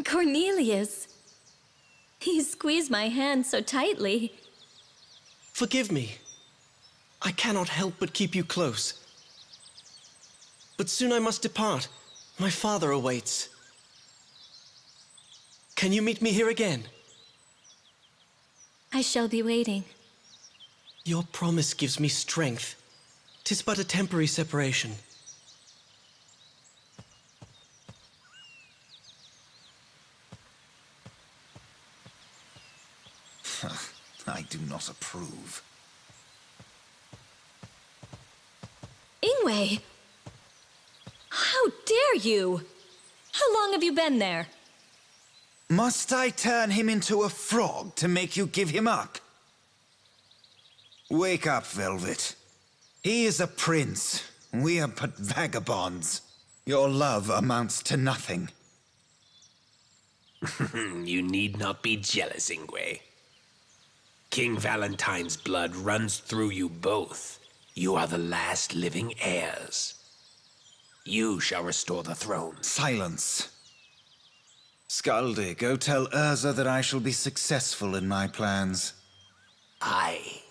Cornelius! You squeezed my hand so tightly. Forgive me. I cannot help but keep you close. But soon I must depart. My father awaits. Can you meet me here again? I shall be waiting. Your promise gives me strength. 'Tis but a temporary separation. I do not approve. Ingwe! How dare you! How long have you been there? Must I turn him into a frog to make you give him up? Wake up, Velvet. He is a prince. We are but vagabonds. Your love amounts to nothing. You need not be jealous, Ingwe. King Valentine's blood runs through you both. You are the last living heirs. You shall restore the throne. Silence. Skaldi, go tell Urza that I shall be successful in my plans. Aye.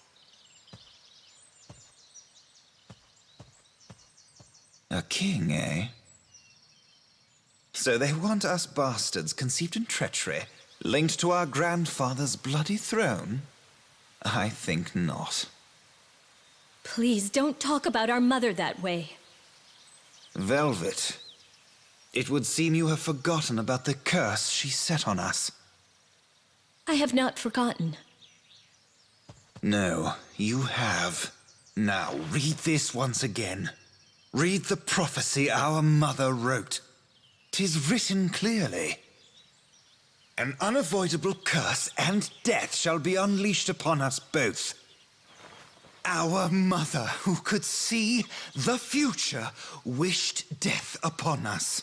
A king, eh? So they want us bastards conceived in treachery, linked to our grandfather's bloody throne? I think not. Please don't talk about our mother that way. Velvet, it would seem you have forgotten about the curse she set on us. I have not forgotten. No, you have. Now, read this once again. Read the prophecy our mother wrote. 'Tis written clearly. An unavoidable curse and death shall be unleashed upon us both. Our mother, who could see the future, wished death upon us.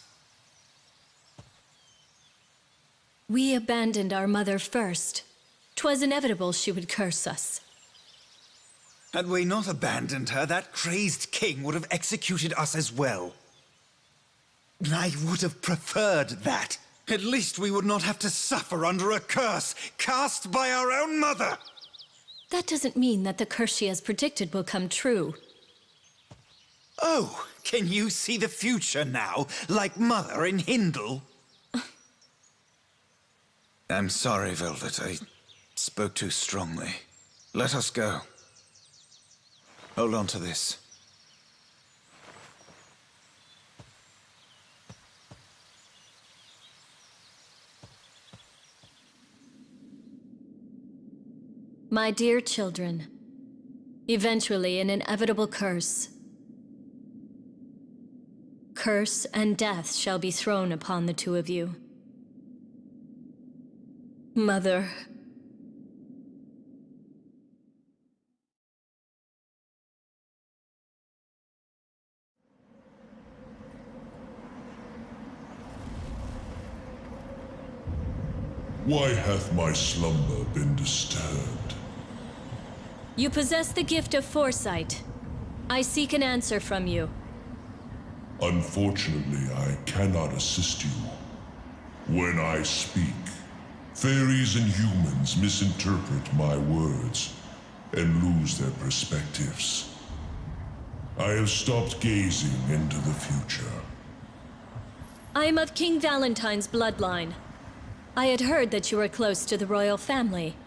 We abandoned our mother first. 'Twas inevitable she would curse us. Had we not abandoned her, that crazed king would have executed us as well. I would have preferred that. At least we would not have to suffer under a curse cast by our own mother. That doesn't mean that the curse she has predicted will come true. Oh, can you see the future now, like Mother in Hindle? I'm sorry, Velvet. I spoke too strongly. Let us go. Hold on to this. My dear children, eventually an inevitable curse. Curse and death shall be thrown upon the two of you. Mother. Why hath my slumber been disturbed? You possess the gift of foresight. I seek an answer from you. Unfortunately, I cannot assist you. When I speak, fairies and humans misinterpret my words and lose their perspectives. I have stopped gazing into the future. I am of King Valentine's bloodline. I had heard that you were close to the royal family.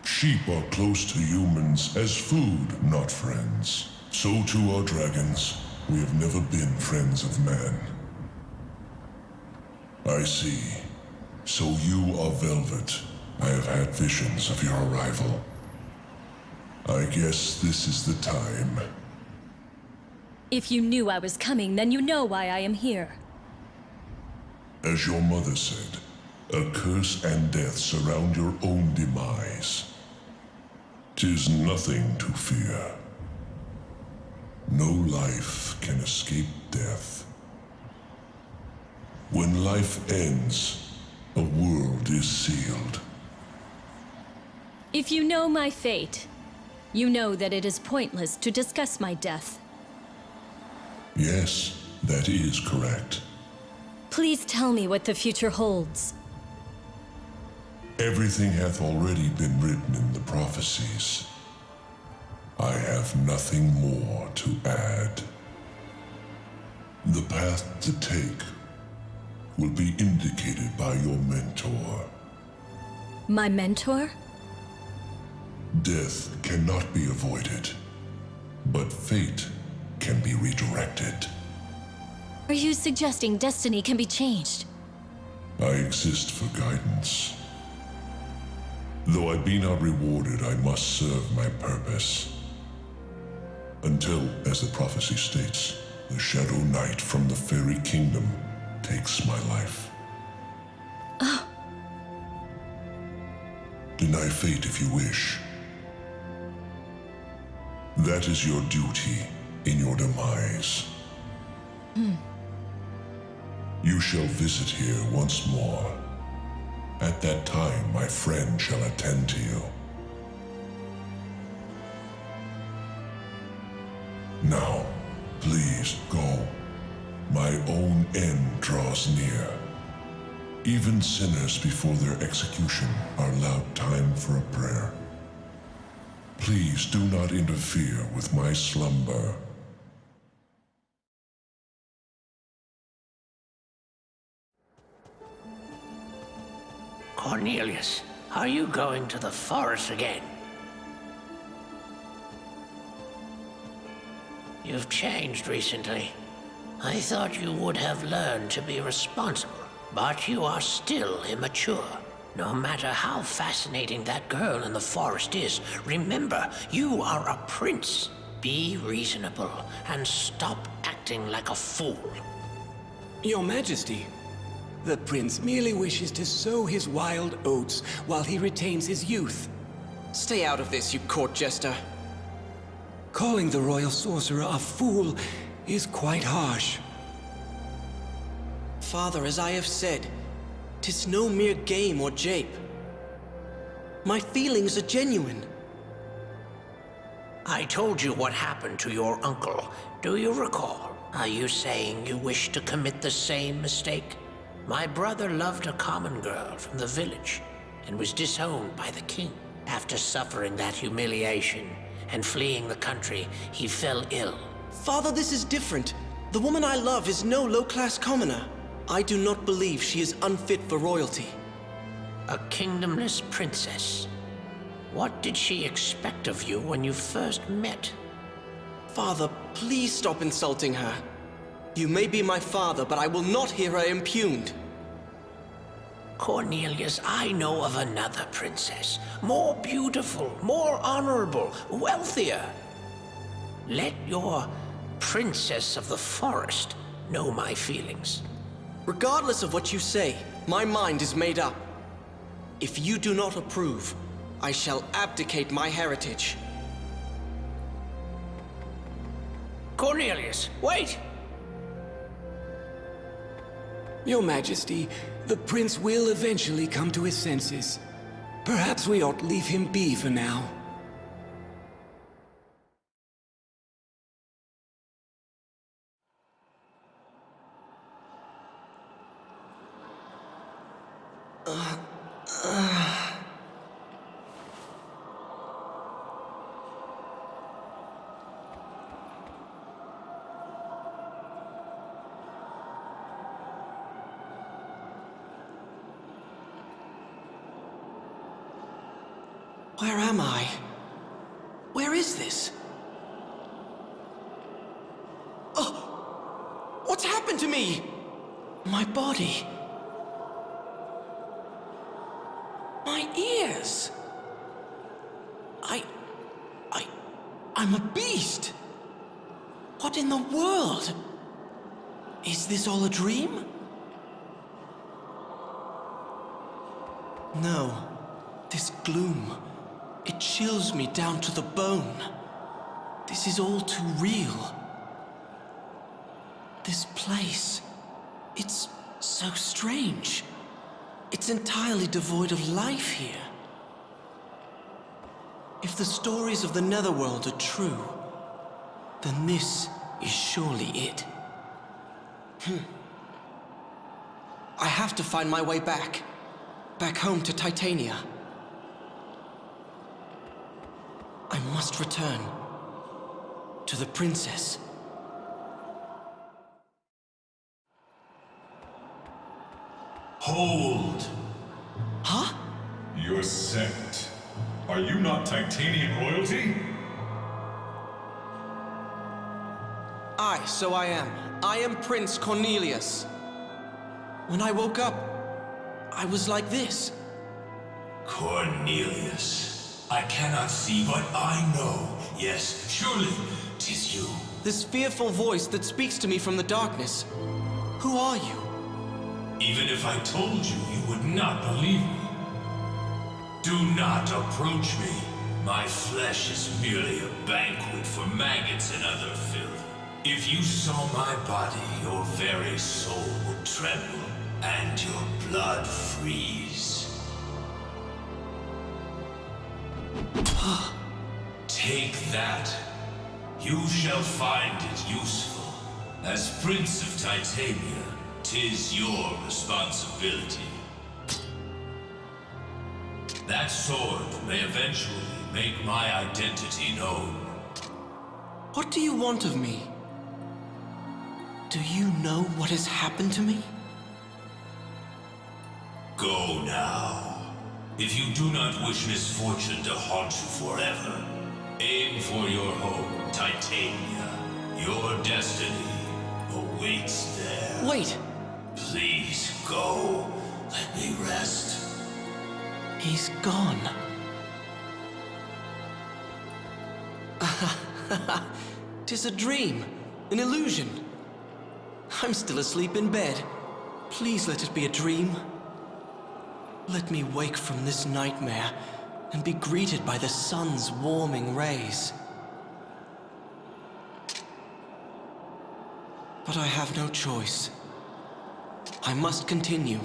Sheep are close to humans as food, not friends. So too are dragons. We have never been friends of man. I see. So you are Velvet. I have had visions of your arrival. I guess this is the time. If you knew I was coming, then you know why I am here. As your mother said, a curse and death surround your own demise. 'Tis nothing to fear. No life can escape death. When life ends, a world is sealed. If you know my fate, you know that it is pointless to discuss my death. Yes, that is correct. Please tell me what the future holds. Everything hath already been written in the prophecies. I have nothing more to add. The path to take will be indicated by your mentor. My mentor? Death cannot be avoided, but fate can be redirected. Are you suggesting destiny can be changed? I exist for guidance. Though I be not rewarded, I must serve my purpose. Until, as the prophecy states, the Shadow Knight from the Fairy Kingdom takes my life. Deny fate if you wish. That is your duty in your demise. You shall visit here once more. At that time, my friend shall attend to you. Now, please go. My own end draws near. Even sinners before their execution are allowed time for a prayer. Please do not interfere with my slumber. Cornelius, are you going to the forest again? You've changed recently. I thought you would have learned to be responsible, but you are still immature. No matter how fascinating that girl in the forest is, remember, you are a prince. Be reasonable and stop acting like a fool. Your Majesty, the prince merely wishes to sow his wild oats while he retains his youth. Stay out of this, you court jester. Calling the royal sorcerer a fool is quite harsh. Father, as I have said, 'tis no mere game or jape. My feelings are genuine. I told you what happened to your uncle. Do you recall? Are you saying you wish to commit the same mistake? My brother loved a common girl from the village and was disowned by the king. After suffering that humiliation and fleeing the country, he fell ill. Father, this is different. The woman I love is no low-class commoner. I do not believe she is unfit for royalty. A kingdomless princess. What did she expect of you when you first met? Father, please stop insulting her. You may be my father, but I will not hear her impugned. Cornelius, I know of another princess. More beautiful, more honorable, wealthier. Let your princess of the forest know my feelings. Regardless of what you say, my mind is made up. If you do not approve, I shall abdicate my heritage. Cornelius, wait! Your Majesty, the prince will eventually come to his senses. Perhaps we ought to leave him be for now. Where am I? Where is this? Oh! What's happened to me? My body. My ears. I'm a beast. What in the world? Is this all a dream? No. This gloom. It chills me down to the bone. This is all too real. This place. It's so strange. It's entirely devoid of life here. If the stories of the Netherworld are true, then this is surely it. I have to find my way back. Back home to Titania. I must return to the princess. Hold! Huh? Your sect. Are you not Titanian royalty? Aye, so I am. I am Prince Cornelius. When I woke up, I was like this. Cornelius. I cannot see, but I know. Yes, surely, 'tis you. This fearful voice that speaks to me from the darkness. Who are you? Even if I told you, you would not believe me. Do not approach me. My flesh is merely a banquet for maggots and other filth. If you saw my body, your very soul would tremble, and your blood freeze. Take that. You shall find it useful. As Prince of Titania, 'tis your responsibility. That sword may eventually make my identity known. What do you want of me? Do you know what has happened to me? Go now. If you do not wish misfortune to haunt you forever, aim for your home, Titania. Your destiny awaits there. Wait! Please go. Let me rest. He's gone. 'Tis a dream, an illusion. I'm still asleep in bed. Please let it be a dream. Let me wake from this nightmare and be greeted by the sun's warming rays. But I have no choice. I must continue.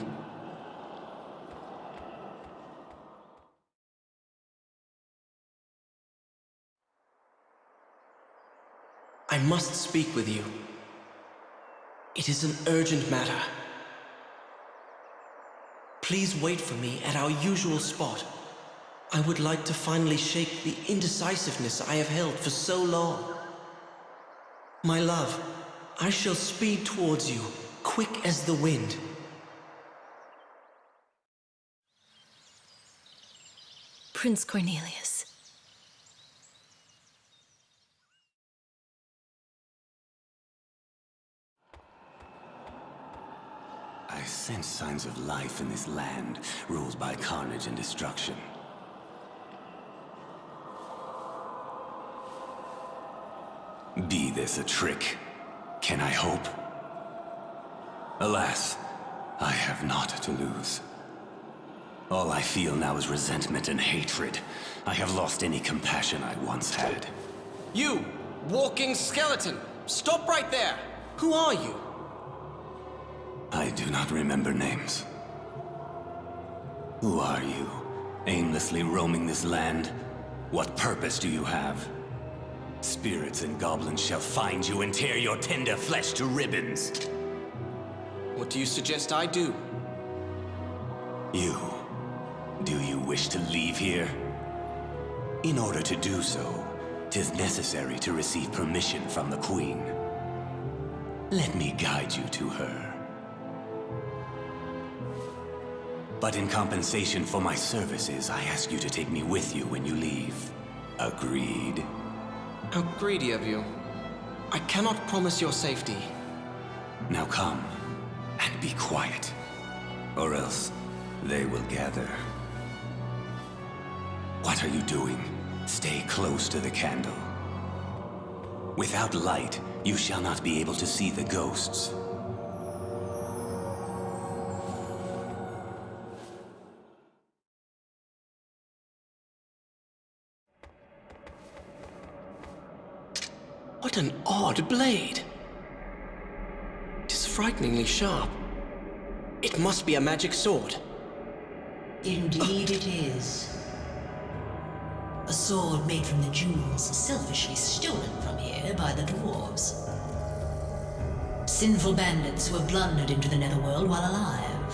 I must speak with you. It is an urgent matter. Please wait for me at our usual spot. I would like to finally shake the indecisiveness I have held for so long. My love, I shall speed towards you, quick as the wind. Prince Cornelius. I sense signs of life in this land, ruled by carnage and destruction. Be this a trick? Can I hope? Alas, I have naught to lose. All I feel now is resentment and hatred. I have lost any compassion I once had. You, walking skeleton! Stop right there! Who are you? I do not remember names. Who are you? Aimlessly roaming this land? What purpose do you have? Spirits and goblins shall find you and tear your tender flesh to ribbons. What do you suggest I do? Do you wish to leave here? In order to do so, 'tis necessary to receive permission from the Queen. Let me guide you to her. But in compensation for my services, I ask you to take me with you when you leave. Agreed? How greedy of you. I cannot promise your safety. Now come, and be quiet. Or else, they will gather. What are you doing? Stay close to the candle. Without light, you shall not be able to see the ghosts. What an odd blade. It is frighteningly sharp. It must be a magic sword. Indeed it is. A sword made from the jewels selfishly stolen from here by the dwarves. Sinful bandits who have blundered into the netherworld while alive.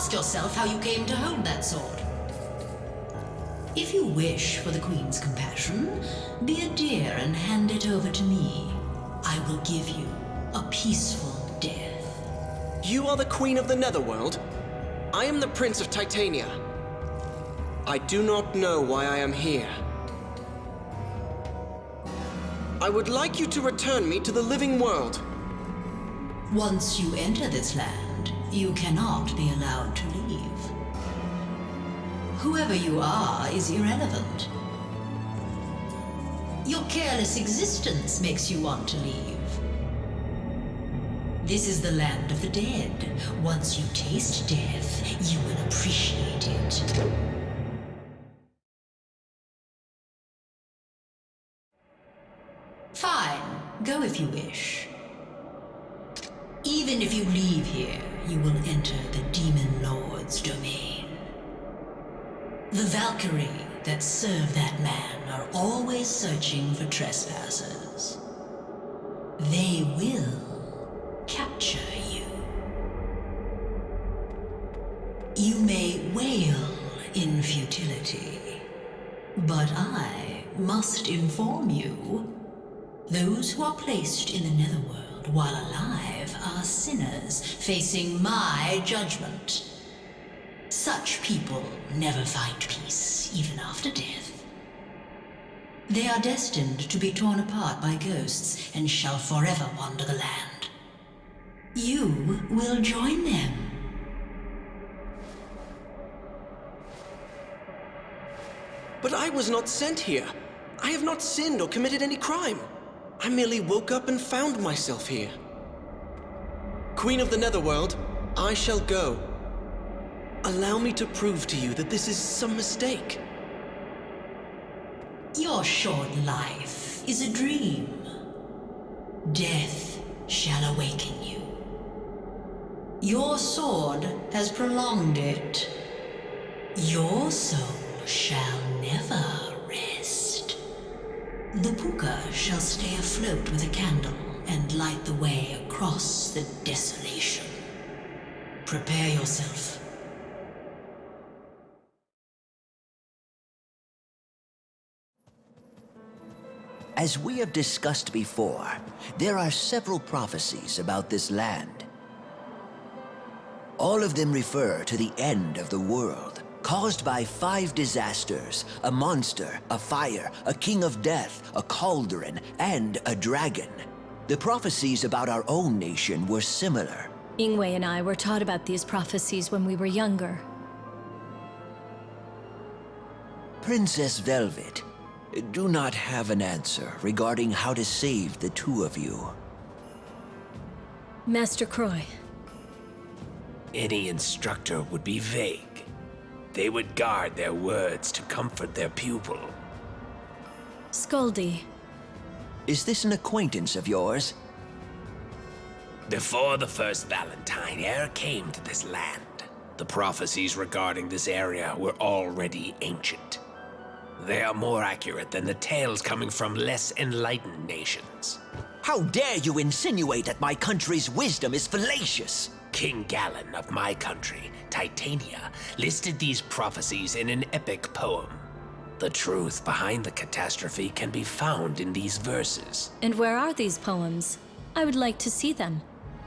ask yourself how you came to hold that sword. If you wish for the Queen's compassion, be a dear and hand it over to me. I will give you a peaceful death. You are the Queen of the Netherworld? I am the Prince of Titania. I do not know why I am here. I would like you to return me to the living world. Once you enter this land, you cannot be allowed to leave. Whoever you are is irrelevant. Your careless existence makes you want to leave. This is the land of the dead. Once you taste death, you will appreciate it. Fine, go if you wish. Even if you leave here, you will enter the Demon Lord's domain. The Valkyrie that serve that man are always searching for trespassers. They will capture you. You may wail in futility, but I must inform you. Those who are placed in the Netherworld while alive are sinners facing my judgment. Such people never find peace, even after death. They are destined to be torn apart by ghosts and shall forever wander the land. You will join them. But I was not sent here. I have not sinned or committed any crime. I merely woke up and found myself here. Queen of the Netherworld, I shall go. Allow me to prove to you that this is some mistake. Your short life is a dream. Death shall awaken you. Your sword has prolonged it. Your soul shall never rest. The puka shall stay afloat with a candle and light the way across the desolation. Prepare yourself. As we have discussed before, there are several prophecies about this land. All of them refer to the end of the world, caused by 5 disasters: a monster, a fire, a king of death, a cauldron, and a dragon. The prophecies about our own nation were similar. Ingwe and I were taught about these prophecies when we were younger. Princess Velvet, do not have an answer regarding how to save the 2 of you. Master Croy, Any instructor would be vague. They would guard their words to comfort their pupil. Skaldi, Is this an acquaintance of yours? Before the first Valentine e'er came to this land, the prophecies regarding this area were already ancient. They are more accurate than the tales coming from less enlightened nations. How dare you insinuate that my country's wisdom is fallacious? King Galen of my country, Titania, listed these prophecies in an epic poem. The truth behind the catastrophe can be found in these verses. and where are these poems? I would like to see them.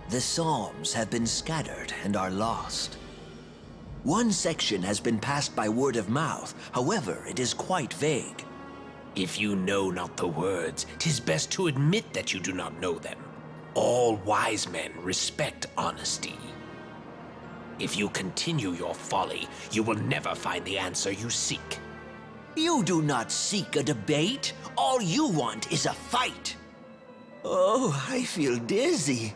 The Psalms have been scattered and are lost. One section has been passed by word of mouth, however, it is quite vague. If you know not the words, 'tis best to admit that you do not know them. All wise men respect honesty. If you continue your folly, you will never find the answer you seek. You do not seek a debate. All you want is a fight. Oh, I feel dizzy.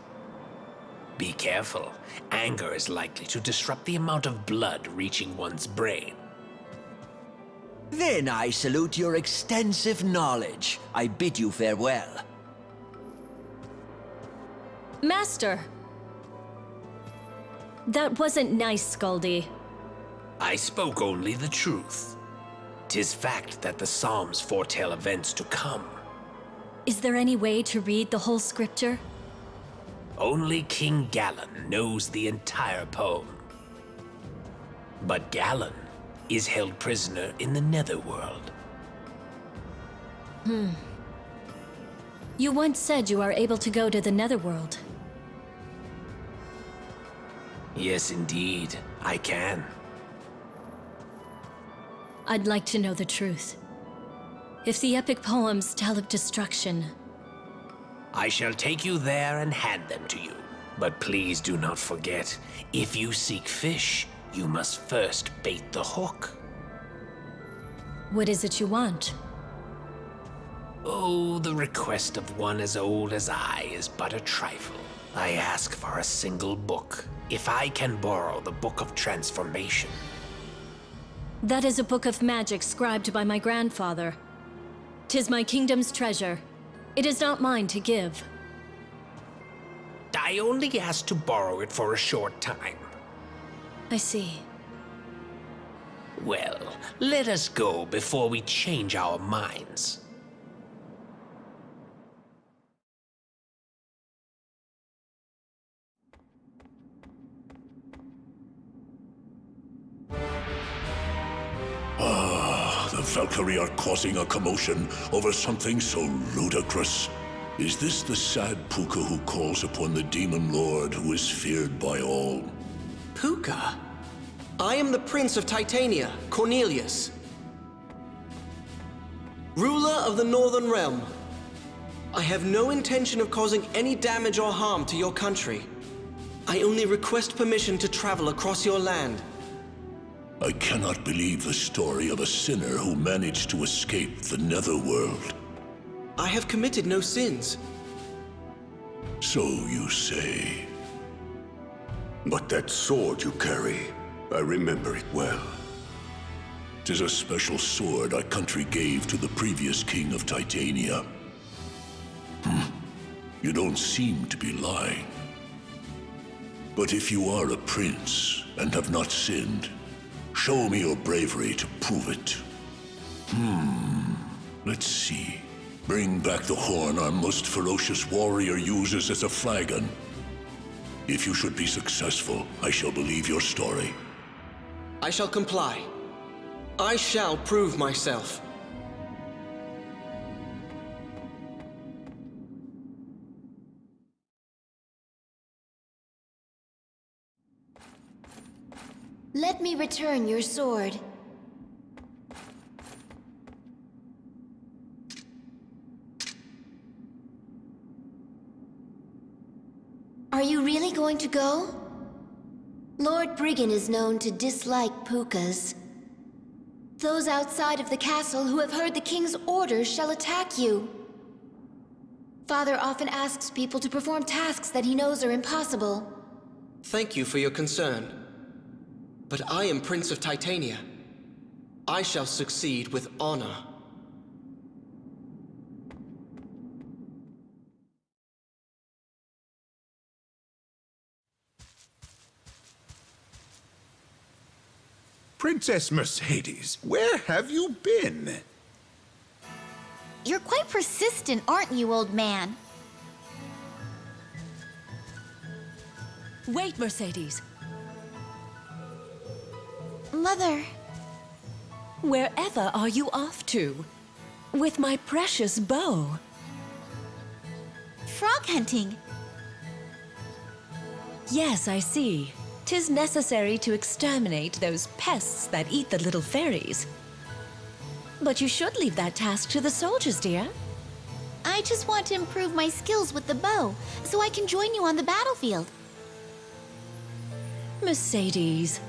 Be careful. Anger is likely to disrupt the amount of blood reaching one's brain. Then I salute your extensive knowledge. I bid you farewell. Master! That wasn't nice, Skaldi. I spoke only the truth. 'Tis fact that the Psalms foretell events to come. Is there any way to read the whole scripture? Only King Galen knows the entire poem. But Galen is held prisoner in the Netherworld. You once said you are able to go to the Netherworld. Yes, indeed, I can. I'd like to know the truth. If the epic poems tell of destruction, I shall take you there and hand them to you. But please do not forget, if you seek fish, you must first bait the hook. what is it you want? Oh, the request of one as old as I is but a trifle. I ask for a single book, if I can borrow the Book of Transformation. That is a book of magic scribed by my grandfather. 'Tis my kingdom's treasure. It is not mine to give. I only ask to borrow it for a short time. I see. Well, let us go before we change our minds. The Valkyrie are causing a commotion over something so ludicrous. Is this the sad Puka who calls upon the Demon Lord who is feared by all? Puka? I am the Prince of Titania, Cornelius. Ruler of the Northern Realm. I have no intention of causing any damage or harm to your country. I only request permission to travel across your land. I cannot believe the story of a sinner who managed to escape the Netherworld. I have committed no sins. So you say. But that sword you carry, I remember it well. 'Tis a special sword our country gave to the previous king of Titania. You don't seem to be lying. But if you are a prince and have not sinned, show me your bravery to prove it. Let's see. Bring back the horn our most ferocious warrior uses as a flagon. If you should be successful, I shall believe your story. I shall comply. I shall prove myself. Let me return your sword. Are you really going to go? Lord Briggan is known to dislike Pukas. Those outside of the castle who have heard the king's orders shall attack you. Father often asks people to perform tasks that he knows are impossible. Thank you for your concern. But I am Prince of Titania. I shall succeed with honor. Princess Mercedes, where have you been? You're quite persistent, aren't you, old man? Wait, Mercedes. Mother. Wherever are you off to? With my precious bow. Frog hunting. Yes, I see. 'Tis necessary to exterminate those pests that eat the little fairies. But you should leave that task to the soldiers, dear. I just want to improve my skills with the bow, so I can join you on the battlefield. Mercedes,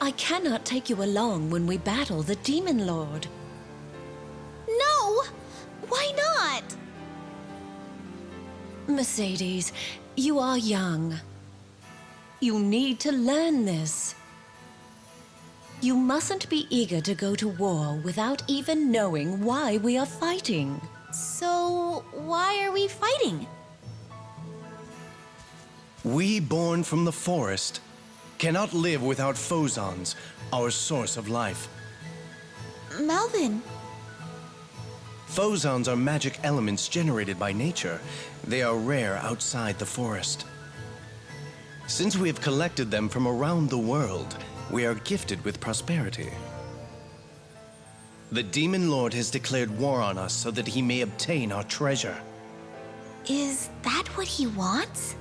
I cannot take you along when we battle the Demon Lord. No! Why not? Mercedes, you are young. You need to learn this. You mustn't be eager to go to war without even knowing why we are fighting. So, why are we fighting? We born from the forest cannot live without phosons, our source of life. Melvin. Phosons are magic elements generated by nature. They are rare outside the forest. Since we have collected them from around the world, We are gifted with prosperity. The Demon Lord has declared war on us so that he may obtain our treasure. Is that what he wants?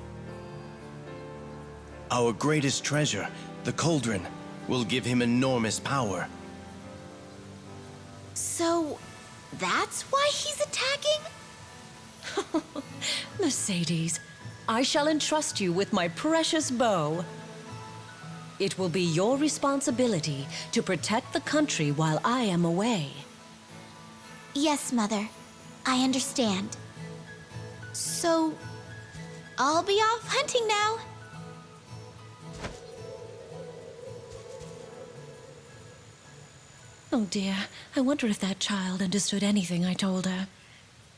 Our greatest treasure, the cauldron, will give him enormous power. So, that's why he's attacking? Mercedes, I shall entrust you with my precious bow. It will be your responsibility to protect the country while I am away. Yes, Mother. I understand. So, I'll be off hunting now. Oh dear, I wonder if that child understood anything I told her.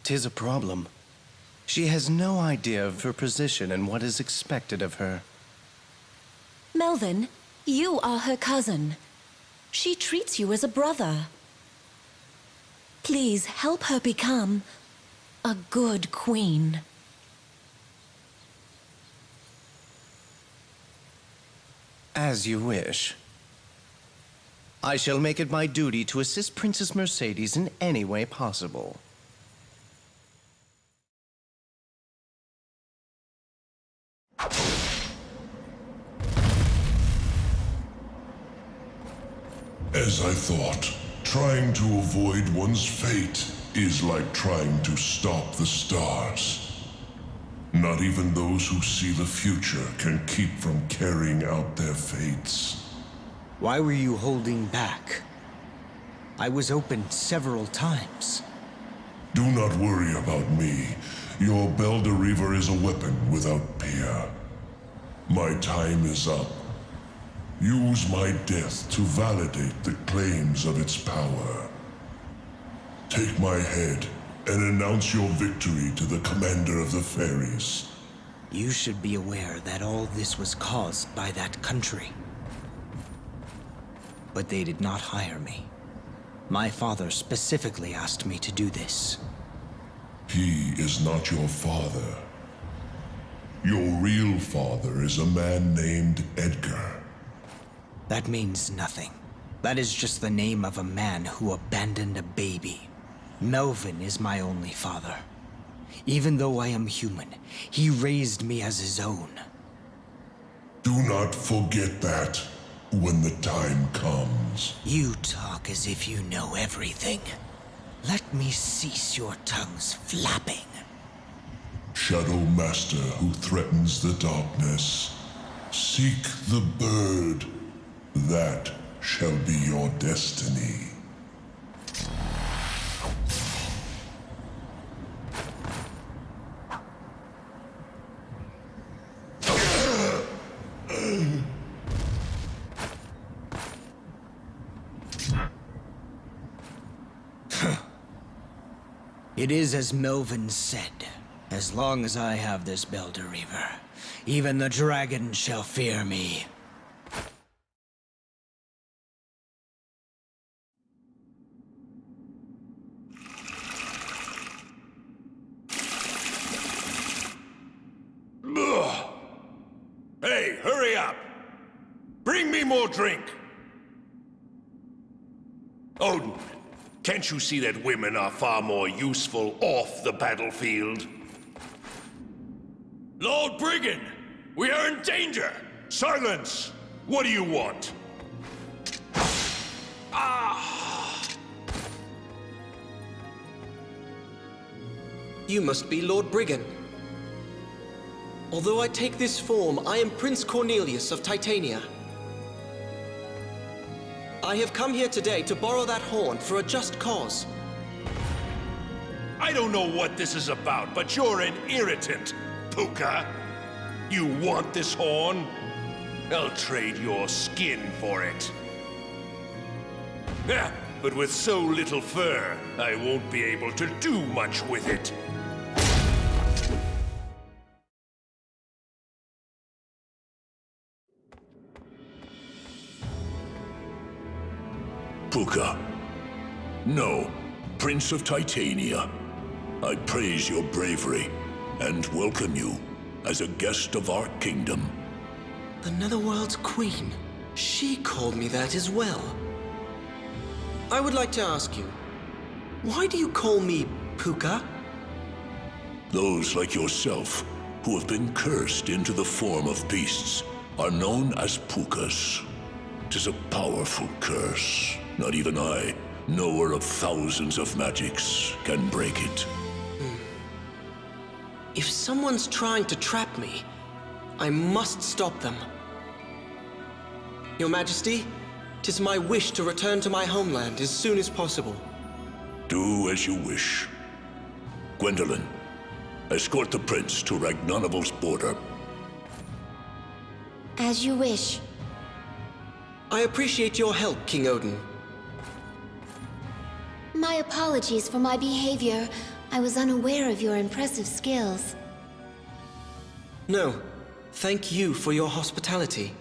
'Tis a problem. She has no idea of her position and what is expected of her. Melvin, you are her cousin. She treats you as a brother. Please help her become a good queen. As you wish. I shall make it my duty to assist Princess Mercedes in any way possible. As I thought, trying to avoid one's fate is like trying to stop the stars. Not even those who see the future can keep from carrying out their fates. Why were you holding back? I was open several times. Do not worry about me. Your Belderiver is a weapon without peer. My time is up. Use my death to validate the claims of its power. Take my head and announce your victory to the commander of the fairies. You should be aware that all this was caused by that country. But they did not hire me. My father specifically asked me to do this. He is not your father. Your real father is a man named Edgar. That means nothing. That is just the name of a man who abandoned a baby. Melvin is my only father. Even though I am human, he raised me as his own. Do not forget that when the time comes. You talk as if you know everything. Let me cease your tongue's flapping. Shadow Master who threatens the darkness. Seek the bird. That shall be your destiny. It is as Melvin said. As long as I have this Belderiver, even the dragon shall fear me. Hey, hurry up! Bring me more drink! Odin, can't you see that women are far more useful off the battlefield? Lord Brigand, we are in danger! Silence! What do you want? You must be Lord Brigand. Although I take this form, I am Prince Cornelius of Titania. I have come here today to borrow that horn for a just cause. I don't know what this is about, but you're an irritant, Puka. You want this horn? I'll trade your skin for it. Yeah, but with so little fur, I won't be able to do much with it. Puka. No, Prince of Titania. I praise your bravery and welcome you as a guest of our kingdom. The Netherworld's queen. She called me that as well. I would like to ask you, why do you call me Puka? Those like yourself, who have been cursed into the form of beasts, are known as Pukas. 'Tis a powerful curse. Not even I, knower of thousands of magics, can break it. If someone's trying to trap me, I must stop them. Your Majesty, 'tis my wish to return to my homeland as soon as possible. Do as you wish. Gwendolyn, escort the prince to Ragnarvel's border. As you wish. I appreciate your help, King Odin. My apologies for my behavior. I was unaware of your impressive skills. No, thank you for your hospitality.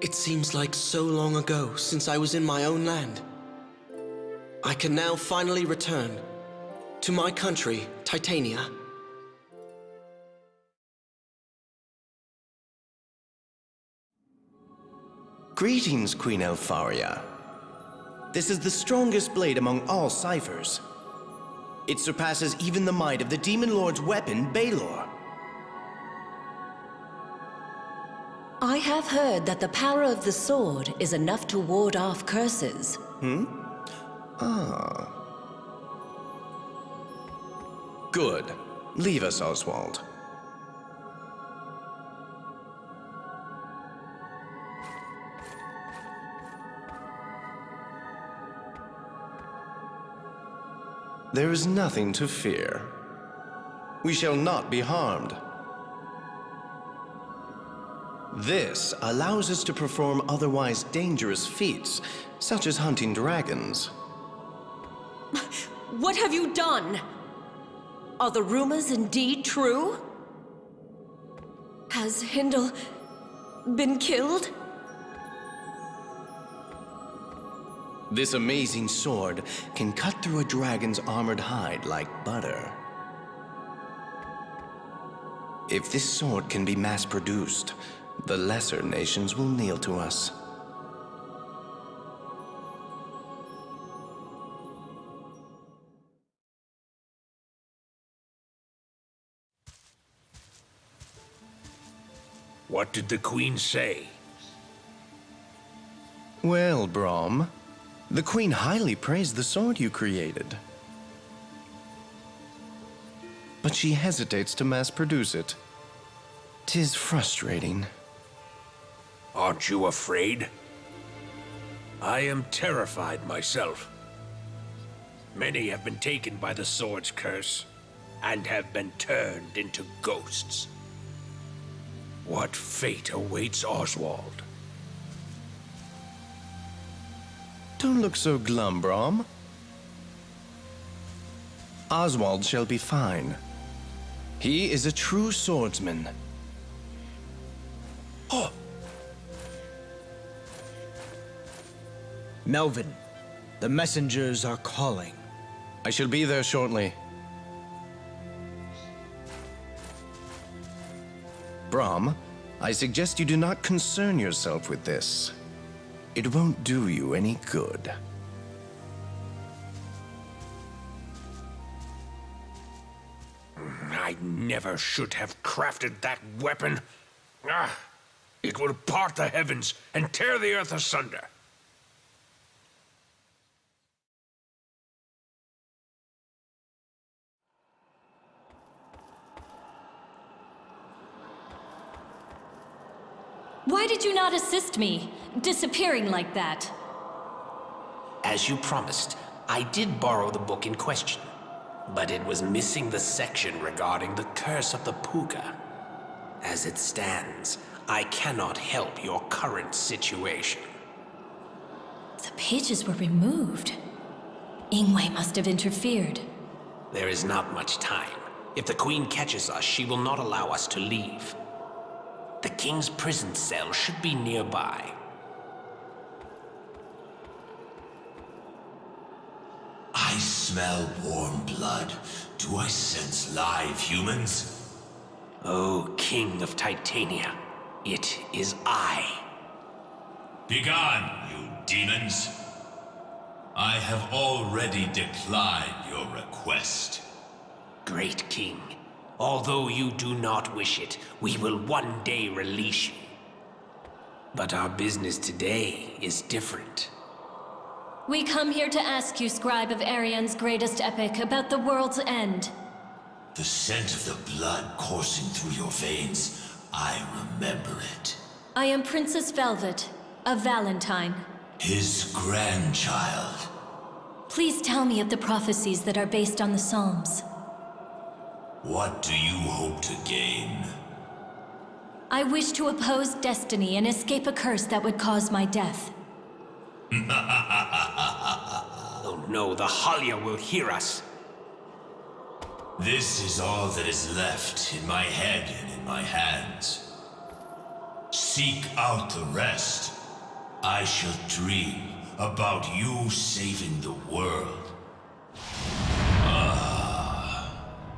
It seems like so long ago since I was in my own land. I can now finally return to my country, Titania. Greetings, Queen Leifthrasir. This is the strongest blade among all ciphers. It surpasses even the might of the Demon Lord's weapon, Balor. I have heard that the power of the sword is enough to ward off curses. Ah. Good. Leave us, Oswald. There is nothing to fear. We shall not be harmed. This allows us to perform otherwise dangerous feats, such as hunting dragons. What have you done? Are the rumors indeed true? Has Hindle been killed? This amazing sword can cut through a dragon's armored hide like butter. If this sword can be mass-produced, the lesser nations will kneel to us. What did the Queen say? Well, Brahm, the Queen highly praised the sword you created. But she hesitates to mass-produce it. 'Tis frustrating. Aren't you afraid? I am terrified myself. Many have been taken by the sword's curse, and have been turned into ghosts. What fate awaits Oswald? Don't look so glum, Brahm. Oswald shall be fine. He is a true swordsman. Oh! Melvin, the messengers are calling. I shall be there shortly. Brahm, I suggest you do not concern yourself with this. It won't do you any good. I never should have crafted that weapon. Ah, it will part the heavens and tear the earth asunder. Why did you not assist me, disappearing like that? As you promised, I did borrow the book in question, but it was missing the section regarding the curse of the Puka. As it stands, I cannot help your current situation. The pages were removed. Ingwe must have interfered. There is not much time. If the Queen catches us, she will not allow us to leave. The King's prison cell should be nearby. I smell warm blood. Do I sense live humans? O King of Titania, it is I. Begone, you demons! I have already declined your request. Great King, although you do not wish it, we will one day release you. But our business today is different. We come here to ask you, scribe of Arian's greatest epic, about the world's end. The scent of the blood coursing through your veins, I remember it. I am Princess Velvet, of Valentine. His grandchild. Please tell me of the prophecies that are based on the Psalms. What do you hope to gain? I wish to oppose destiny and escape a curse that would cause my death. Oh no, the Halia will hear us. This is all that is left in my head and in my hands. Seek out the rest. I shall dream about you saving the world. Ah,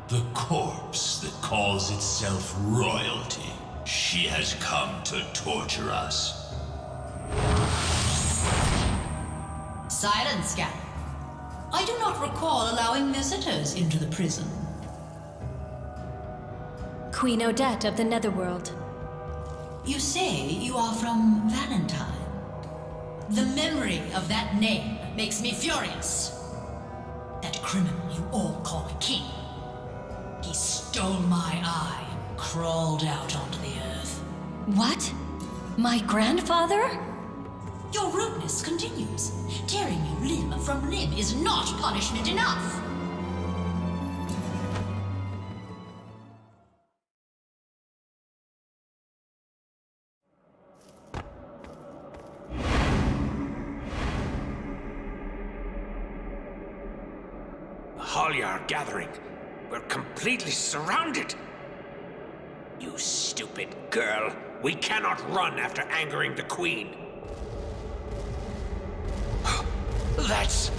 the corpse that calls itself royalty. She has come to torture us. Silence, Gary. I do not recall allowing visitors into the prison. Queen Odette of the Netherworld. You say you are from Valentine. The memory of that name makes me furious. That criminal you all call a king. He stole my eye and crawled out onto the earth. What? My grandfather? Your rudeness continues. Tearing you limb from limb is not punishment enough. The Halia are gathering. We're completely surrounded. You stupid girl. We cannot run after angering the Queen. That's...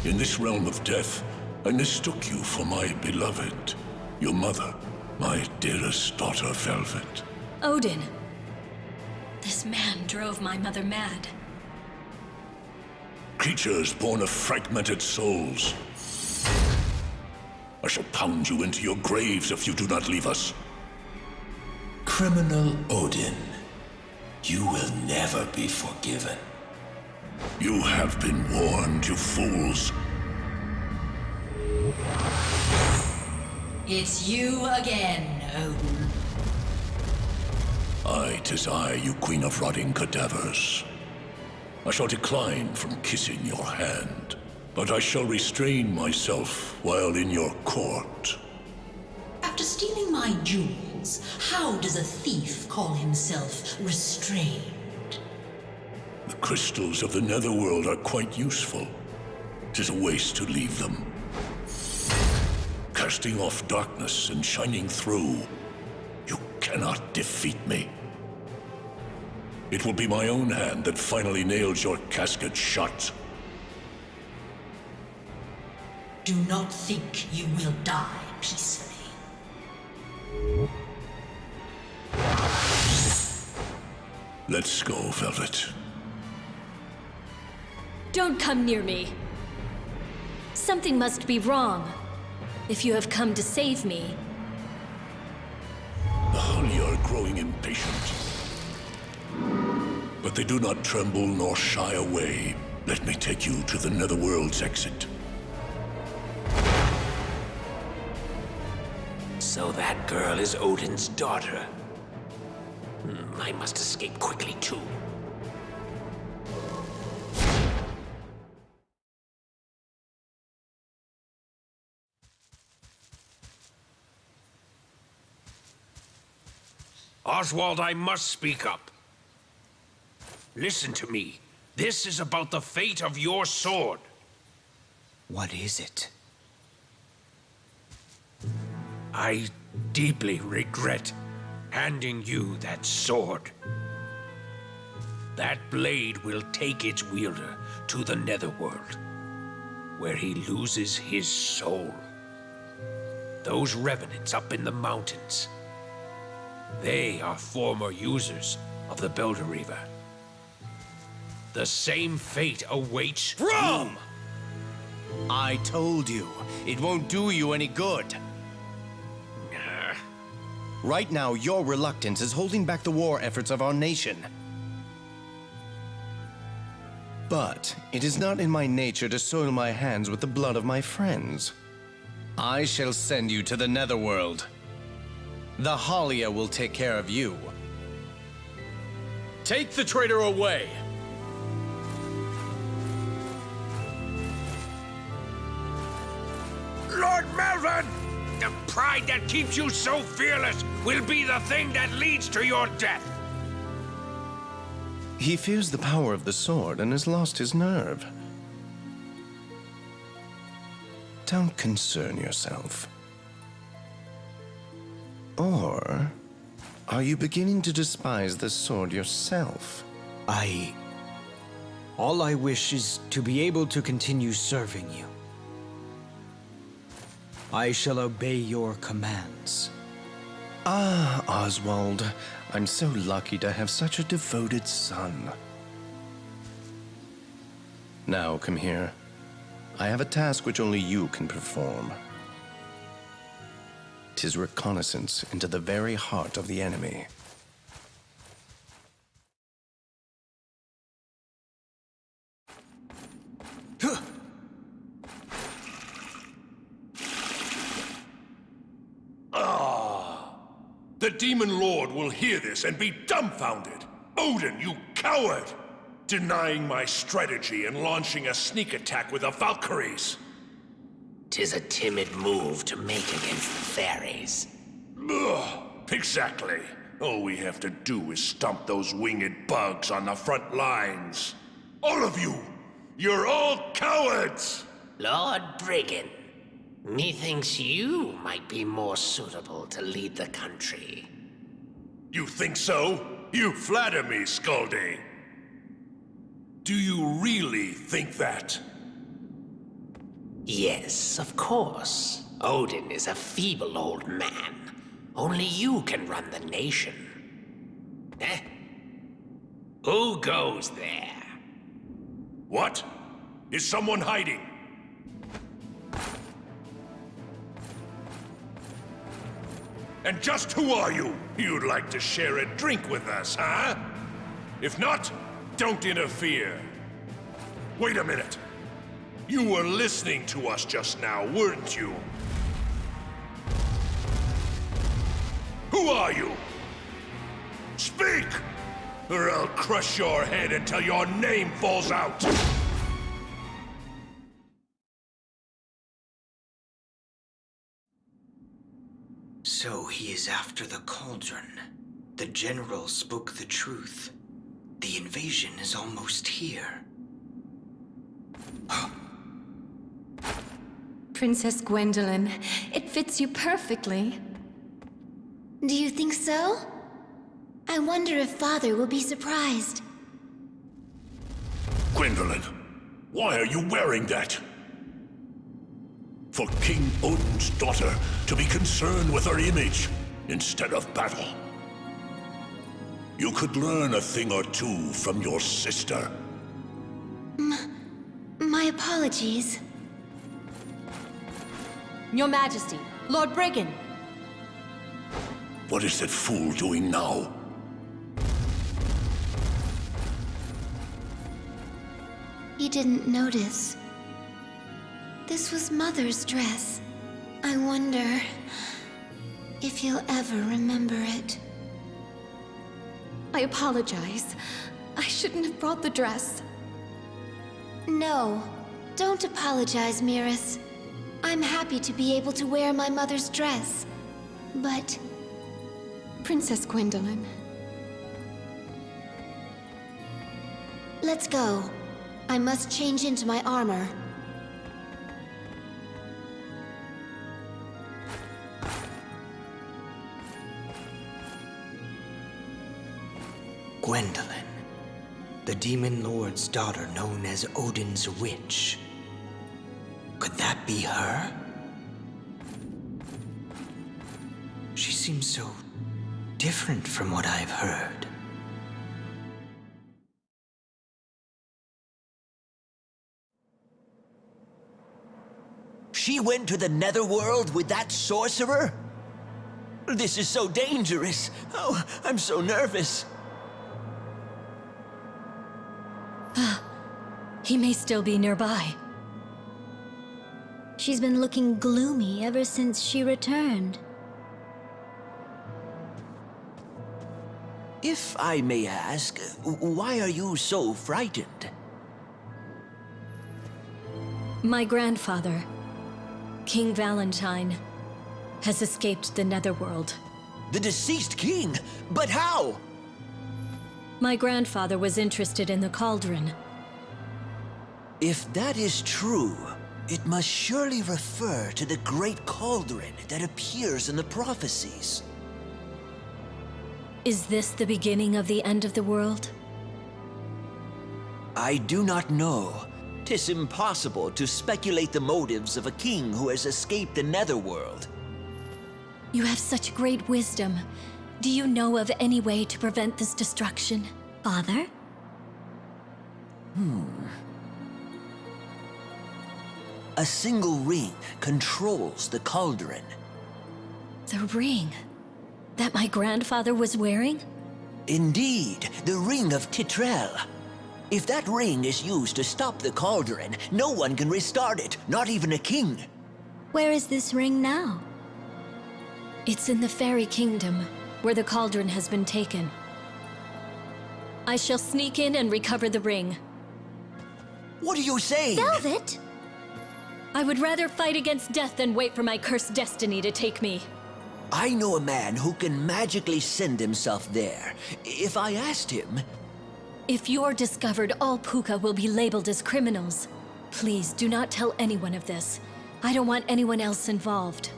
In this realm of death, I mistook you for my beloved, your mother, my dearest daughter, Velvet. Odin. This man drove my mother mad. Creatures born of fragmented souls. I shall pound you into your graves if you do not leave us. Criminal Odin, you will never be forgiven. You have been warned, you fools. It's you again, Odin. Aye, 'tis I, you queen of rotting cadavers. I shall decline from kissing your hand, but I shall restrain myself while in your court. After stealing my jewels, how does a thief call himself restrained? The crystals of the Netherworld are quite useful. 'Tis a waste to leave them. Casting off darkness and shining through, you cannot defeat me. It will be my own hand that finally nails your casket shut. Do not think you will die peacefully. Let's go, Velvet. Don't come near me. Something must be wrong. If you have come to save me. The Halia are growing impatient. But they do not tremble nor shy away. Let me take you to the Netherworld's exit. So that girl is Odin's daughter. I must escape quickly, too. Oswald, I must speak up. Listen to me. This is about the fate of your sword. What is it? I deeply regret handing you that sword. that blade will take its wielder to the netherworld, where he loses his soul. Those revenants up in the mountains, they are former users of the Belderreaver. The same fate awaits Brom! I told you, it won't do you any good. Right now, your reluctance is holding back the war efforts of our nation. But it is not in my nature to soil my hands with the blood of my friends. I shall send you to the netherworld. The Halia will take care of you. Take the traitor away! Lord Melvin! The pride that keeps you so fearless will be the thing that leads to your death. He fears the power of the sword and has lost his nerve. Don't concern yourself. Or are you beginning to despise the sword yourself? All I wish is to be able to continue serving you. I shall obey your commands. Ah, Oswald, I'm so lucky to have such a devoted son. Now, come here. I have a task which only you can perform. 'Tis reconnaissance into the very heart of the enemy. The Demon Lord will hear this and be dumbfounded. Odin, you coward! Denying my strategy and launching a sneak attack with the Valkyries. 'Tis a timid move to make against the fairies. Ugh, exactly. All we have to do is stomp those winged bugs on the front lines. All of you! You're all cowards! Lord Brigand, methinks you might be more suitable to lead the country. You think so? You flatter me, Skaldi. Do you really think that? Yes, of course. Odin is a feeble old man. Only you can run the nation. Eh? Who goes there? What? Is someone hiding? And just who are you? You'd like to share a drink with us, huh? If not, don't interfere. Wait a minute. You were listening to us just now, weren't you? Who are you? Speak! Or I'll crush your head until your name falls out! So he is after the cauldron. The general spoke the truth. The invasion is almost here. Princess Gwendolyn, it fits you perfectly. Do you think so? I wonder if Father will be surprised. Gwendolyn, why are you wearing that? For King Odin's daughter to be concerned with her image instead of battle. You could learn a thing or two from your sister. My apologies. Your Majesty, Lord Brigand. What is that fool doing now? He didn't notice. This was Mother's dress. I wonder if he'll ever remember it. I apologize. I shouldn't have brought the dress. No, don't apologize, Miras. I'm happy to be able to wear my mother's dress. But... Princess Gwendolyn. Let's go. I must change into my armor. Gwendolyn. The Demon Lord's daughter known as Odin's witch. Could that be her? She seems so different from what I've heard. She went to the Netherworld with that sorcerer? This is so dangerous. Oh, I'm so nervous. He may still be nearby. She's been looking gloomy ever since she returned. If I may ask, why are you so frightened? My grandfather, King Valentine, has escaped the Netherworld. The deceased king? But how? My grandfather was interested in the cauldron. If that is true, it must surely refer to the great cauldron that appears in the prophecies. Is this the beginning of the end of the world? I do not know. 'Tis impossible to speculate the motives of a king who has escaped the Netherworld. You have such great wisdom. Do you know of any way to prevent this destruction, Father? A single ring controls the cauldron. The ring that my grandfather was wearing? Indeed, the Ring of Titrel. If that ring is used to stop the cauldron, no one can restart it, not even a king. Where is this ring now? It's in the Fairy Kingdom, where the cauldron has been taken. I shall sneak in and recover the ring. What are you saying? Velvet! I would rather fight against death than wait for my cursed destiny to take me. I know a man who can magically send himself there. If I asked him... If you're discovered, all Puka will be labeled as criminals. Please, do not tell anyone of this. I don't want anyone else involved.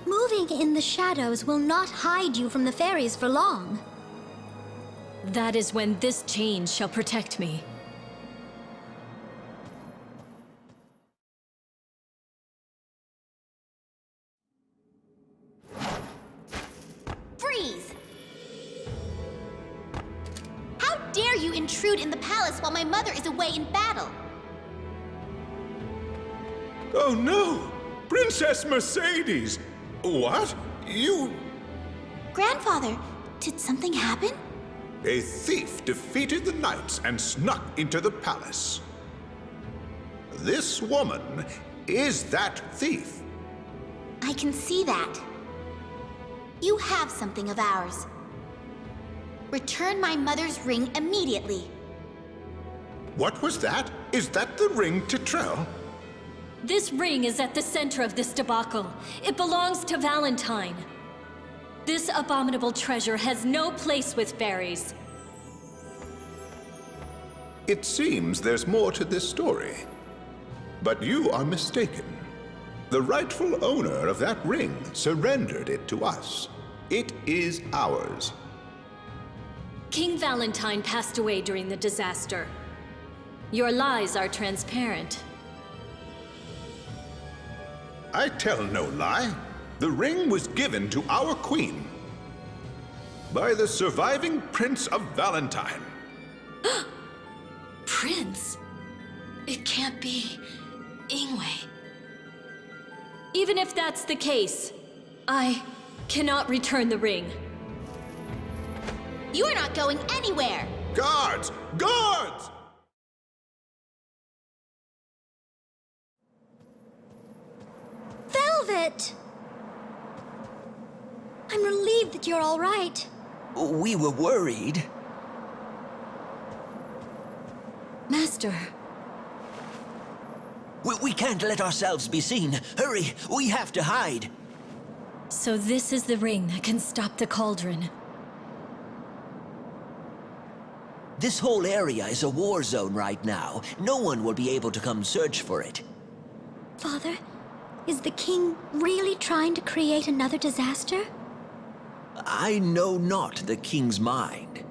Moving in the shadows will not hide you from the fairies for long. That is when this chain shall protect me. Freeze! How dare you intrude in the palace while my mother is away in battle? Oh no! Princess Mercedes! What? You... Grandfather, did something happen? A thief defeated the knights and snuck into the palace. This woman is that thief. I can see that. You have something of ours. Return my mother's ring immediately. What was that? Is that the ring Titrel? This ring is at the center of this debacle. It belongs to Valentine. This abominable treasure has no place with fairies. It seems there's more to this story. But you are mistaken. The rightful owner of that ring surrendered it to us. It is ours. King Valentine passed away during the disaster. Your lies are transparent. I tell no lie. The ring was given to our queen by the surviving Prince of Valentine. Prince? It can't be Ingwe. Even if that's the case, I cannot return the ring. You are not going anywhere! Guards! Guards! Velvet! I'm relieved that you're all right. We were worried. Master. We can't let ourselves be seen. Hurry, we have to hide. So this is the ring that can stop the cauldron. This whole area is a war zone right now. No one will be able to come search for it. Father, is the king really trying to create another disaster? I know not the king's mind.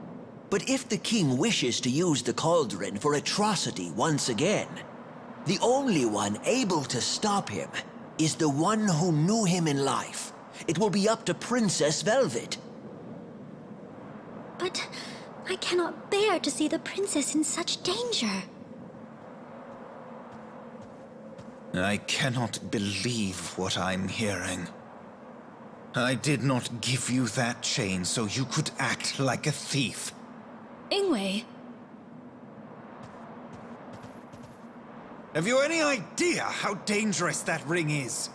But if the king wishes to use the cauldron for atrocity once again, the only one able to stop him is the one who knew him in life. It will be up to Princess Velvet. But I cannot bear to see the princess in such danger. I cannot believe what I'm hearing. I did not give you that chain so you could act like a thief. Ingwe. Have you any idea how dangerous that ring is?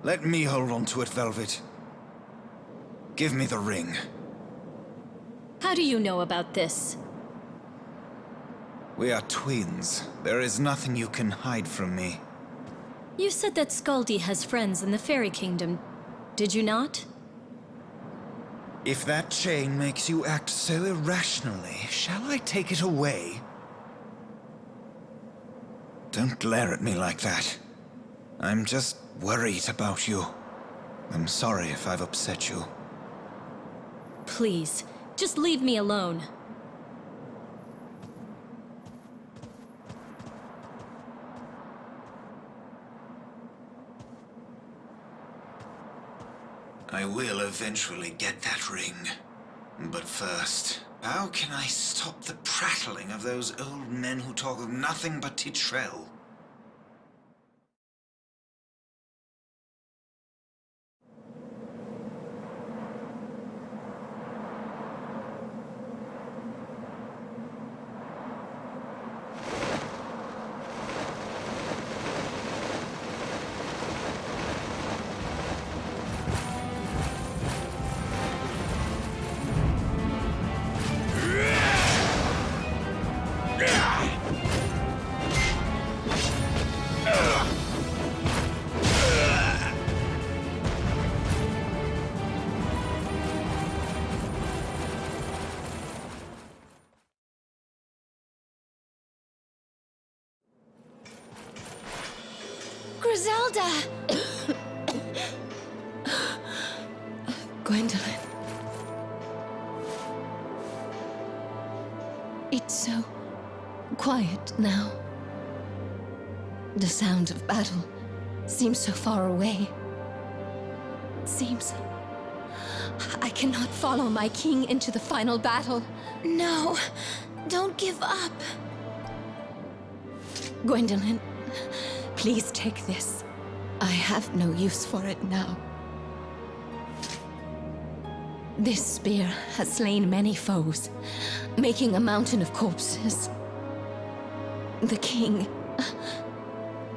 Let me hold on to it, Velvet. Give me the ring. How do you know about this? We are twins. There is nothing you can hide from me. You said that Scaldi has friends in the Fairy Kingdom, did you not? If that chain makes you act so irrationally, shall I take it away? Don't glare at me like that. I'm just worried about you. I'm sorry if I've upset you. Please, just leave me alone. I will eventually get that ring. But first, how can I stop the prattling of those old men who talk of nothing but Titrell? Griselda! Gwendolyn. It's so quiet now. The sound of battle seems so far away. It seems I cannot follow my king into the final battle. No, don't give up. Gwendolyn, please take this. I have no use for it now. This spear has slain many foes, making a mountain of corpses. The king,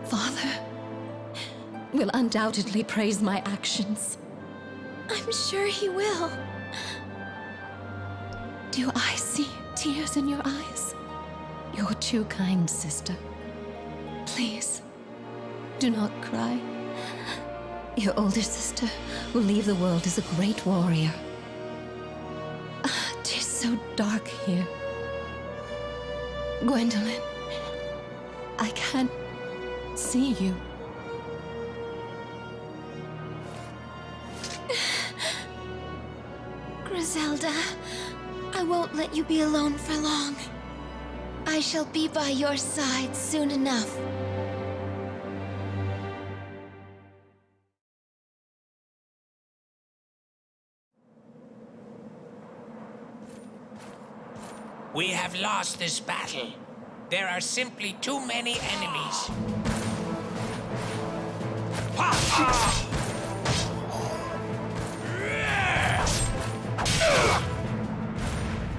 Father, will undoubtedly praise my actions. I'm sure he will. Do I see tears in your eyes? You're too kind, sister. Please, do not cry. Your older sister will leave the world as a great warrior. Tis so dark here. Gwendolyn, I can't see you. Griselda, I won't let you be alone for long. I shall be by your side soon enough. We have lost this battle. There are simply too many enemies.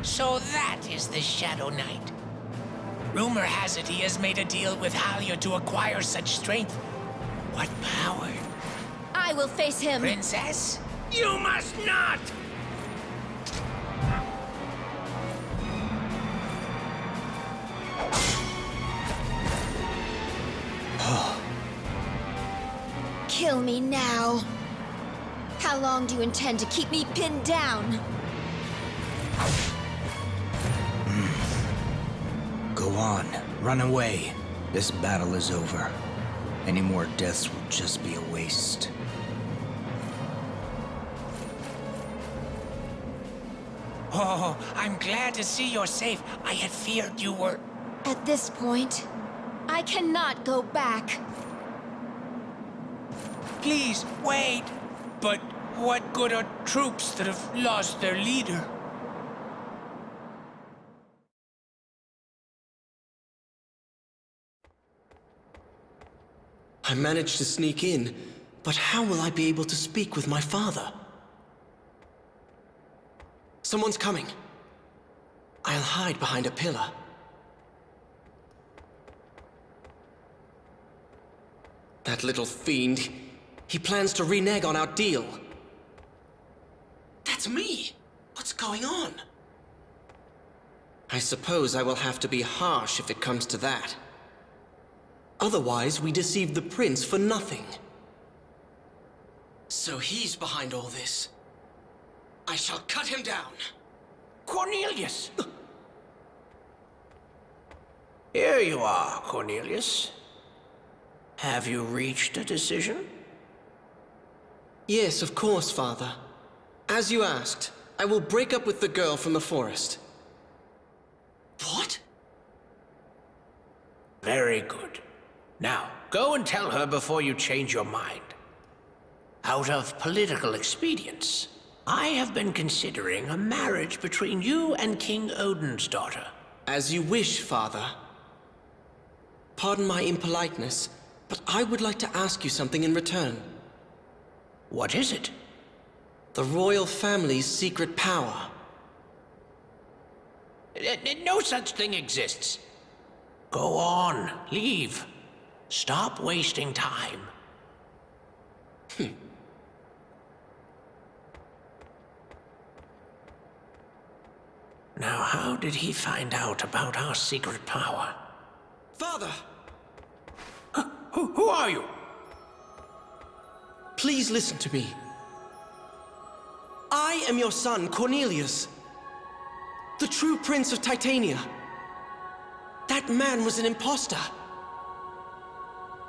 So that is the Shadow Knight. Rumor has it he has made a deal with Halia to acquire such strength. What power? I will face him. Princess? You must not! Kill me now. How long do you intend to keep me pinned down? Go on. Run away. This battle is over. Any more deaths will just be a waste. Oh, I'm glad to see you're safe. I had feared you were... At this point, I cannot go back. Please, wait. But what good are troops that have lost their leader? I managed to sneak in, but how will I be able to speak with my father? Someone's coming. I'll hide behind a pillar. That little fiend. He plans to renege on our deal. That's me! What's going on? I suppose I will have to be harsh if it comes to that. Otherwise, we deceived the prince for nothing. So he's behind all this. I shall cut him down. Cornelius! Here you are, Cornelius. Have you reached a decision? Yes, of course, Father. As you asked, I will break up with the girl from the forest. What? Very good. Now, go and tell her before you change your mind. Out of political expedience, I have been considering a marriage between you and King Odin's daughter. As you wish, Father. Pardon my impoliteness, but I would like to ask you something in return. What is it? The royal family's secret power. No such thing exists. Go on, leave. Stop wasting time. Now, how did he find out about our secret power? Father! Who are you? Please listen to me. I am your son, Cornelius. The true prince of Titania. That man was an impostor.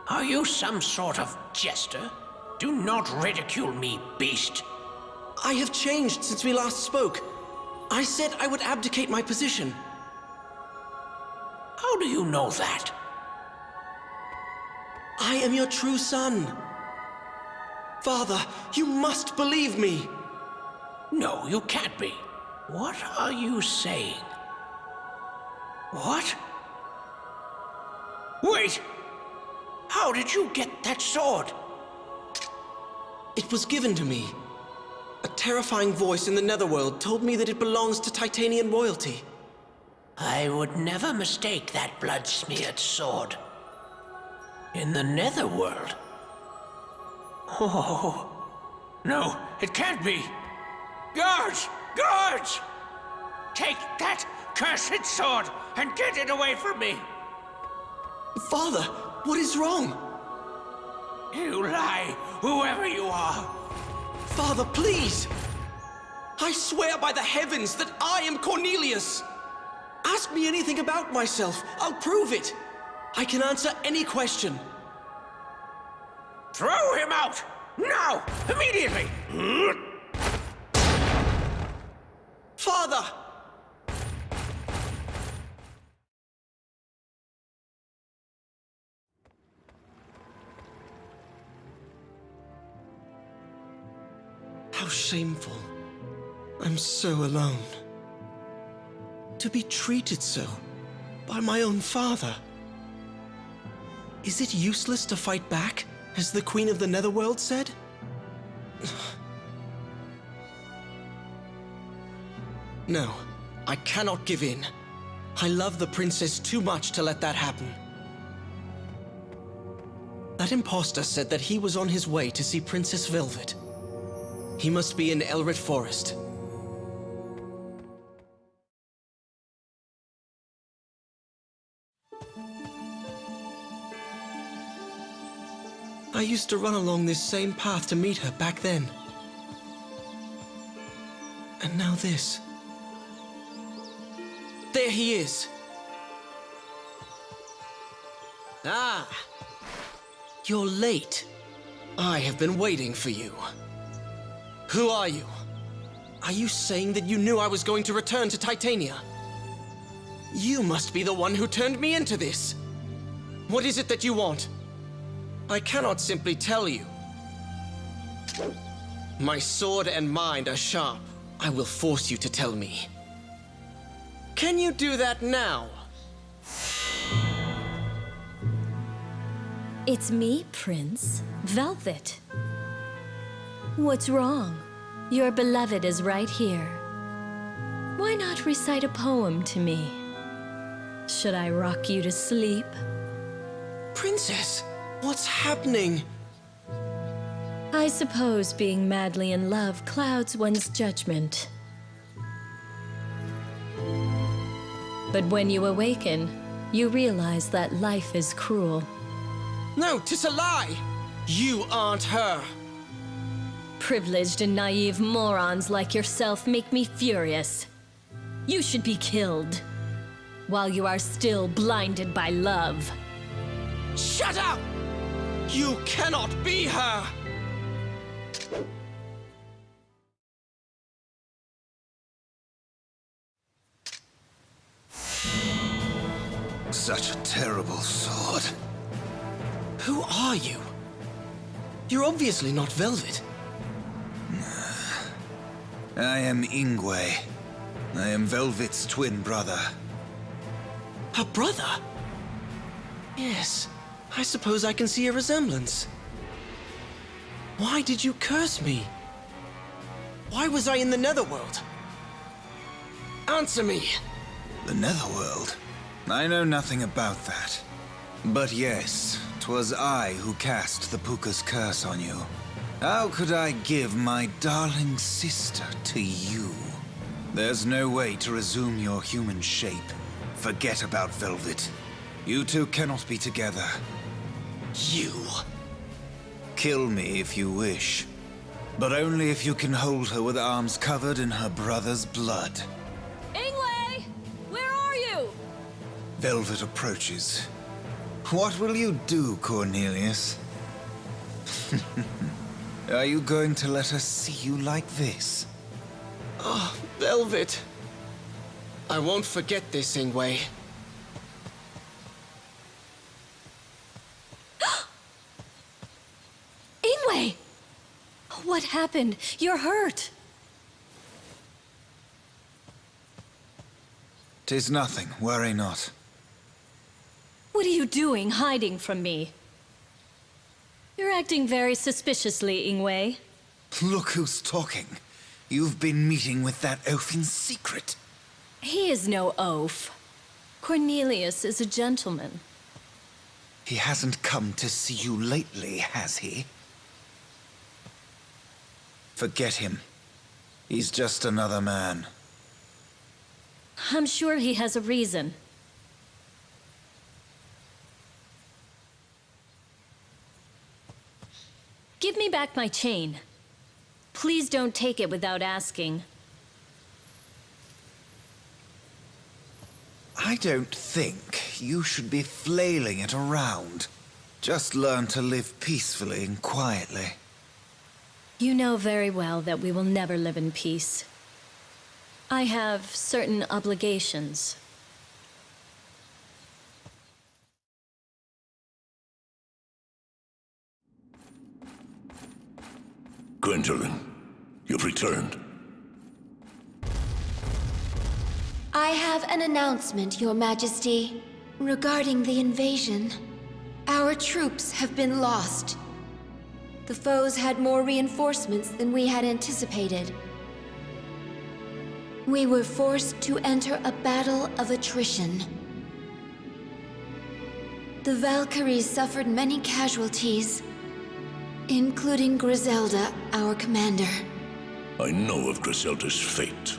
Are you some sort of jester? Do not ridicule me, beast. I have changed since we last spoke. I said I would abdicate my position. How do you know that? I am your true son. Father, you must believe me. No, you can't be. What are you saying? What? Wait! How did you get that sword? It was given to me. A terrifying voice in the Netherworld told me that it belongs to Titanian royalty. I would never mistake that blood-smeared sword. In the Netherworld? Oh, no, it can't be. Guards! Guards! Take that cursed sword and get it away from me! Father, what is wrong? You lie, whoever you are. Father, please! I swear by the heavens that I am Cornelius! Ask me anything about myself, I'll prove it! I can answer any question. Throw him out! Now! Immediately! Father! How shameful. I'm so alone. To be treated so by my own father. Is it useless to fight back, as the Queen of the Netherworld said? No, I cannot give in. I love the princess too much to let that happen. That impostor said that he was on his way to see Princess Velvet. He must be in Elrit Forest. I used to run along this same path to meet her back then. And now this. There he is. Ah! You're late. I have been waiting for you. Who are you? Are you saying that you knew I was going to return to Titania? You must be the one who turned me into this. What is it that you want? I cannot simply tell you. My sword and mind are sharp. I will force you to tell me. Can you do that now? It's me, Prince. Velvet. What's wrong? Your beloved is right here. Why not recite a poem to me? Should I rock you to sleep? Princess, what's happening? I suppose being madly in love clouds one's judgment. But when you awaken, you realize that life is cruel. No, 'tis a lie! You aren't her! Privileged and naive morons like yourself make me furious. You should be killed, while you are still blinded by love. Shut up! You cannot be her! Such a terrible sword. Who are you? You're obviously not Velvet. I am Ingwe. I am Velvet's twin brother. Her brother? Yes, I suppose I can see a resemblance. Why did you curse me? Why was I in the Netherworld? Answer me! The Netherworld? I know nothing about that. But yes, 'twas I who cast the Puka's curse on you. How could I give my darling sister to you? There's no way to resume your human shape. Forget about Velvet. You two cannot be together. You? Kill me if you wish. But only if you can hold her with arms covered in her brother's blood. Ingwe! Where are you? Velvet approaches. What will you do, Cornelius? Are you going to let her see you like this? Oh, Velvet. I won't forget this, Ingwe. Ingwe! What happened? You're hurt. 'Tis nothing, worry not. What are you doing, hiding from me? You're acting very suspiciously, Ingwe. Look who's talking. You've been meeting with that oaf in secret. He is no oaf. Cornelius is a gentleman. He hasn't come to see you lately, has he? Forget him. He's just another man. I'm sure he has a reason. Give me back my chain. Please don't take it without asking. I don't think you should be flailing it around. Just learn to live peacefully and quietly. You know very well that we will never live in peace. I have certain obligations. Gwendolyn, you've returned. I have an announcement, Your Majesty, regarding the invasion. Our troops have been lost. The foes had more reinforcements than we had anticipated. We were forced to enter a battle of attrition. The Valkyries suffered many casualties, including Griselda, our commander. I know of Griselda's fate.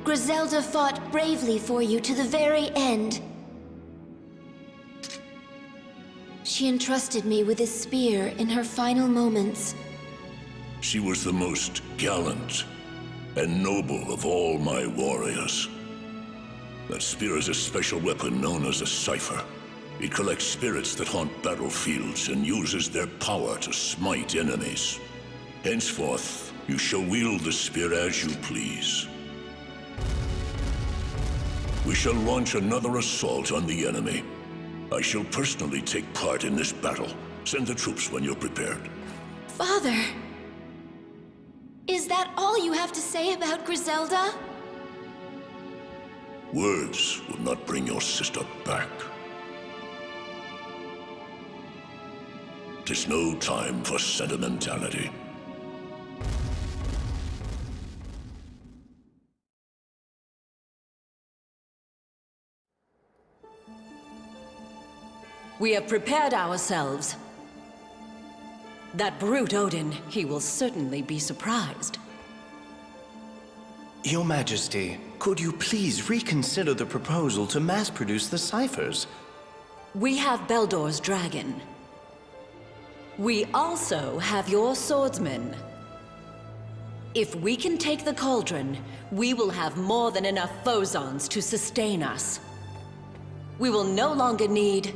Griselda fought bravely for you to the very end. She entrusted me with a spear in her final moments. She was the most gallant and noble of all my warriors. That spear is a special weapon known as a cipher. It collects spirits that haunt battlefields and uses their power to smite enemies. Henceforth, You shall wield the spear as you please. We shall launch another assault on the enemy. I shall personally take part in this battle. Send the troops when you're prepared. Father! Is that all you have to say about Griselda? Words will not bring your sister back. 'Tis no time for sentimentality. We have prepared ourselves. That brute Odin, he will certainly be surprised. Your Majesty, could you please reconsider the proposal to mass-produce the ciphers? We have Beldor's dragon. We also have your swordsman. If we can take the cauldron, we will have more than enough phosons to sustain us. We will no longer need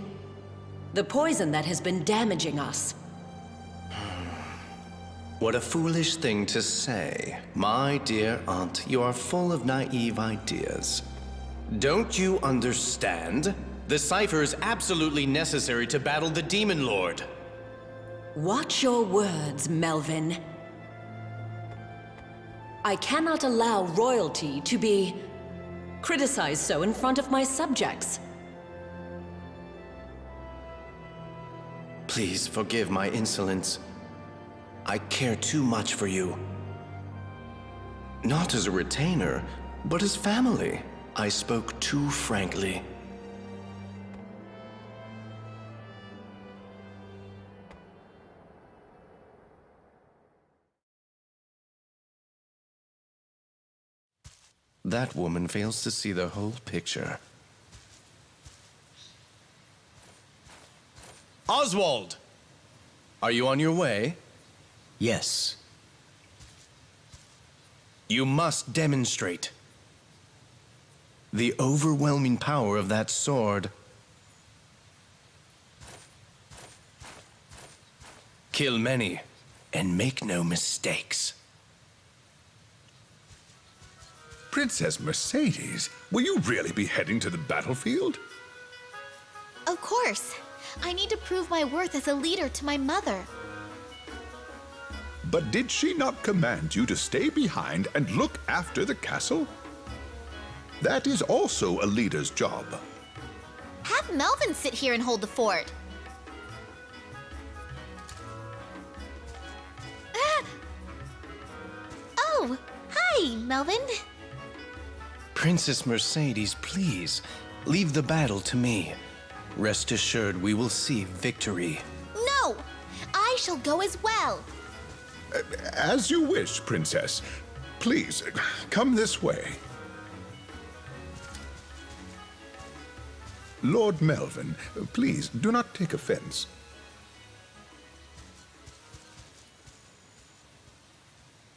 the poison that has been damaging us. What a foolish thing to say. My dear aunt, you are full of naive ideas. Don't you understand? The cipher is absolutely necessary to battle the Demon Lord. Watch your words, Melvin. I cannot allow royalty to be criticized so in front of my subjects. Please forgive my insolence. I care too much for you. Not as a retainer, but as family. I spoke too frankly. That woman fails to see the whole picture. Oswald! Are you on your way? Yes. You must demonstrate the overwhelming power of that sword. Kill many, and make no mistakes. Princess Mercedes, will you really be heading to the battlefield? Of course. I need to prove my worth as a leader to my mother. But did she not command you to stay behind and look after the castle? That is also a leader's job. Have Melvin sit here and hold the fort. Oh, hi, Melvin. Princess Mercedes, please, leave the battle to me. Rest assured we will see victory. No! I shall go as well. As you wish, Princess. Please, come this way. Lord Melvin, please do not take offense.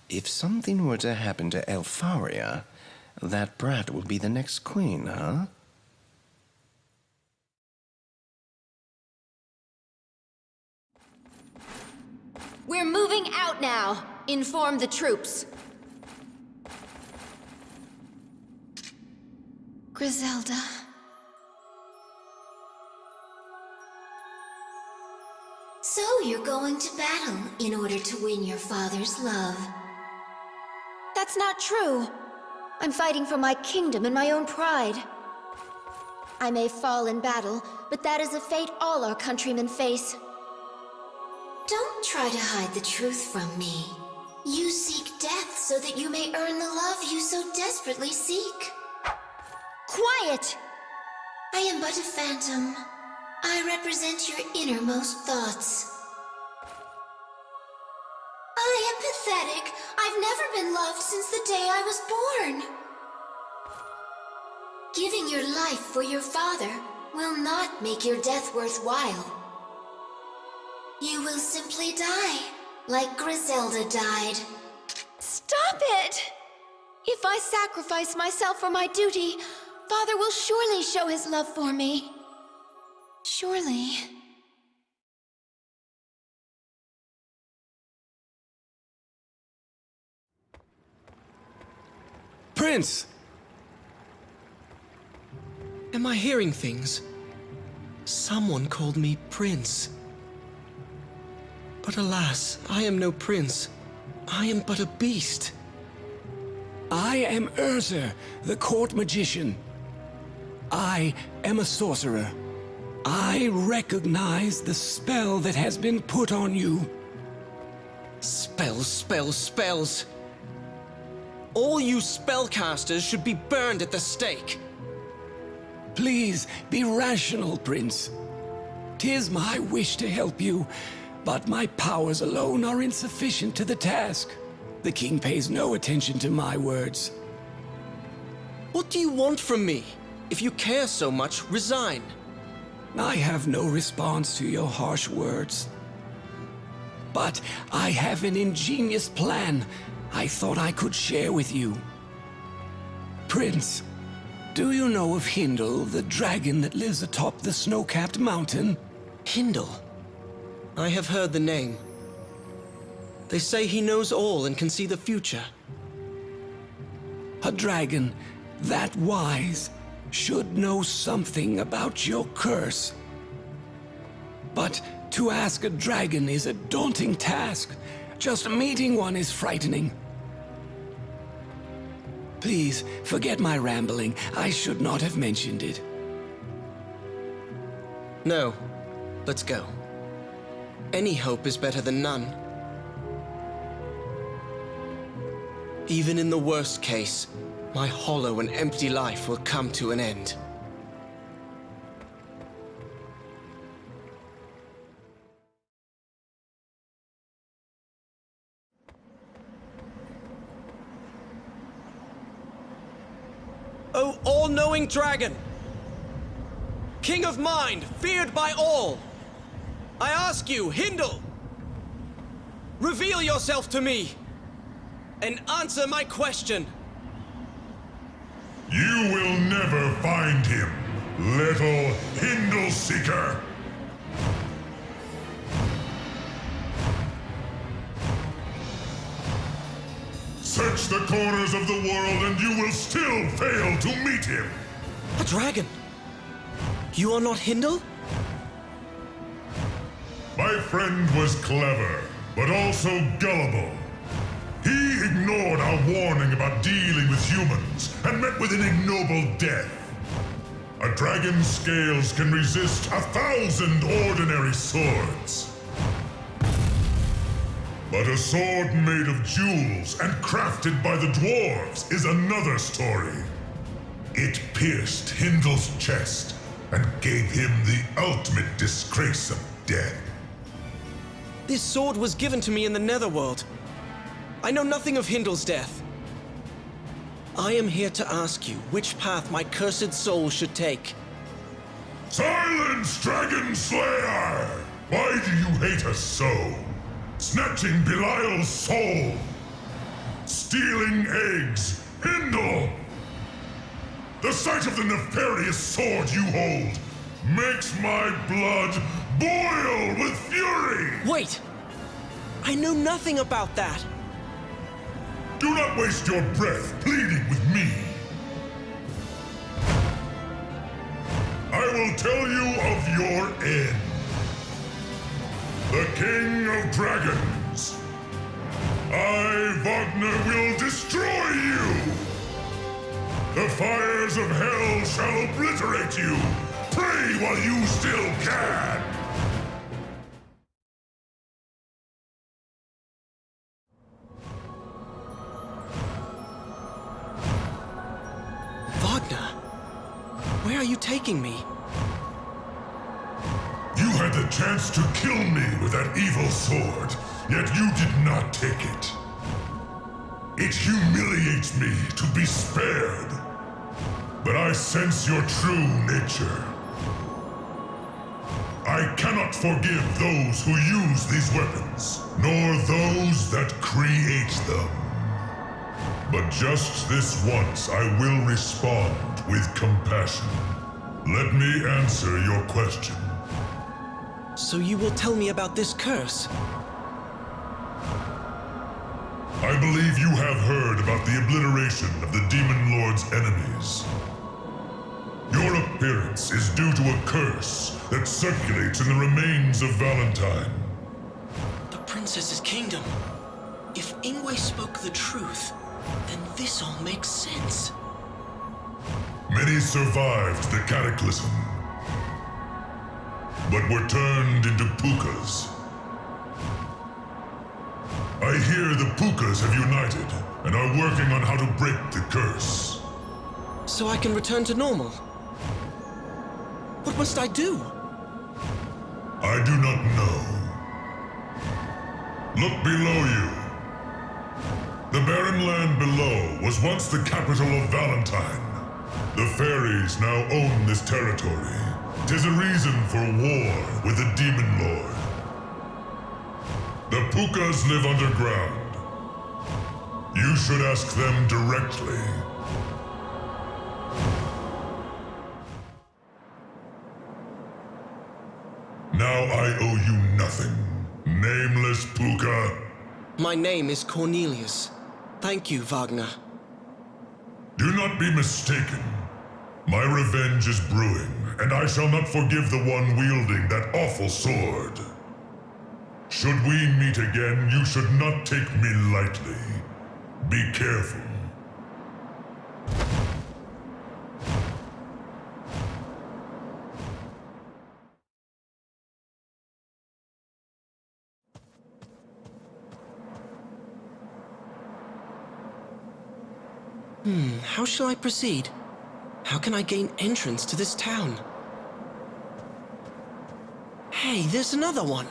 If something were to happen to Leifthrasir, that brat will be the next queen, huh? We're moving out now. Inform the troops. Griselda. So you're going to battle in order to win your father's love. That's not true. I'm fighting for my kingdom and my own pride. I may fall in battle, but that is a fate all our countrymen face. Don't try to hide the truth from me. You seek death so that you may earn the love you so desperately seek. Quiet! I am but a phantom. I represent your innermost thoughts. I am pathetic. I've never been loved since the day I was born. Giving your life for your father will not make your death worthwhile. You will simply die, like Griselda died. Stop it! If I sacrifice myself for my duty, Father will surely show his love for me. Surely. Prince! Am I hearing things? Someone called me Prince. But alas, I am no prince. I am but a beast. I am Urza, the court magician. I am a sorcerer. I recognize the spell that has been put on you. Spells, spells, spells. All you spellcasters should be burned at the stake. Please, be rational, Prince. 'Tis my wish to help you, but my powers alone are insufficient to the task. The king pays no attention to my words. What do you want from me? If you care so much, resign. I have no response to your harsh words. But I have an ingenious plan I thought I could share with you. Prince, do you know of Hindle, the dragon that lives atop the snow-capped mountain? Hindle? I have heard the name. They say he knows all and can see the future. A dragon that wise should know something about your curse. But to ask a dragon is a daunting task. Just meeting one is frightening. Please, forget my rambling. I should not have mentioned it. No. Let's go. Any hope is better than none. Even in the worst case, my hollow and empty life will come to an end. O all-knowing dragon! King of mind, feared by all! I ask you, Hindle! Reveal yourself to me! And answer my question! You will never find him, little Hindle Seeker! Search the corners of the world and you will still fail to meet him! A dragon? You are not Hindle? My friend was clever, but also gullible. He ignored our warning about dealing with humans and met with an ignoble death. A dragon's scales can resist 1,000 ordinary swords. But a sword made of jewels and crafted by the dwarves is another story. It pierced Hindle's chest and gave him the ultimate disgrace of death. This sword was given to me in the Netherworld. I know nothing of Hindle's death. I am here to ask you which path my cursed soul should take. Silence, Dragon Slayer! Why do you hate us so? Snatching Belial's soul! Stealing eggs! Hindle! The sight of the nefarious sword you hold makes my blood boil with fury! Wait! I know nothing about that! Do not waste your breath pleading with me! I will tell you of your end. The King of Dragons. I, Wagner, will destroy you! The fires of hell shall obliterate you! Pray while you still can! Wagner, where are you taking me? You had the chance to kill me with that evil sword, yet you did not take it. It humiliates me to be spared. But I sense your true nature. I cannot forgive those who use these weapons, nor those that create them. But just this once I will respond with compassion. Let me answer your question. So you will tell me about this curse? I believe you have heard about the obliteration of the Demon Lord's enemies. Your appearance is due to a curse that circulates in the remains of Valentine. The princess's kingdom. If Ingwe spoke the truth, then this all makes sense. Many survived the cataclysm, but were turned into pukas. I hear the pukas have united and are working on how to break the curse. So I can return to normal? What must I do? I do not know. Look below you. The barren land below was once the capital of Valentine. The fairies now own this territory. 'Tis a reason for war with the Demon Lord. The Pukas live underground. You should ask them directly. Now I owe you nothing, nameless Puka. My name is Cornelius. Thank you, Wagner. Do not be mistaken. My revenge is brewing, and I shall not forgive the one wielding that awful sword. Should we meet again, you should not take me lightly. Be careful. How shall I proceed? How can I gain entrance to this town? Hey, there's another one!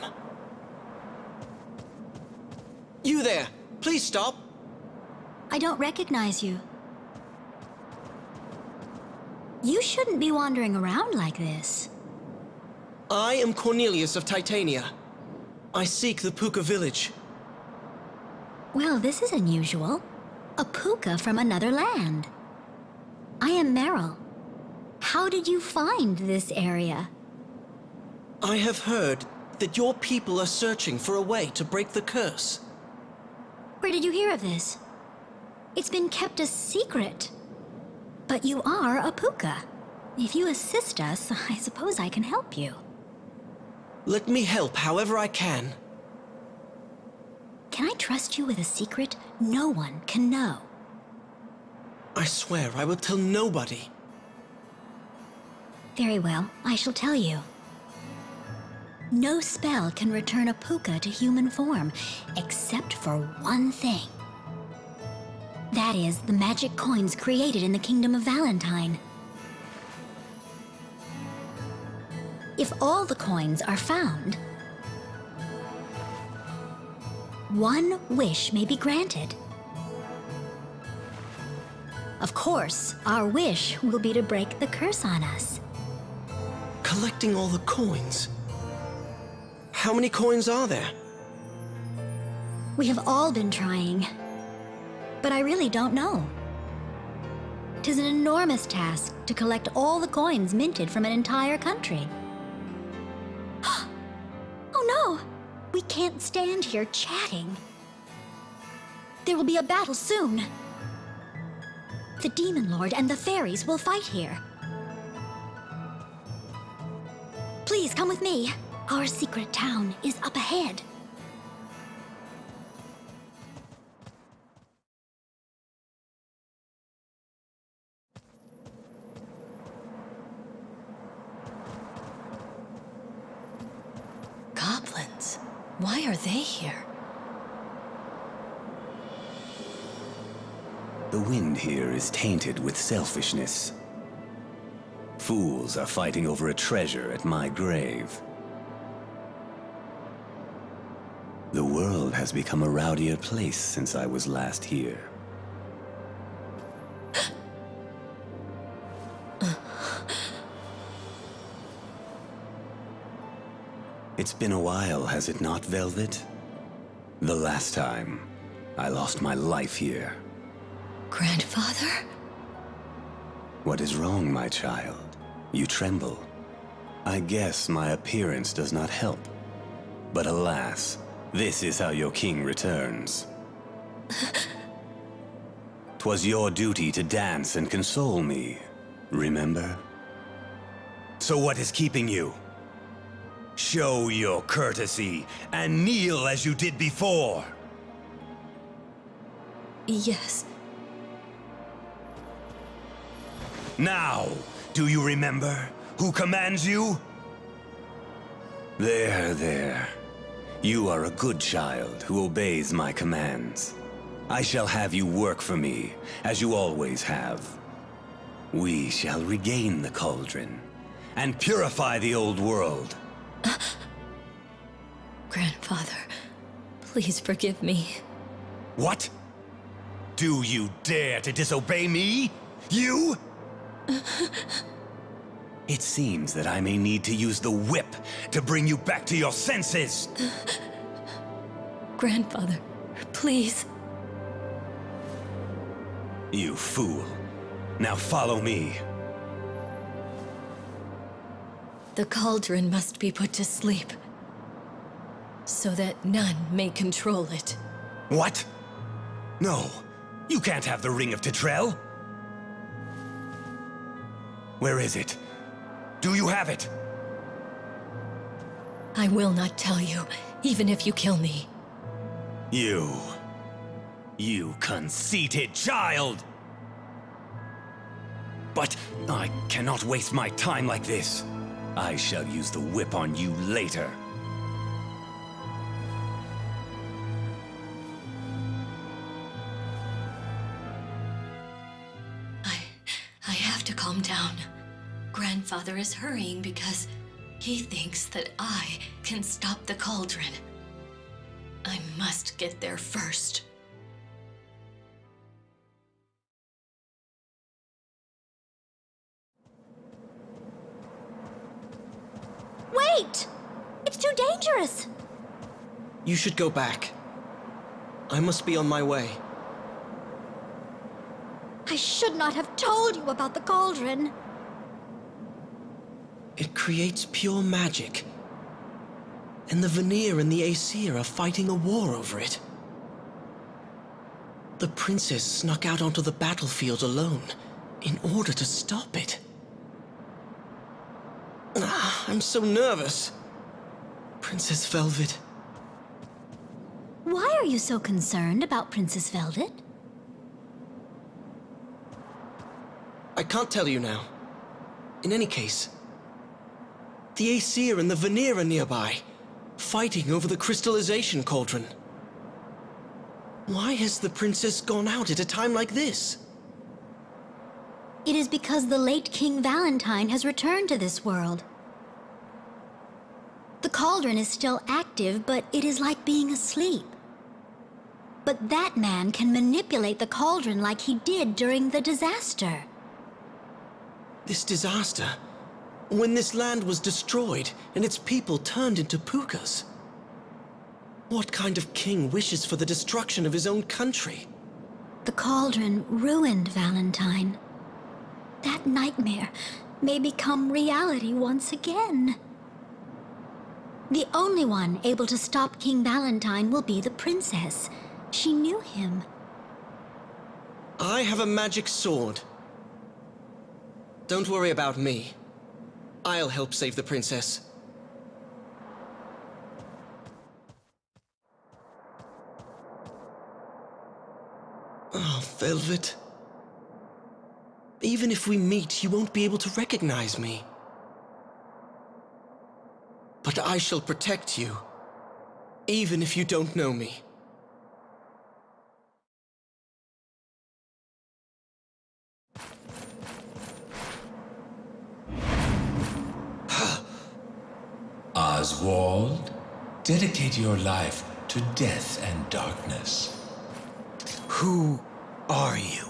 You there! Please stop! I don't recognize you. You shouldn't be wandering around like this. I am Cornelius of Titania. I seek the Puka village. Well, this is unusual. A puka from another land. I am Meryl. How did you find this area? I have heard that your people are searching for a way to break the curse. Where did you hear of this? It's been kept a secret. But you are a puka. If you assist us, I suppose I can help you. Let me help however I can. Can I trust you with a secret no one can know? I swear I will tell nobody. Very well, I shall tell you. No spell can return a puka to human form, except for one thing. That is, the magic coins created in the Kingdom of Valentine. If all the coins are found, one wish may be granted. Of course, our wish will be to break the curse on us. Collecting all the coins. How many coins are there? We have all been trying, but I really don't know. 'Tis an enormous task to collect all the coins minted from an entire country. Oh no! We can't stand here chatting. There will be a battle soon. The Demon Lord and the fairies will fight here. Please come with me. Our secret town is up ahead. Goblins? Why are they here? The wind here is tainted with selfishness. Fools are fighting over a treasure at my grave. The world has become a rowdier place since I was last here. It's been a while, has it not, Velvet? The last time, I lost my life here. Grandfather? What is wrong, my child? You tremble. I guess my appearance does not help. But alas, this is how your king returns. 'Twas your duty to dance and console me, remember? So what is keeping you? Show your courtesy and kneel as you did before. Yes. Now, do you remember who commands you? There. You are a good child who obeys my commands. I shall have you work for me, as you always have. We shall regain the cauldron and purify the old world. Grandfather, please forgive me. What? Do you dare to disobey me? You? It seems that I may need to use the whip to bring you back to your senses. Grandfather, please. You fool. Now follow me. The cauldron must be put to sleep, so that none may control it. What? No, you can't have the Ring of Tetrel. Where is it? Do you have it? I will not tell you, even if you kill me. You conceited child! But I cannot waste my time like this. I shall use the whip on you later. I have to calm down. Grandfather is hurrying because he thinks that I can stop the cauldron. I must get there first. Wait! It's too dangerous! You should go back. I must be on my way. I should not have told you about the cauldron. It creates pure magic. And the Vanir and the Aesir are fighting a war over it. The princess snuck out onto the battlefield alone in order to stop it. I'm so nervous. Princess Velvet. Why are you so concerned about Princess Velvet? I can't tell you now. In any case, the Aesir and the Vanir are nearby, fighting over the crystallization cauldron. Why has the princess gone out at a time like this? It is because the late King Valentine has returned to this world. The cauldron is still active, but it is like being asleep. But that man can manipulate the cauldron like he did during the disaster. This disaster? When this land was destroyed and its people turned into pukas? What kind of king wishes for the destruction of his own country? The cauldron ruined Valentine. That nightmare may become reality once again. The only one able to stop King Valentine will be the princess. She knew him. I have a magic sword. Don't worry about me. I'll help save the princess. Oh, Velvet. Even if we meet, you won't be able to recognize me. But I shall protect you, even if you don't know me. Oswald, dedicate your life to death and darkness. Who are you?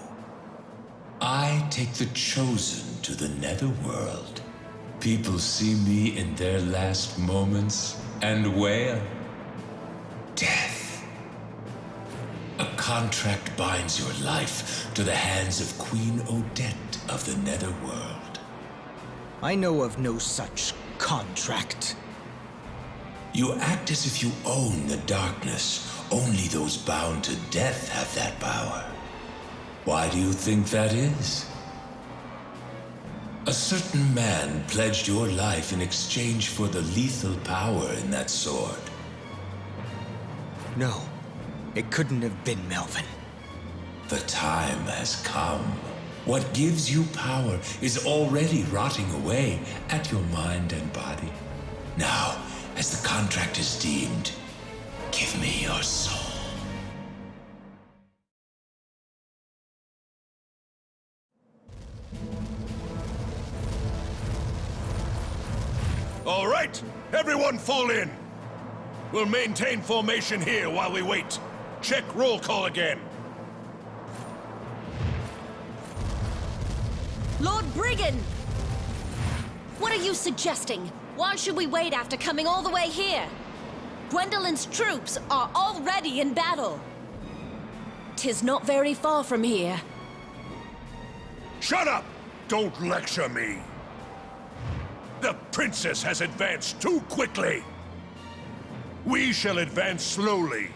I take the chosen to the netherworld. People see me in their last moments and wail. Death. A contract binds your life to the hands of Queen Odette of the netherworld. I know of no such contract. You act as if you own the darkness. Only those bound to death have that power. Why do you think that is? A certain man pledged your life in exchange for the lethal power in that sword. No, it couldn't have been Melvin. The time has come. What gives you power is already rotting away at your mind and body. Now, as the contract is deemed, give me your soul. All right, everyone fall in. We'll maintain formation here while we wait. Check roll call again. Lord Brigand! What are you suggesting? Why should we wait after coming all the way here? Gwendolyn's troops are already in battle. 'Tis not very far from here. Shut up! Don't lecture me. The princess has advanced too quickly. We shall advance slowly.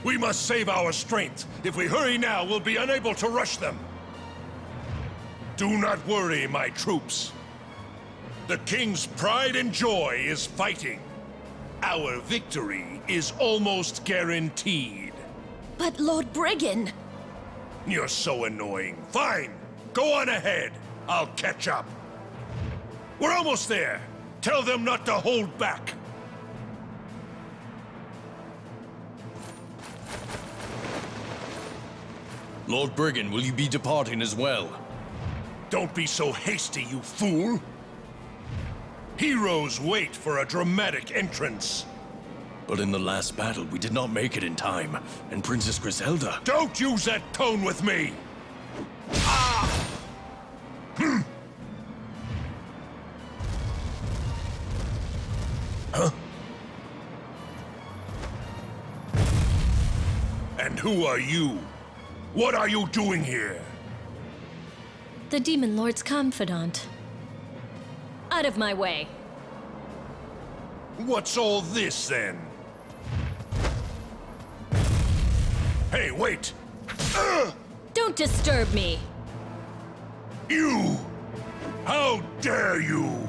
We must save our strength. If we hurry now, we'll be unable to rush them. Do not worry, my troops. The king's pride and joy is fighting. Our victory is almost guaranteed. But Lord Brigand... You're so annoying. Fine, go on ahead. I'll catch up. We're almost there. Tell them not to hold back. Lord Brigand, will you be departing as well? Don't be so hasty, you fool! Heroes wait for a dramatic entrance. But in the last battle, we did not make it in time, and Princess Griselda... Don't use that tone with me! Ah! Hm! Huh? And who are you? What are you doing here? The Demon Lord's confidant. Out of my way. What's all this, then? Hey, wait! Don't disturb me! You! How dare you!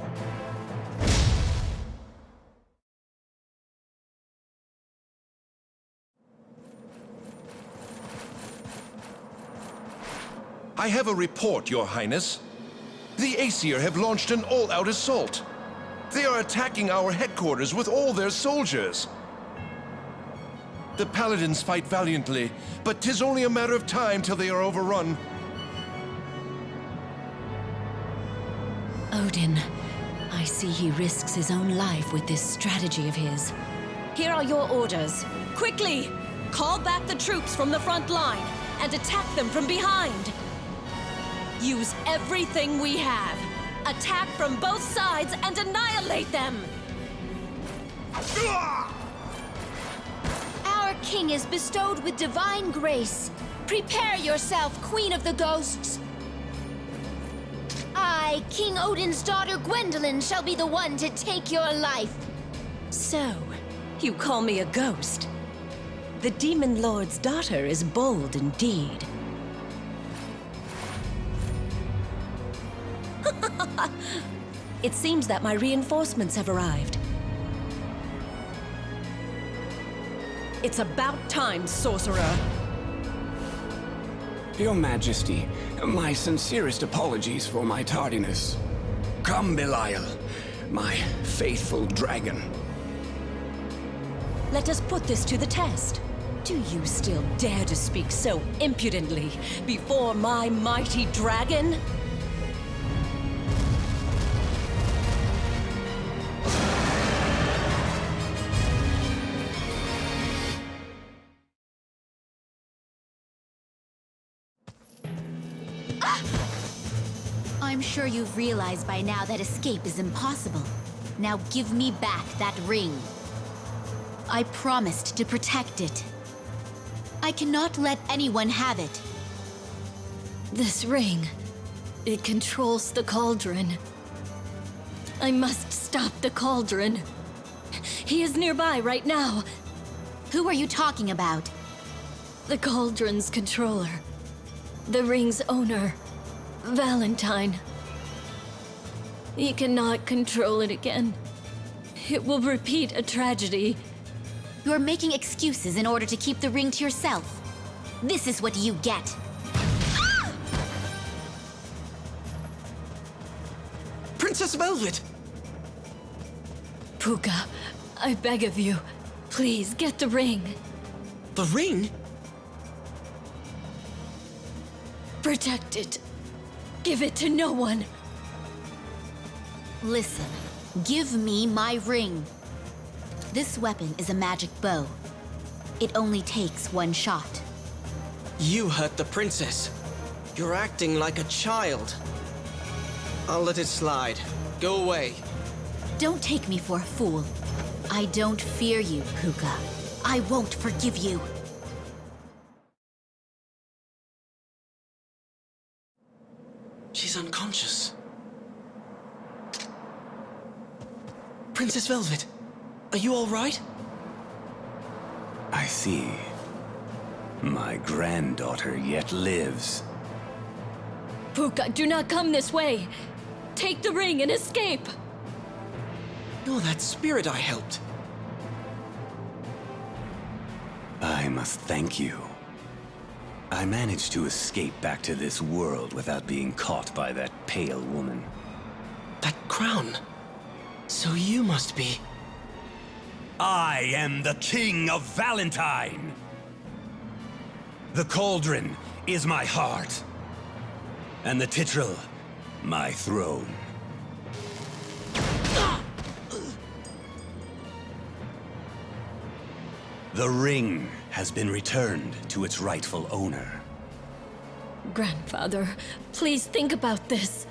I have a report, Your Highness. The Aesir have launched an all-out assault. They are attacking our headquarters with all their soldiers. The paladins fight valiantly, but 'tis only a matter of time till they are overrun. Odin, I see he risks his own life with this strategy of his. Here are your orders. Quickly! Call back the troops from the front line and attack them from behind. Use everything we have. Attack from both sides and annihilate them! Our king is bestowed with divine grace. Prepare yourself, Queen of the Ghosts. I, King Odin's daughter Gwendolyn, shall be the one to take your life. So, you call me a ghost? The Demon Lord's daughter is bold indeed. It seems that my reinforcements have arrived. It's about time, sorcerer. Your Majesty, my sincerest apologies for my tardiness. Come, Belial, my faithful dragon. Let us put this to the test. Do you still dare to speak so impudently before my mighty dragon? I'm sure you've realized by now that escape is impossible. Now give me back that ring. I promised to protect it. I cannot let anyone have it. This ring, it controls the cauldron. I must stop the cauldron. He is nearby right now. Who are you talking about? The cauldron's controller. The ring's owner. Valentine. He cannot control it again. It will repeat a tragedy. You're making excuses in order to keep the ring to yourself. This is what you get. Princess Velvet! Puka, I beg of you, please get the ring. The ring? Protect it. Give it to no one. Listen, give me my ring. This weapon is a magic bow. It only takes one shot. You hurt the princess. You're acting like a child. I'll let it slide. Go away. Don't take me for a fool. I don't fear you, Puka. I won't forgive you. She's unconscious. Princess Velvet, are you all right? I see. My granddaughter yet lives. Puka, do not come this way. Take the ring and escape. You're that spirit I helped. I must thank you. I managed to escape back to this world without being caught by that pale woman. That crown. So you must be... I am the King of Valentine! The cauldron is my heart. And the titral, my throne. The ring has been returned to its rightful owner. Grandfather, please think about this.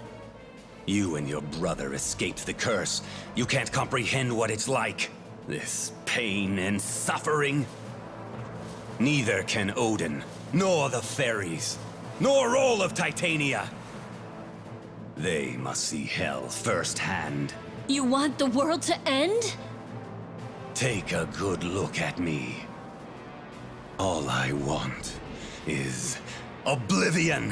You and your brother escaped the curse. You can't comprehend what it's like. This pain and suffering. Neither can Odin, nor the fairies, nor all of Titania. They must see hell firsthand. You want the world to end? Take a good look at me. All I want is oblivion.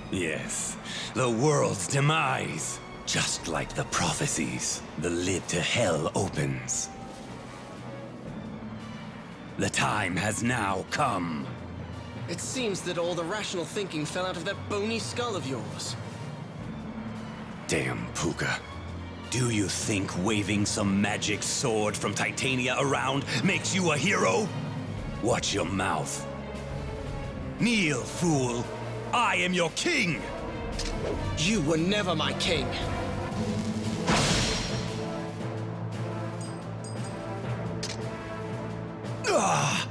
Yes, the world's demise. Just like the prophecies, the lid to hell opens. The time has now come. It seems that all the rational thinking fell out of that bony skull of yours. Damn Puka. Do you think waving some magic sword from Titania around makes you a hero? Watch your mouth. Kneel, fool. I am your king! You were never my king. Ah!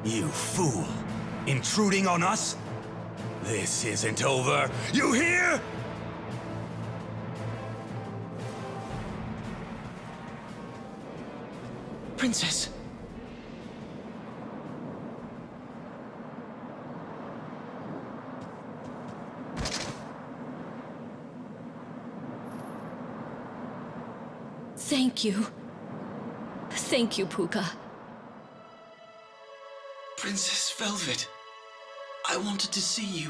You fool! Intruding on us? This isn't over. You hear? Princess. Thank you. Thank you, Puka. Princess Velvet. I wanted to see you.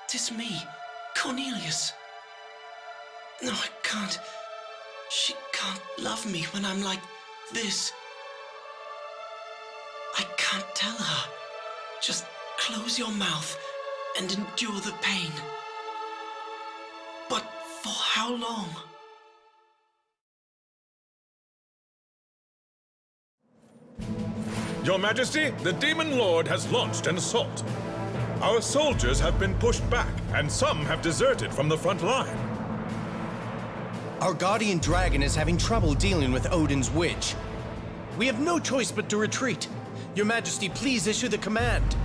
'Tis me, Cornelius. No, I can't. She can't love me when I'm like this. I can't tell her. Just close your mouth and endure the pain. But for how long? Your Majesty, the Demon Lord has launched an assault. Our soldiers have been pushed back, and some have deserted from the front line. Our guardian dragon is having trouble dealing with Odin's witch. We have no choice but to retreat. Your Majesty, please issue the command.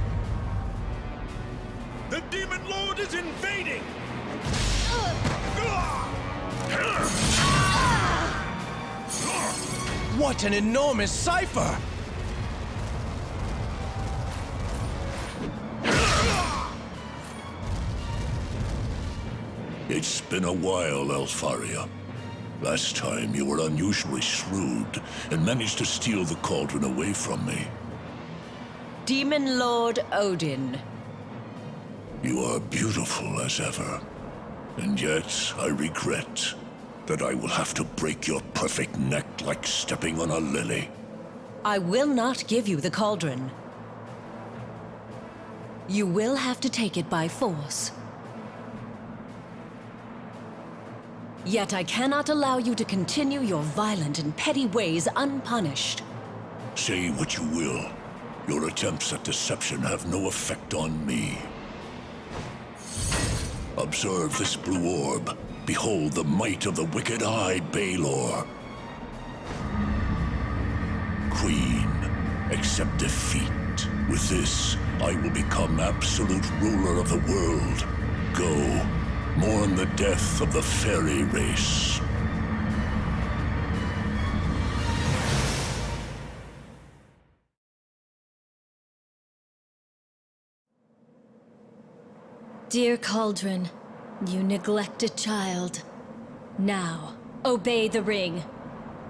The Demon Lord is invading! What an enormous cipher! It's been a while, Leifthrasir. Last time you were unusually shrewd and managed to steal the cauldron away from me. Demon Lord Odin. You are beautiful as ever. And yet, I regret that I will have to break your perfect neck like stepping on a lily. I will not give you the cauldron. You will have to take it by force. Yet I cannot allow you to continue your violent and petty ways unpunished. Say what you will. Your attempts at deception have no effect on me. Observe this blue orb. Behold the might of the wicked-eyed Baelor. Queen, accept defeat. With this, I will become absolute ruler of the world. Go, mourn the death of the fairy race. Dear Cauldron, you neglected child. Now, obey the ring.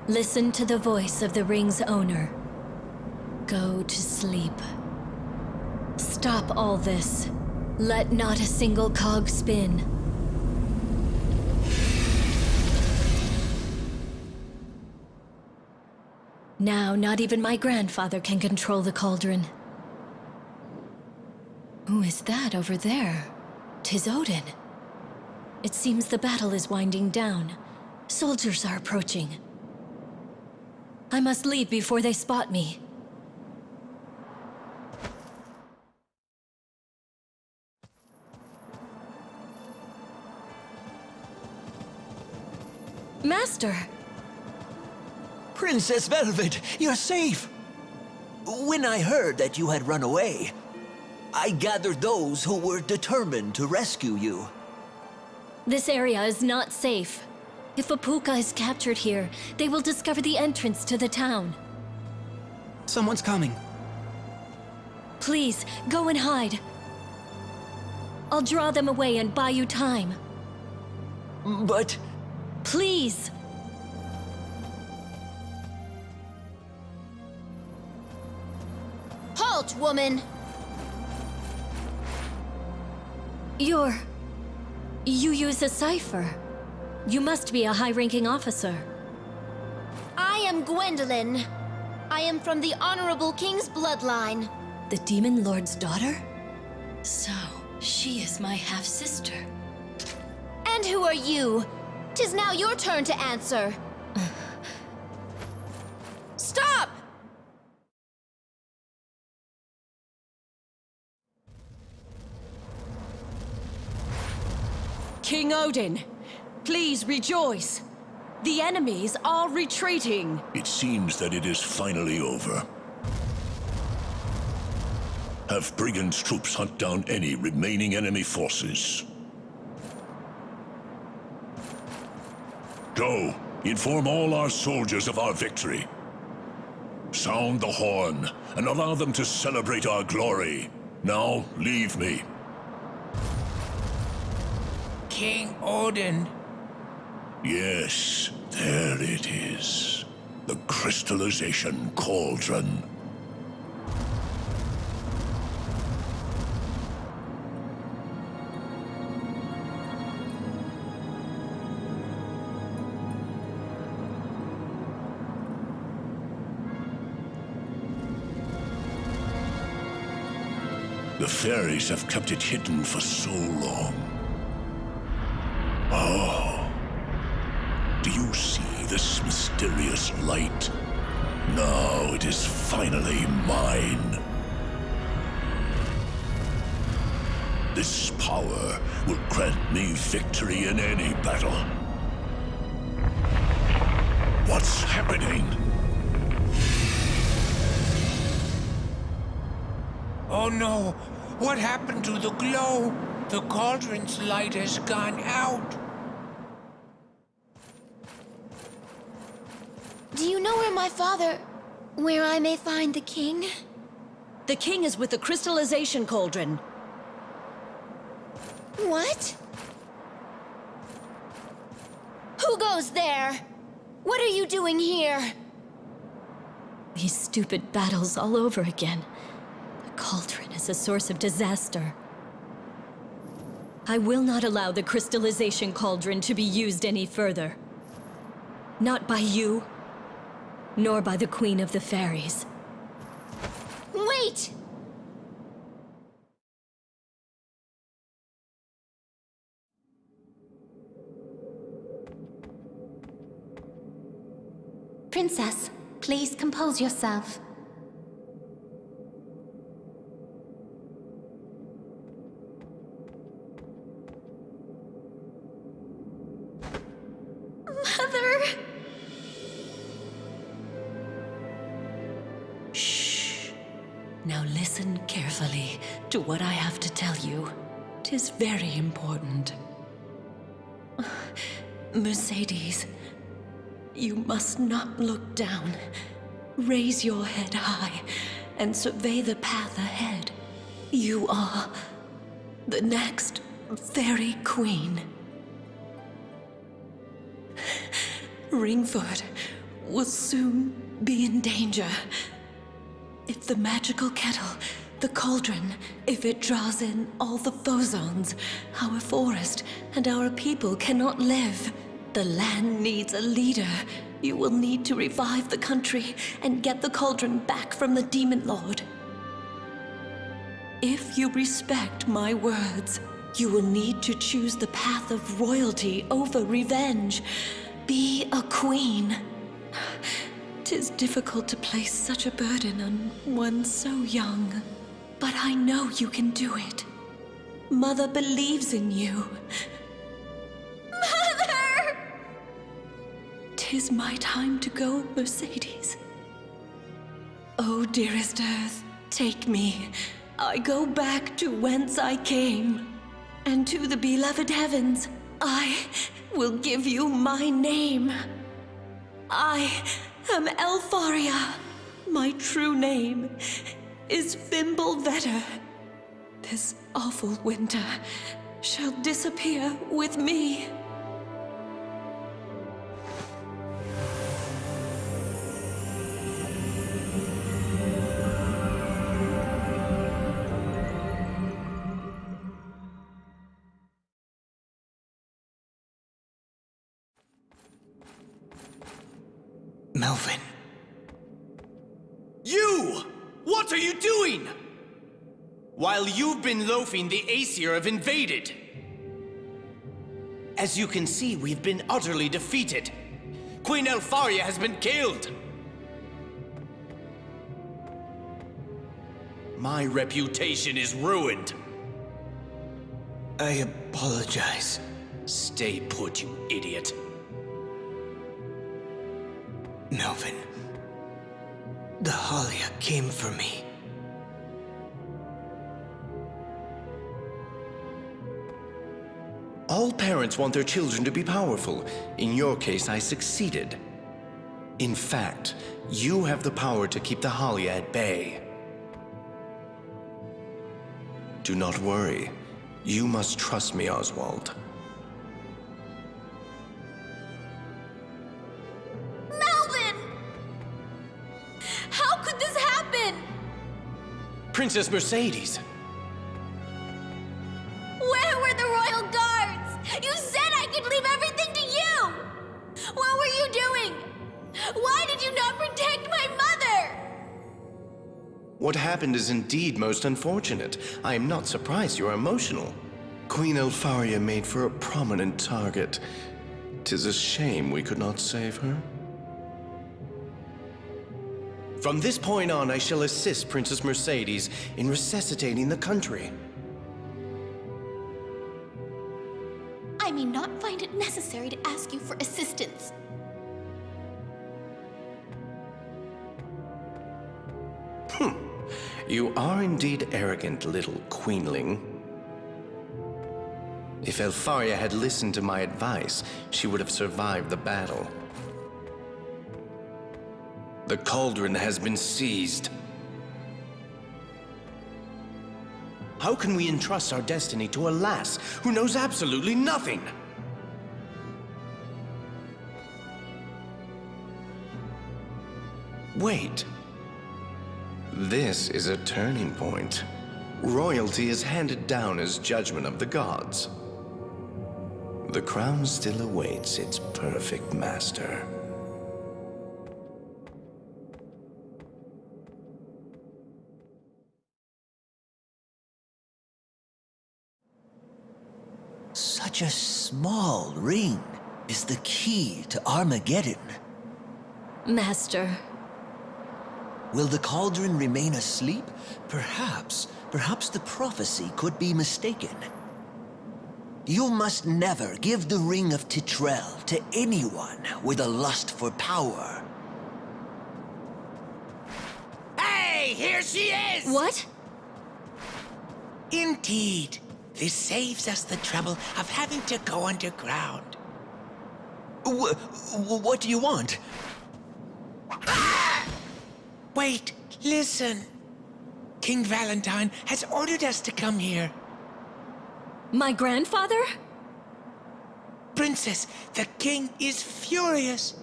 Listen to the voice of the ring's owner. Go to sleep. Stop all this. Let not a single cog spin. Now, not even my grandfather can control the cauldron. Who is that over there? 'Tis Odin. It seems the battle is winding down. Soldiers are approaching. I must leave before they spot me. Master! Princess Velvet, you're safe! When I heard that you had run away, I gathered those who were determined to rescue you. This area is not safe. If a puka is captured here, they will discover the entrance to the town. Someone's coming. Please, go and hide. I'll draw them away and buy you time. But... Please! Halt, woman! You use a cipher. You must be a high-ranking officer. I am Gwendolyn. I am from the Honorable King's bloodline. The Demon Lord's daughter? So, she is my half-sister. And who are you? 'Tis now your turn to answer. Stop! King Odin, please rejoice. The enemies are retreating. It seems that it is finally over. Have Brigand's troops hunt down any remaining enemy forces. Go, inform all our soldiers of our victory. Sound the horn, and allow them to celebrate our glory. Now, leave me. King Odin. Yes, there it is. The crystallization cauldron. The fairies have kept it hidden for so long. Oh. Do you see this mysterious light? Now it is finally mine. This power will grant me victory in any battle. What's happening? Oh no! What happened to the glow? The cauldron's light has gone out. Do you know where I may find the king? The king is with the crystallization cauldron. What? Who goes there? What are you doing here? These stupid battles all over again. The cauldron is a source of disaster. I will not allow the crystallization cauldron to be used any further. Not by you, nor by the Queen of the Fairies. Wait! Princess, please compose yourself. Mother! Now listen carefully to what I have to tell you. 'Tis very important. Mercedes, you must not look down. Raise your head high and survey the path ahead. You are the next Fairy Queen. Ringfoot will soon be in danger. If the magical kettle, the cauldron, if it draws in all the phozons, our forest and our people cannot live. The land needs a leader. You will need to revive the country and get the cauldron back from the Demon Lord. If you respect my words, you will need to choose the path of royalty over revenge. Be a queen. 'Tis difficult to place such a burden on one so young, but I know you can do it. Mother believes in you. Mother! 'Tis my time to go, Mercedes. Oh, dearest Earth, take me. I go back to whence I came, and to the beloved heavens. I will give you my name. I am Leifthrasir. My true name is Fimbulvetter. This awful winter shall disappear with me. Melvin. You! What are you doing? While you've been loafing, the Aesir have invaded. As you can see, we've been utterly defeated. Queen Leifthrasir has been killed. My reputation is ruined. I apologize. Stay put, you idiot. Melvin, the Halia came for me. All parents want their children to be powerful. In your case, I succeeded. In fact, you have the power to keep the Halia at bay. Do not worry. You must trust me, Oswald. Princess Mercedes! Where were the royal guards? You said I could leave everything to you! What were you doing? Why did you not protect my mother? What happened is indeed most unfortunate. I am not surprised you are emotional. Queen Leifthrasir made for a prominent target. 'Tis a shame we could not save her. From this point on, I shall assist Princess Mercedes in resuscitating the country. I may not find it necessary to ask you for assistance. You are indeed arrogant, little queenling. If Leifthrasir had listened to my advice, she would have survived the battle. The cauldron has been seized. How can we entrust our destiny to a lass who knows absolutely nothing? Wait. This is a turning point. Royalty is handed down as judgment of the gods. The crown still awaits its perfect master. Such a small ring is the key to Armageddon. Master. Will the cauldron remain asleep? Perhaps the prophecy could be mistaken. You must never give the Ring of Titrel to anyone with a lust for power. Hey, here she is! What? Indeed. This saves us the trouble of having to go underground. What do you want? Wait, listen. King Valentine has ordered us to come here. My grandfather? Princess, the king is furious.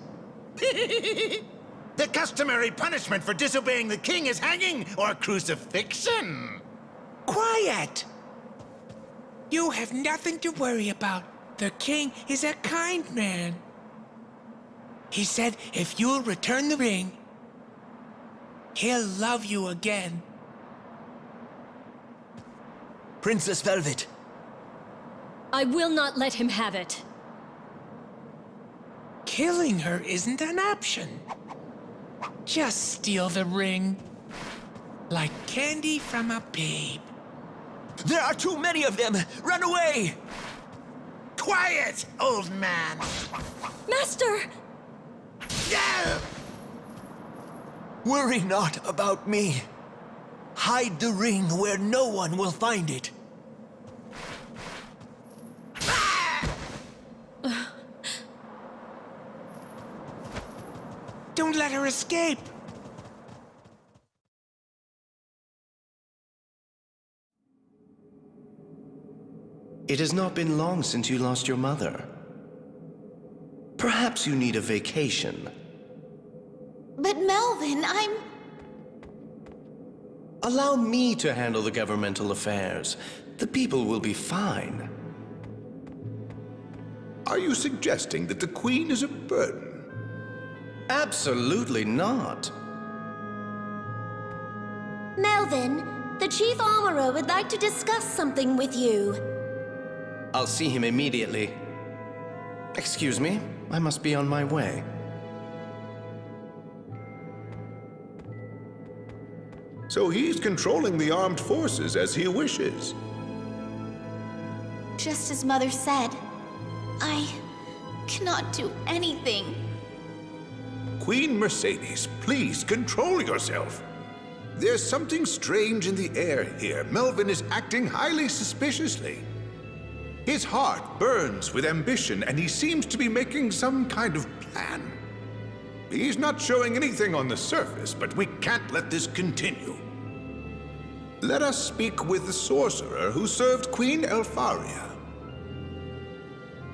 The customary punishment for disobeying the king is hanging or crucifixion. Quiet! You have nothing to worry about. The king is a kind man. He said if you'll return the ring, he'll love you again. Princess Velvet. I will not let him have it. Killing her isn't an option. Just steal the ring. Like candy from a babe. There are too many of them! Run away! Quiet, old man! Master! Yeah! Worry not about me. Hide the ring where no one will find it. Don't let her escape! It has not been long since you lost your mother. Perhaps you need a vacation. But Melvin, Allow me to handle the governmental affairs. The people will be fine. Are you suggesting that the Queen is a burden? Absolutely not. Melvin, the Chief Armorer would like to discuss something with you. I'll see him immediately. Excuse me, I must be on my way. So he's controlling the armed forces as he wishes. Just as Mother said, I cannot do anything. Queen Mercedes, please control yourself. There's something strange in the air here. Melvin is acting highly suspiciously. His heart burns with ambition, and he seems to be making some kind of plan. He's not showing anything on the surface, but we can't let this continue. Let us speak with the sorcerer who served Queen Leifthrasir.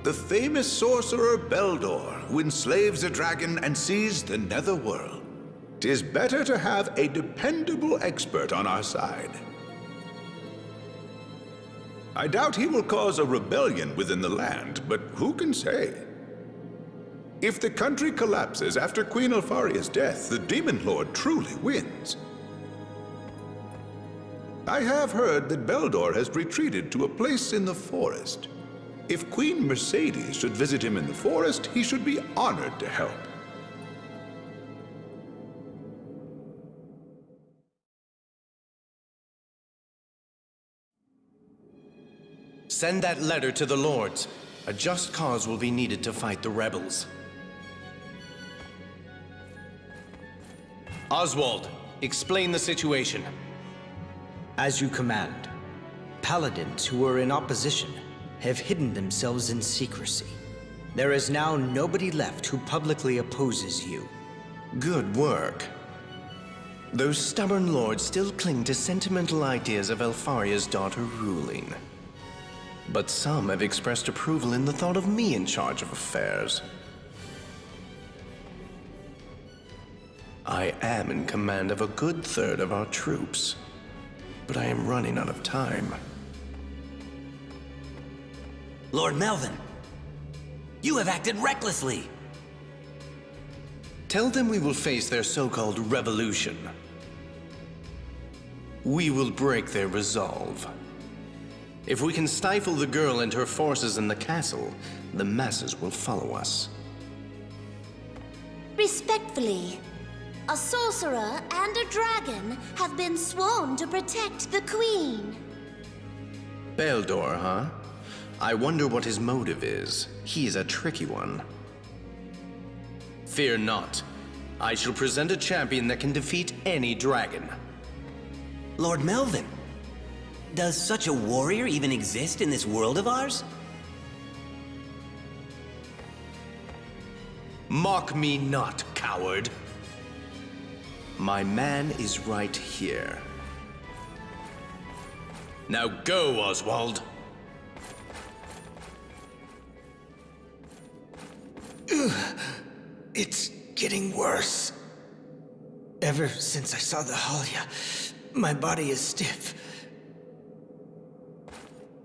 The famous sorcerer Beldor, who enslaves a dragon and sees the netherworld. 'Tis better to have a dependable expert on our side. I doubt he will cause a rebellion within the land, but who can say? If the country collapses after Queen Leifthrasir's death, the Demon Lord truly wins. I have heard that Beldor has retreated to a place in the forest. If Queen Mercedes should visit him in the forest, he should be honored to help. Send that letter to the lords. A just cause will be needed to fight the rebels. Oswald, explain the situation. As you command. Paladins who were in opposition have hidden themselves in secrecy. There is now nobody left who publicly opposes you. Good work. Those stubborn lords still cling to sentimental ideas of Leifthrasir's daughter ruling. But some have expressed approval in the thought of me in charge of affairs. I am in command of a good third of our troops, but I am running out of time. Lord Melvin, you have acted recklessly. Tell them we will face their so-called revolution. We will break their resolve. If we can stifle the girl and her forces in the castle, the masses will follow us. Respectfully, a sorcerer and a dragon have been sworn to protect the Queen. Beldor, huh? I wonder what his motive is. He's a tricky one. Fear not. I shall present a champion that can defeat any dragon. Lord Melvin, does such a warrior even exist in this world of ours? Mock me not, coward. My man is right here. Now go, Oswald. It's getting worse. Ever since I saw the Halia, my body is stiff.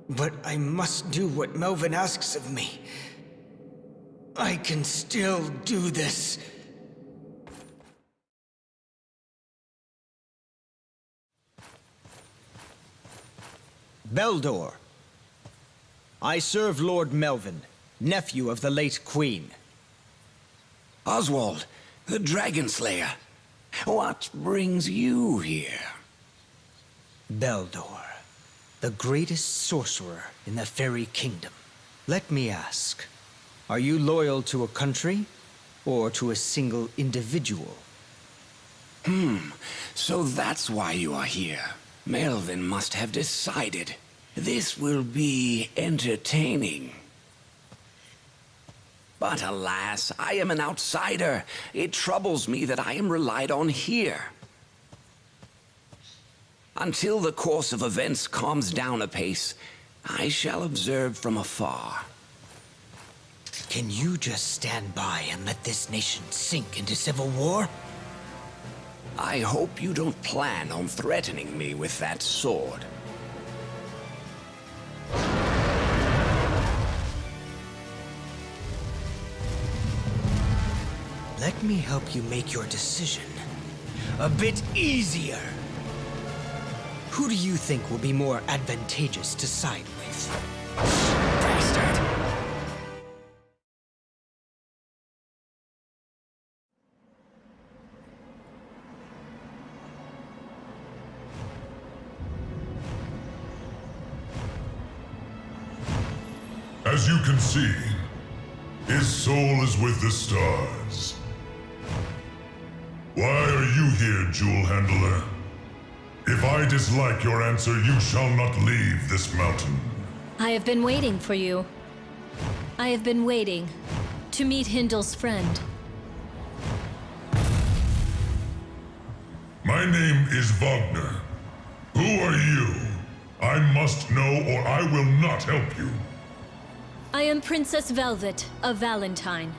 But I must do what Melvin asks of me. I can still do this. Beldor. I serve Lord Melvin, nephew of the late Queen. Oswald, the Dragon Slayer. What brings you here? Beldor, the greatest sorcerer in the Fairy Kingdom. Let me ask, are you loyal to a country or to a single individual? So that's why you are here. Melvin must have decided. This will be entertaining. But alas, I am an outsider. It troubles me that I am relied on here. Until the course of events calms down a pace, I shall observe from afar. Can you just stand by and let this nation sink into civil war? I hope you don't plan on threatening me with that sword. Let me help you make your decision a bit easier. Who do you think will be more advantageous to side with? Bastard! As you can see, his soul is with the stars. Why are you here, Jewel Handler? If I dislike your answer, you shall not leave this mountain. I have been waiting for you. I have been waiting to meet Hindel's friend. My name is Wagner. Who are you? I must know or I will not help you. I am Princess Velvet of Valentine.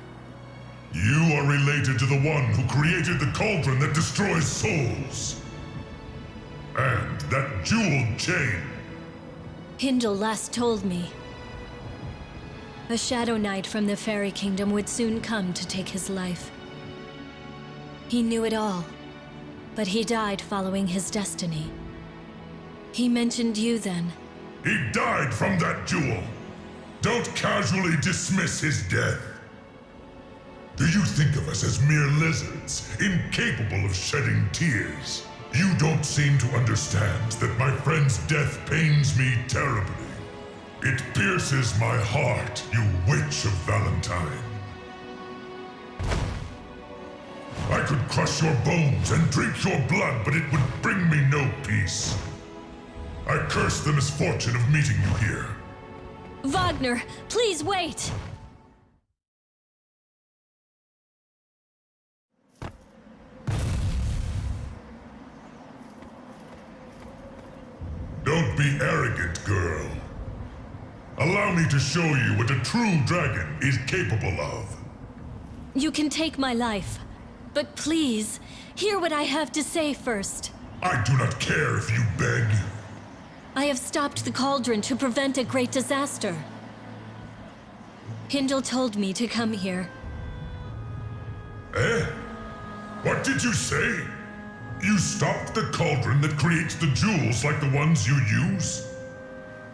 You are related to the one who created the cauldron that destroys souls. And that jeweled chain. Hindel last told me. A Shadow Knight from the Fairy Kingdom would soon come to take his life. He knew it all, but he died following his destiny. He mentioned you then. He died from that jewel. Don't casually dismiss his death. Do you think of us as mere lizards, incapable of shedding tears? You don't seem to understand that my friend's death pains me terribly. It pierces my heart, you witch of Valentine. I could crush your bones and drink your blood, but it would bring me no peace. I curse the misfortune of meeting you here. Wagner, please wait! Don't be arrogant, girl. Allow me to show you what a true dragon is capable of. You can take my life, But please, hear what I have to say first. I do not care if you beg. I have stopped the cauldron to prevent a great disaster. Hindle told me to come here. Eh? What did you say? You stopped the cauldron that creates the jewels like the ones you use?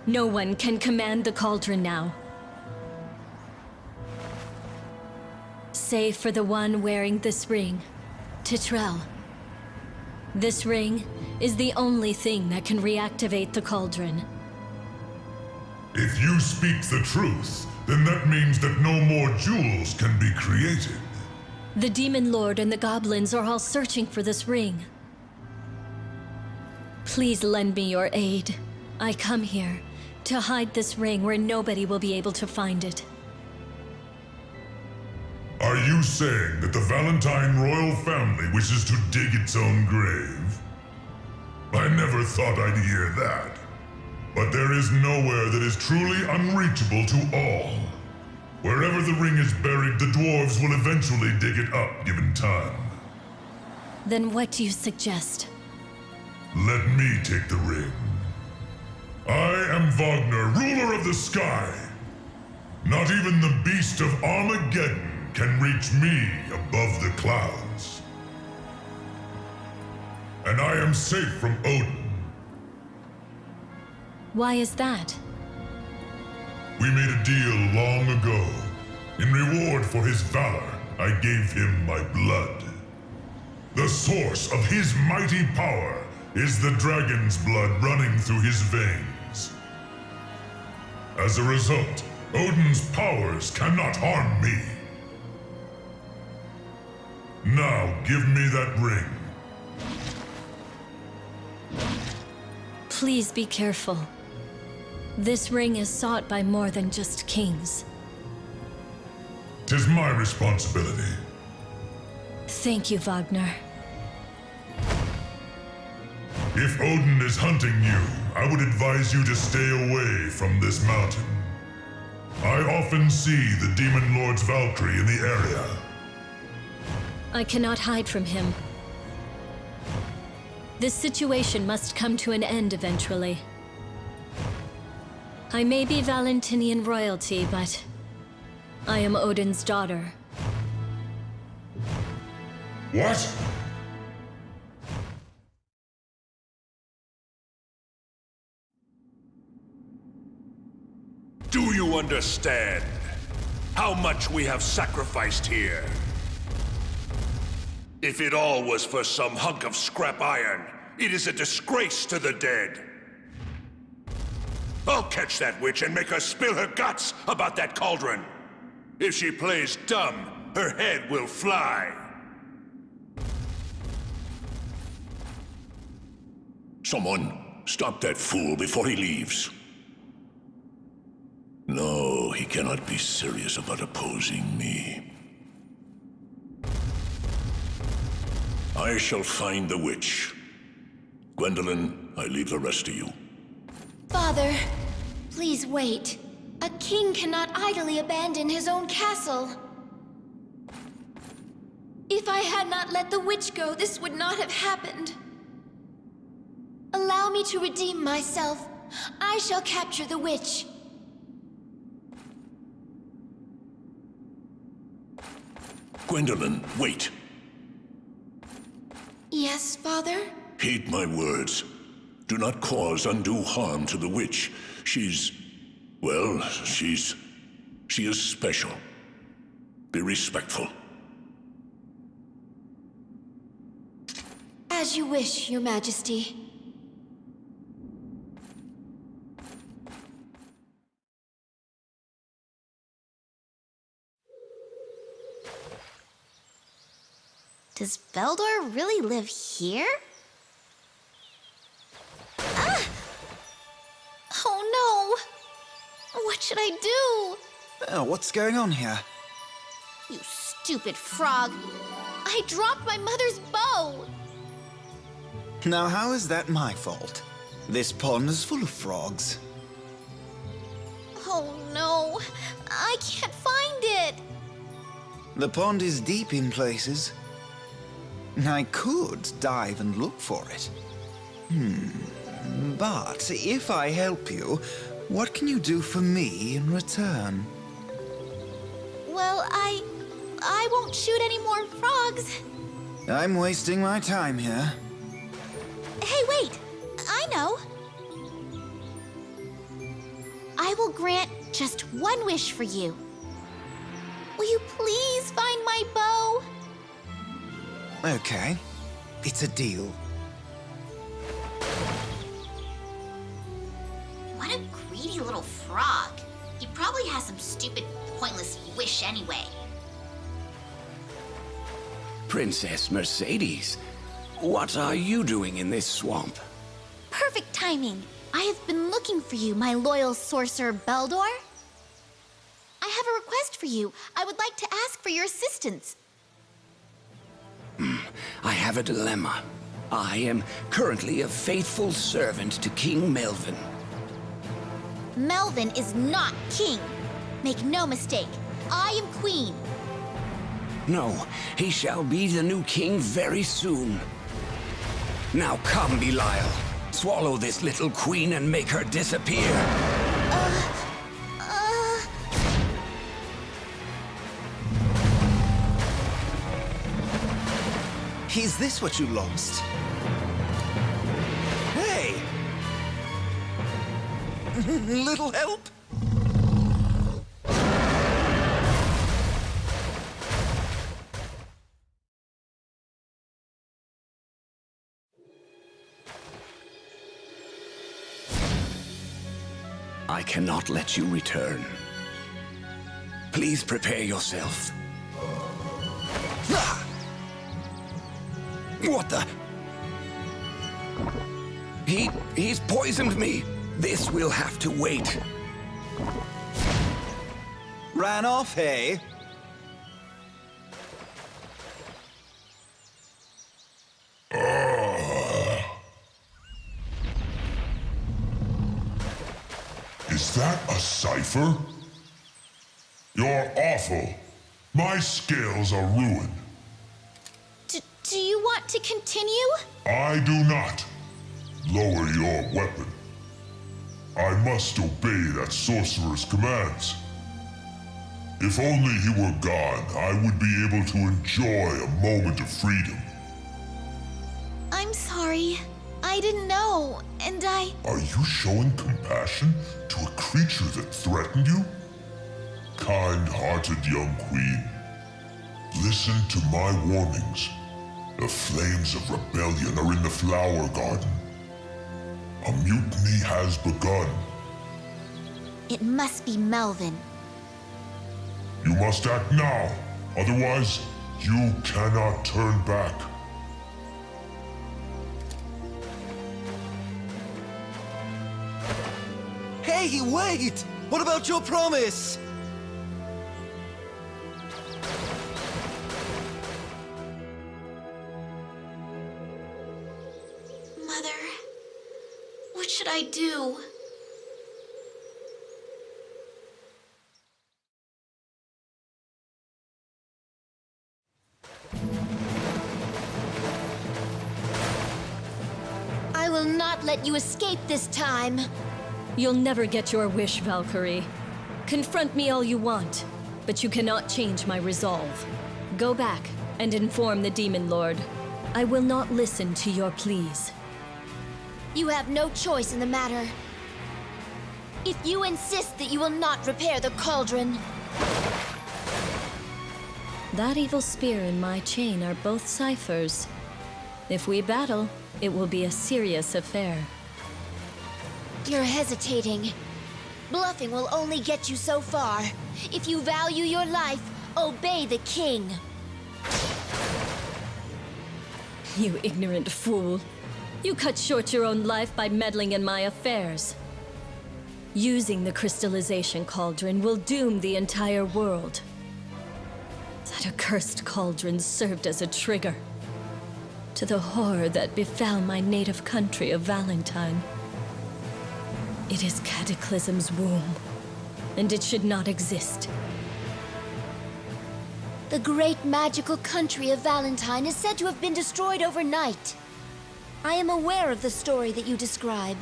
No one can command the cauldron now. Save for the one wearing this ring, Titrel. This ring is the only thing that can reactivate the cauldron. If you speak the truth, then that means that no more jewels can be created. The Demon Lord and the goblins are all searching for this ring. Please lend me your aid. I come here to hide this ring where nobody will be able to find it. Are you saying that the Valentine royal family wishes to dig its own grave? I never thought I'd hear that. But there is nowhere that is truly unreachable to all. Wherever the ring is buried, the dwarves will eventually dig it up, given time. Then what do you suggest? Let me take the ring. I am Wagner, ruler of the sky. Not even the beast of Armageddon can reach me above the clouds. And I am safe from Odin. Why is that? We made a deal long ago. In reward for his valor, I gave him my blood. The source of his mighty power is the dragon's blood running through his veins. As a result, Odin's powers cannot harm me. Now give me that ring. Please be careful. This ring is sought by more than just kings. 'Tis my responsibility. Thank you, Wagner. If Odin is hunting you, I would advise you to stay away from this mountain. I often see the Demon Lord's Valkyrie in the area. I cannot hide from him. This situation must come to an end eventually. I may be Valentinian royalty, but I am Odin's daughter. What? Do you understand how much we have sacrificed here? If it all was for some hunk of scrap iron, it is a disgrace to the dead. I'll catch that witch and make her spill her guts about that cauldron. If she plays dumb, her head will fly. Someone, stop that fool before he leaves. No, he cannot be serious about opposing me. I shall find the witch. Gwendolyn, I leave the rest to you. Father, please wait. A king cannot idly abandon his own castle. If I had not let the witch go, this would not have happened. Allow me to redeem myself. I shall capture the witch. Gwendolyn, wait. Yes, Father? Heed my words. Do not cause undue harm to the witch. Well, she is special. Be respectful. As you wish, Your Majesty. Does Veldor really live here? Ah! Oh no! What should I do? What's going on here? You stupid frog! I dropped my mother's bow! Now, how is that my fault? This pond is full of frogs. Oh no! I can't find it! The pond is deep in places. I could dive and look for it. But if I help you, what can you do for me in return? Well, I won't shoot any more frogs. I'm wasting my time here. Hey, wait! I know! I will grant just one wish for you. Will you please find my bow? Okay, it's a deal. What a greedy little frog. He probably has some stupid, pointless wish anyway. Princess Mercedes, what are you doing in this swamp? Perfect timing. I have been looking for you, my loyal sorcerer Beldor. I have a request for you. I would like to ask for your assistance. I have a dilemma. I am currently a faithful servant to King Melvin. Melvin is not king. Make no mistake, I am queen. No, he shall be the new king very soon. Now come, Belial. Swallow this little queen and make her disappear. Is this what you lost? Hey! Little help? I cannot let you return. Please prepare yourself. Ah! What the? He's poisoned me. This will have to wait. Ran off, hey? Is that a cipher? You're awful. My scales are ruined. Do you want to continue? I do not. Lower your weapon. I must obey that sorcerer's commands. If only he were gone, I would be able to enjoy a moment of freedom. I'm sorry. I didn't know, and I... Are you showing compassion to a creature that threatened you? Kind-hearted young queen, listen to my warnings. The flames of rebellion are in the flower garden. A mutiny has begun. It must be Melvin. You must act now, otherwise you cannot turn back. Hey, wait! What about your promise? Mother, what should I do? I will not let you escape this time. You'll never get your wish, Valkyrie. Confront me all you want, but you cannot change my resolve. Go back and inform the Demon Lord. I will not listen to your pleas. You have no choice in the matter. If you insist that you will not repair the cauldron... That evil spear and my chain are both ciphers. If we battle, it will be a serious affair. You're hesitating. Bluffing will only get you so far. If you value your life, obey the king. You ignorant fool. You cut short your own life by meddling in my affairs. Using the crystallization cauldron will doom the entire world. That accursed cauldron served as a trigger to the horror that befell my native country of Valentine. It is Cataclysm's womb, and it should not exist. The great magical country of Valentine is said to have been destroyed overnight. I am aware of the story that you describe.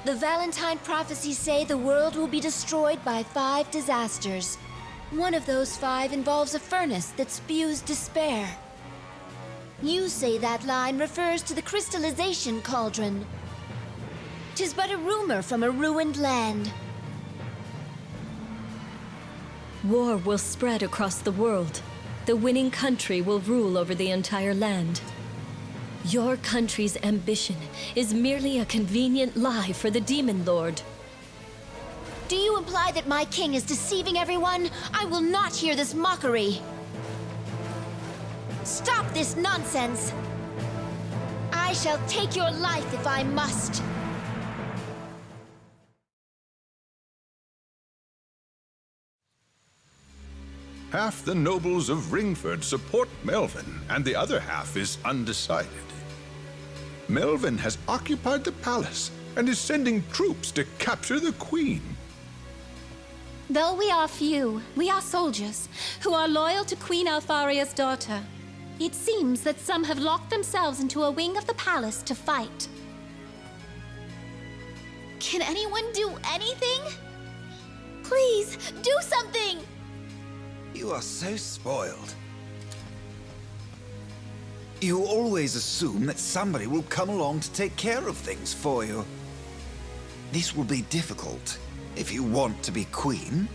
The Valentine prophecies say the world will be destroyed by 5 disasters. One of those 5 involves a furnace that spews despair. You say that line refers to the crystallization cauldron. 'Tis but a rumor from a ruined land. War will spread across the world. The winning country will rule over the entire land. Your country's ambition is merely a convenient lie for the Demon Lord. Do you imply that my king is deceiving everyone? I will not hear this mockery. Stop this nonsense! I shall take your life if I must. Half the nobles of Ringford support Melvin, and the other half is undecided. Melvin has occupied the palace and is sending troops to capture the queen. Though we are few, we are soldiers who are loyal to Queen Alfaria's daughter. It seems that some have locked themselves into a wing of the palace to fight. Can anyone do anything? Please, do something! You are so spoiled. You always assume that somebody will come along to take care of things for you. This will be difficult if you want to be queen.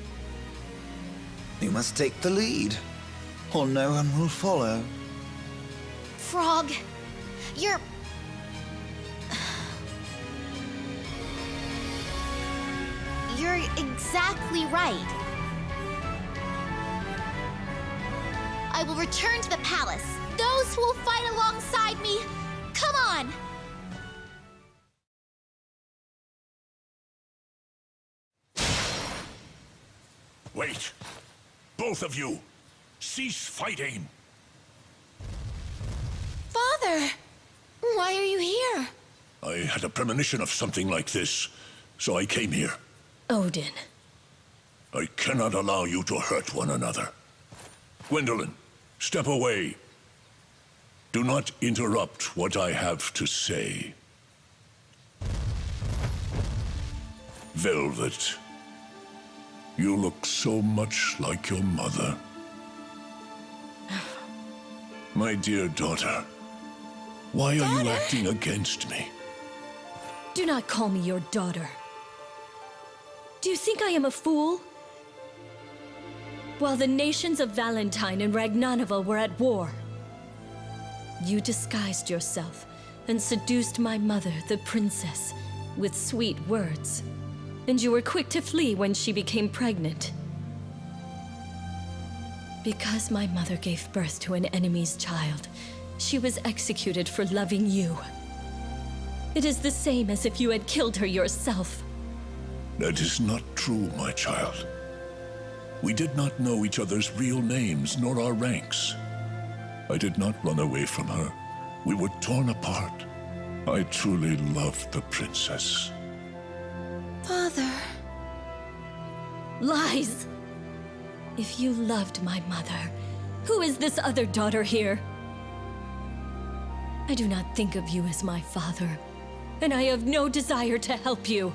You must take the lead, or no one will follow. Frog, you're... You're exactly right. I will return to the palace. Those who will fight alongside me, come on! Wait! Both of you! Cease fighting! Father! Why are you here? I had a premonition of something like this, so I came here. Odin. I cannot allow you to hurt one another. Gwendolyn, step away. Do not interrupt what I have to say. Velvet, you look so much like your mother. My dear daughter, why are you acting against me? Do not call me your daughter. Do you think I am a fool? While the nations of Valentine and Ragnanival were at war, you disguised yourself and seduced my mother, the princess, with sweet words. And you were quick to flee when she became pregnant. Because my mother gave birth to an enemy's child, she was executed for loving you. It is the same as if you had killed her yourself. That is not true, my child. We did not know each other's real names nor our ranks. I did not run away from her. We were torn apart. I truly loved the princess. Father... Lies! If you loved my mother, who is this other daughter here? I do not think of you as my father, and I have no desire to help you.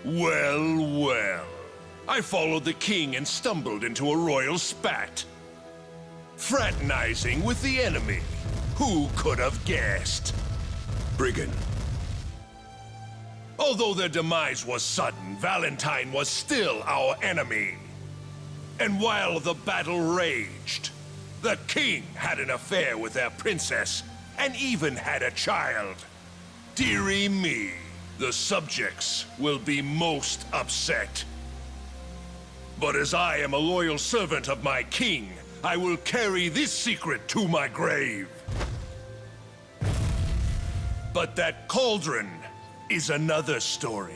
Well, well. I followed the king and stumbled into a royal spat. Fraternizing with the enemy. Who could have guessed? Brigand. Although their demise was sudden, Valentine was still our enemy. And while the battle raged, the king had an affair with their princess and even had a child. Dearie me, the subjects will be most upset. But as I am a loyal servant of my king, I will carry this secret to my grave. But that cauldron is another story.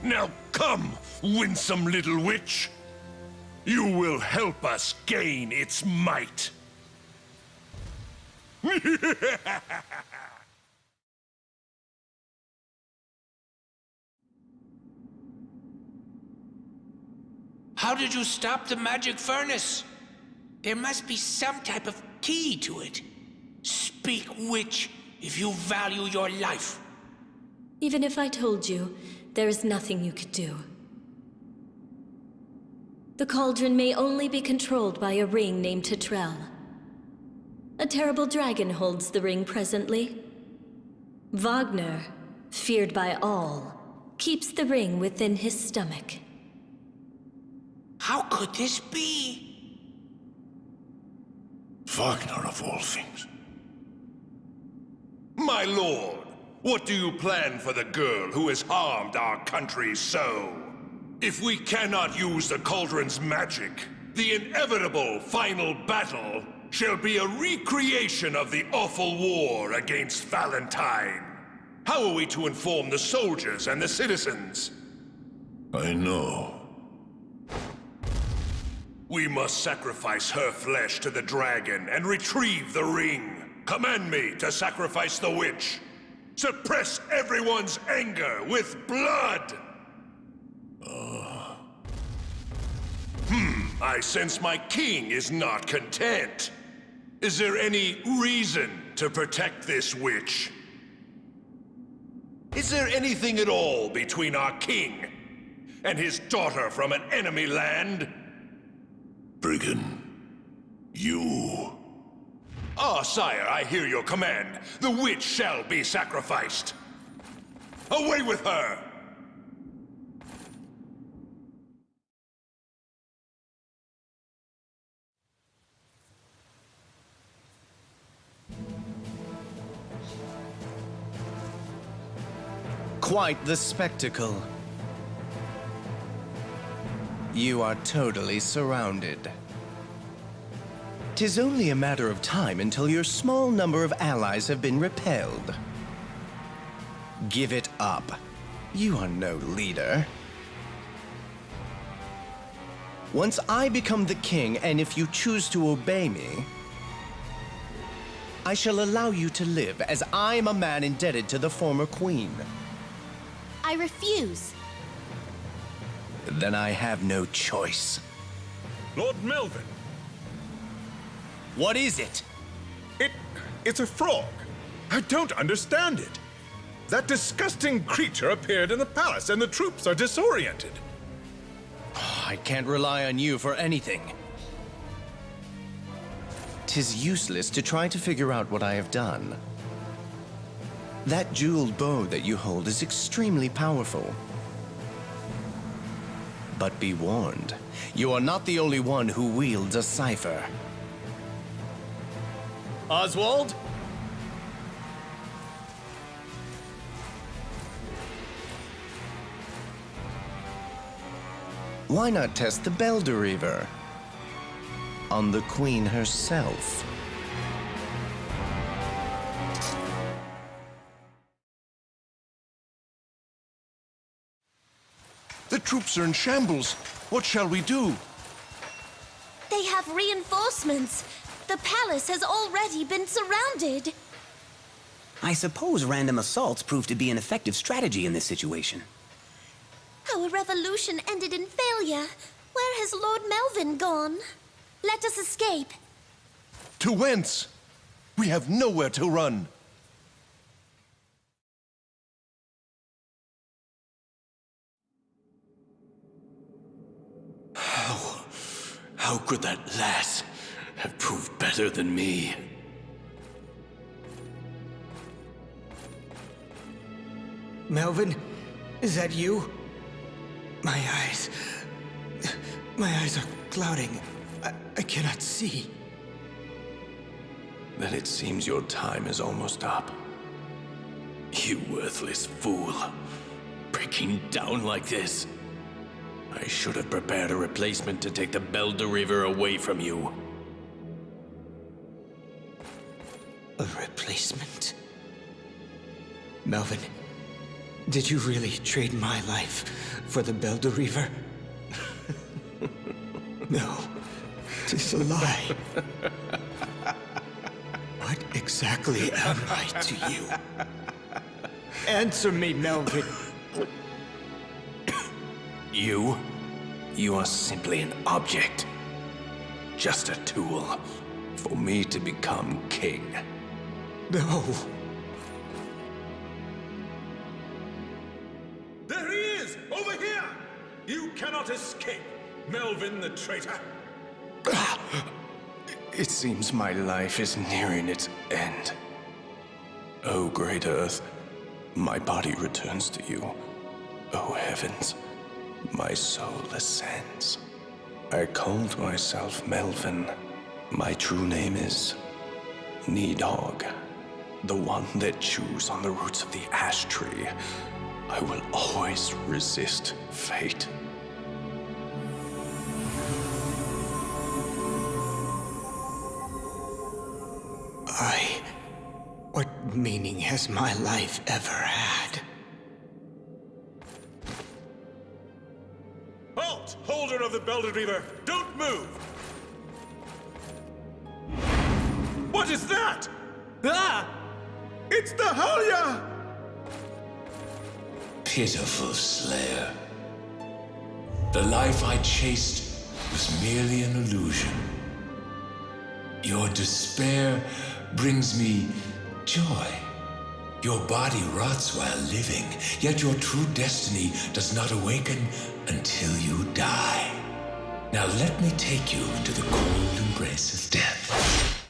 Now come, winsome little witch. You will help us gain its might. How did you stop the magic furnace? There must be some type of key to it. Speak, witch, if you value your life. Even if I told you, there is nothing you could do. The cauldron may only be controlled by a ring named Titrel. A terrible dragon holds the ring presently. Wagner, feared by all, keeps the ring within his stomach. How could this be? Wagner of all things. My lord, what do you plan for the girl who has harmed our country so? If we cannot use the cauldron's magic, the inevitable final battle shall be a recreation of the awful war against Valentine. How are we to inform the soldiers and the citizens? I know. We must sacrifice her flesh to the dragon and retrieve the ring. Command me to sacrifice the witch. Suppress everyone's anger with blood! I sense my king is not content. Is there any reason to protect this witch? Is there anything at all between our king and his daughter from an enemy land? Brigand, you... Ah, sire, I hear your command. The witch shall be sacrificed. Away with her! Quite the spectacle. You are totally surrounded. 'Tis only a matter of time until your small number of allies have been repelled. Give it up. You are no leader. Once I become the king, and if you choose to obey me, I shall allow you to live as I am a man indebted to the former queen. I refuse. Then I have no choice. Lord Melvin. What is it? It's a frog. I don't understand it. That disgusting creature appeared in the palace and the troops are disoriented. I can't rely on you for anything. 'Tis useless to try to figure out what I have done. That jeweled bow that you hold is extremely powerful. But be warned, you are not the only one who wields a cipher. Oswald? Why not test the Belderiever on the Queen herself? The troops are in shambles. What shall we do? They have reinforcements. The palace has already been surrounded. I suppose random assaults prove to be an effective strategy in this situation. Our revolution ended in failure. Where has Lord Melvin gone? Let us escape. To whence? We have nowhere to run. How could that lass have proved better than me? Melvin, is that you? My eyes are clouding. I cannot see. Then it seems your time is almost up. You worthless fool. Breaking down like this. I should have prepared a replacement to take the Belderiever away from you. A replacement? Melvin, did you really trade my life for the Belderiever? No, 'tis a lie. What exactly am I to you? Answer me, Melvin. You? You are simply an object. Just a tool for me to become king. No. There he is! Over here! You cannot escape, Melvin the traitor! It seems my life is nearing its end. O great earth, my body returns to you. O heavens, my soul ascends. I called myself Melvin. My true name is Needhog, the one that chews on the roots of the ash tree. I will always resist fate. What meaning has my life ever had? Halt! Holder of the Belted Reaver! Don't move! What is that? Ah! It's the Halia! Pitiful slayer. The life I chased was merely an illusion. Your despair brings me joy. Your body rots while living, yet your true destiny does not awaken until you die. Now let me take you into the cold embrace of death.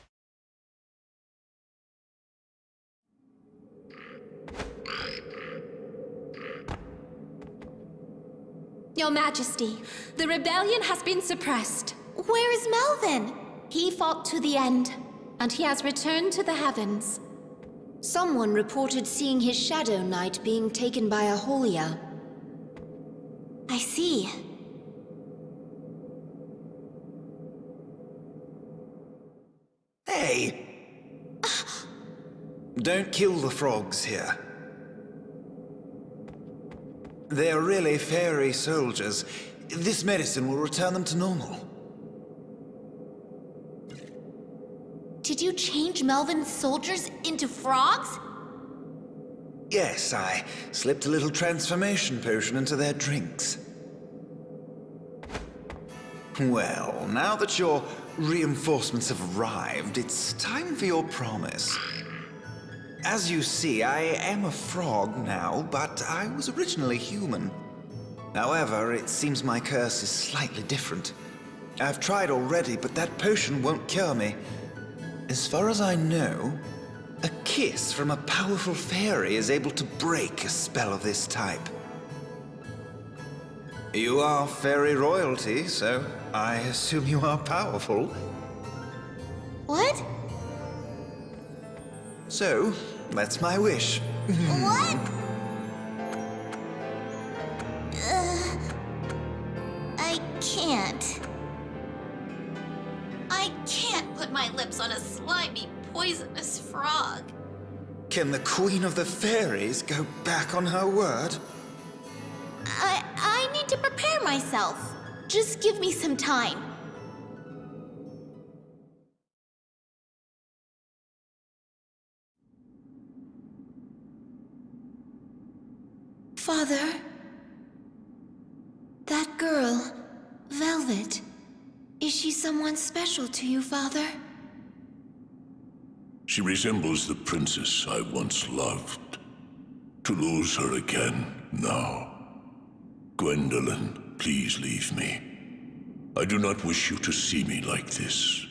Your Majesty, the rebellion has been suppressed. Where is Melvin? He fought to the end, and he has returned to the heavens. Someone reported seeing his Shadow Knight being taken by a Holia. I see. Hey! Don't kill the frogs here. They're really fairy soldiers. This medicine will return them to normal. Did you change Melvin's soldiers into frogs? Yes, I slipped a little transformation potion into their drinks. Well, now that your reinforcements have arrived, it's time for your promise. As you see, I am a frog now, but I was originally human. However, it seems my curse is slightly different. I've tried already, but that potion won't cure me. As far as I know, a kiss from a powerful fairy is able to break a spell of this type. You are fairy royalty, so I assume you are powerful. What? So, that's my wish. What? I can't. I can't put my lips on a slimy, poisonous frog. Can the Queen of the Fairies go back on her word? I need to prepare myself. Just give me some time. Father? That girl, Velvet, is she someone special to you, Father? She resembles the princess I once loved. To lose her again now. Gwendolyn, please leave me. I do not wish you to see me like this.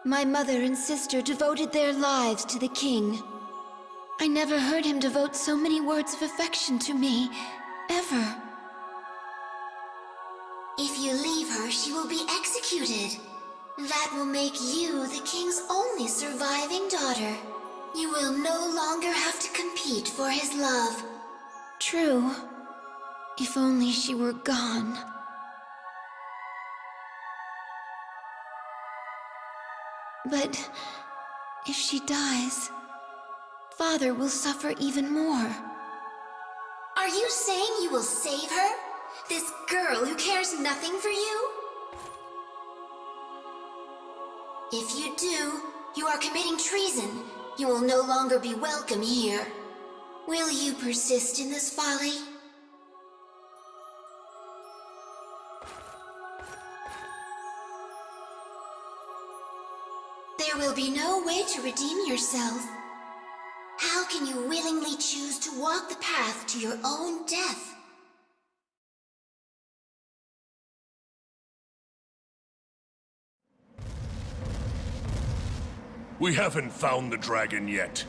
My mother and sister devoted their lives to the king. I never heard him devote so many words of affection to me, ever. If you leave her, she will be executed. That will make you the king's only surviving daughter. You will no longer have to compete for his love. True. If only she were gone. But if she dies, Father will suffer even more. Are you saying you will save her? This girl who cares nothing for you? If you do, You are committing treason. You will no longer be welcome here. Will you persist in this folly? There will be no way to redeem yourself. How can you willingly choose to walk the path to your own death? We haven't found the dragon yet.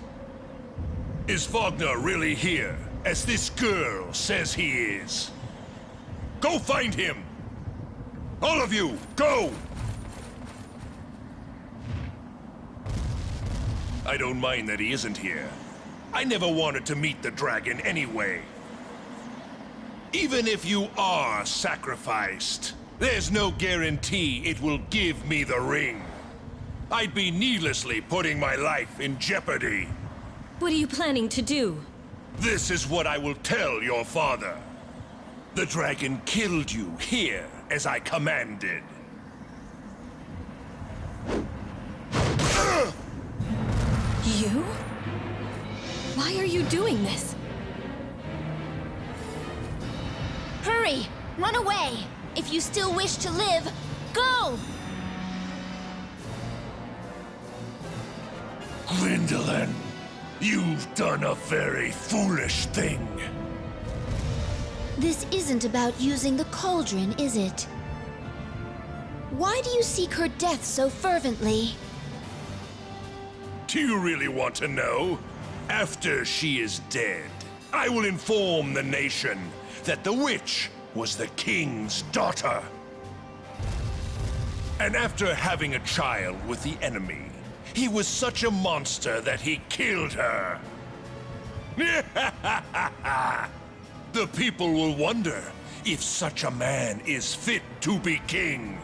Is Wagner really here, as this girl says he is? Go find him! All of you, go! I don't mind that he isn't here. I never wanted to meet the dragon anyway. Even if you are sacrificed, there's no guarantee it will give me the ring. I'd be needlessly putting my life in jeopardy. What are you planning to do? This is what I will tell your father. The dragon killed you here, as I commanded. You? Why are you doing this? Hurry! Run away! If you still wish to live, go! Gwendolyn, you've done a very foolish thing. This isn't about using the cauldron, is it? Why do you seek her death so fervently? Do you really want to know? After she is dead, I will inform the nation that the witch was the king's daughter. And after having a child with the enemy, he was such a monster that he killed her. The people will wonder if such a man is fit to be king.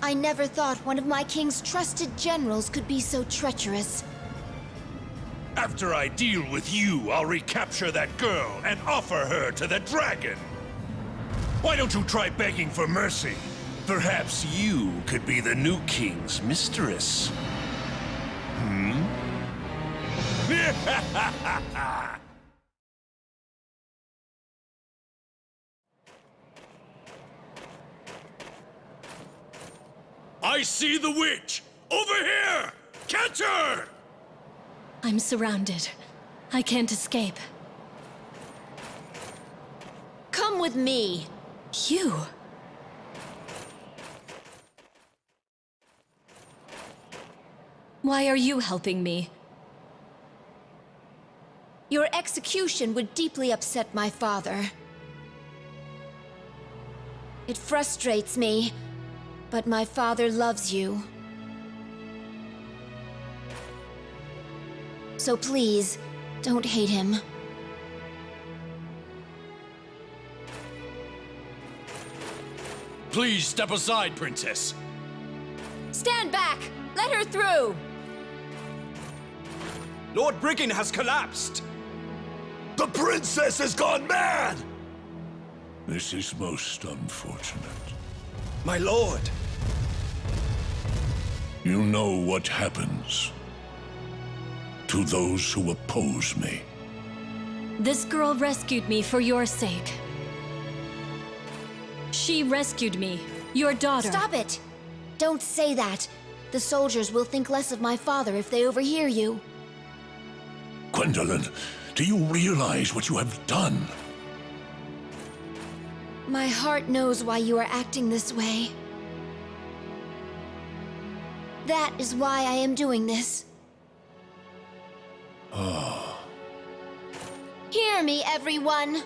I never thought one of my king's trusted generals could be so treacherous. After I deal with you, I'll recapture that girl and offer her to the dragon. Why don't you try begging for mercy? Perhaps you could be the new king's mistress. I see the witch! Over here! Catch her! I'm surrounded. I can't escape. Come with me. You? Why are you helping me? Your execution would deeply upset my father. It frustrates me, but my father loves you. So please, don't hate him. Please step aside, Princess. Stand back! Let her through! Lord Brigin has collapsed! The princess has gone mad! This is most unfortunate. My lord! You know what happens to those who oppose me. This girl rescued me for your sake. She rescued me, your daughter. Stop it! Don't say that. The soldiers will think less of my father if they overhear you. Gwendolyn, do you realize what you have done? My heart knows why you are acting this way. That is why I am doing this. Hear me, everyone!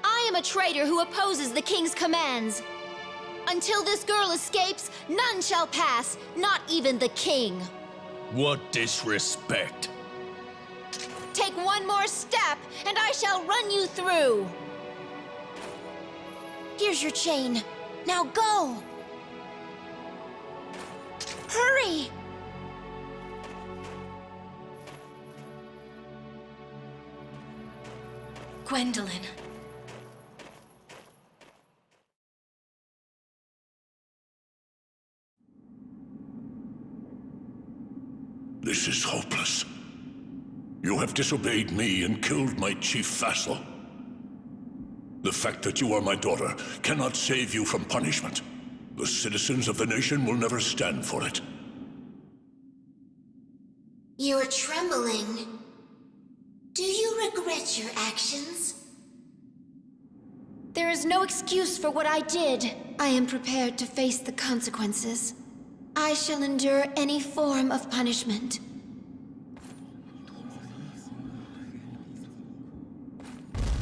I am a traitor who opposes the king's commands. Until this girl escapes, none shall pass, not even the king. What disrespect! Take one more step, and I shall run you through. Here's your chain. Now go! Hurry! Gwendolyn. You have disobeyed me and killed my chief vassal. The fact that you are my daughter cannot save you from punishment. The citizens of the nation will never stand for it. You're trembling. Do you regret your actions? There is no excuse for what I did. I am prepared to face the consequences. I shall endure any form of punishment.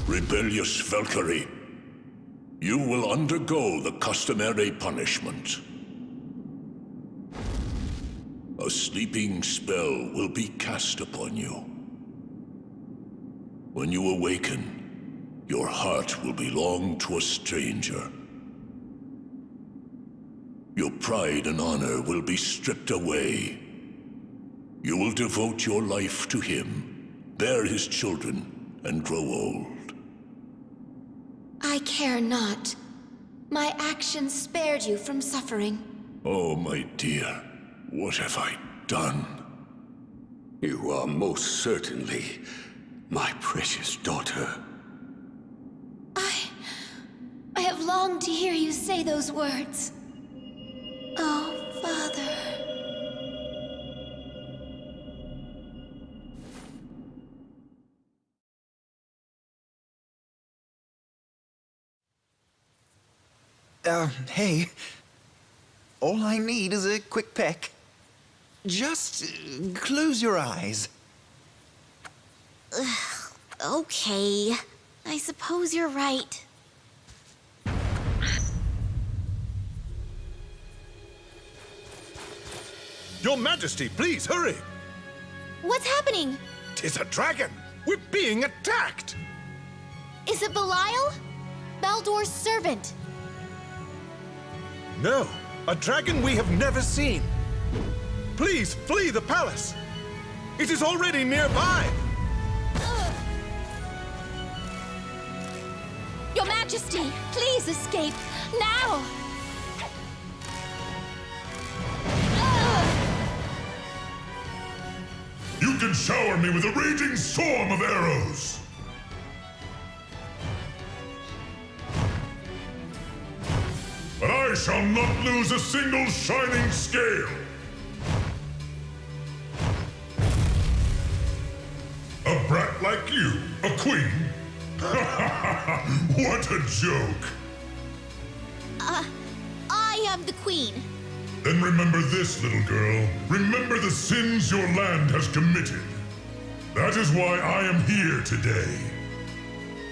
Rebellious Valkyrie, you will undergo the customary punishment. A sleeping spell will be cast upon you. When you awaken, your heart will belong to a stranger. Your pride and honor will be stripped away. You will devote your life to him, bear his children, and grow old. I care not. My actions spared you from suffering. Oh, my dear, what have I done? You are most certainly my precious daughter. I have longed to hear you say those words. Oh, Father. Hey. All I need is a quick peck. Just close your eyes. Okay. I suppose you're right. Your Majesty, please hurry! What's happening? 'Tis a dragon! We're being attacked! Is it Belial? Baldor's servant. No, a dragon we have never seen. Please flee the palace. It is already nearby. Your Majesty, please escape now. You can shower me with a raging storm of arrows! But I shall not lose a single shining scale! A brat like you, a queen? What a joke! I am the queen. Then remember this, little girl. Remember the sins your land has committed. That is why I am here today.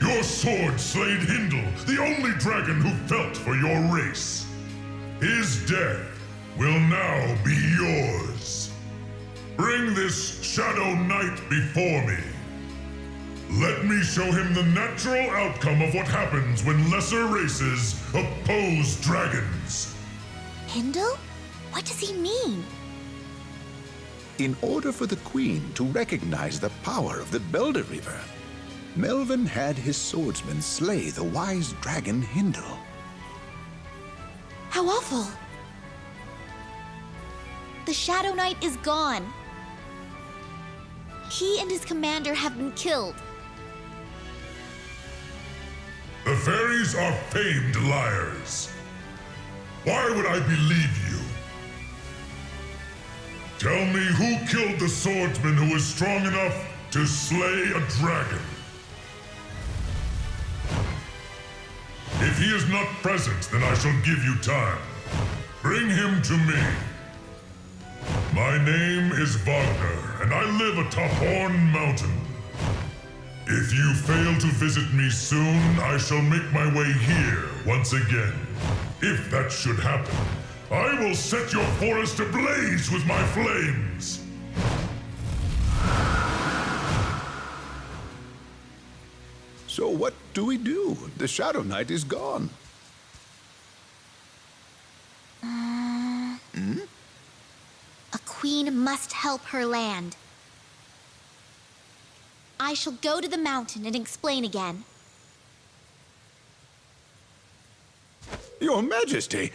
Your sword slayed Hindle, the only dragon who felt for your race. His death will now be yours. Bring this Shadow Knight before me. Let me show him the natural outcome of what happens when lesser races oppose dragons. Hindle? What does he mean? In order for the Queen to recognize the power of the Belder River, Melvin had his swordsman slay the wise dragon Hindle. How awful! The Shadow Knight is gone. He and his commander have been killed. The fairies are famed liars. Why would I believe you? Tell me who killed the swordsman who was strong enough to slay a dragon? If he is not present, then I shall give you time. Bring him to me. My name is Wagner, and I live atop Horn Mountain. If you fail to visit me soon, I shall make my way here once again. If that should happen, I will set your forest ablaze with my flames. So what do we do? The Shadow Knight is gone. A queen must help her land. I shall go to the mountain and explain again. Your Majesty!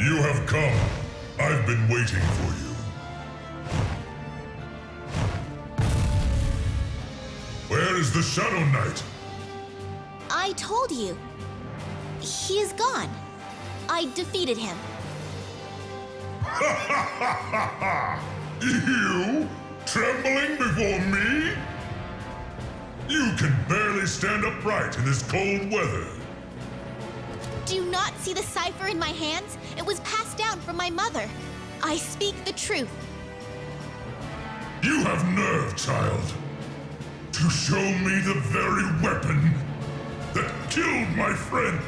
You have come. I've been waiting for you. Where is the Shadow Knight? I told you. He is gone. I defeated him. Ha ha ha ha ha! You? Trembling before me? You can barely stand upright in this cold weather. Do you not see the cipher in my hands? It was passed down from my mother. I speak the truth. You have nerve, child, to show me the very weapon that killed my friend.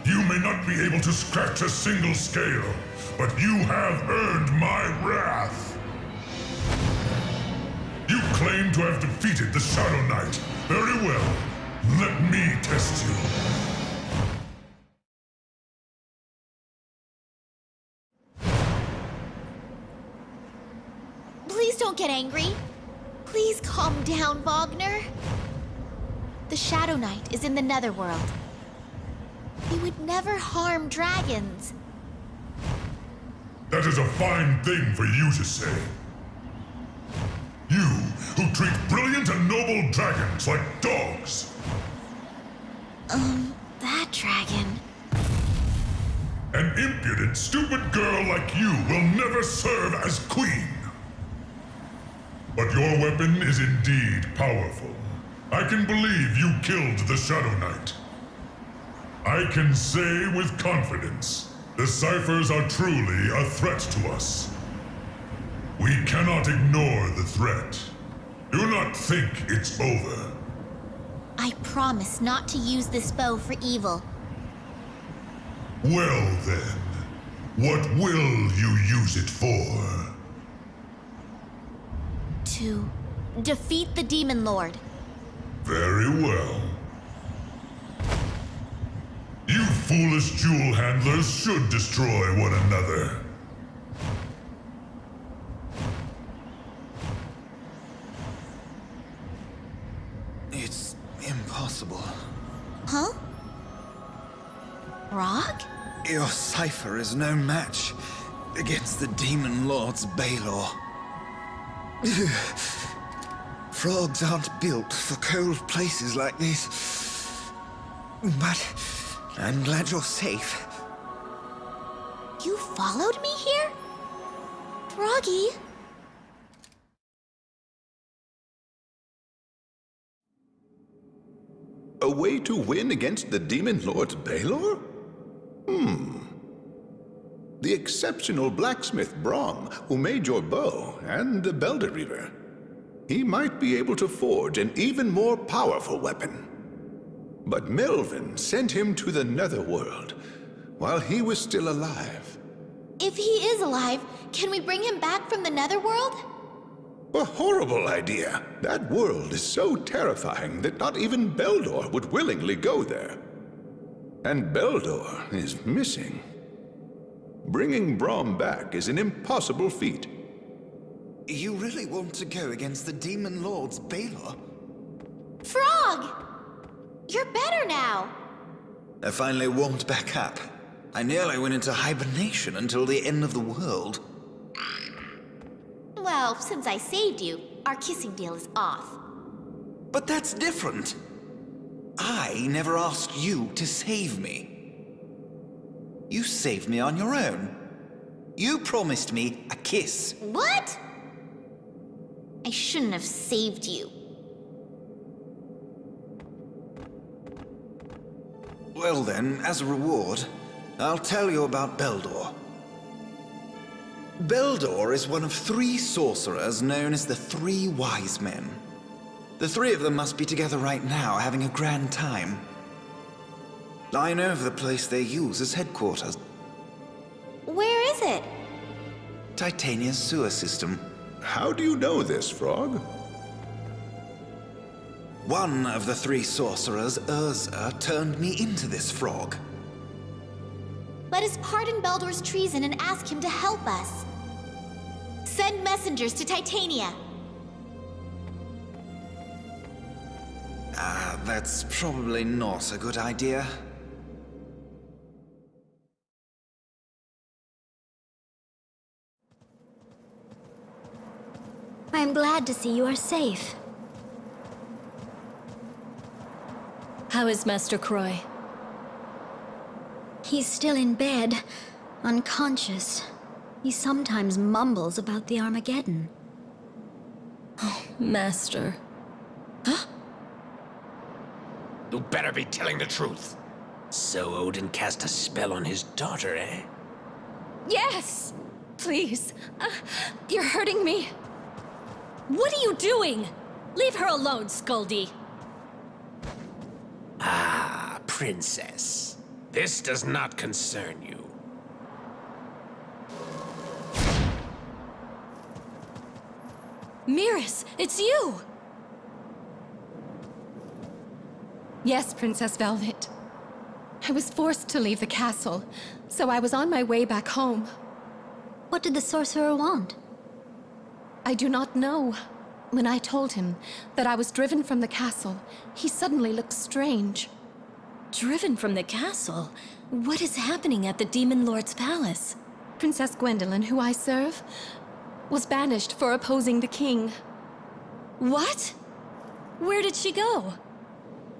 You may not be able to scratch a single scale, but you have earned my wrath. You claim to have defeated the Shadow Knight. Very well. Let me test you. Please don't get angry. Please calm down, Wagner. The Shadow Knight is in the Netherworld. He would never harm dragons. That is a fine thing for you to say. You, who treat brilliant and noble dragons like dogs. That dragon. An impudent, stupid girl like you will never serve as queen. But your weapon is indeed powerful. I can believe you killed the Shadow Knight. I can say with confidence, the ciphers are truly a threat to us. We cannot ignore the threat. Do not think it's over. I promise not to use this bow for evil. Well then, what will you use it for? To defeat the Demon Lord. Very well. You foolish jewel handlers should destroy one another. It's impossible. Huh? Rock? Your cipher is no match against the Demon Lord's Baelor. Frogs aren't built for cold places like this. But I'm glad you're safe. You followed me here? Froggy? A way to win against the Demon Lord's Baelor? The exceptional blacksmith Brom, who made your bow, and the Belder. He might be able to forge an even more powerful weapon. But Melvin sent him to the Netherworld while he was still alive. If he is alive, can we bring him back from the Netherworld? A horrible idea. That world is so terrifying that not even Beldor would willingly go there. And Beldor is missing. Bringing Brom back is an impossible feat. You really want to go against the Demon Lord's Baelor? Frog! You're better now. I finally warmed back up. I nearly went into hibernation until the end of the world. Well, since I saved you, our kissing deal is off. But that's different. I never asked you to save me. You saved me on your own. You promised me a kiss. What? I shouldn't have saved you. Well then, as a reward, I'll tell you about Beldor. Beldor is one of 3 sorcerers known as the 3 Wise Men. The 3 of them must be together right now, having a grand time. I know of the place they use as headquarters. Where is it? Titania's sewer system. How do you know this, Frog? One of the 3 sorcerers, Urza, turned me into this frog. Let us pardon Beldor's treason and ask him to help us. Send messengers to Titania. That's probably not a good idea. glad to see you are safe. How is Master Croy? He's still in bed, unconscious. He sometimes mumbles about the Armageddon. Oh, Master. You better be telling the truth. So Odin cast a spell on his daughter, eh? Yes! Please. You're hurting me. What are you doing? Leave her alone, Skuldy. Ah, princess. This does not concern you. Miris, it's you! Yes, Princess Velvet. I was forced to leave the castle, so I was on my way back home. What did the sorcerer want? I do not know. When I told him that I was driven from the castle, he suddenly looked strange. Driven from the castle? What is happening at the Demon Lord's palace? Princess Gwendolyn, who I serve, was banished for opposing the king. What? Where did she go?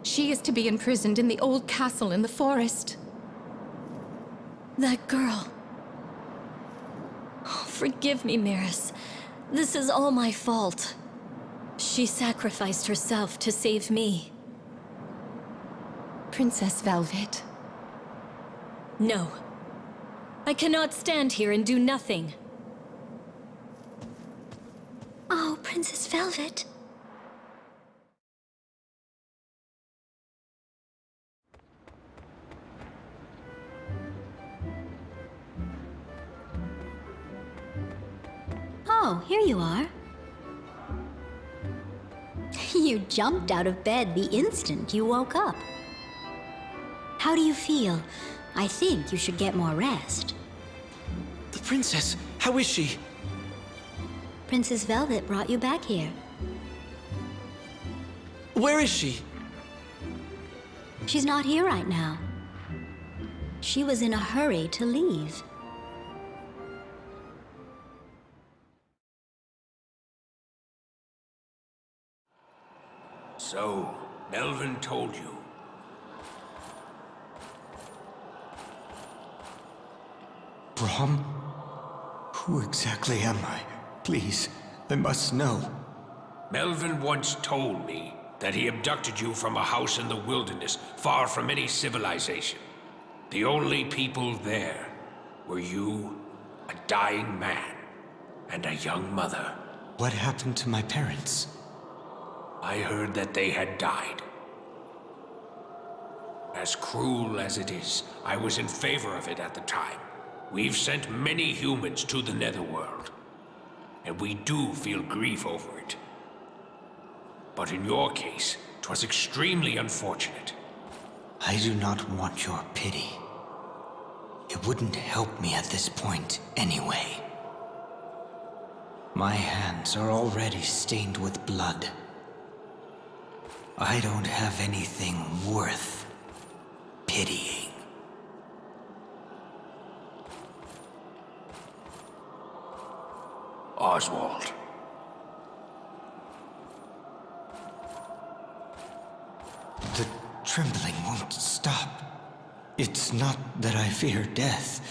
She is to be imprisoned in the old castle in the forest. That girl. Oh, forgive me, Miris. This is all my fault. She sacrificed herself to save me. Princess Velvet. No. I cannot stand here and do nothing. Oh, Princess Velvet. Oh, here you are. You jumped out of bed the instant you woke up. How do you feel? I think you should get more rest. The princess, how is she? Princess Velvet brought you back here. Where is she? She's not here right now. She was in a hurry to leave. So, Melvin told you. Brahm? Who exactly am I? Please, I must know. Melvin once told me that he abducted you from a house in the wilderness, far from any civilization. The only people there were you, a dying man, and a young mother. What happened to my parents? I heard that they had died. As cruel as it is, I was in favor of it at the time. We've sent many humans to the Netherworld, and we do feel grief over it. But in your case, 'twas extremely unfortunate. I do not want your pity. It wouldn't help me at this point anyway. My hands are already stained with blood. I don't have anything worth pitying. Oswald. The trembling won't stop. It's not that I fear death,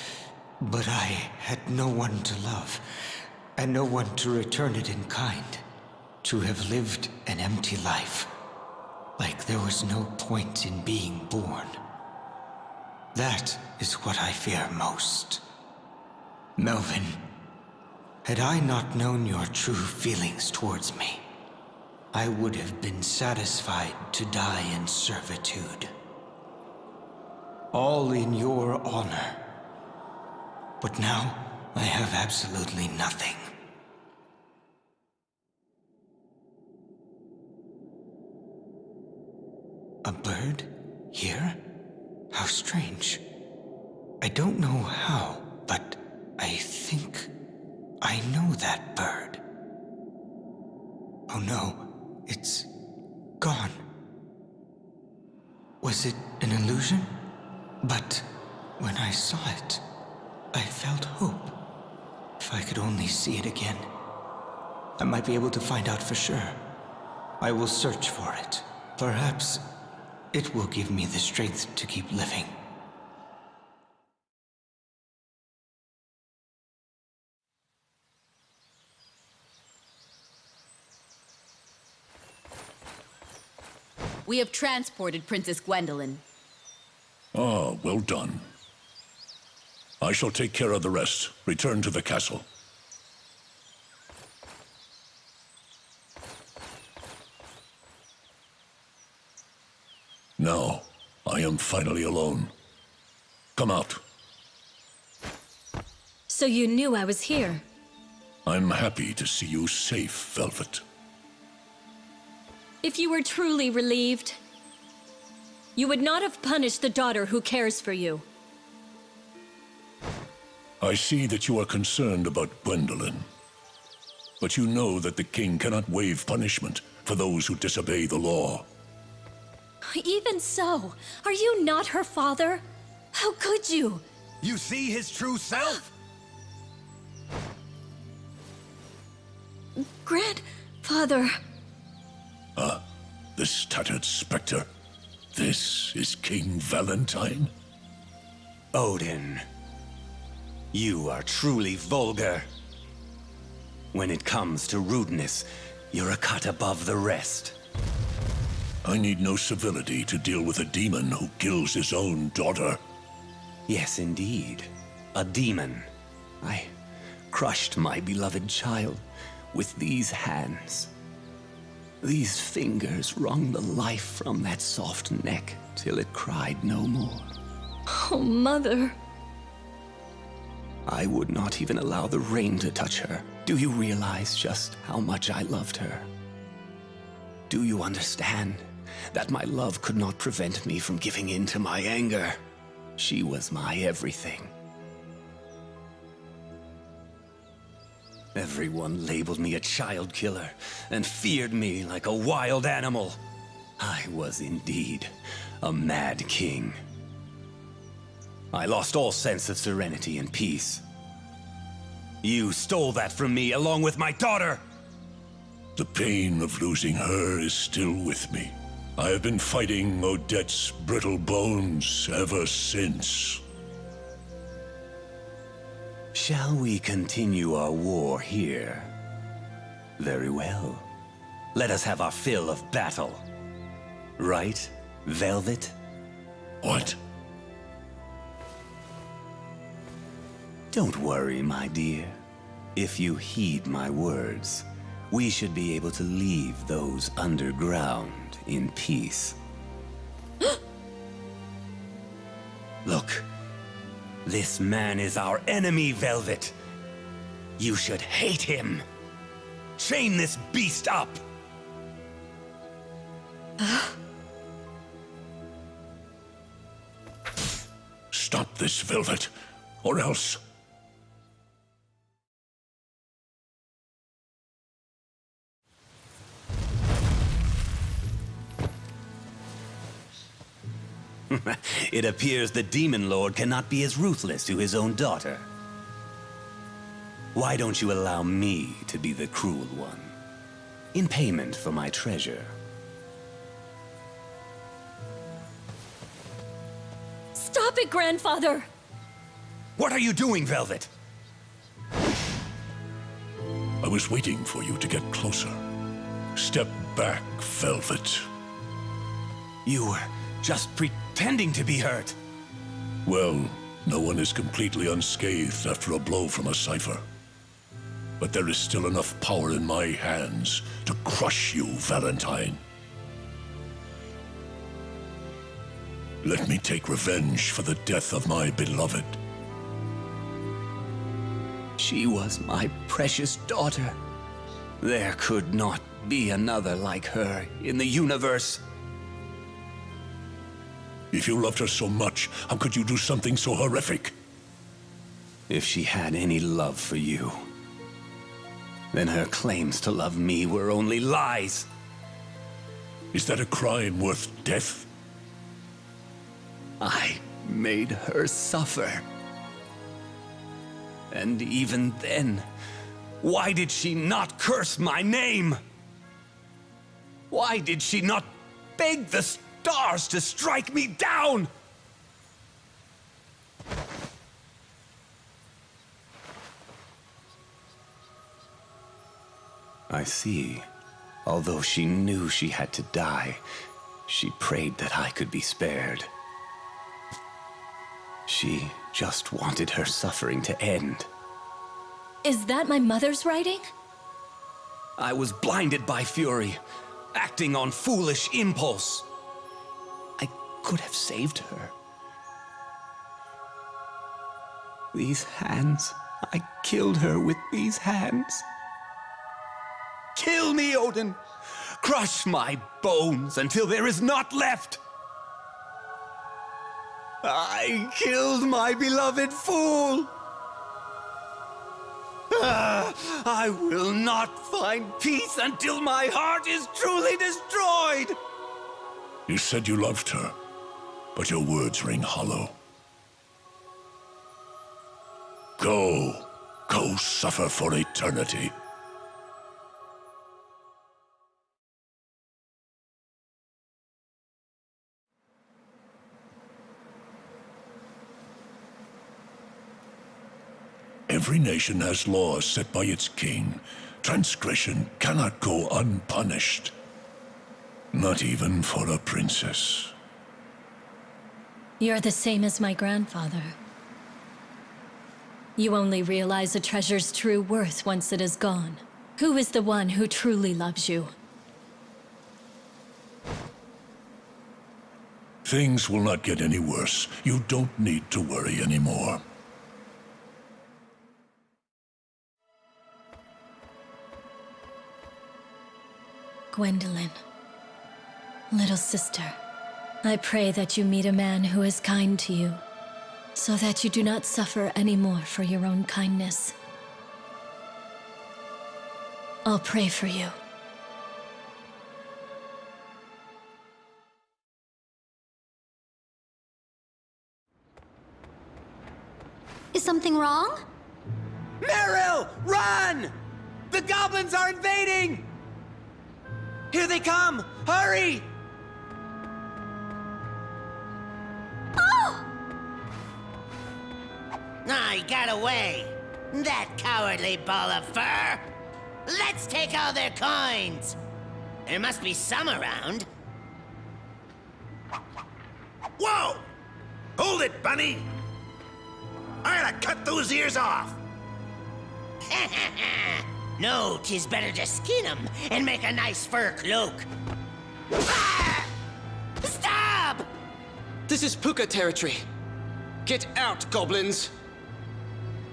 but I had no one to love, and no one to return it in kind. To have lived an empty life, like there was no point in being born. That is what I fear most. Melvin, had I not known your true feelings towards me, I would have been satisfied to die in servitude. All in your honor. But now, I have absolutely nothing. A bird? Here? How strange. I don't know how, but I think I know that bird. Oh no, it's gone. Was it an illusion? But when I saw it, I felt hope. If I could only see it again. I might be able to find out for sure. I will search for it. Perhaps it will give me the strength to keep living. We have transported Princess Gwendolyn. Ah, well done. I shall take care of the rest. Return to the castle. Now, I am finally alone. Come out. So you knew I was here? I'm happy to see you safe, Velvet. If you were truly relieved, you would not have punished the daughter who cares for you. I see that you are concerned about Gwendolyn. But you know that the king cannot waive punishment for those who disobey the law. Even so, are you not her father? How could you? You see his true self? Grandfather... Ah, this tattered specter. This is King Valentine? Odin, you are truly vulgar. When it comes to rudeness, you're a cut above the rest. I need no civility to deal with a demon who kills his own daughter. Yes, indeed. A demon. I crushed my beloved child with these hands. These fingers wrung the life from that soft neck till it cried no more. Oh, Mother. I would not even allow the rain to touch her. Do you realize just how much I loved her? Do you understand that my love could not prevent me from giving in to my anger? She was my everything. Everyone labeled me a child killer and feared me like a wild animal. I was indeed a mad king. I lost all sense of serenity and peace. You stole that from me along with my daughter! The pain of losing her is still with me. I have been fighting Odette's brittle bones ever since. Shall we continue our war here? Very well. Let us have our fill of battle. Right, Velvet? What? Don't worry, my dear. If you heed my words, we should be able to leave those underground in peace. Look. This man is our enemy, Velvet. You should hate him. Chain this beast up. Stop this, Velvet, or else... It appears the Demon Lord cannot be as ruthless to his own daughter. Why don't you allow me to be the cruel one? In payment for my treasure. Stop it, Grandfather! What are you doing, Velvet? I was waiting for you to get closer. Step back, Velvet. You were just pretending to be hurt. Well, no one is completely unscathed after a blow from a cipher. But there is still enough power in my hands to crush you, Valentine. Let me take revenge for the death of my beloved. She was my precious daughter. There could not be another like her in the universe. If you loved her so much, how could you do something so horrific? If she had any love for you, then her claims to love me were only lies. Is that a crime worth death? I made her suffer. And even then, Why did she not curse my name? Why did she not beg the stars to strike me down? I see. Although she knew she had to die, she prayed that I could be spared. She just wanted her suffering to end. Is that my mother's writing? I was blinded by fury, acting on foolish impulse. I could have saved her. These hands, I killed her with these hands. Kill me, Odin! Crush my bones until there is naught left! I killed my beloved fool! I will not find peace until my heart is truly destroyed! You said you loved her, but your words ring hollow. Go suffer for eternity. Every nation has laws set by its king. Transgression cannot go unpunished. Not even for a princess. You're the same as my grandfather. You only realize a treasure's true worth once it is gone. Who is the one who truly loves you? Things will not get any worse. You don't need to worry anymore. Gwendolyn, little sister, I pray that you meet a man who is kind to you, so that you do not suffer any more for your own kindness. I'll pray for you. Is something wrong? Meryl, run! The goblins are invading! Here they come! Hurry! Oh! I got away! That cowardly ball of fur! Let's take all their coins! There must be some around. Whoa! Hold it, Bunny! I gotta cut those ears off! No, 'tis better to skin 'em and make a nice fur cloak. Ah! Stop! This is Puka territory. Get out, goblins!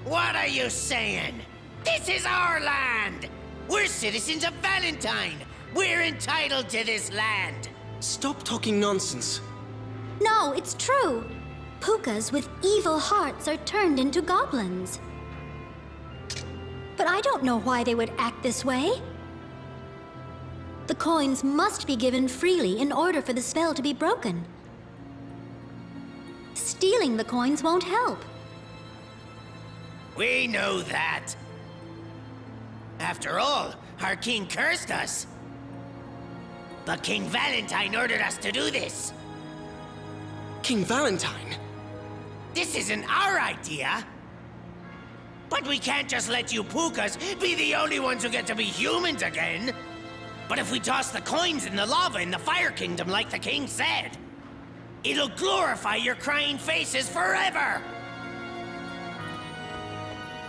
What are you saying? This is our land! We're citizens of Valentine! We're entitled to this land! Stop talking nonsense. No, it's true. Pukas with evil hearts are turned into goblins. But I don't know why they would act this way. The coins must be given freely in order for the spell to be broken. Stealing the coins won't help. We know that. After all, our king cursed us. But King Valentine ordered us to do this. King Valentine? This isn't our idea. But we can't just let you Pukas be the only ones who get to be humans again. But if we toss the coins in the lava in the Fire Kingdom like the king said, it'll glorify your crying faces forever!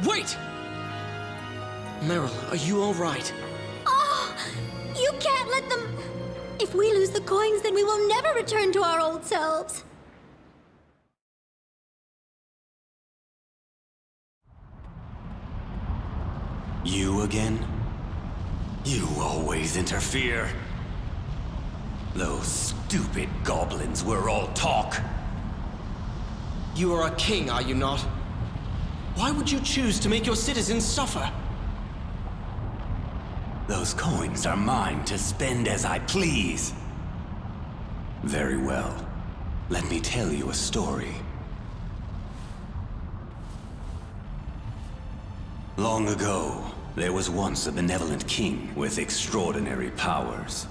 Wait! Meryl, are you all right? Oh! You can't let them... If we lose the coins, then we will never return to our old selves. You again? You always interfere. Those stupid goblins were all talk. You are a king, are you not? Why would you choose to make your citizens suffer? Those coins are mine to spend as I please. Very well. Let me tell you a story. Long ago, There was once a benevolent king with extraordinary powers.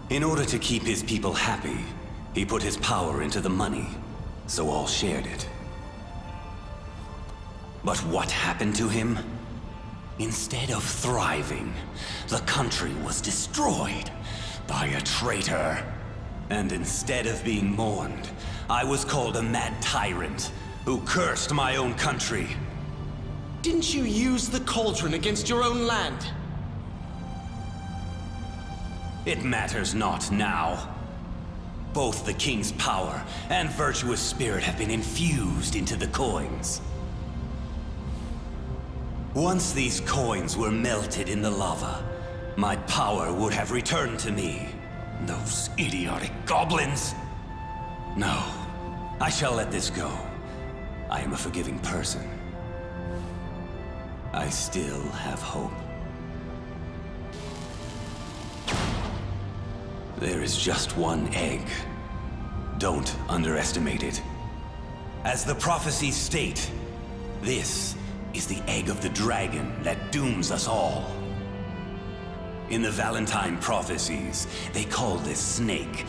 In order to keep his people happy, he put his power into the money, so all shared it. But what happened to him? Instead of thriving, the country was destroyed by a traitor. And instead of being mourned, I was called a mad tyrant who cursed my own country. Didn't you use the cauldron against your own land? It matters not now. Both the king's power and virtuous spirit have been infused into the coins. Once these coins were melted in the lava, my power would have returned to me. Those idiotic goblins! No, I shall let this go. I am a forgiving person. I still have hope. There is just one egg. Don't underestimate it. As the prophecies state, this is the egg of the dragon that dooms us all. In the Valentine prophecies, they call this snake,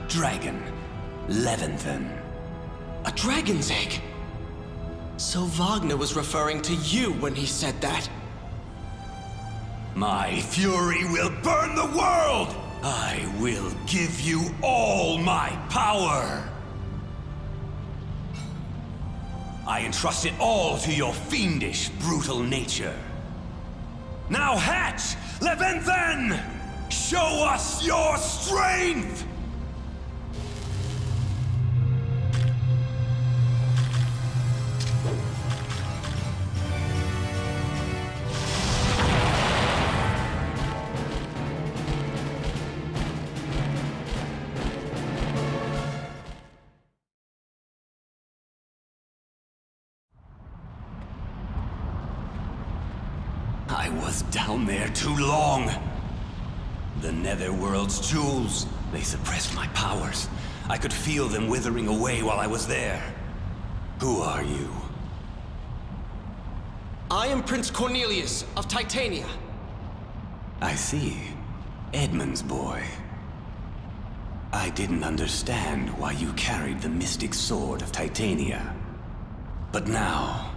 dragon, Leviathan. A dragon's egg? So Wagner was referring to you when he said that. My fury will burn the world! I will give you all my power! I entrust it all to your fiendish, brutal nature. Now hatch, Leviathan! Show us your strength! I was down there too long. The Netherworld's jewels, they suppressed my powers. I could feel them withering away while I was there. Who are you? I am Prince Cornelius of Titania. I see. Edmund's boy. I didn't understand why you carried the mystic sword of Titania. But now,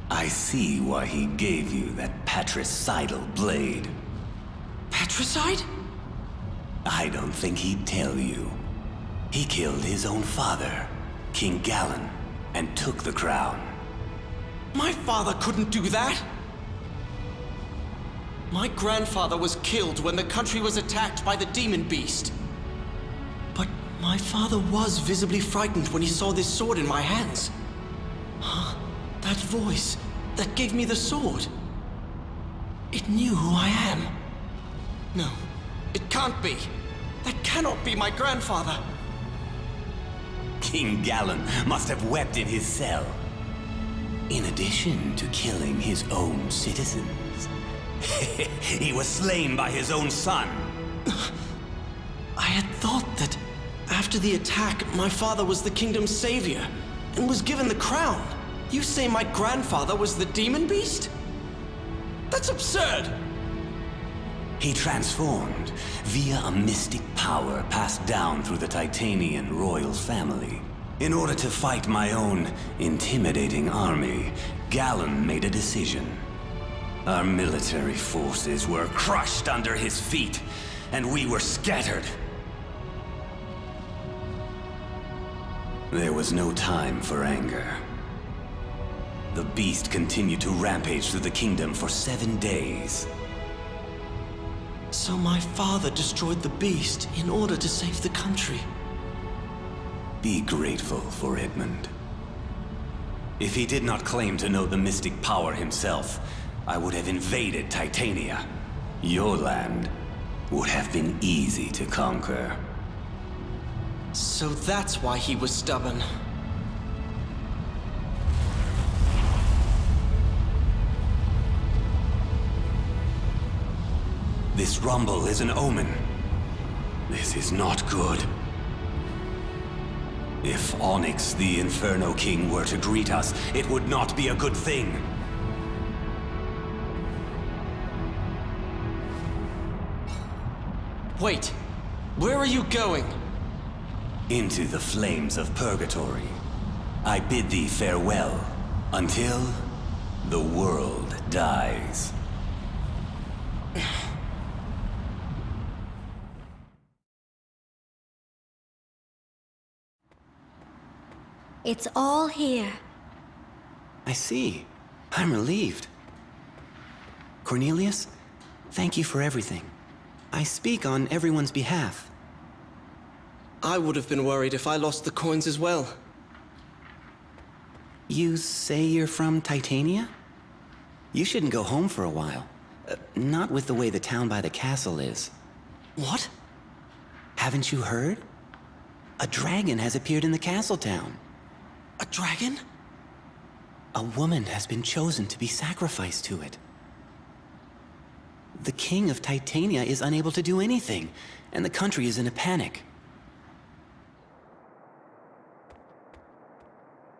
I see why he gave you that patricidal blade. Patricide? I don't think he'd tell you. He killed his own father, King Gallen, and took the crown. My father couldn't do that! My grandfather was killed when the country was attacked by the demon beast. But my father was visibly frightened when he saw this sword in my hands. Huh? That voice that gave me the sword. It knew who I am. No, it can't be. That cannot be my grandfather. King Gallen must have wept in his cell. In addition to killing his own citizens. He was slain by his own son. I had thought that after the attack, my father was the kingdom's savior and was given the crown. You say my grandfather was the demon beast? That's absurd! He transformed via a mystic power passed down through the Titanian royal family. In order to fight my own intimidating army, Gallen made a decision. Our military forces were crushed under his feet, and we were scattered. There was no time for anger. The beast continued to rampage through the kingdom for 7 days. So my father destroyed the beast in order to save the country. Be grateful for Edmund. If he did not claim to know the mystic power himself, I would have invaded Titania. Your land would have been easy to conquer. So that's why he was stubborn. This rumble is an omen. This is not good. If Onyx, the Inferno King, were to greet us, it would not be a good thing. Wait, where are you going? Into the flames of purgatory. I bid thee farewell until the world dies. It's all here. I see. I'm relieved. Cornelius, thank you for everything. I speak on everyone's behalf. I would have been worried if I lost the coins as well. You say you're from Titania? You shouldn't go home for a while. Not with the way the town by the castle is. What? Haven't you heard? A dragon has appeared in the castle town. A dragon? A woman has been chosen to be sacrificed to it. The king of Titania is unable to do anything, and the country is in a panic.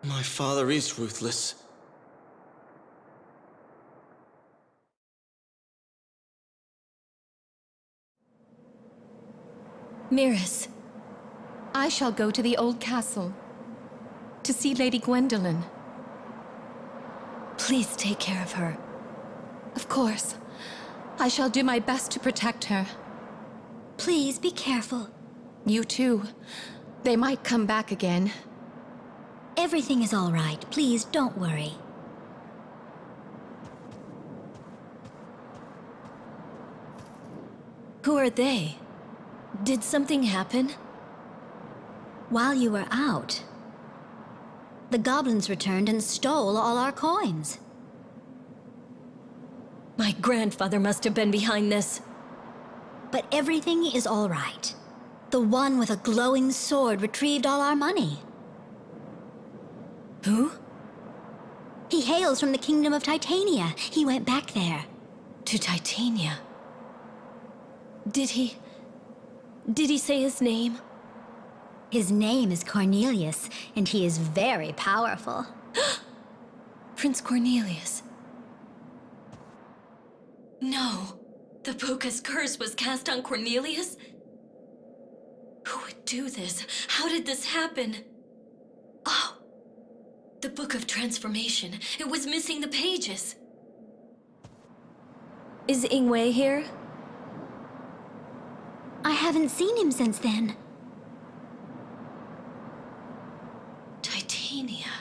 My father is ruthless. Mirris. I shall go to the old castle to see Lady Gwendolyn. Please take care of her. Of course. I shall do my best to protect her. Please be careful. You too. They might come back again. Everything is all right. Please don't worry. Who are they? Did something happen? While you were out, the goblins returned and stole all our coins. My grandfather must have been behind this. But everything is all right. The one with a glowing sword retrieved all our money. Who? He hails from the kingdom of Titania. He went back there. To Titania? Did he say his name? His name is Cornelius, and he is very powerful. Prince Cornelius. No. The Puka's curse was cast on Cornelius? Who would do this? How did this happen? Oh! The Book of Transformation. It was missing the pages. Is Ingwei here? I haven't seen him since then. Titania.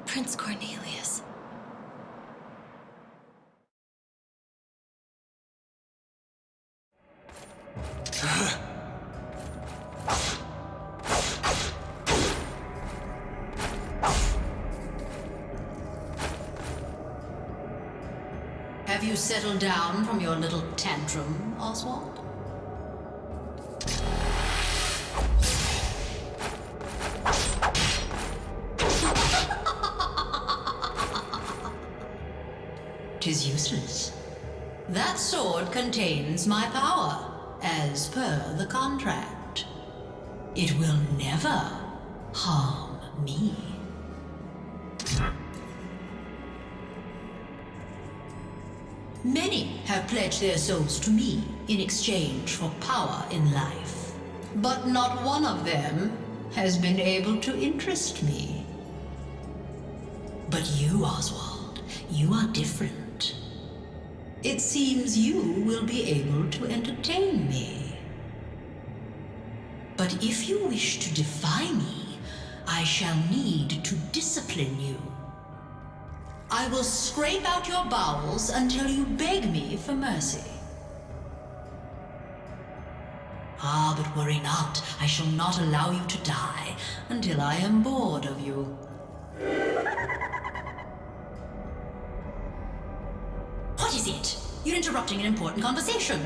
Prince Cornelius. Have you settled down from your little tantrum, Oswald? Tis useless. That sword contains my power, as per the contract. It will never harm me. Many have pledged their souls to me in exchange for power in life. But not one of them has been able to interest me. But you, Oswald, you are different. It seems you will be able to entertain me. But if you wish to defy me, I shall need to discipline you. I will scrape out your bowels until you beg me for mercy. Ah, but worry not. I shall not allow you to die until I am bored of you. What is it? You're interrupting an important conversation.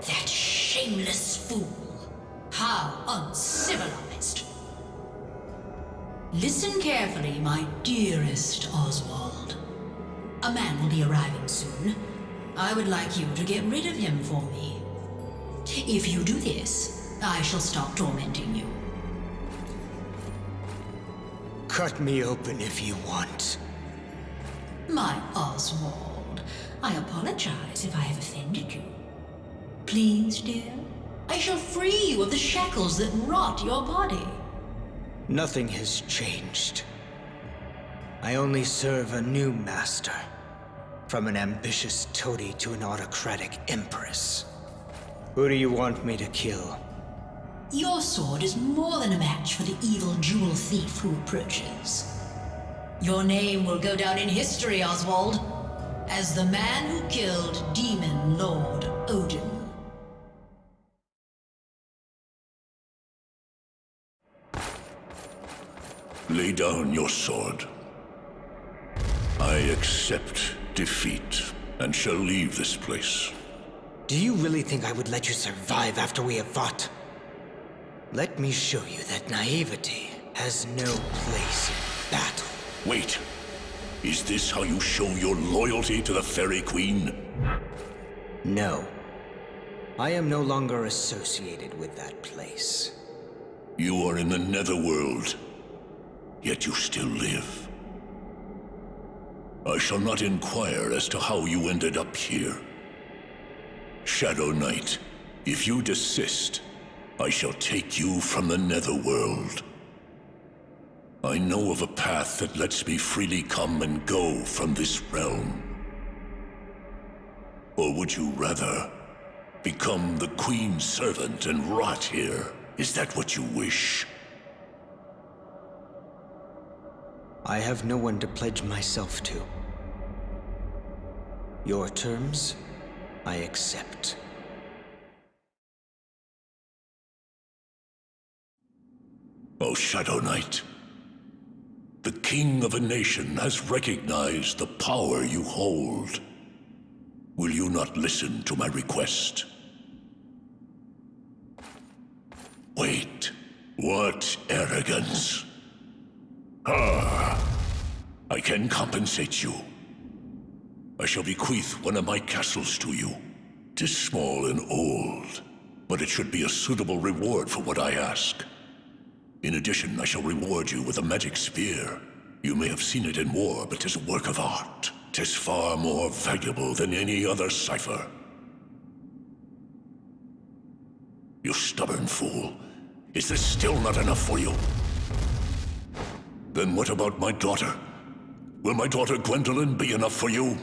That shameless fool. How uncivilized. Listen carefully, my dearest Oswald. A man will be arriving soon. I would like you to get rid of him for me. If you do this, I shall stop tormenting you. Cut me open if you want. My Oswald, I apologize if I have offended you. Please, dear, I shall free you of the shackles that rot your body. Nothing has changed. I only serve a new master. From an ambitious toady to an autocratic empress. Who do you want me to kill? Your sword is more than a match for the evil jewel thief who approaches. Your name will go down in history, Oswald, as the man who killed Demon Lord Odin. Lay down your sword. I accept defeat and shall leave this place. Do you really think I would let you survive after we have fought? Let me show you that naivety has no place in battle. Wait. Is this how you show your loyalty to the Fairy Queen? No. I am no longer associated with that place. You are in the Netherworld, yet you still live. I shall not inquire as to how you ended up here. Shadow Knight, if you desist, I shall take you from the Netherworld. I know of a path that lets me freely come and go from this realm. Or would you rather become the Queen's servant and rot here? Is that what you wish? I have no one to pledge myself to. Your terms, I accept. O Shadow Knight, the king of a nation has recognized the power you hold. Will you not listen to my request? Wait, what arrogance! I can compensate you. I shall bequeath one of my castles to you. 'Tis small and old, but it should be a suitable reward for what I ask. In addition, I shall reward you with a magic spear. You may have seen it in war, but 'tis a work of art. 'Tis far more valuable than any other cipher. You stubborn fool. Is this still not enough for you? Then what about my daughter? Will my daughter Gwendolyn be enough for you?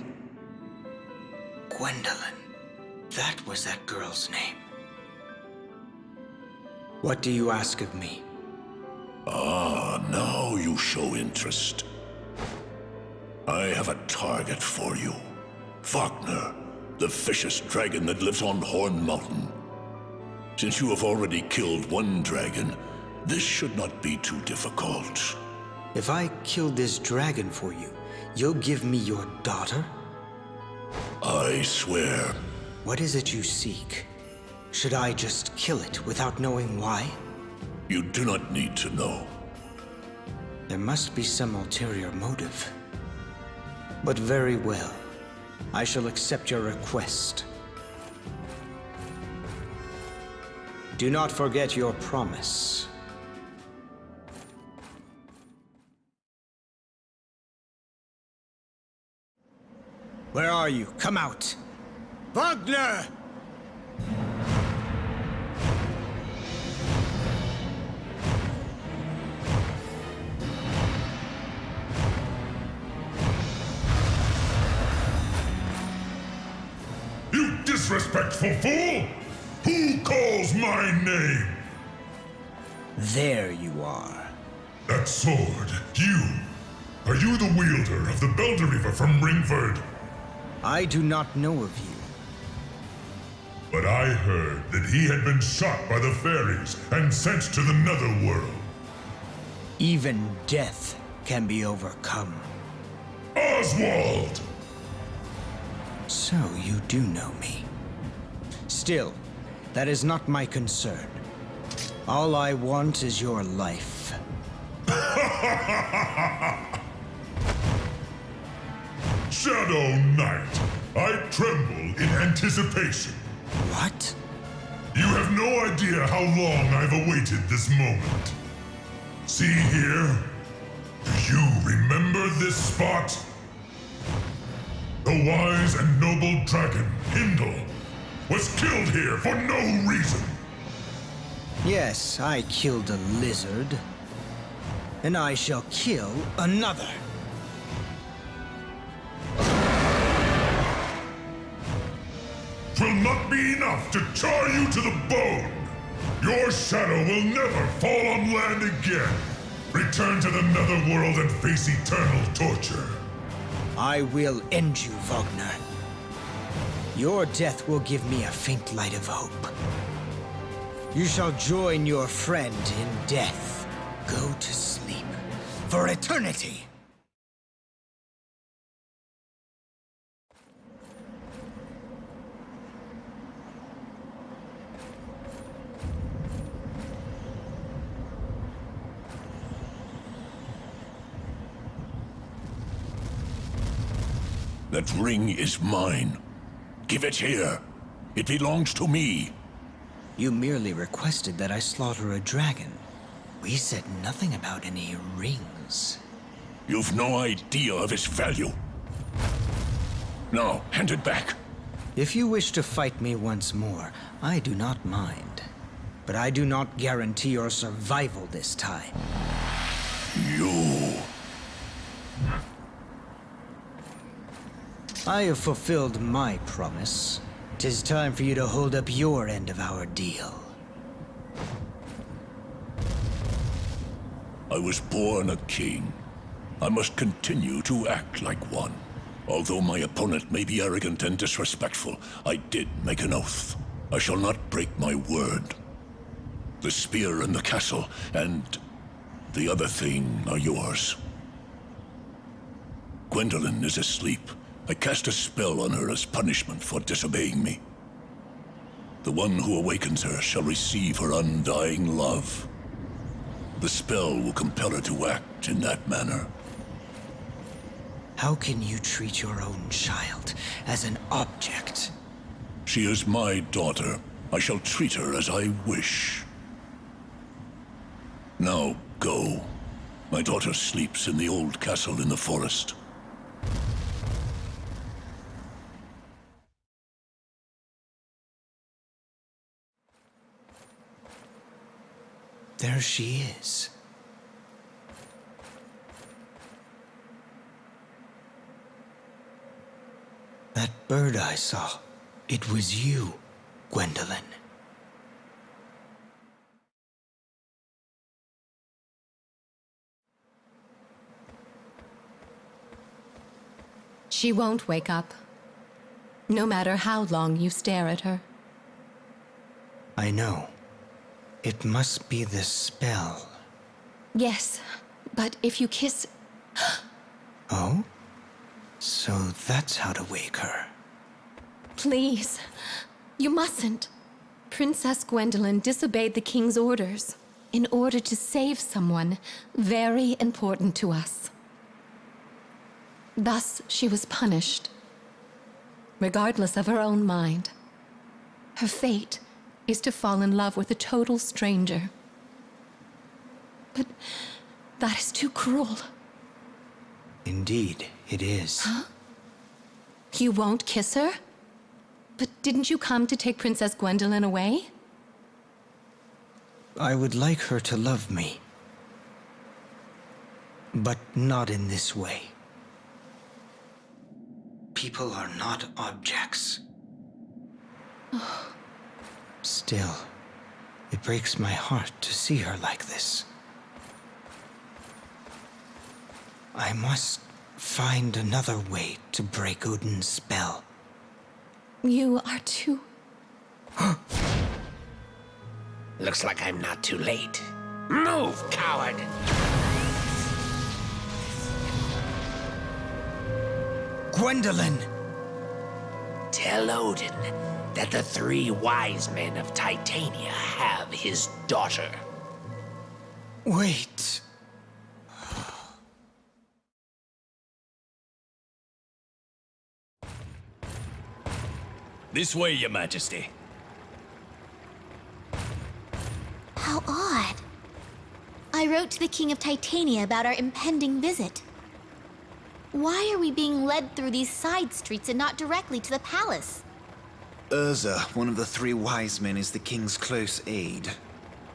Gwendolyn. That was that girl's name. What do you ask of me? Ah, now you show interest. I have a target for you. Wagner, the vicious dragon that lives on Horn Mountain. Since you have already killed one dragon, this should not be too difficult. If I kill this dragon for you, you'll give me your daughter? I swear. What is it you seek? Should I just kill it without knowing why? You do not need to know. There must be some ulterior motive. But very well. I shall accept your request. Do not forget your promise. Where are you? Come out! Wagner! You disrespectful fool! Who calls my name? There you are. That sword, you! Are you the wielder of the Belderiver from Ringford? I do not know of you. But I heard that he had been shot by the fairies and sent to the Netherworld. Even death can be overcome. Oswald! So you do know me. Still, that is not my concern. All I want is your life. Shadow Knight, I tremble in anticipation. What? You have no idea how long I've awaited this moment. See here? Do you remember this spot? The wise and noble dragon, Hindle, was killed here for no reason. Yes, I killed a lizard. And I shall kill another. Will not be enough to char you to the bone. Your shadow will never fall on land again. Return to the netherworld and face eternal torture. I will end you, Wagner. Your death will give me a faint light of hope. You shall join your friend in death. Go to sleep for eternity. That ring is mine. Give it here. It belongs to me. You merely requested that I slaughter a dragon. We said nothing about any rings. You've no idea of its value. Now, hand it back. If you wish to fight me once more, I do not mind. But I do not guarantee your survival this time. You... I have fulfilled my promise. 'Tis time for you to hold up your end of our deal. I was born a king. I must continue to act like one. Although my opponent may be arrogant and disrespectful, I did make an oath. I shall not break my word. The spear and the castle, and the other thing are yours. Gwendolyn is asleep. I cast a spell on her as punishment for disobeying me. The one who awakens her shall receive her undying love. The spell will compel her to act in that manner. How can you treat your own child as an object? She is my daughter. I shall treat her as I wish. Now, go. My daughter sleeps in the old castle in the forest. There she is. That bird I saw, it was you, Gwendolyn. She won't wake up, no matter how long you stare at her. I know. It must be the spell. Yes, but if you kiss... Oh? So that's how to wake her. Please, you mustn't. Princess Gwendolyn disobeyed the king's orders in order to save someone very important to us. Thus, she was punished, regardless of her own mind. Her fate is to fall in love with a total stranger. But that is too cruel. Indeed, it is. Huh? You won't kiss her? But didn't you come to take Princess Gwendolyn away? I would like her to love me. But not in this way. People are not objects. Still, it breaks my heart to see her like this. I must find another way to break Odin's spell. You are too... Looks like I'm not too late. Move, coward! Gwendolyn! Tell Odin that the 3 wise men of Titania have his daughter. Wait. This way, Your Majesty. How odd. I wrote to the King of Titania about our impending visit. Why are we being led through these side streets and not directly to the palace? Urza, one of the three wise men, is the king's close aide.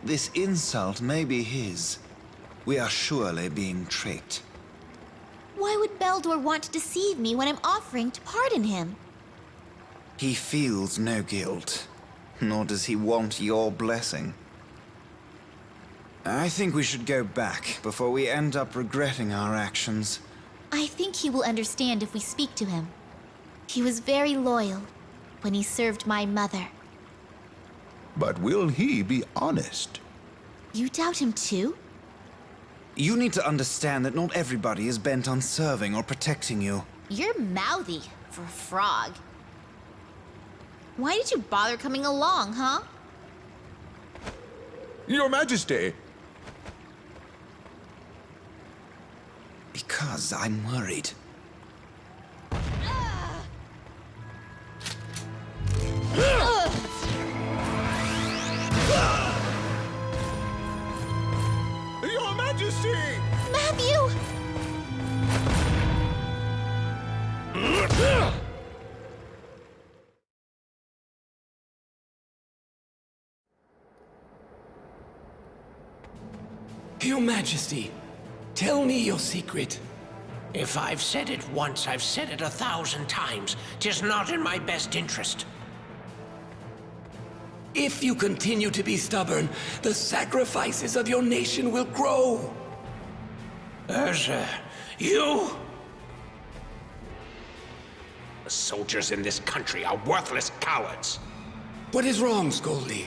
This insult may be his. We are surely being tricked. Why would Beldor want to deceive me when I'm offering to pardon him? He feels no guilt, nor does he want your blessing. I think we should go back before we end up regretting our actions. I think he will understand if we speak to him. He was very loyal when he served my mother. But will he be honest? You doubt him too? You need to understand that not everybody is bent on serving or protecting you. You're mouthy for a frog. Why did you bother coming along, huh? Your Majesty! Because I'm worried. Your Majesty! Matthew! Your Majesty, tell me your secret. If I've said it once, I've said it 1,000 times. 'Tis not in my best interest. If you continue to be stubborn, the sacrifices of your nation will grow. Urza, you... The soldiers in this country are worthless cowards. What is wrong, Scoldy?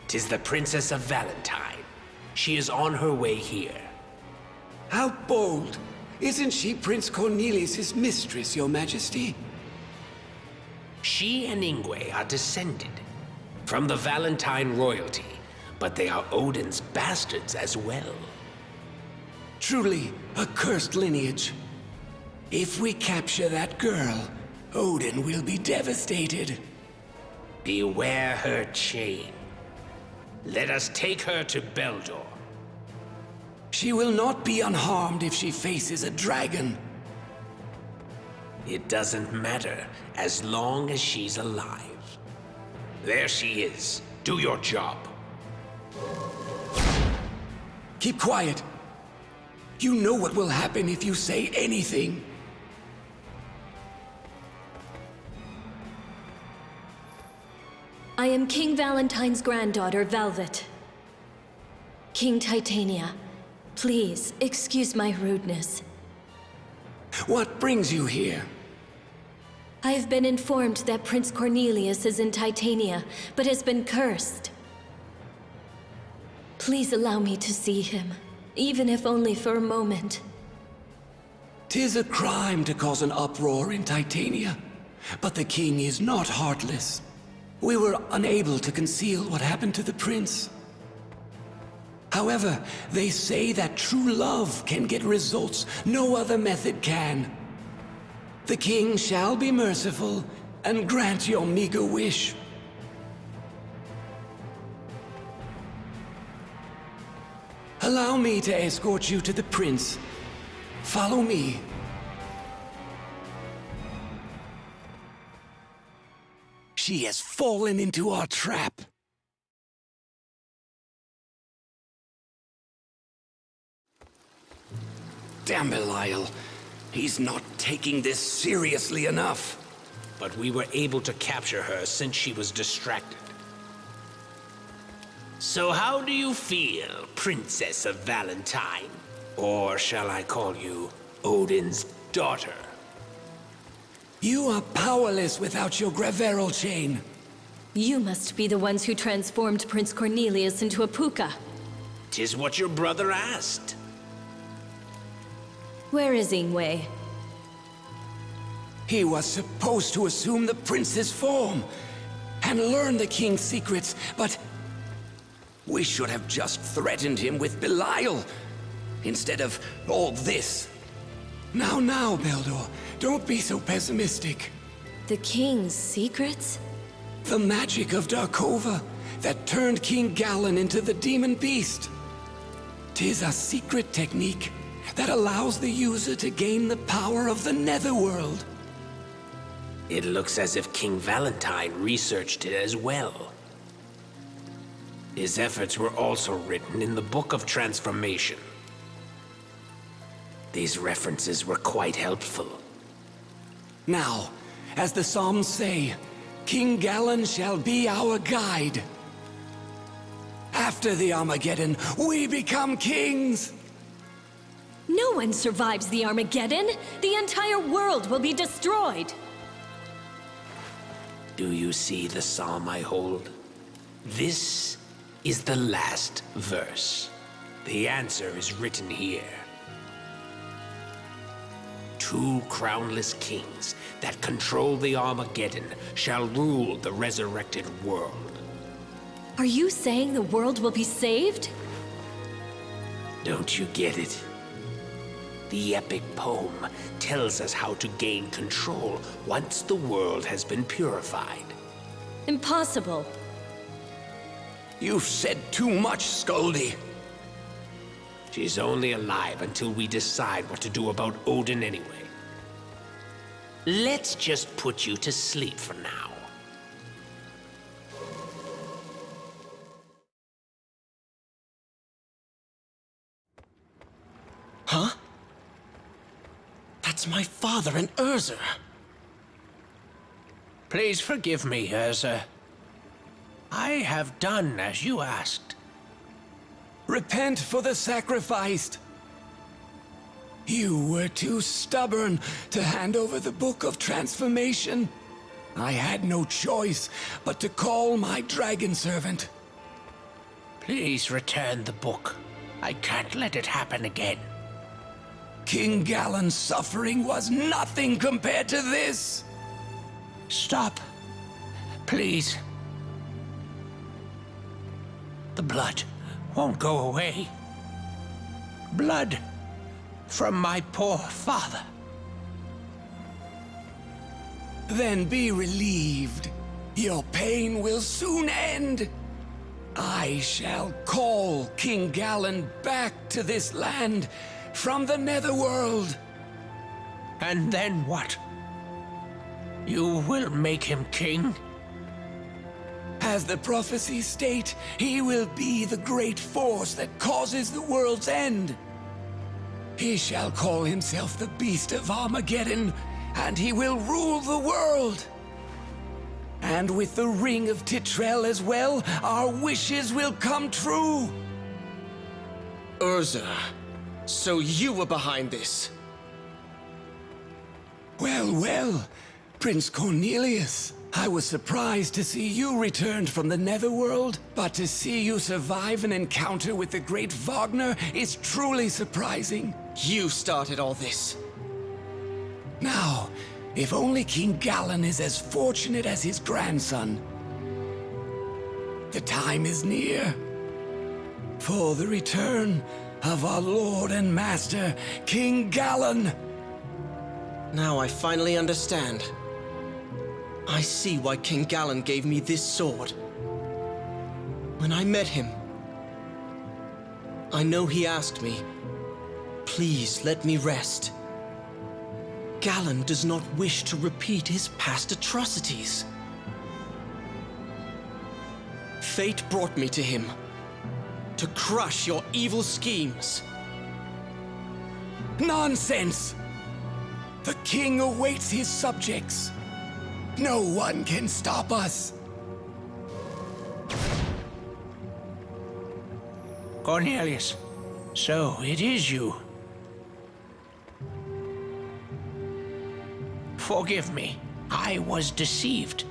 'Tis the Princess of Valentine. She is on her way here. How bold! Isn't she Prince Cornelius' mistress, Your Majesty? She and Ingwe are descended from the Valentine royalty, but they are Odin's bastards as well. Truly a cursed lineage. If we capture that girl, Odin will be devastated. Beware her chain. Let us take her to Beldor. She will not be unharmed if she faces a dragon. It doesn't matter as long as she's alive. There she is. Do your job. Keep quiet. You know what will happen if you say anything. I am King Valentine's granddaughter, Velvet. King Titania, please excuse my rudeness. What brings you here? I have been informed that Prince Cornelius is in Titania, but has been cursed. Please allow me to see him, even if only for a moment. 'Tis a crime to cause an uproar in Titania, but the king is not heartless. We were unable to conceal what happened to the prince. However, they say that true love can get results no other method can. The king shall be merciful and grant your meager wish. Allow me to escort you to the prince. Follow me. She has fallen into our trap. Damn Belial. He's not taking this seriously enough. But we were able to capture her since she was distracted. So how do you feel, Princess of Valentine? Or shall I call you Odin's daughter? You are powerless without your Graveral chain. You must be the ones who transformed Prince Cornelius into a puka. 'Tis what your brother asked. Where is Ingwe? He was supposed to assume the prince's form and learn the king's secrets, but we should have just threatened him with Belial instead of all this. Now, Beldor, don't be so pessimistic. The king's secrets? The magic of Darkova that turned King Galen into the demon beast. 'Tis a secret technique, that allows the user to gain the power of the Netherworld. It looks as if King Valentine researched it as well. His efforts were also written in the Book of Transformation. These references were quite helpful. Now, as the Psalms say, King Gallen shall be our guide. After the Armageddon, we become kings! No one survives the Armageddon! The entire world will be destroyed! Do you see the psalm I hold? This is the last verse. The answer is written here. 2 crownless kings that control the Armageddon shall rule the resurrected world. Are you saying the world will be saved? Don't you get it? The epic poem tells us how to gain control once the world has been purified. Impossible. You've said too much, Scoldy. She's only alive until we decide what to do about Odin anyway. Let's just put you to sleep for now. Huh? That's my father and Urza. Please forgive me, Urza. I have done as you asked. Repent for the sacrifice. You were too stubborn to hand over the Book of Transformation. I had no choice but to call my dragon servant. Please return the book. I can't let it happen again. King Gallen's suffering was nothing compared to this. Stop. Please. The blood won't go away. Blood from my poor father. Then be relieved. Your pain will soon end. I shall call King Gallen back to this land from the Netherworld. And then what? You will make him king? As the prophecies state, he will be the great force that causes the world's end. He shall call himself the Beast of Armageddon, and he will rule the world. And with the Ring of Titrel as well, our wishes will come true. Urza, so you were behind this? Well, well, Prince Cornelius. I was surprised to see you returned from the Netherworld, but to see you survive an encounter with the great Wagner is truly surprising. You started all this. Now, if only King Gallen is as fortunate as his grandson. The time is near for the return of our Lord and Master, King Gallen. Now I finally understand. I see why King Gallen gave me this sword. When I met him, I know he asked me, please let me rest. Gallen does not wish to repeat his past atrocities. Fate brought me to him, to crush your evil schemes. Nonsense! The king awaits his subjects. No one can stop us. Cornelius, so it is you. Forgive me, I was deceived.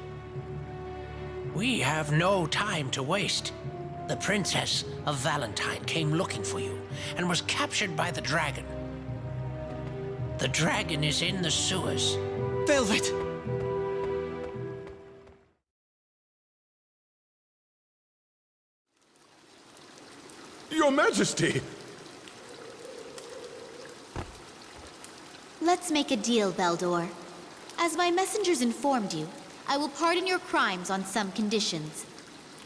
We have no time to waste. The Princess of Valentine came looking for you and was captured by the dragon. The dragon is in the sewers. Velvet! Your Majesty! Let's make a deal, Beldor. As my messengers informed you, I will pardon your crimes on some conditions.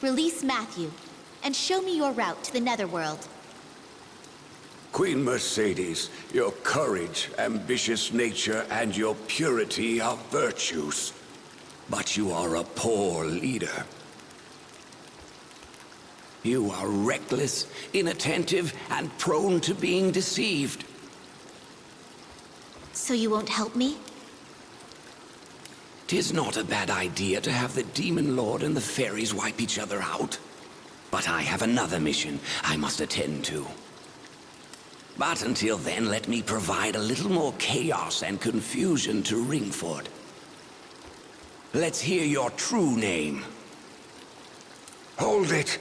Release Matthew, and show me your route to the Netherworld. Queen Mercedes, your courage, ambitious nature, and your purity are virtues. But you are a poor leader. You are reckless, inattentive, and prone to being deceived. So you won't help me? 'Tis not a bad idea to have the Demon Lord and the fairies wipe each other out. But I have another mission I must attend to. But until then, let me provide a little more chaos and confusion to Ringford. Let's hear your true name. Hold it.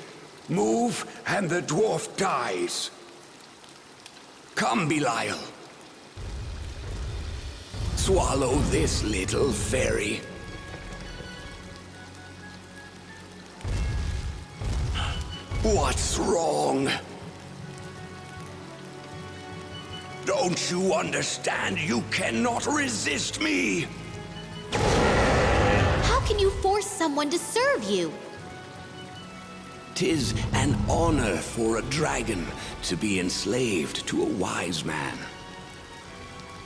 Move, and the dwarf dies. Come, Belial. Swallow this, little fairy. What's wrong? Don't you understand? You cannot resist me! How can you force someone to serve you? 'Tis an honor for a dragon to be enslaved to a wise man.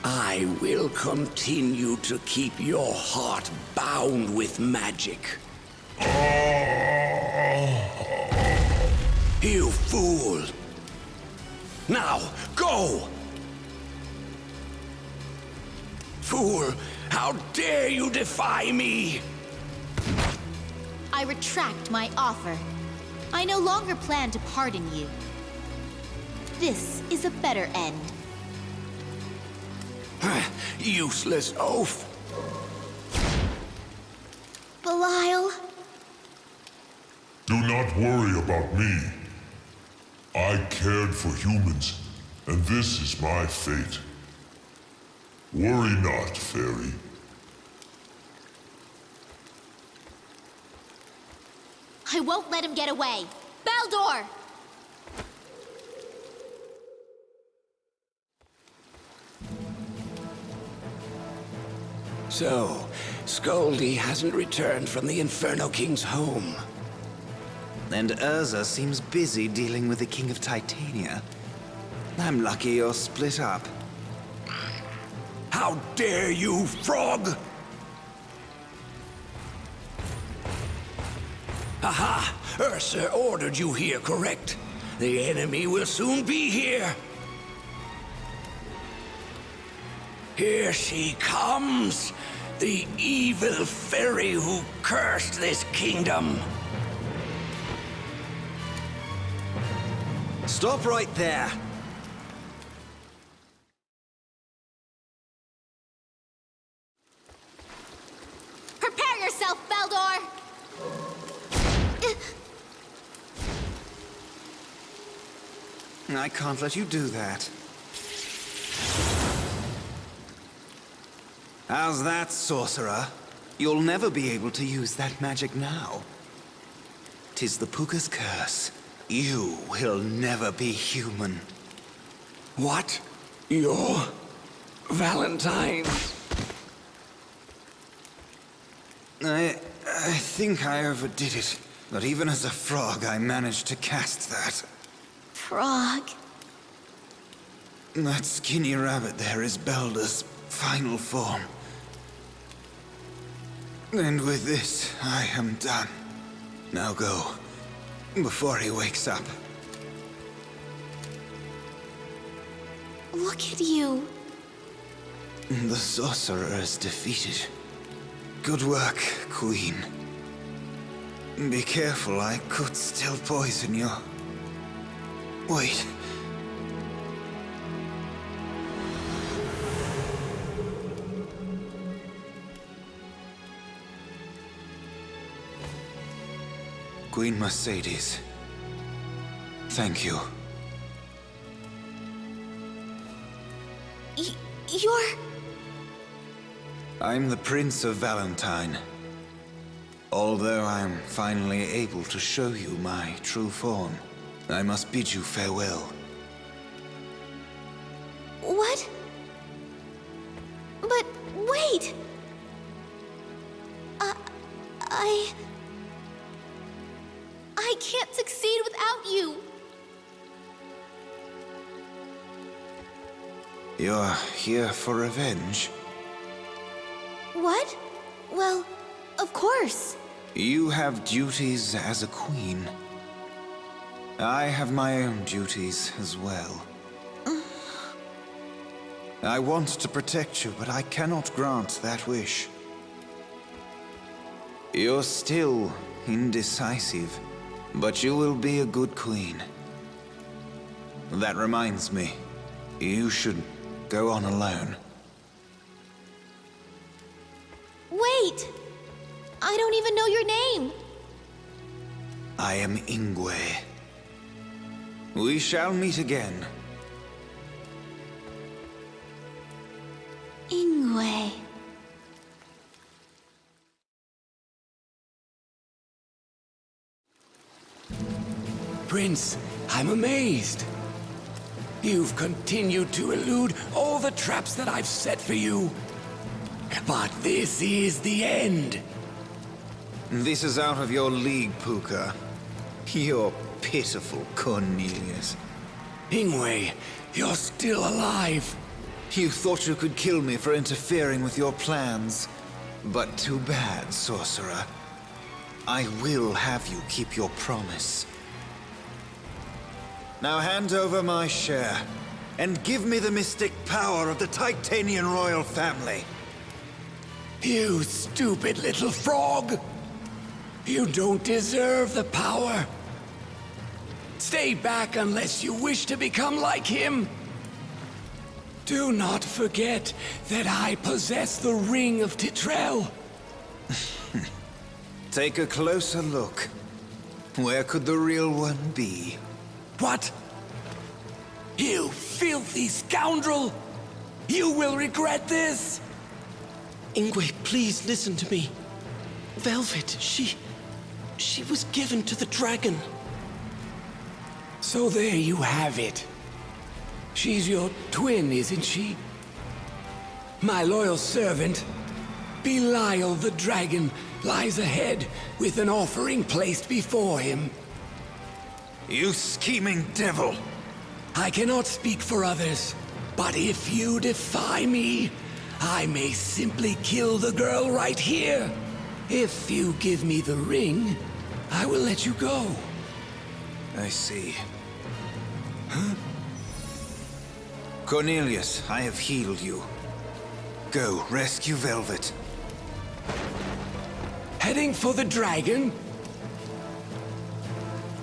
I will continue to keep your heart bound with magic. You fool! Now, go! Fool, how dare you defy me? I retract my offer. I no longer plan to pardon you. This is a better end. Useless oaf. Belial. Do not worry about me. I cared for humans, and this is my fate. Worry not, fairy. I won't let him get away. Baldor! So, Scoldy hasn't returned from the Inferno King's home. And Urza seems busy dealing with the King of Titania. I'm lucky you're split up. How dare you, frog! Aha! Ursa ordered you here, correct? The enemy will soon be here. Here she comes, the evil fairy who cursed this kingdom. Stop right there. Prepare yourself, Baldor! I can't let you do that. How's that, sorcerer? You'll never be able to use that magic now. 'Tis the Puka's curse. You will never be human. What? You're Valentine? I think I overdid it. But even as a frog, I managed to cast that. Frog. That skinny rabbit there is Belder's final form. And with this, I am done. Now go, before he wakes up. Look at you. The sorcerer is defeated. Good work, Queen. Be careful, I could still poison you. Wait. Queen Mercedes, thank you. You're... I'm the Prince of Valentine. Although I'm finally able to show you my true form, I must bid you farewell. What? But wait! I can't succeed without you! You're here for revenge? What? Well, of course. You have duties as a queen. I have my own duties as well. I want to protect you, but I cannot grant that wish. You're still indecisive, but you will be a good queen. That reminds me, you should go on alone. Wait! I don't even know your name! I am Ingwe. We shall meet again. Ingwe. Prince, I'm amazed. You've continued to elude all the traps that I've set for you. But this is the end. This is out of your league, Puka. You're pitiful, Cornelius. Ingwe, you're still alive. You thought you could kill me for interfering with your plans. But too bad, sorcerer. I will have you keep your promise. Now hand over my share, and give me the mystic power of the Titanian royal family. You stupid little frog! You don't deserve the power. Stay back unless you wish to become like him. Do not forget that I possess the Ring of Titrel. Take a closer look. Where could the real one be? What? You filthy scoundrel! You will regret this! Ingwe, please listen to me. Velvet, she was given to the dragon. So there you have it. She's your twin, isn't she? My loyal servant, Belial the dragon, lies ahead with an offering placed before him. You scheming devil! I cannot speak for others, but if you defy me, I may simply kill the girl right here. If you give me the ring, I will let you go. I see. Huh? Cornelius, I have healed you. Go, rescue Velvet. Heading for the dragon?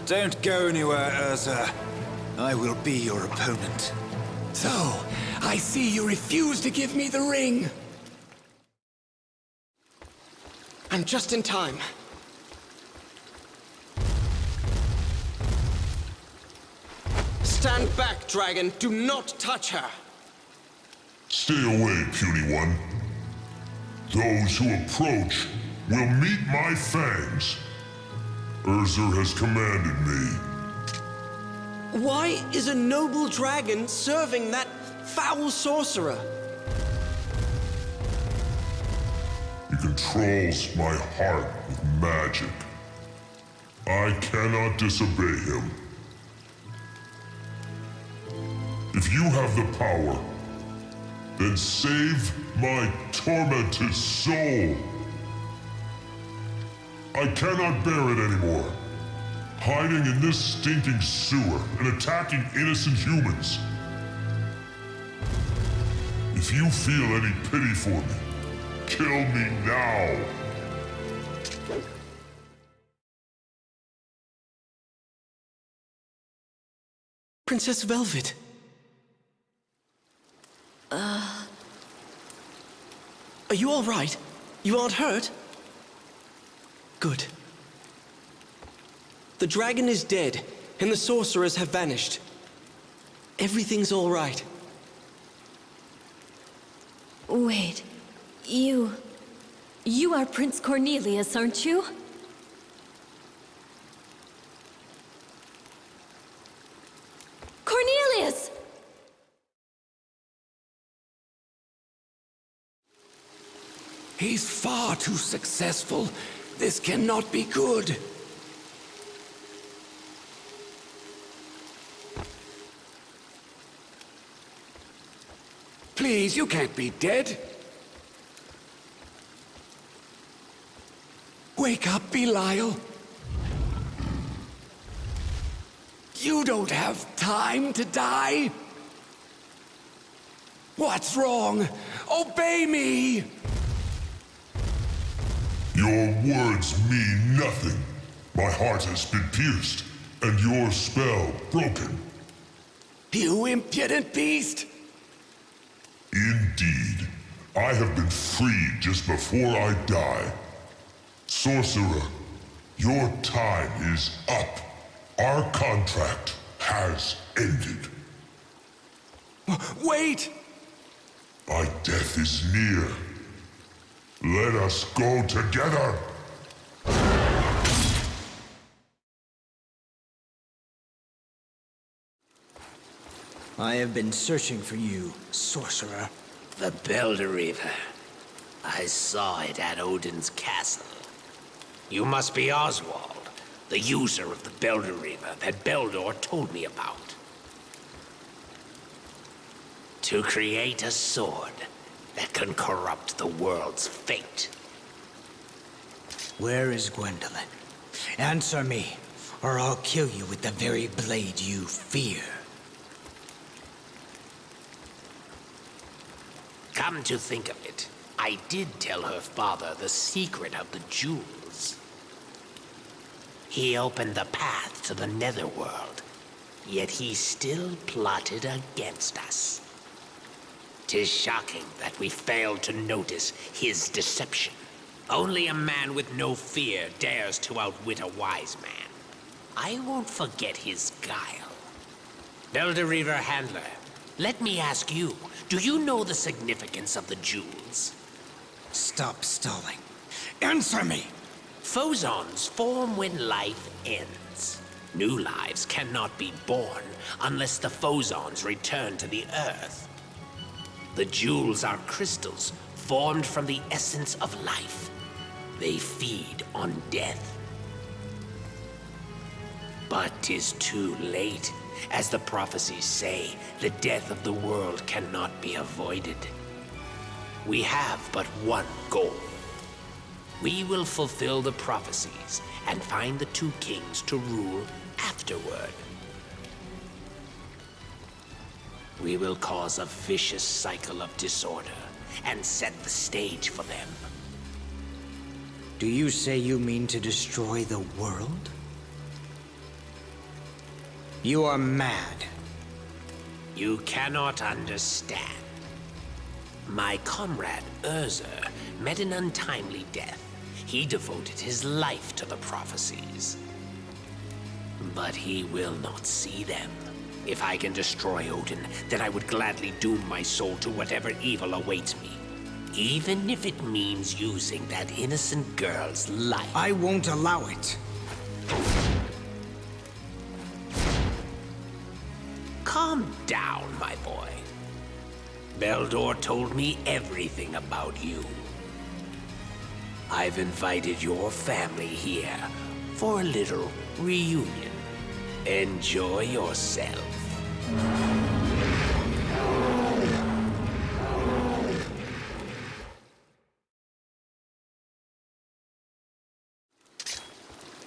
Don't go anywhere, Urza. I will be your opponent. So, I see you refuse to give me the ring. I'm just in time. Stand back, dragon. Do not touch her. Stay away, puny one. Those who approach will meet my fangs. Urza has commanded me. Why is a noble dragon serving that foul sorcerer? He controls my heart with magic. I cannot disobey him. If you have the power, then save my tormented soul. I cannot bear it anymore. Hiding in this stinking sewer and attacking innocent humans. If you feel any pity for me, kill me now. Princess Velvet. Are you all right? You aren't hurt? Good. The dragon is dead, and the sorcerers have vanished. Everything's all right. Wait, you are Prince Cornelius, aren't you? Cornelius! He's far too successful. This cannot be good. Please, you can't be dead. Wake up, Belial. You don't have time to die. What's wrong? Obey me! Your words mean nothing. My heart has been pierced, and your spell broken. You impudent beast! Indeed. I have been freed just before I die. Sorcerer, your time is up. Our contract has ended. Wait! My death is near. Let us go together. I have been searching for you, sorcerer. The Belderreaver. I saw it at Odin's castle. You must be Oswald, the user of the Belderreaver that Beldor told me about. To create a sword that can corrupt the world's fate. Where is Gwendolyn? Answer me, or I'll kill you with the very blade you fear. Come to think of it, I did tell her father the secret of the jewels. He opened the path to the netherworld, yet he still plotted against us. 'Tis shocking that we failed to notice his deception. Only a man with no fear dares to outwit a wise man. I won't forget his guile. Belderreaver Handler, let me ask you, do you know the significance of the jewels? Stop stalling. Answer me! Phozons form when life ends. New lives cannot be born unless the Phozons return to the Earth. The jewels are crystals formed from the essence of life. They feed on death. But 'tis too late. As the prophecies say, the death of the world cannot be avoided. We have but one goal. We will fulfill the prophecies and find the two kings to rule afterward. We will cause a vicious cycle of disorder and set the stage for them. Do you say you mean to destroy the world? You are mad. You cannot understand. My comrade Urza met an untimely death. He devoted his life to the prophecies. But he will not see them. If I can destroy Odin, then I would gladly doom my soul to whatever evil awaits me. Even if it means using that innocent girl's life. I won't allow it. Calm down, my boy. Beldor told me everything about you. I've invited your family here for a little reunion. Enjoy yourself.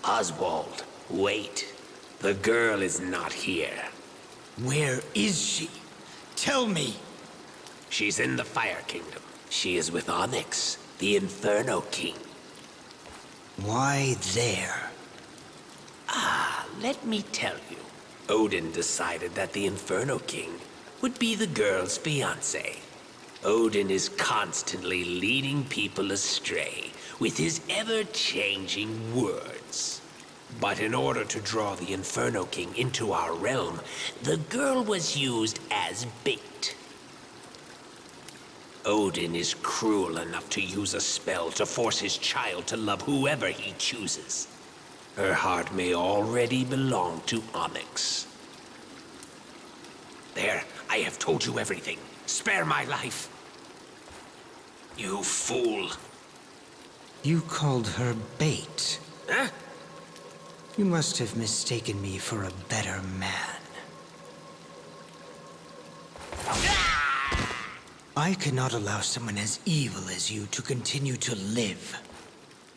Oswald, wait. The girl is not here. Where is she? Tell me. She's in the Fire Kingdom. She is with Onyx, the Inferno King. Why there? Let me tell you. Odin decided that the Inferno King would be the girl's fiancé. Odin is constantly leading people astray with his ever-changing words. But in order to draw the Inferno King into our realm, the girl was used as bait. Odin is cruel enough to use a spell to force his child to love whoever he chooses. Her heart may already belong to Onyx. There, I have told you everything. Spare my life. You fool. You called her bait. Huh? You must have mistaken me for a better man. I cannot allow someone as evil as you to continue to live.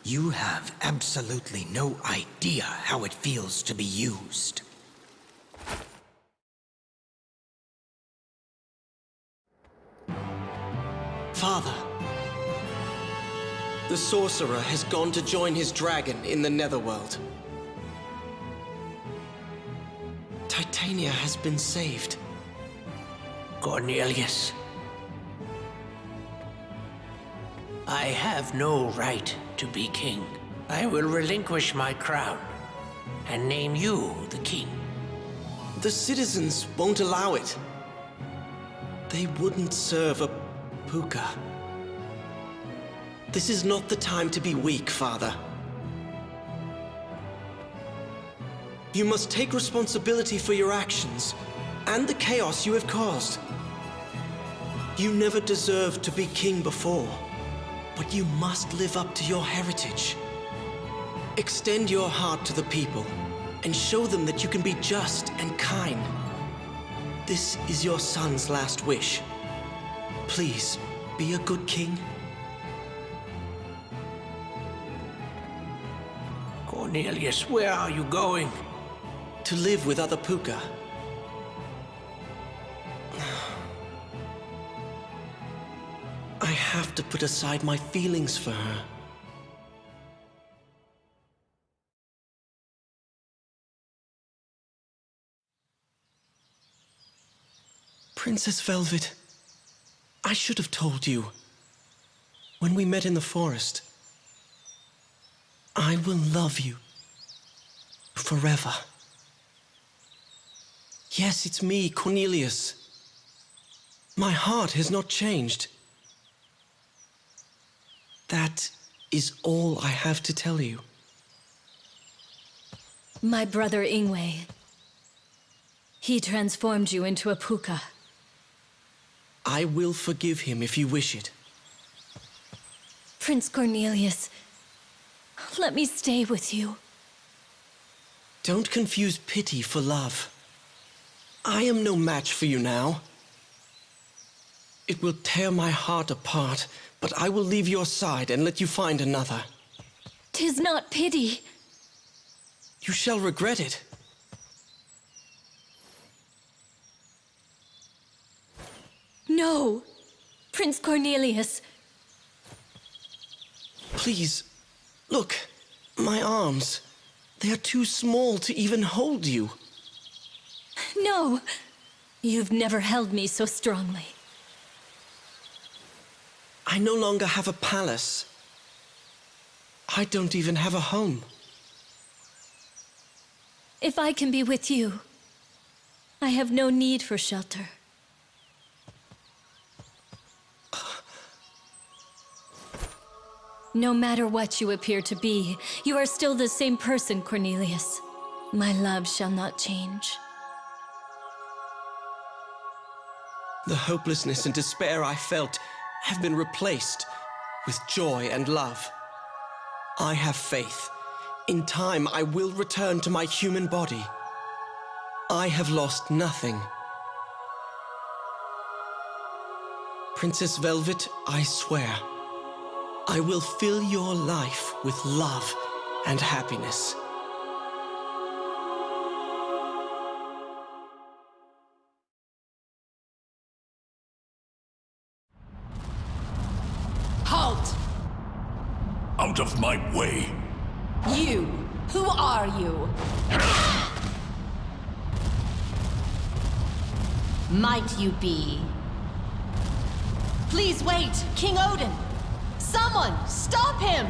You have absolutely no idea how it feels to be used. Father, the sorcerer has gone to join his dragon in the Netherworld. Titania has been saved. Cornelius, I have no right to be king. I will relinquish my crown and name you the king. The citizens won't allow it. They wouldn't serve a Puka. This is not the time to be weak, Father. You must take responsibility for your actions and the chaos you have caused. You never deserved to be king before, but you must live up to your heritage. Extend your heart to the people and show them that you can be just and kind. This is your son's last wish. Please, be a good king. Cornelius, where are you going? To live with other Puka. I have to put aside my feelings for her. Princess Velvet, I should have told you. When we met in the forest, I will love you forever. Yes, it's me, Cornelius. My heart has not changed. That is all I have to tell you. My brother Ingwe. He transformed you into a Puka. I will forgive him if you wish it. Prince Cornelius, let me stay with you. Don't confuse pity for love. I am no match for you now. It will tear my heart apart, but I will leave your side and let you find another. 'Tis not pity. You shall regret it. No, Prince Cornelius. Please, look, my arms. They are too small to even hold you. No, you've never held me so strongly. I no longer have a palace. I don't even have a home. If I can be with you, I have no need for shelter. No matter what you appear to be, you are still the same person, Cornelius. My love shall not change. The hopelessness and despair I felt have been replaced with joy and love. I have faith. In time, I will return to my human body. I have lost nothing. Princess Velvet, I swear, I will fill your life with love and happiness. Halt! Out of my way! You! Who are you? Might you be? Please wait! King Odin! Someone! Stop him!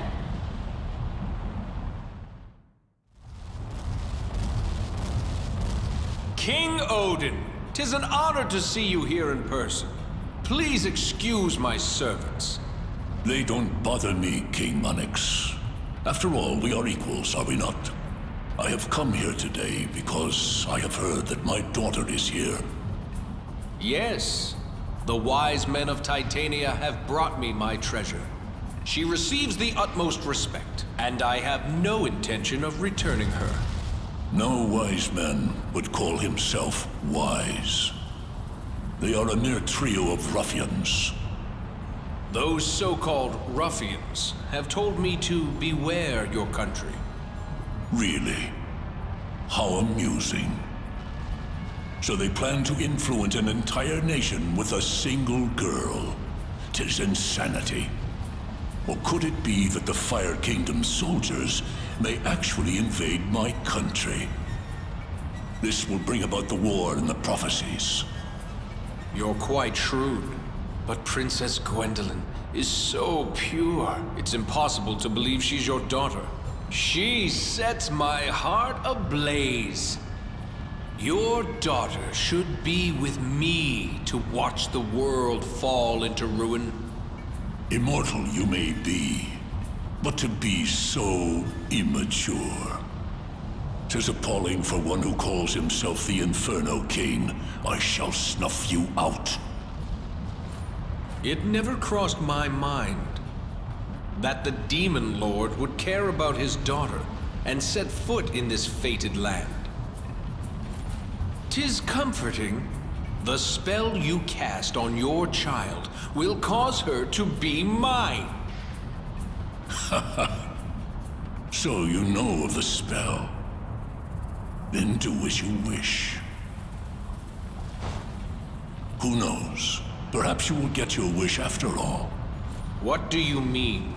King Odin, 'tis an honor to see you here in person. Please excuse my servants. They don't bother me, King Onyx. After all, we are equals, are we not? I have come here today because I have heard that my daughter is here. Yes, the wise men of Titania have brought me my treasure. She receives the utmost respect, and I have no intention of returning her. No wise man would call himself wise. They are a mere trio of ruffians, Those so-called ruffians have told me to beware your country. Really? How amusing. So they plan to influence an entire nation with a single girl. 'Tis insanity. Or could it be that the Fire Kingdom's soldiers may actually invade my country? This will bring about the war and the prophecies. You're quite shrewd, but Princess Gwendolyn is so pure, it's impossible to believe she's your daughter. She sets my heart ablaze. Your daughter should be with me to watch the world fall into ruin. Immortal you may be, but to be so immature. 'Tis appalling for one who calls himself the Inferno King. I shall snuff you out. It never crossed my mind that the Demon Lord would care about his daughter and set foot in this fated land. 'Tis comforting. The spell you cast on your child will cause her to be mine. So you know of the spell. Then do as you wish. Who knows? Perhaps you will get your wish after all. What do you mean?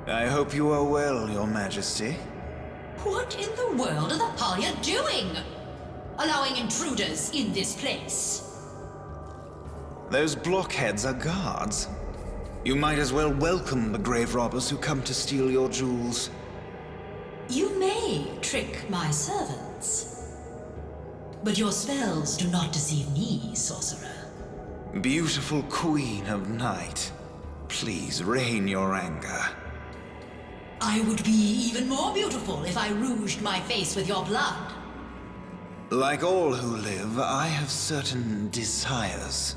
I hope you are well, Your Majesty. What in the world are the Palya doing? Allowing intruders in this place? Those blockheads are guards. You might as well welcome the grave robbers who come to steal your jewels. You may trick my servants, but your spells do not deceive me, sorcerer. Beautiful Queen of Night, please rein your anger. I would be even more beautiful if I rouged my face with your blood. Like all who live, I have certain desires.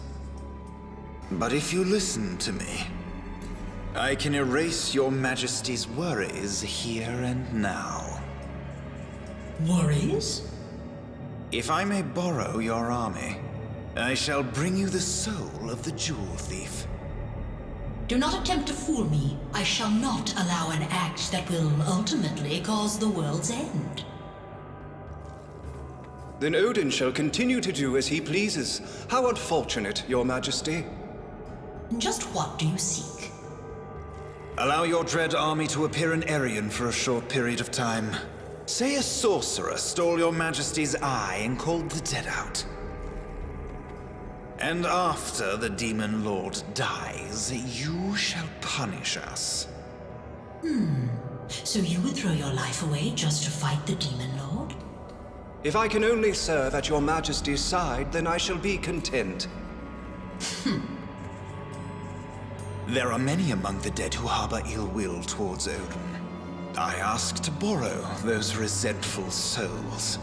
But if you listen to me, I can erase your Majesty's worries here and now. Worries? If I may borrow your army, I shall bring you the soul of the jewel thief. Do not attempt to fool me. I shall not allow an act that will ultimately cause the world's end. Then Odin shall continue to do as he pleases. How unfortunate, Your Majesty. Just what do you seek? Allow your dread army to appear in Arion for a short period of time. Say a sorcerer stole your Majesty's eye and called the dead out. And after the Demon Lord dies, you shall punish us. So you would throw your life away just to fight the Demon Lord? If I can only serve at Your Majesty's side, then I shall be content. There are many among the dead who harbor ill will towards Odin. I ask to borrow those resentful souls.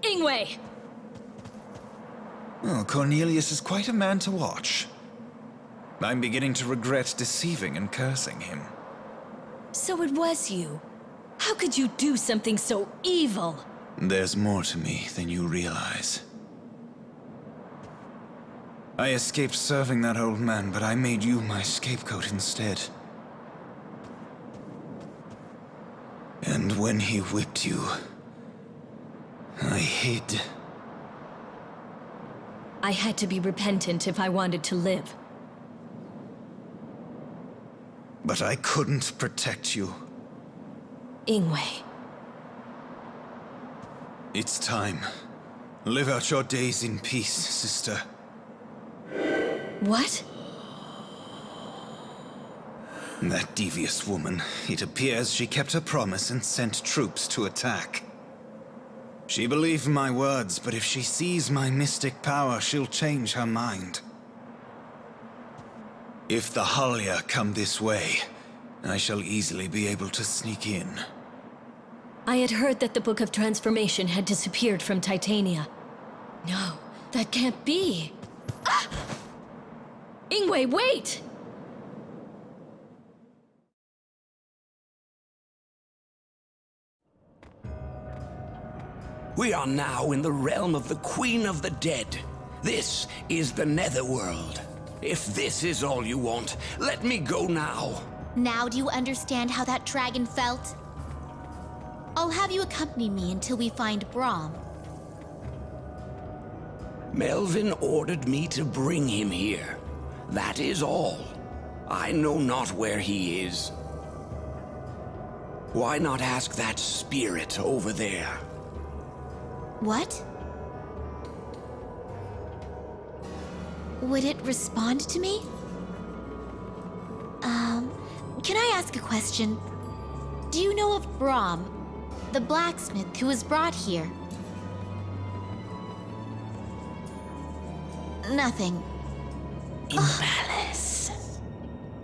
Ingwe! Oh, Cornelius is quite a man to watch. I'm beginning to regret deceiving and cursing him. So it was you. How could you do something so evil? There's more to me than you realize. I escaped serving that old man, but I made you my scapegoat instead. And when he whipped you, I hid. I had to be repentant if I wanted to live. But I couldn't protect you. Ingwe. It's time. Live out your days in peace, sister. What? That devious woman. It appears she kept her promise and sent troops to attack. She believed my words, but if she sees my mystic power, she'll change her mind. If the Halya come this way, I shall easily be able to sneak in. I had heard that the Book of Transformation had disappeared from Titania. No, that can't be. Ah! Ingwe, wait! We are now in the realm of the Queen of the Dead. This is the Netherworld. If this is all you want, let me go now. Now do you understand how that dragon felt? I'll have you accompany me until we find Brahm. Melvin ordered me to bring him here. That is all. I know not where he is. Why not ask that spirit over there? What? Would it respond to me? Can I ask a question? Do you know of Brahm, the blacksmith who was brought here? Nothing. In Palace.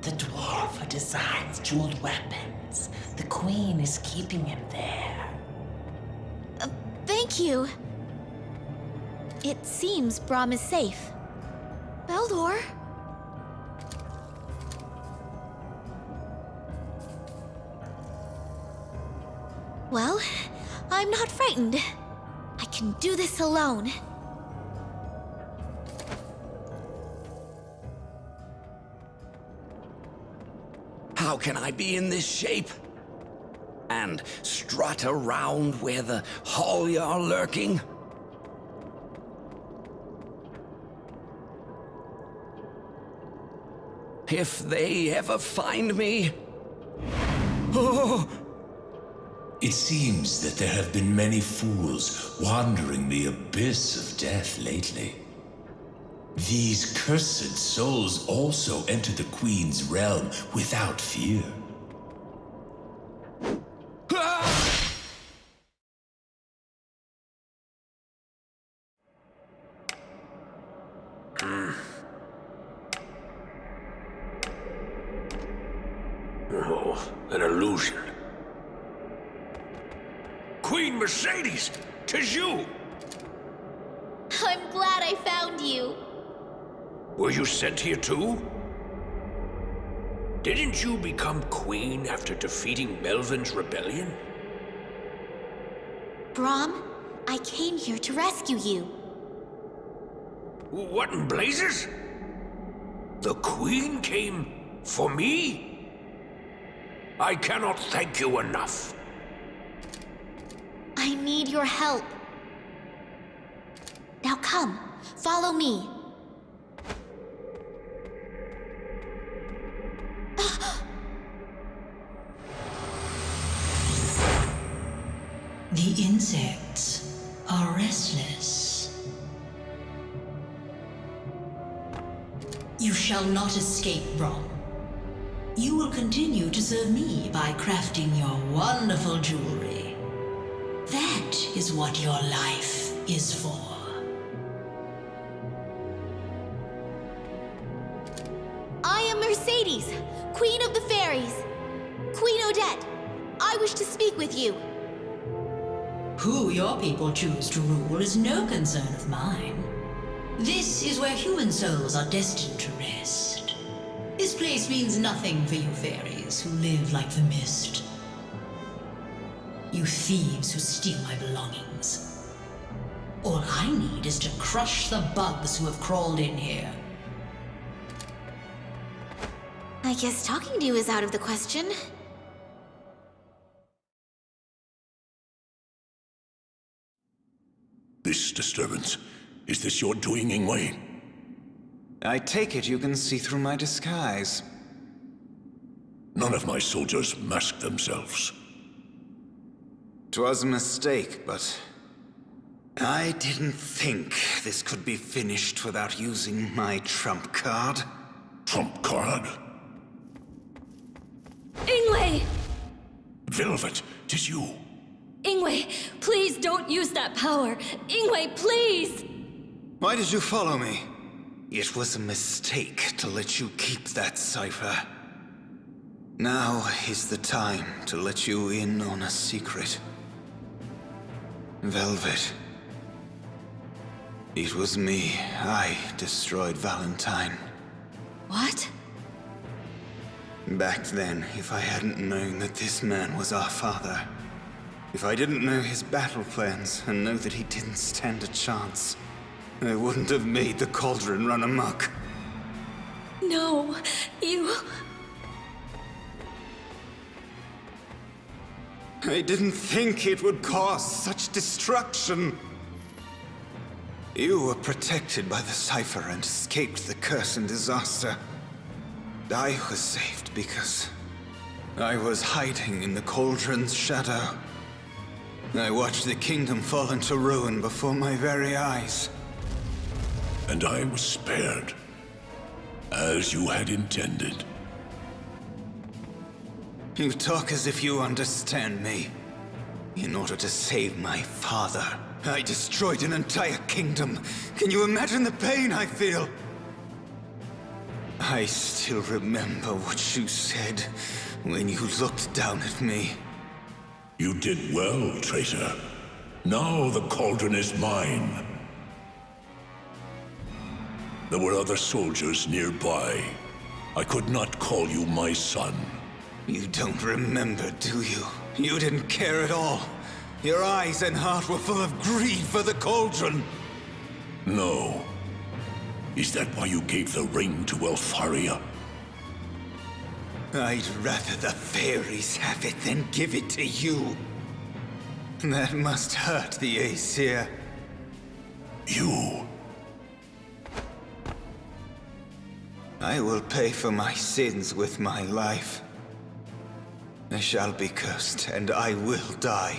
The dwarf who designs jeweled weapons. The queen is keeping him there. Thank you. It seems Brahm is safe. Beldor? Well, I'm not frightened. I can do this alone. How can I be in this shape? And strut around where the Holly are lurking? If they ever find me... Oh! It seems that there have been many fools wandering the abyss of death lately. These cursed souls also enter the Queen's realm without fear. Oh, an illusion. Queen Mercedes, 'tis you! I'm glad I found you. Were you sent here too? Didn't you become queen after defeating Melvin's rebellion? Brahm, I came here to rescue you. What in blazes? The queen came for me? I cannot thank you enough. I need your help. Now come, follow me. The insects are restless. You shall not escape, Brahm. You will continue to serve me by crafting your wonderful jewelry. That is what your life is for. I am Mercedes, Queen of the Fairies. Queen Odette, I wish to speak with you. Who your people choose to rule is no concern of mine. This is where human souls are destined to rest. This place means nothing for you fairies who live like the mist. You thieves who steal my belongings. All I need is to crush the bugs who have crawled in here. I guess talking to you is out of the question. This disturbance, is this your doing, Ingwe? I take it you can see through my disguise. None of my soldiers mask themselves. 'Twas a mistake, but I didn't think this could be finished without using my trump card. Trump card? Ingwe! Velvet, 'tis you. Ingwe, please don't use that power. Ingwe, please! Why did you follow me? It was a mistake to let you keep that cipher. Now is the time to let you in on a secret. Velvet. It was me. I destroyed Valentine. What? Back then, if I hadn't known that this man was our father, if I didn't know his battle plans and know that he didn't stand a chance, I wouldn't have made the cauldron run amok. No, you... I didn't think it would cause such destruction. You were protected by the cipher and escaped the curse and disaster. I was saved because I was hiding in the cauldron's shadow. I watched the kingdom fall into ruin before my very eyes. And I was spared, as you had intended. You talk as if you understand me. In order to save my father, I destroyed an entire kingdom. Can you imagine the pain I feel? I still remember what you said when you looked down at me. You did well, traitor. Now the cauldron is mine. There were other soldiers nearby. I could not call you my son. You don't remember, do you? You didn't care at all. Your eyes and heart were full of greed for the cauldron. No. Is that why you gave the ring to Leifthrasir? I'd rather the fairies have it than give it to you. That must hurt the Aesir. You... I will pay for my sins with my life. I shall be cursed, and I will die.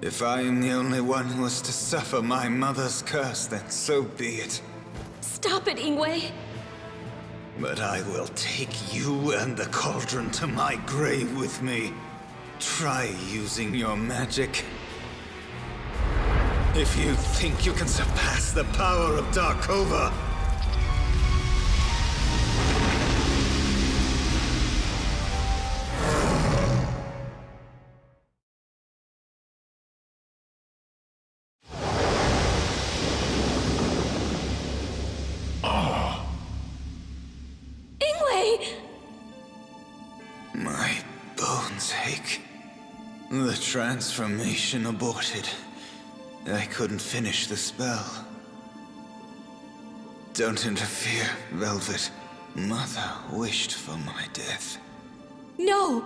If I am the only one who is to suffer my mother's curse, then so be it. Stop it, Ingwe! But I will take you and the cauldron to my grave with me. Try using your magic. If you think you can surpass the power of Darkova... My bones ache. The transformation aborted. I couldn't finish the spell. Don't interfere, Velvet. Mother wished for my death. No!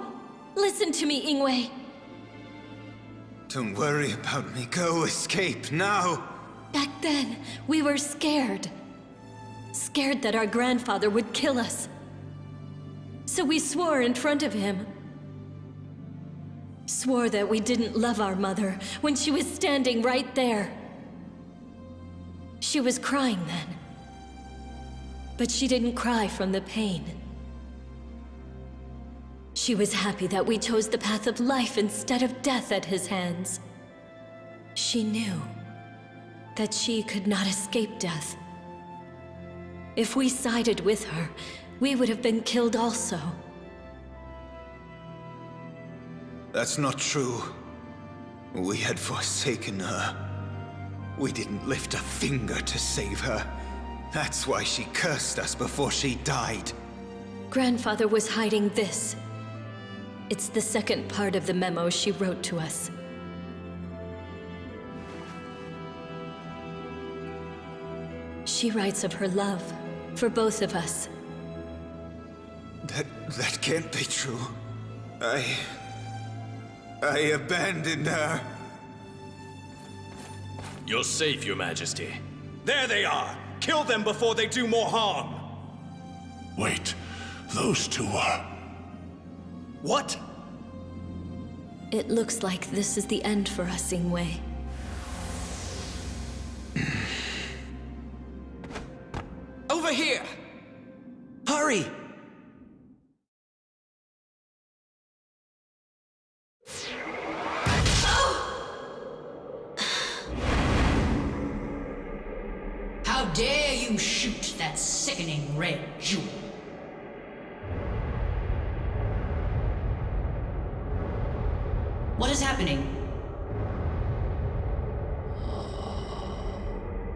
Listen to me, Ingwe! Don't worry about me. Go escape now! Back then, we were scared. Scared that our grandfather would kill us. So we swore in front of him. Swore that we didn't love our mother when she was standing right there. She was crying then. But she didn't cry from the pain. She was happy that we chose the path of life instead of death at his hands. She knew that she could not escape death. If we sided with her, we would have been killed also. That's not true. We had forsaken her. We didn't lift a finger to save her. That's why she cursed us before she died. Grandfather was hiding this. It's the second part of the memo she wrote to us. She writes of her love for both of us. That can't be true. I abandoned her. You're safe, Your Majesty. There they are! Kill them before they do more harm! Wait, those two are... What? It looks like this is the end for us, Ingwe. Over here! Hurry! How dare you shoot that sickening red jewel? What is happening?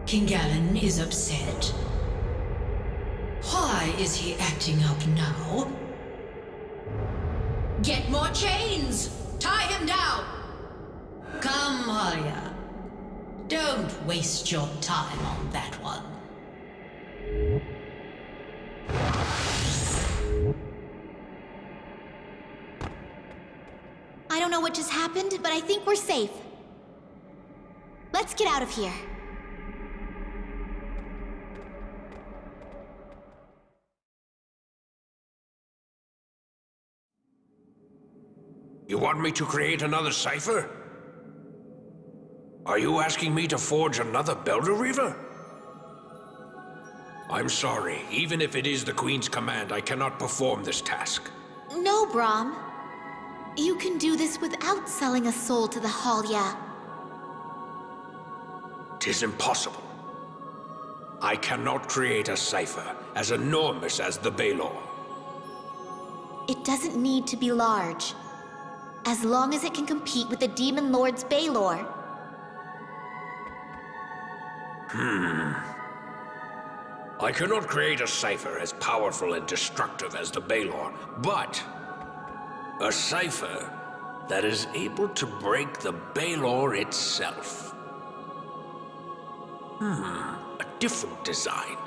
King Galen is upset. Why is he acting up now? Get more chains! Tie him down! Come, Arya. Don't waste your time on that one. I don't know what just happened, but I think we're safe. Let's get out of here. You want me to create another cipher? Are you asking me to forge another Belder Reaver? I'm sorry. Even if it is the Queen's command, I cannot perform this task. No, Brahm. You can do this without selling a soul to the Halya. 'Tis impossible. I cannot create a cipher as enormous as the Baelor. It doesn't need to be large, as long as it can compete with the Demon Lord's Baelor. I cannot create a cipher as powerful and destructive as the Baelor, but a cipher that is able to break the Baelor itself. A different design.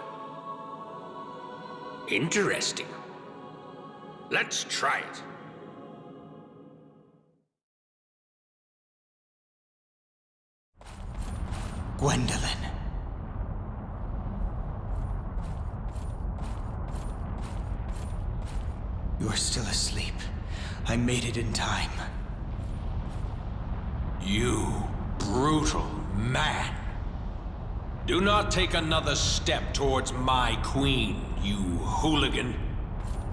Interesting. Let's try it. Gwendolyn. You are still asleep. I made it in time. You brutal man. Do not take another step towards my queen, you hooligan.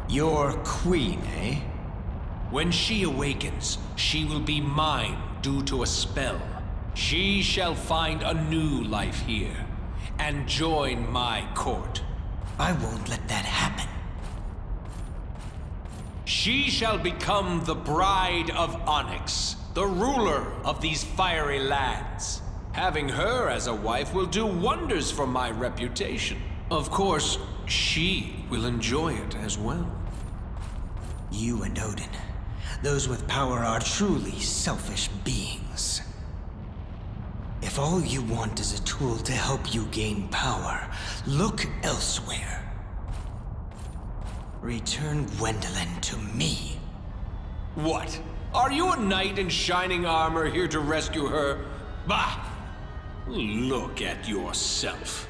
Your queen, eh? When she awakens, she will be mine due to a spell. She shall find a new life here, and join my court. I won't let that happen. She shall become the bride of Onyx, the ruler of these fiery lands. Having her as a wife will do wonders for my reputation. Of course, she will enjoy it as well. You and Odin, those with power are truly selfish beings. If all you want is a tool to help you gain power, look elsewhere. Return Gwendolyn to me. What? Are you a knight in shining armor here to rescue her? Bah! Look at yourself.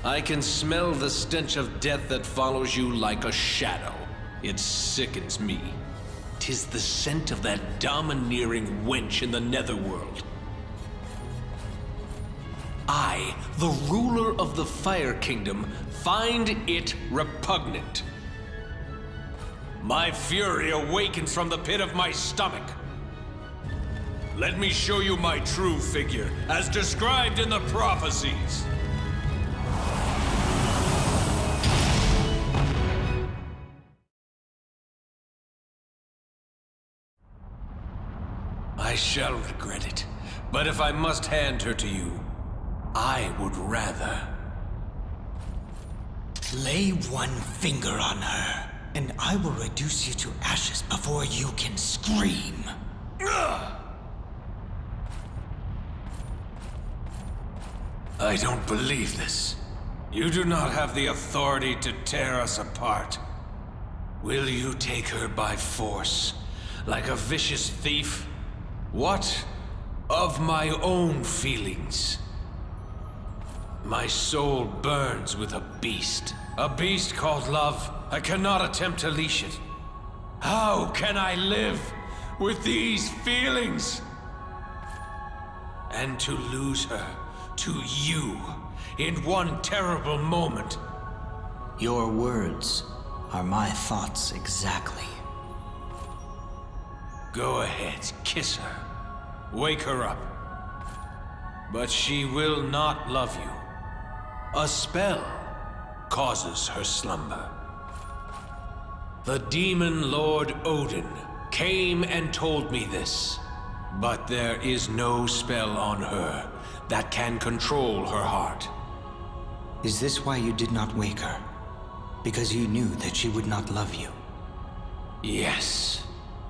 I can smell the stench of death that follows you like a shadow. It sickens me. 'Tis the scent of that domineering wench in the netherworld. I, the ruler of the Fire Kingdom, find it repugnant. My fury awakens from the pit of my stomach. Let me show you my true figure, as described in the prophecies. I shall regret it, but if I must hand her to you, I would rather. Lay one finger on her, and I will reduce you to ashes before you can scream. I don't believe this. You do not have the authority to tear us apart. Will you take her by force, like a vicious thief? What of my own feelings? My soul burns with a beast called love. I cannot attempt to leash it. How can I live with these feelings? And to lose her to you in one terrible moment. Your words are my thoughts exactly. Go ahead, kiss her. Wake her up. But she will not love you. A spell causes her slumber. The demon Lord Odin came and told me this, but there is no spell on her that can control her heart. Is this why you did not wake her? because you knew that she would not love you. Yes.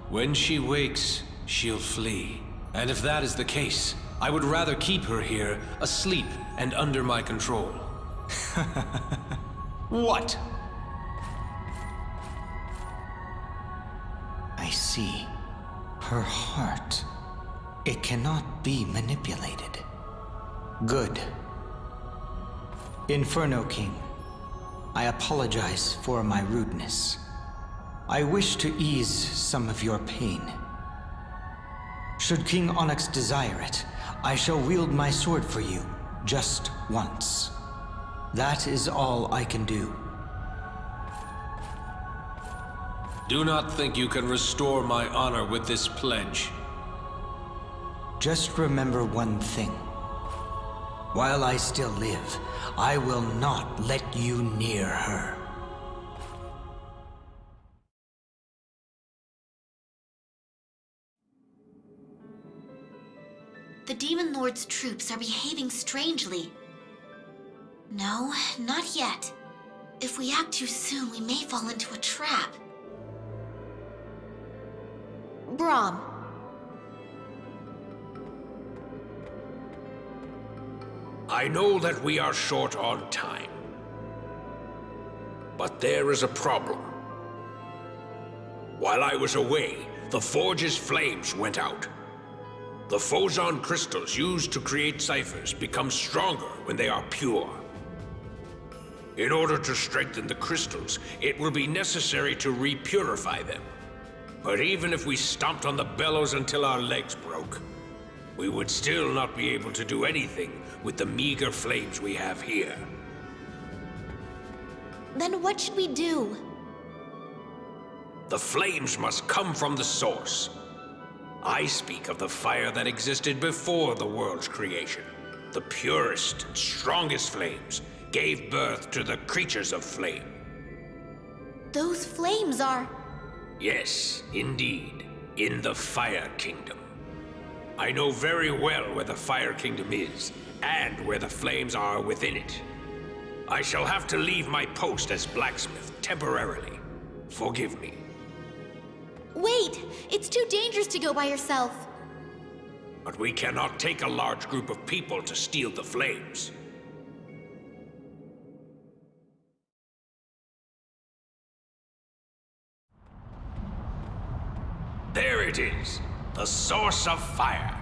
When she wakes, she'll flee. And if that is the case, I would rather keep her here, asleep and under my control. What? I see. Her heart. It cannot be manipulated. Good. Inferno King, I apologize for my rudeness. I wish to ease some of your pain. Should King Onyx desire it, I shall wield my sword for you, just once. That is all I can do. Do not think you can restore my honor with this pledge. Just remember one thing. While I still live, I will not let you near her. The Demon Lord's troops are behaving strangely. No, not yet. If we act too soon, we may fall into a trap. Brahm. I know that we are short on time. But there is a problem. While I was away, the Forge's flames went out. The Phozon crystals used to create ciphers become stronger when they are pure. In order to strengthen the crystals, it will be necessary to repurify them. But even if we stomped on the bellows until our legs broke, we would still not be able to do anything with the meager flames we have here. Then what should we do? The flames must come from the source. I speak of the fire that existed before the world's creation. The purest and strongest flames gave birth to the creatures of flame. Those flames are... Yes, indeed, in the Fire Kingdom. I know very well where the Fire Kingdom is, and where the flames are within it. I shall have to leave my post as blacksmith temporarily. Forgive me. Wait! It's too dangerous to go by yourself. But we cannot take a large group of people to steal the flames. There it is, the source of fire.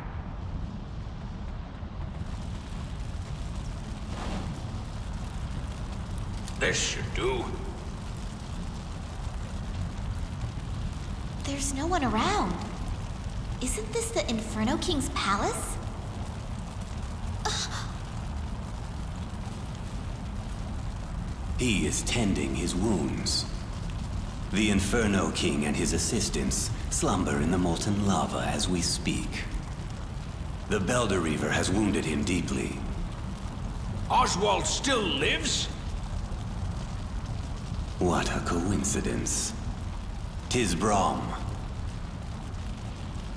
This should do. There's no one around. Isn't this the Inferno King's palace? He is tending his wounds. The Inferno King and his assistants slumber in the molten lava as we speak. The Belder Reaver has wounded him deeply. Oswald still lives? What a coincidence. 'Tis Brahm.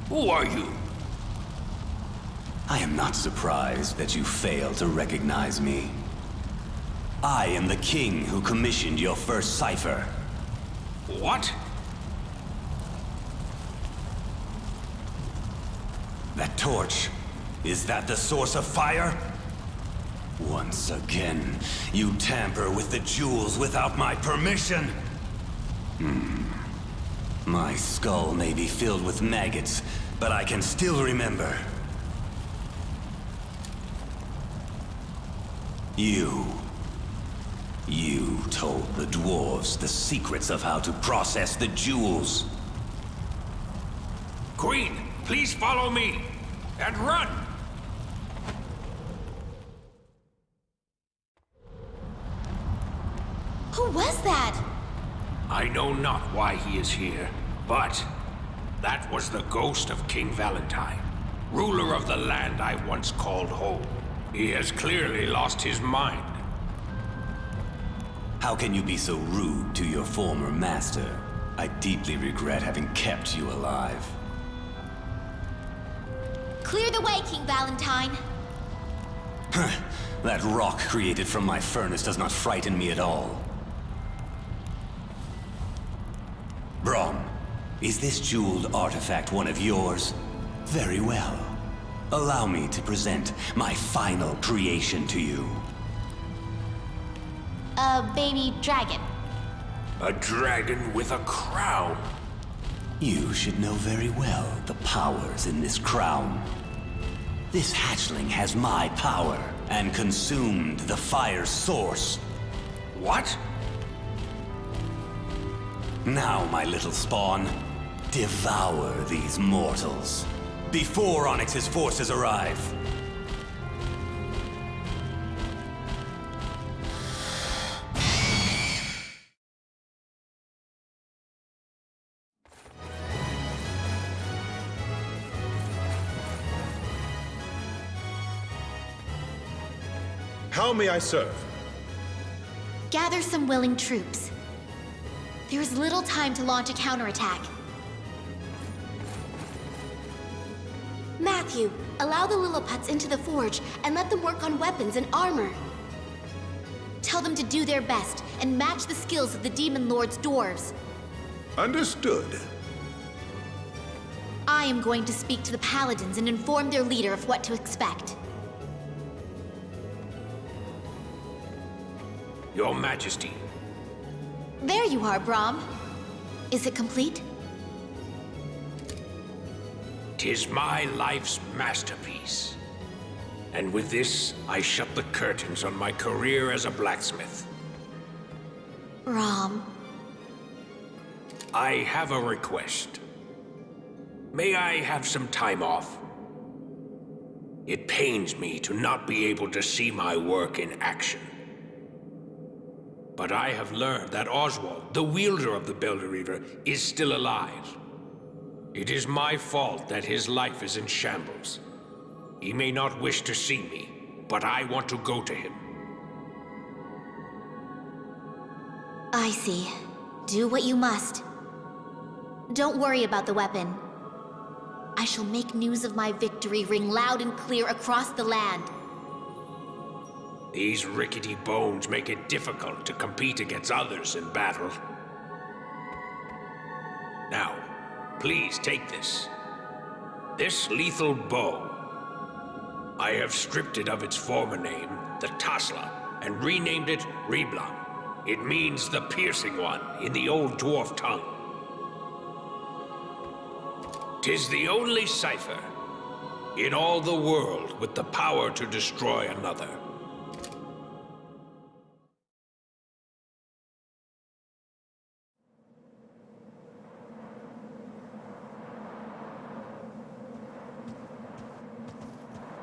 Who are you? I am not surprised that you fail to recognize me. I am the king who commissioned your first cipher. What? That torch, is that the source of fire? Once again, you tamper with the jewels without my permission. My skull may be filled with maggots, but I can still remember. You told the dwarves the secrets of how to process the jewels. Queen, please follow me, and run! Who was that? I know not why he is here, but that was the ghost of King Valentine, ruler of the land I once called home. He has clearly lost his mind. How can you be so rude to your former master? I deeply regret having kept you alive. Clear the way, King Valentine. That rock created from my furnace does not frighten me at all. Braum, is this jeweled artifact one of yours? Very well. Allow me to present my final creation to you. A baby dragon. A dragon with a crown. You should know very well the powers in this crown. This hatchling has my power and consumed the fire's source. What? Now, my little spawn, devour these mortals before Onyx's forces arrive. How may I serve? Gather some willing troops. There is little time to launch a counterattack. Matthew, allow the Lilliputs into the forge and let them work on weapons and armor. Tell them to do their best and match the skills of the Demon Lord's dwarves. Understood. I am going to speak to the Paladins and inform their leader of what to expect. Your Majesty. There you are, Braum. Is it complete? 'Tis my life's masterpiece. And with this, I shut the curtains on my career as a blacksmith. Braum. I have a request. May I have some time off? It pains me to not be able to see my work in action. But I have learned that Oswald, the wielder of the Belderreaver, is still alive. It is my fault that his life is in shambles. He may not wish to see me, but I want to go to him. I see. Do what you must. Don't worry about the weapon. I shall make news of my victory ring loud and clear across the land. These rickety bones make it difficult to compete against others in battle. Now, please take this. This lethal bow. I have stripped it of its former name, the Tasla, and renamed it Reblam. It means the piercing one in the old dwarf tongue. 'Tis the only cipher in all the world with the power to destroy another.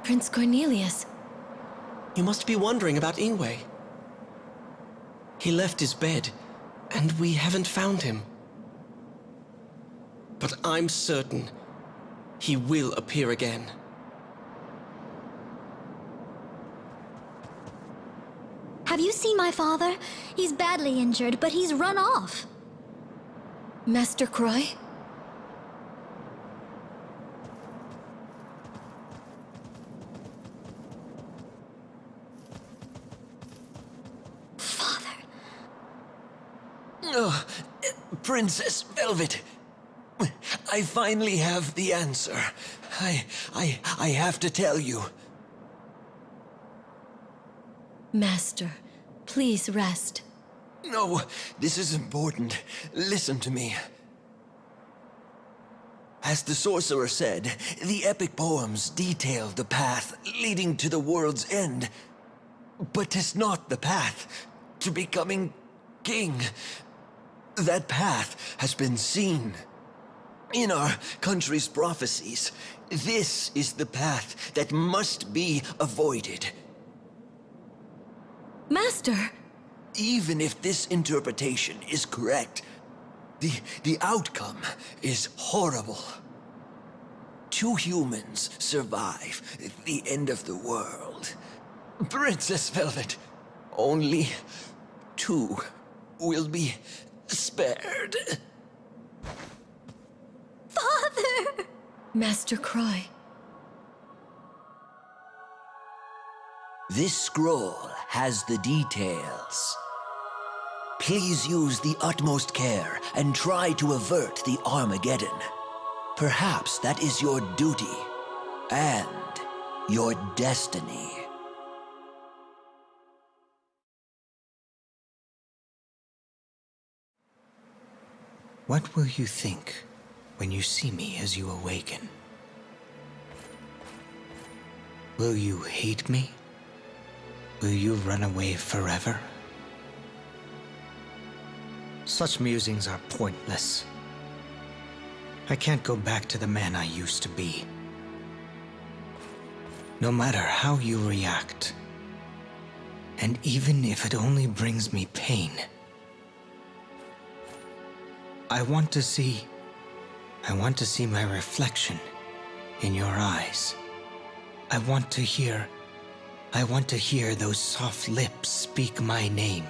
Prince Cornelius. You must be wondering about Ingwe. He left his bed, and we haven't found him. But I'm certain he will appear again. Have you seen my father? He's badly injured, but he's run off. Master Croy? Oh, Princess Velvet. I finally have the answer. I have to tell you. Master, please rest. No, this is important. Listen to me. As the sorcerer said, the epic poems detail the path leading to the world's end. But 'tis not the path to becoming king. That path has been seen. In our country's prophecies, this is the path that must be avoided. Master! Even if this interpretation is correct, the outcome is horrible. 2 humans survive the end of the world. Princess Velvet, only 2 will be spared. Father! Master Croy. This scroll has the details. Please use the utmost care and try to avert the Armageddon. Perhaps that is your duty and your destiny. What will you think when you see me as you awaken? Will you hate me? Will you run away forever? Such musings are pointless. I can't go back to the man I used to be. No matter how you react, and even if it only brings me pain, I want to see my reflection in your eyes. I want to hear those soft lips speak my name.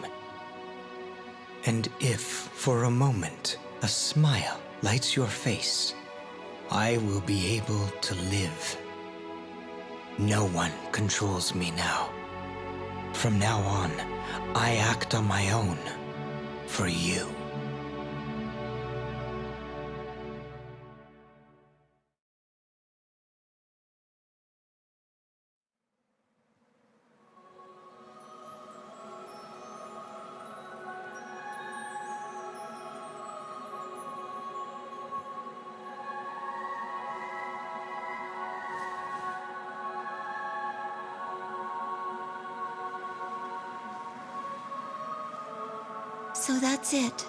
And if, for a moment, a smile lights your face, I will be able to live. No one controls me now. From now on, I act on my own, for you. So that's it.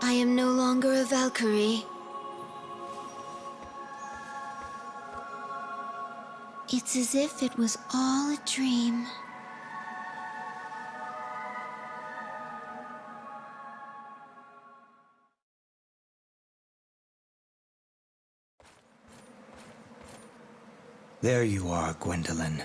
I am no longer a Valkyrie. It's as if it was all a dream. There you are, Gwendolyn.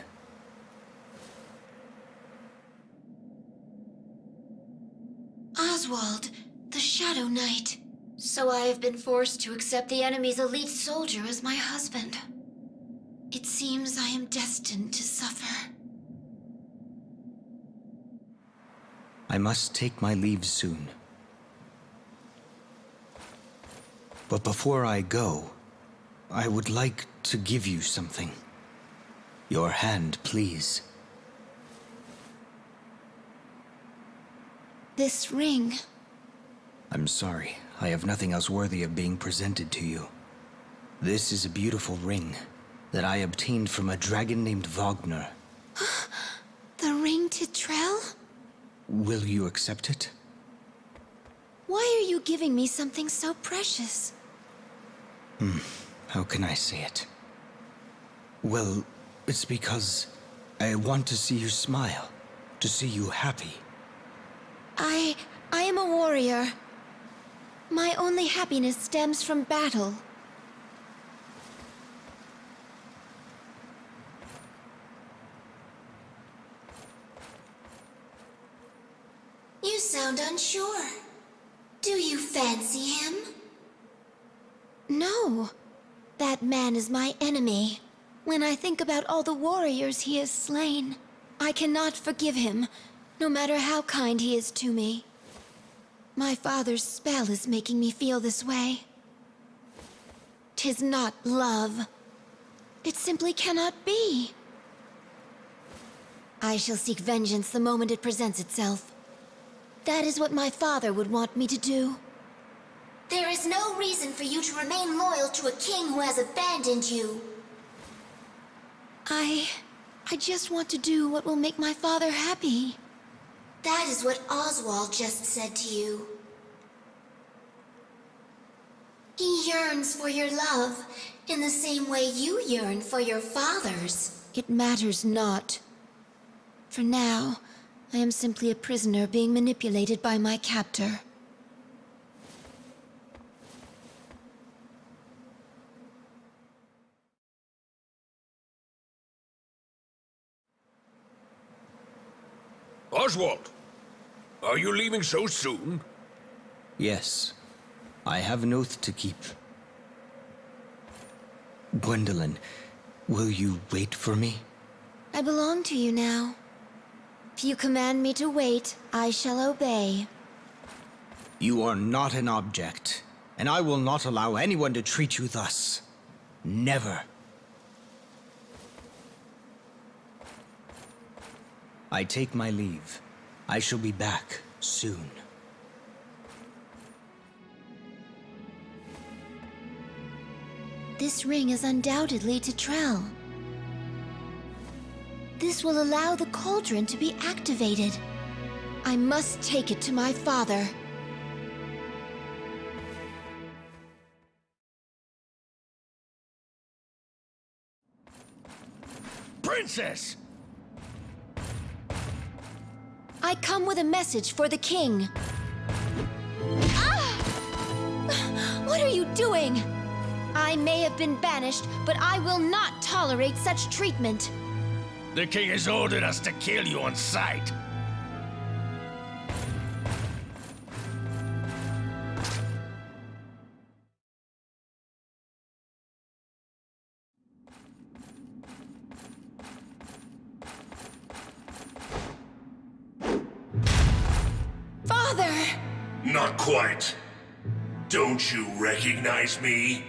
Oswald, the Shadow Knight. So I have been forced to accept the enemy's elite soldier as my husband. It seems I am destined to suffer. I must take my leave soon. But before I go, I would like to give you something. Your hand, please. This ring. I'm sorry. I have nothing else worthy of being presented to you. This is a beautiful ring that I obtained from a dragon named Wagner. The ring to Trell? Will you accept it? Why are you giving me something so precious? How can I say it? Well, it's because I want to see you smile, to see you happy. I am a warrior. My only happiness stems from battle. You sound unsure. Do you fancy him? No. That man is my enemy. When I think about all the warriors he has slain, I cannot forgive him, no matter how kind he is to me. My father's spell is making me feel this way. 'Tis not love. It simply cannot be. I shall seek vengeance the moment it presents itself. That is what my father would want me to do. There is no reason for you to remain loyal to a king who has abandoned you. I just want to do what will make my father happy. That is what Oswald just said to you. He yearns for your love in the same way you yearn for your father's. It matters not. For now, I am simply a prisoner being manipulated by my captor. Oswald! Are you leaving so soon? Yes. I have an oath to keep. Gwendolyn, will you wait for me? I belong to you now. If you command me to wait, I shall obey. You are not an object, and I will not allow anyone to treat you thus. Never. I take my leave. I shall be back soon. This ring is undoubtedly to Trell. This will allow the cauldron to be activated. I must take it to my father. Princess! I come with a message for the king. Ah! What are you doing? I may have been banished, but I will not tolerate such treatment. The king has ordered us to kill you on sight. Father! Not quite. Don't you recognize me?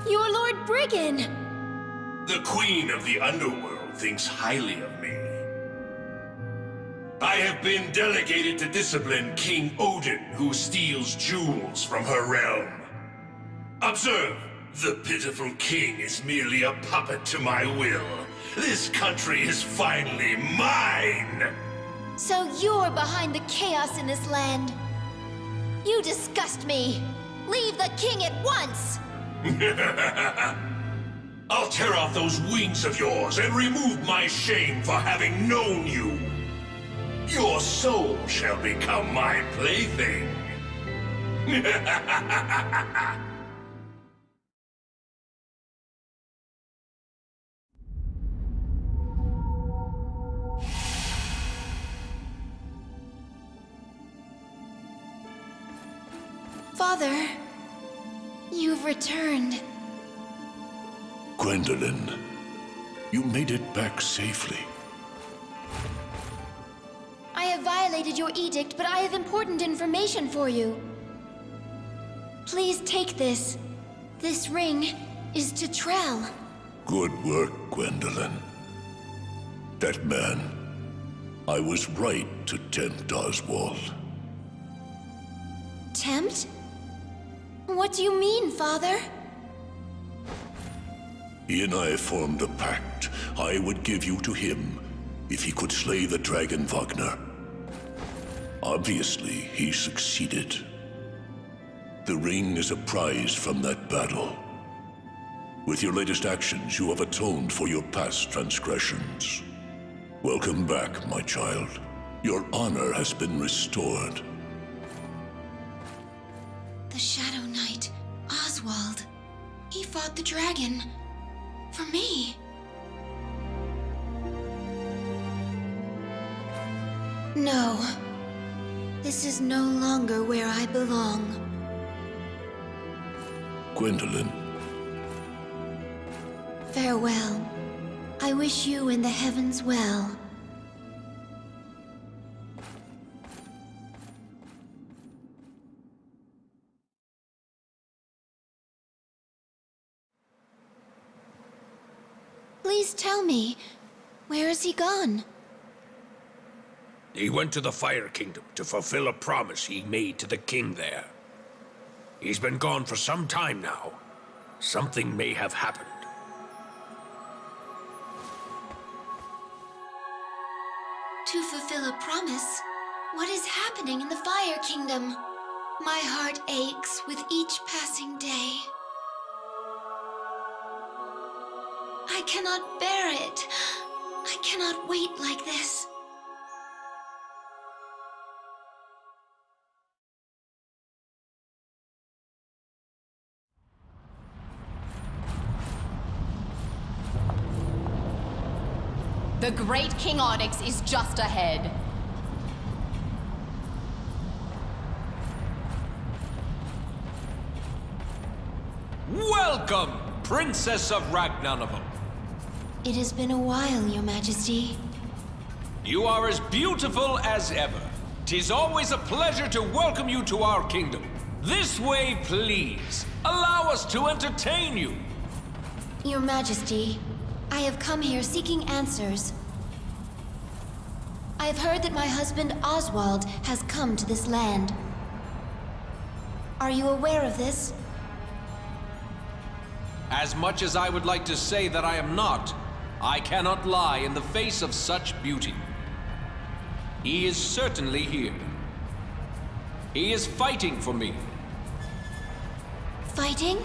You're Lord Brigand! The Queen of the Underworld thinks highly of me. I have been delegated to discipline King Odin, who steals jewels from her realm. Observe, the pitiful king is merely a puppet to my will. This country is finally mine! So you're behind the chaos in this land. You disgust me. Leave the king at once! I'll tear off those wings of yours and remove my shame for having known you. Your soul shall become my plaything. Father, you've returned. Gwendolyn, you made it back safely. I have violated your edict, but I have important information for you. Please take this. This ring is to Trell. Good work, Gwendolyn. That man, I was right to tempt Oswald. Tempt? What do you mean, Father? He and I formed a pact. I would give you to him if he could slay the dragon Wagner. Obviously, he succeeded. The ring is a prize from that battle. With your latest actions, you have atoned for your past transgressions. Welcome back, my child. Your honor has been restored. The Shadow Knight, Oswald. He fought the dragon. For me. No. This is no longer where I belong. Gwendolyn. Farewell. I wish you and the heavens well. Please tell me, where is he gone? He went to the Fire Kingdom to fulfill a promise he made to the king there. He's been gone for some time now. Something may have happened. To fulfill a promise? What is happening in the Fire Kingdom? My heart aches with each passing day. I cannot bear it. I cannot wait like this. The great King Onyx is just ahead. Welcome, Princess of Ragnarok. It has been a while, Your Majesty. You are as beautiful as ever. 'Tis always a pleasure to welcome you to our kingdom. This way, please. Allow us to entertain you. Your Majesty, I have come here seeking answers. I have heard that my husband Oswald has come to this land. Are you aware of this? As much as I would like to say that I am not, I cannot lie in the face of such beauty. He is certainly here. He is fighting for me. Fighting?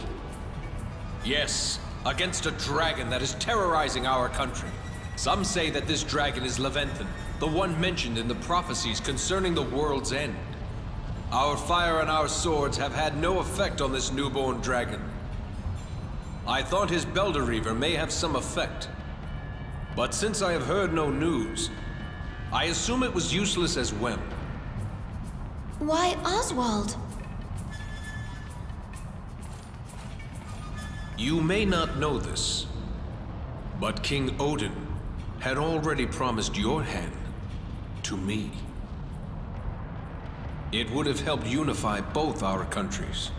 Yes, against a dragon that is terrorizing our country. Some say that this dragon is Leventhan, the one mentioned in the prophecies concerning the world's end. Our fire and our swords have had no effect on this newborn dragon. I thought his Belder may have some effect. But since I have heard no news, I assume it was useless as well. Why Oswald? You may not know this, but King Odin had already promised your hand to me. It would have helped unify both our countries.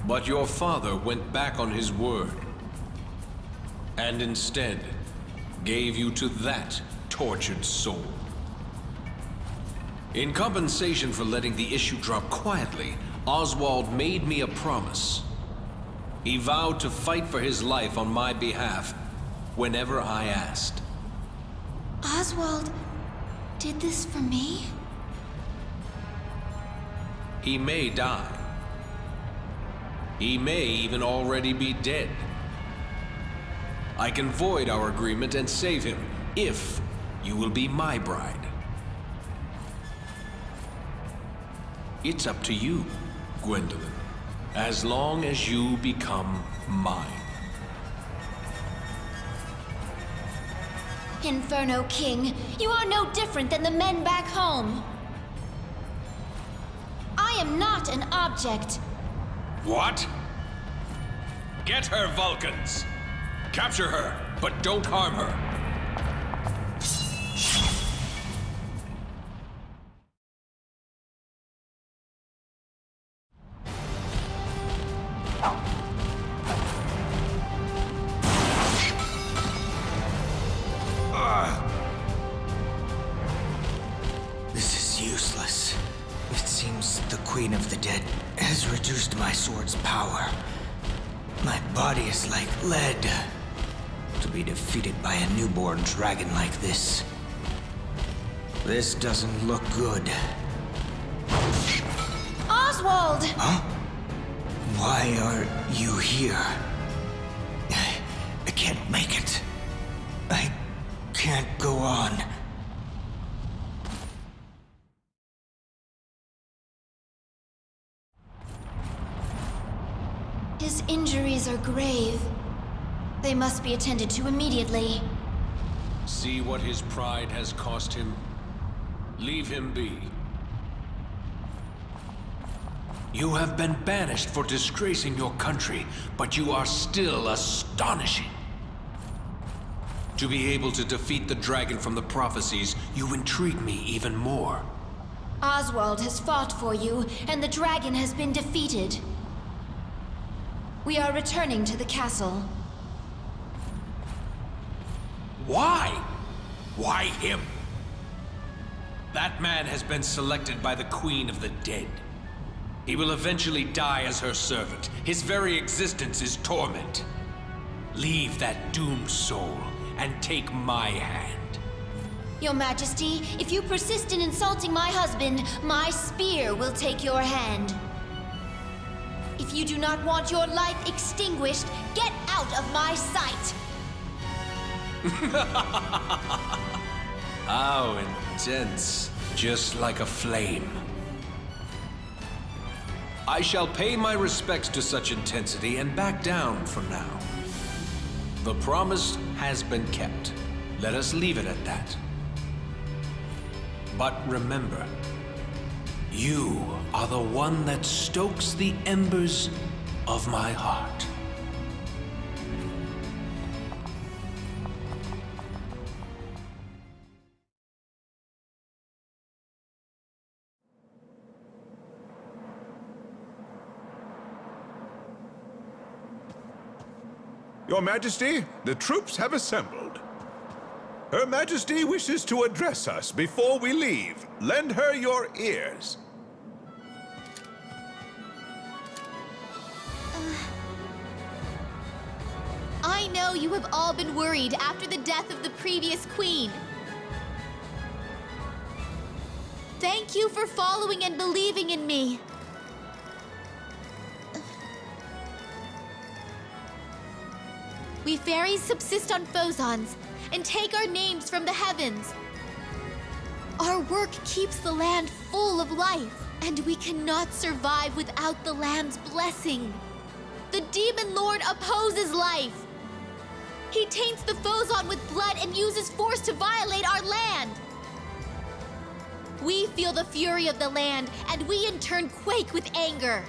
But your father went back on his word, and instead gave you to that tortured soul. In compensation for letting the issue drop quietly, Oswald made me a promise. He vowed to fight for his life on my behalf whenever I asked. Oswald did this for me? He may die. He may even already be dead. I can void our agreement and save him, if you will be my bride. It's up to you, Gwendolyn, as long as you become mine. Inferno King, you are no different than the men back home. I am not an object. What? Get her, Vulcans! Capture her, but don't harm her. This is useless. It seems the Queen of the Dead has reduced my sword's power. My body is like lead. To be defeated by a newborn dragon like this. This doesn't look good. Oswald! Huh? Why are you here? I can't make it. I can't go on. His injuries are grave. They must be attended to immediately. See what his pride has cost him? Leave him be. You have been banished for disgracing your country, but you are still astonishing. To be able to defeat the dragon from the prophecies, you intrigue me even more. Oswald has fought for you, and the dragon has been defeated. We are returning to the castle. Why? Why him? That man has been selected by the Queen of the Dead. He will eventually die as her servant. His very existence is torment. Leave that doomed soul and take my hand. Your Majesty, if you persist in insulting my husband, my spear will take your hand. If you do not want your life extinguished, get out of my sight! How intense. Just like a flame. I shall pay my respects to such intensity and back down for now. The promise has been kept. Let us leave it at that. But remember, you are the one that stokes the embers of my heart. Your Majesty, the troops have assembled. Her Majesty wishes to address us before we leave. Lend her your ears. I know you have all been worried after the death of the previous queen. Thank you for following and believing in me. We fairies subsist on phosons and take our names from the heavens. Our work keeps the land full of life, and we cannot survive without the land's blessing. The Demon Lord opposes life. He taints the phoson with blood and uses force to violate our land. We feel the fury of the land, and we in turn quake with anger.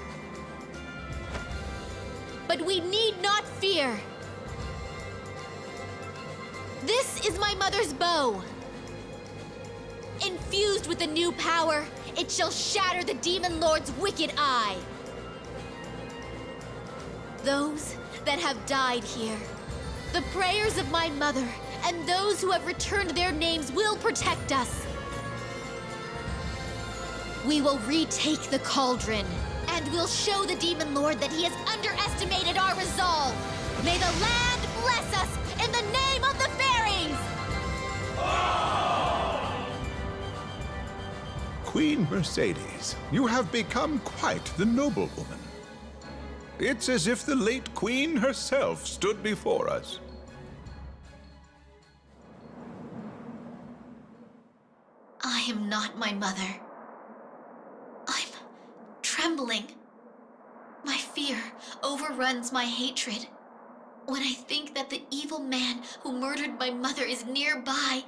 But we need not fear. This is my mother's bow. Infused with a new power, it shall shatter the Demon Lord's wicked eye. Those that have died here, the prayers of my mother, and those who have returned their names will protect us. We will retake the cauldron, and we'll show the Demon Lord that he has underestimated our resolve. May the land bless us in the name of the fairies! Queen Mercedes, you have become quite the noblewoman. It's as if the late queen herself stood before us. I am not my mother. I'm trembling. My fear overruns my hatred. When I think that the evil man who murdered my mother is nearby,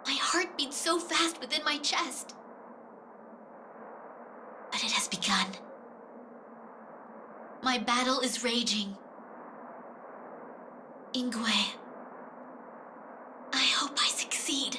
my heart beats so fast within my chest. But it has begun. My battle is raging. Ingwe, I hope I succeed.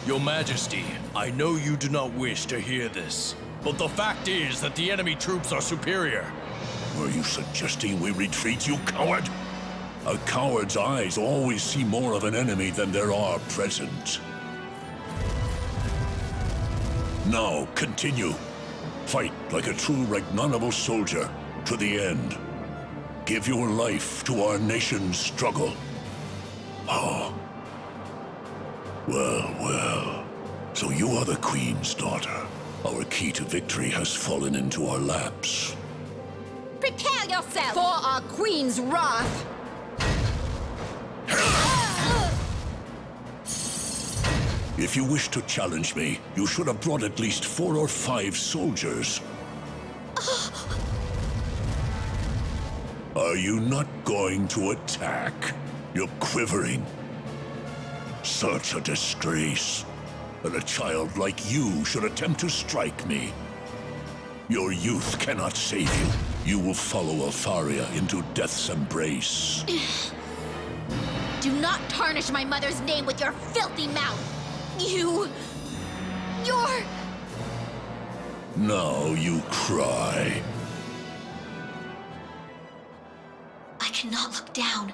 Your Majesty, I know you do not wish to hear this, but the fact is that the enemy troops are superior. Were you suggesting we retreat, you coward? A coward's eyes always see more of an enemy than there are present. Now, continue. Fight like a true Ragnarok soldier to the end. Give your life to our nation's struggle. Oh. Well, well. So you are the Queen's daughter. Our key to victory has fallen into our laps. Prepare yourself for our Queen's wrath! If you wish to challenge me, you should have brought at least 4 or 5 soldiers. Are you not going to attack? You're quivering. Such a disgrace. That a child like you should attempt to strike me. Your youth cannot save you. You will follow Leifthrasir into death's embrace. Do not tarnish my mother's name with your filthy mouth! You're... Now you cry. I cannot look down.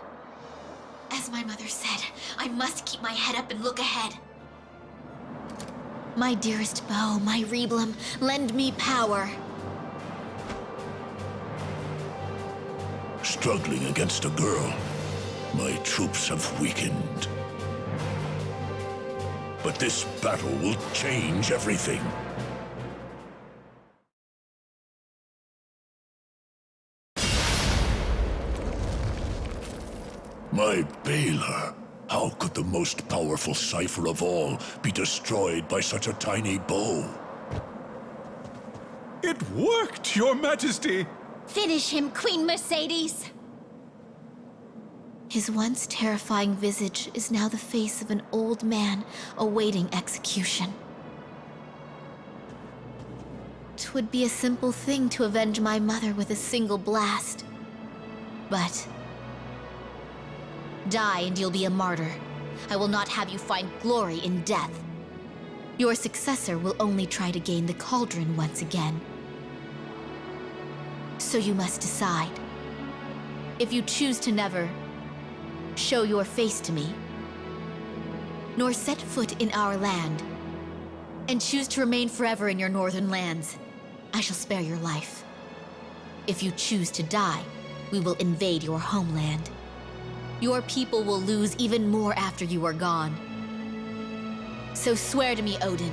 As my mother said, I must keep my head up and look ahead. My dearest bow, my Reblum, lend me power. Struggling against a girl, my troops have weakened. But this battle will change everything. My Baylor, how could the most powerful cipher of all be destroyed by such a tiny bow? It worked, Your Majesty! Finish him, Queen Mercedes! His once terrifying visage is now the face of an old man awaiting execution. 'Twould be a simple thing to avenge my mother with a single blast. But die and you'll be a martyr. I will not have you find glory in death. Your successor will only try to gain the cauldron once again. So you must decide. If you choose to never show your face to me, nor set foot in our land, and choose to remain forever in your northern lands, I shall spare your life. If you choose to die, we will invade your homeland. Your people will lose even more after you are gone. So swear to me, Odin.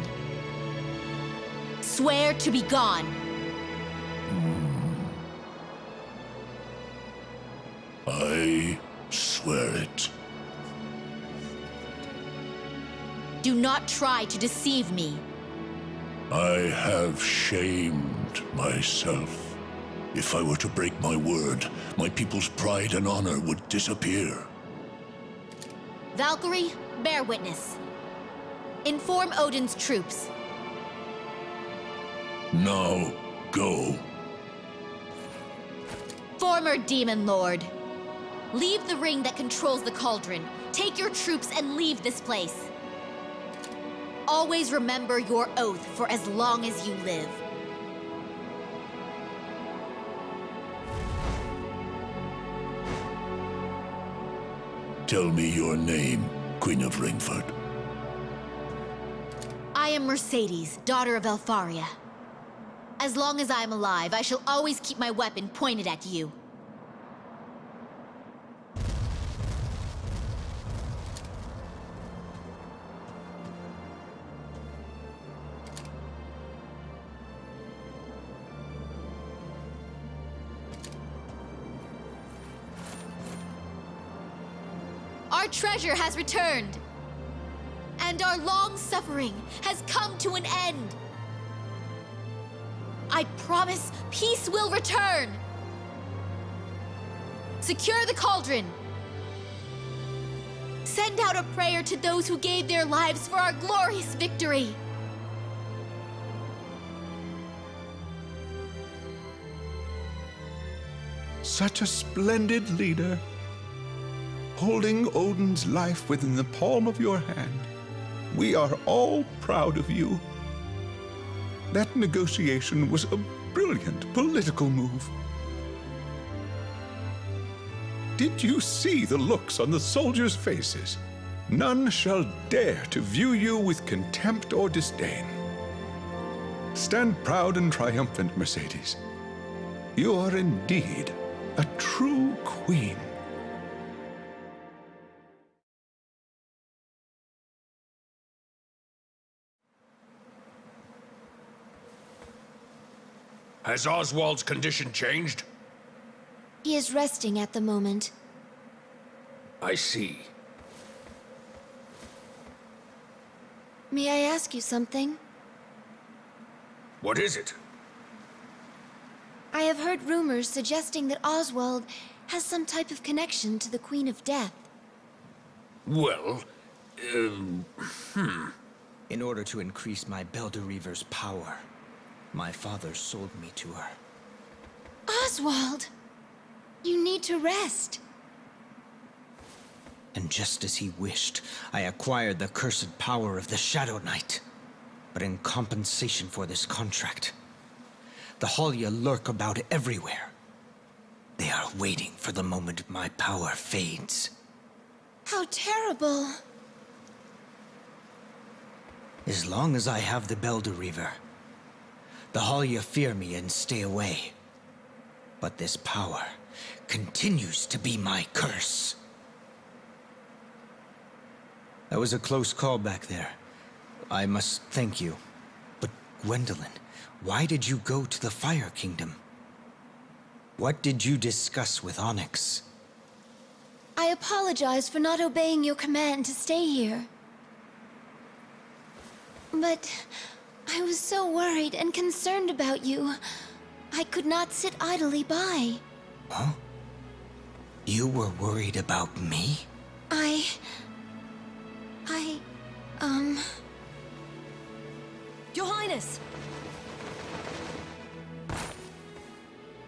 Swear to be gone. I swear it. Do not try to deceive me. I have shamed myself. If I were to break my word, my people's pride and honor would disappear. Valkyrie, bear witness. Inform Odin's troops. Now, go. Former Demon Lord, leave the ring that controls the cauldron. Take your troops and leave this place. Always remember your oath for as long as you live. Tell me your name, Queen of Ringford. I am Mercedes, daughter of Leifthrasir. As long as I am alive, I shall always keep my weapon pointed at you. Our treasure has returned, and our long suffering has come to an end. I promise peace will return. Secure the cauldron. Send out a prayer to those who gave their lives for our glorious victory. Such a splendid leader, holding Odin's life within the palm of your hand. We are all proud of you. That negotiation was a brilliant political move. Did you see the looks on the soldiers' faces? None shall dare to view you with contempt or disdain. Stand proud and triumphant, Mercedes. You are indeed a true queen. Has Oswald's condition changed? He is resting at the moment. I see. May I ask you something? What is it? I have heard rumors suggesting that Oswald has some type of connection to the Queen of Death. Well, In order to increase my Belderreaver's power, my father sold me to her. Oswald! You need to rest. And just as he wished, I acquired the cursed power of the Shadow Knight. But in compensation for this contract, the Halya lurk about everywhere. They are waiting for the moment my power fades. How terrible. As long as I have the Belderreaver, the Halya fear me and stay away. But this power continues to be my curse. That was a close call back there. I must thank you. But Gwendolyn, why did you go to the Fire Kingdom? What did you discuss with Onyx? I apologize for not obeying your command to stay here. But I was so worried and concerned about you. I could not sit idly by. Huh? You were worried about me? Your Highness!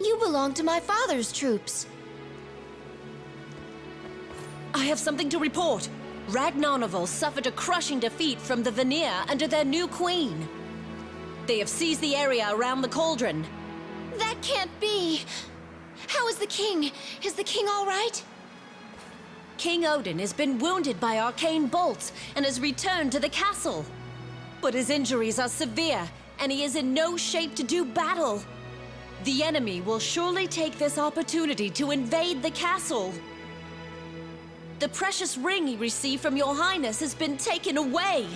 You belong to my father's troops. I have something to report. Ragnarnovel suffered a crushing defeat from the Vanir under their new queen. They have seized the area around the cauldron. That can't be! How is the king? Is the king all right? King Odin has been wounded by arcane bolts and has returned to the castle. But his injuries are severe, and he is in no shape to do battle. The enemy will surely take this opportunity to invade the castle. The precious ring he received from your highness has been taken away.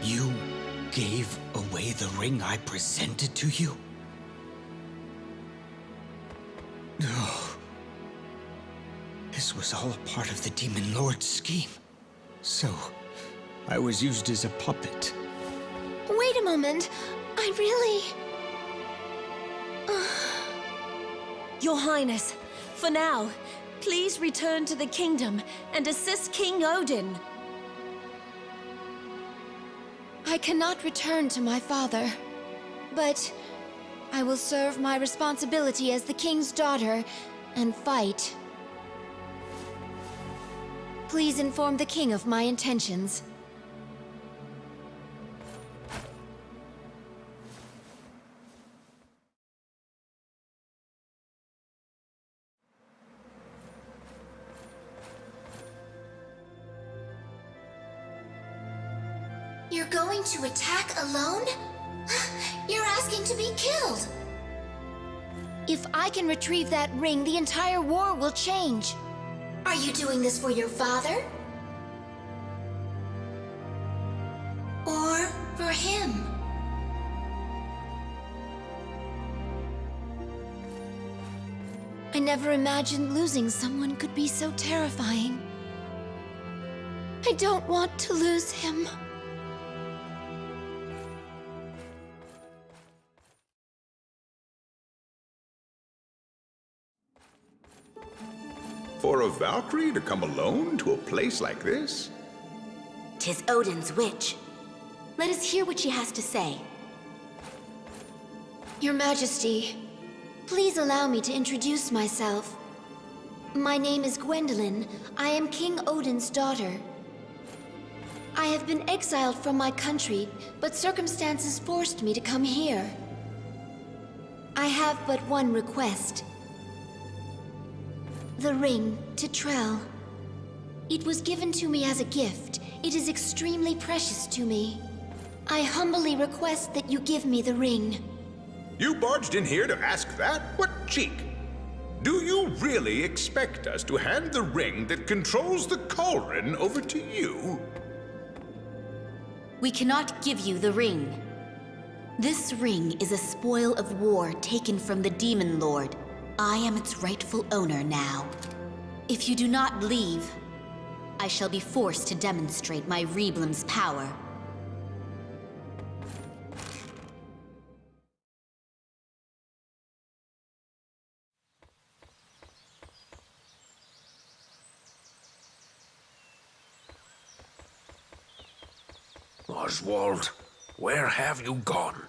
You gave away the ring I presented to you? No. This was all a part of the Demon Lord's scheme. So, I was used as a puppet. Wait a moment. I really... Your Highness, for now, please return to the kingdom and assist King Odin. I cannot return to my father, but I will serve my responsibility as the king's daughter and fight. Please inform the king of my intentions. You're going to attack alone? You're asking to be killed! If I can retrieve that ring, the entire war will change. Are you doing this for your father? Or for him? I never imagined losing someone could be so terrifying. I don't want to lose him. For a Valkyrie to come alone to a place like this? 'Tis Odin's witch. Let us hear what she has to say. Your Majesty, please allow me to introduce myself. My name is Gwendolyn. I am King Odin's daughter. I have been exiled from my country, but circumstances forced me to come here. I have but one request. The ring to Trell. It was given to me as a gift. It is extremely precious to me. I humbly request that you give me the ring. You barged in here to ask that? What cheek! Do you really expect us to hand the ring that controls the cauldron over to you? We cannot give you the ring. This ring is a spoil of war taken from the Demon Lord. I am its rightful owner now. If you do not leave, I shall be forced to demonstrate my Reblim's power. Oswald, where have you gone?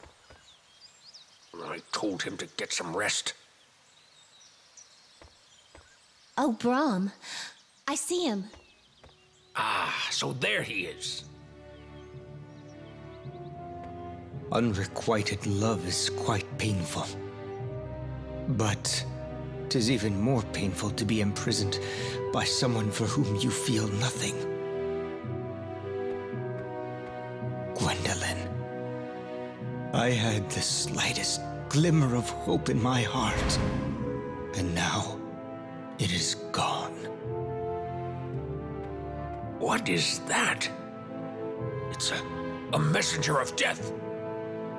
I told him to get some rest. Oh, Brahm. I see him. Ah, so there he is. Unrequited love is quite painful. But 'tis even more painful to be imprisoned by someone for whom you feel nothing. Gwendolyn. I had the slightest glimmer of hope in my heart. And now, it is gone. What is that? It's a messenger of death.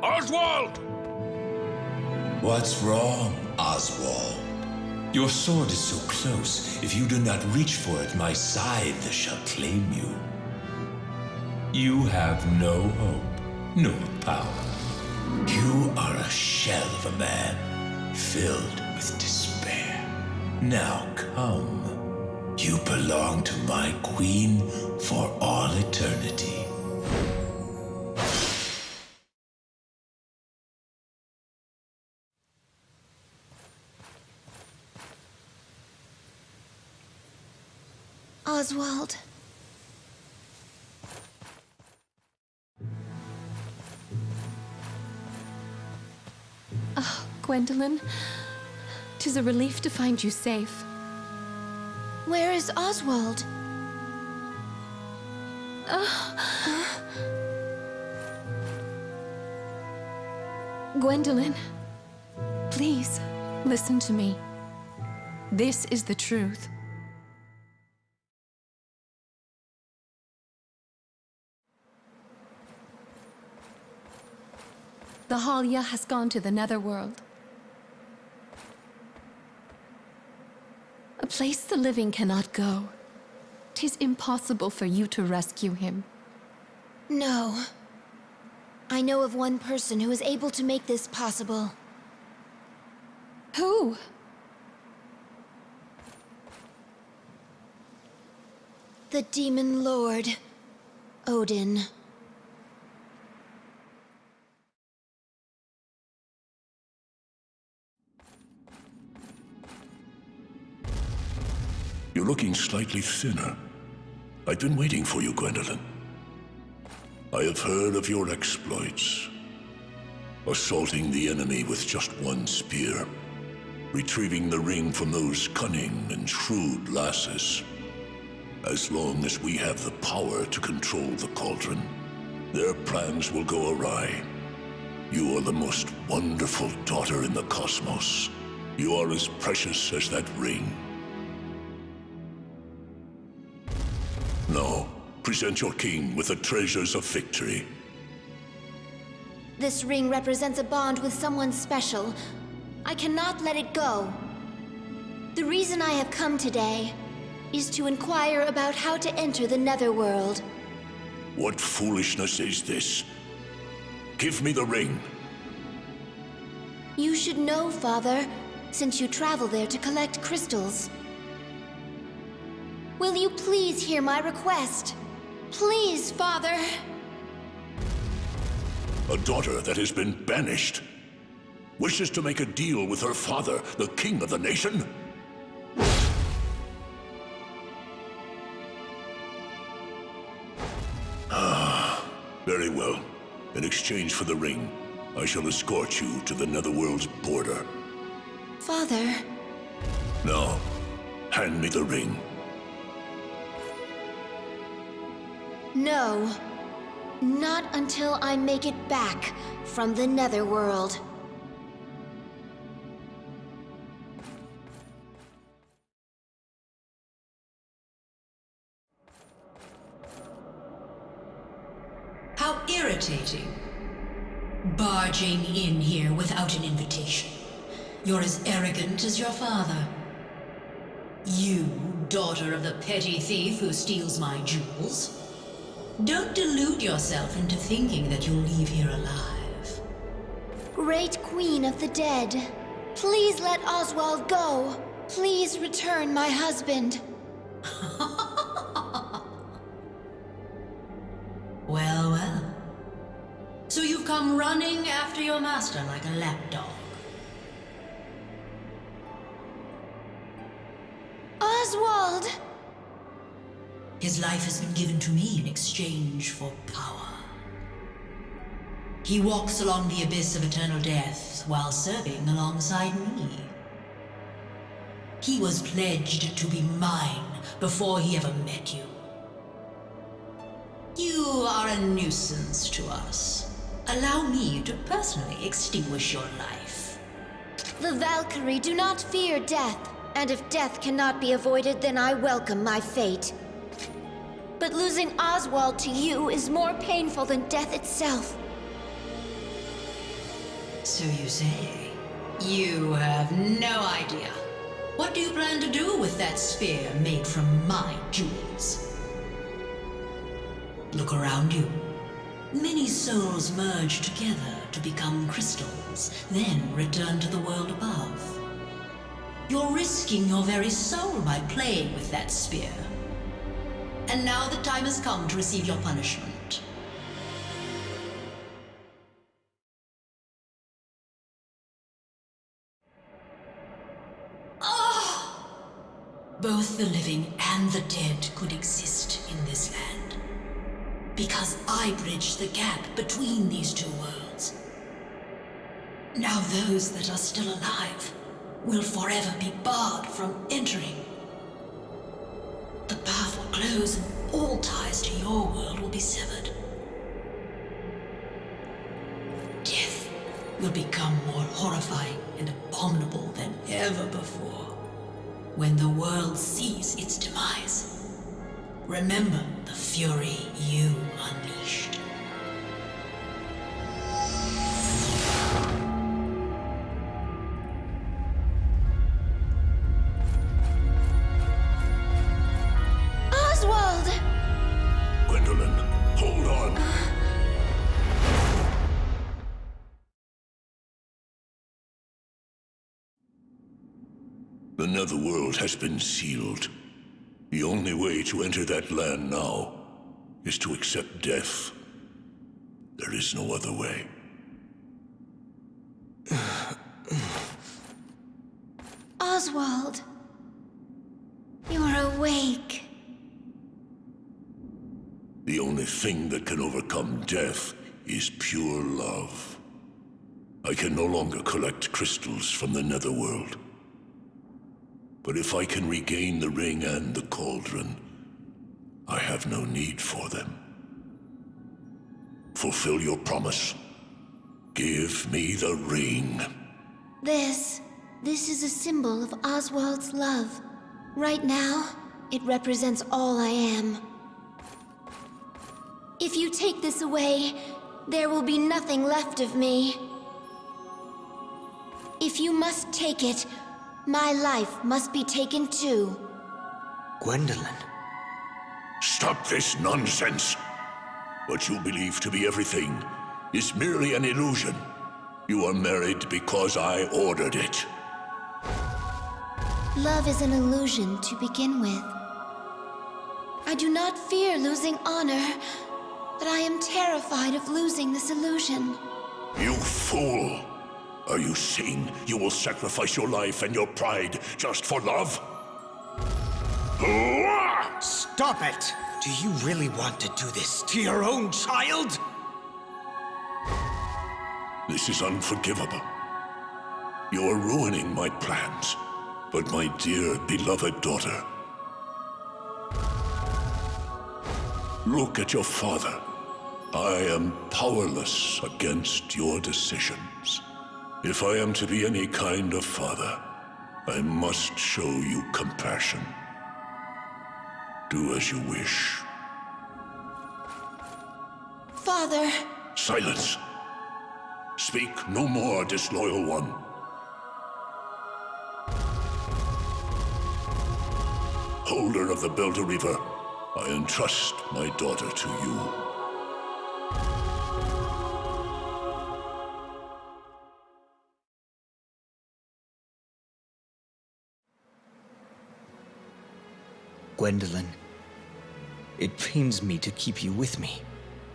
Oswald! What's wrong, Oswald? Your sword is so close, if you do not reach for it, my scythe shall claim you. You have no hope, nor power. You are a shell of a man, filled with despair. Now come. You belong to my queen for all eternity. Oswald. Oh, Gwendolyn. 'Tis a relief to find you safe. Where is Oswald? Gwendolyn, please, listen to me. This is the truth. The Halia has gone to the Netherworld. A place the living cannot go. 'Tis impossible for you to rescue him. No. I know of one person who is able to make this possible. Who? The Demon Lord, Odin. You're looking slightly thinner. I've been waiting for you, Gwendolyn. I have heard of your exploits. Assaulting the enemy with just one spear. Retrieving the ring from those cunning and shrewd lasses. As long as we have the power to control the cauldron, their plans will go awry. You are the most wonderful daughter in the cosmos. You are as precious as that ring. Now, present your king with the treasures of victory. This ring represents a bond with someone special. I cannot let it go. The reason I have come today is to inquire about how to enter the Netherworld. What foolishness is this? Give me the ring. You should know, Father, since you travel there to collect crystals. Will you please hear my request? Please, Father. A daughter that has been banished wishes to make a deal with her father, the king of the nation? Very well. In exchange for the ring, I shall escort you to the Netherworld's border. Father. Now, hand me the ring. No. Not until I make it back from the Netherworld. How irritating. Barging in here without an invitation. You're as arrogant as your father. You, daughter of the petty thief who steals my jewels. Don't delude yourself into thinking that you'll leave here alive. Great Queen of the Dead, please let Oswald go. Please return my husband. Well, well. So you've come running after your master like a lapdog. Oswald! His life has been given to me in exchange for power. He walks along the abyss of eternal death while serving alongside me. He was pledged to be mine before he ever met you. You are a nuisance to us. Allow me to personally extinguish your life. The Valkyrie do not fear death, and if death cannot be avoided, then I welcome my fate. But losing Oswald to you is more painful than death itself. So you say. You have no idea. What do you plan to do with that spear made from my jewels? Look around you. Many souls merge together to become crystals, then return to the world above. You're risking your very soul by playing with that spear. And now the time has come to receive your punishment. both the living and the dead could exist in this land. Because I bridged the gap between these two worlds. Now those that are still alive will forever be barred from entering. The path will close and all ties to your world will be severed. Death will become more horrifying and abominable than ever before. When the world sees its demise, remember the fury you unleashed. Oswald! Gwendolyn, hold on. The Netherworld has been sealed. The only way to enter that land now is to accept death. There is no other way. Oswald! You're awake. The only thing that can overcome death is pure love. I can no longer collect crystals from the Netherworld. But if I can regain the ring and the cauldron, I have no need for them. Fulfill your promise. Give me the ring. This is a symbol of Oswald's love. Right now, it represents all I am. If you take this away, there will be nothing left of me. If you must take it, my life must be taken too. Gwendolyn. Stop this nonsense! What you believe to be everything is merely an illusion. You are married because I ordered it. Love is an illusion to begin with. I do not fear losing honor, but I am terrified of losing this illusion. You fool! Are you saying you will sacrifice your life and your pride just for love? Stop it! Do you really want to do this to your own child? This is unforgivable. You are ruining my plans. But my dear, beloved daughter, look at your father. I am powerless against your decisions. If I am to be any kind of father, I must show you compassion. Do as you wish. Father! Silence! Speak no more, disloyal one. Holder of the Belder I entrust my daughter to you. Gwendolyn, it pains me to keep you with me,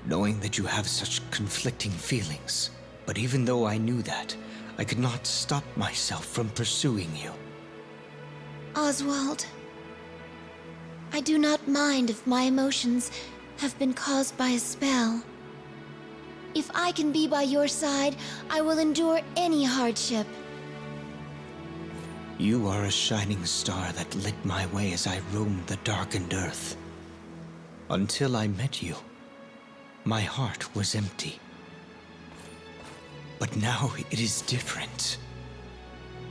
knowing that you have such conflicting feelings. But even though I knew that, I could not stop myself from pursuing you. Oswald, I do not mind if my emotions have been caused by a spell. If I can be by your side, I will endure any hardship. You are a shining star that lit my way as I roamed the darkened earth. Until I met you, my heart was empty. But now it is different.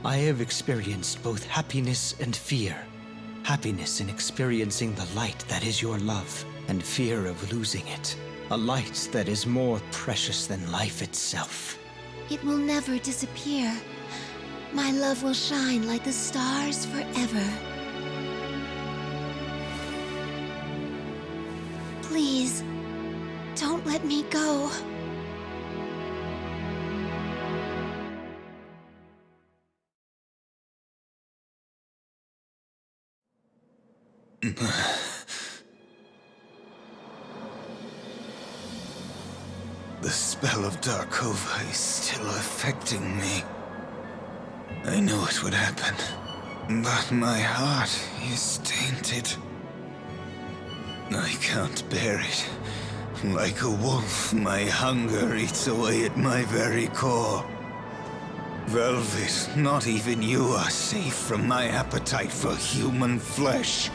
I have experienced both happiness and fear. Happiness in experiencing the light that is your love, and fear of losing it. A light that is more precious than life itself. It will never disappear. My love will shine like the stars forever. Please, don't let me go. The spell of Darkova is still affecting me. I knew it would happen. But my heart is tainted. I can't bear it. Like a wolf, my hunger eats away at my very core. Velvet, not even you are safe from my appetite for human flesh.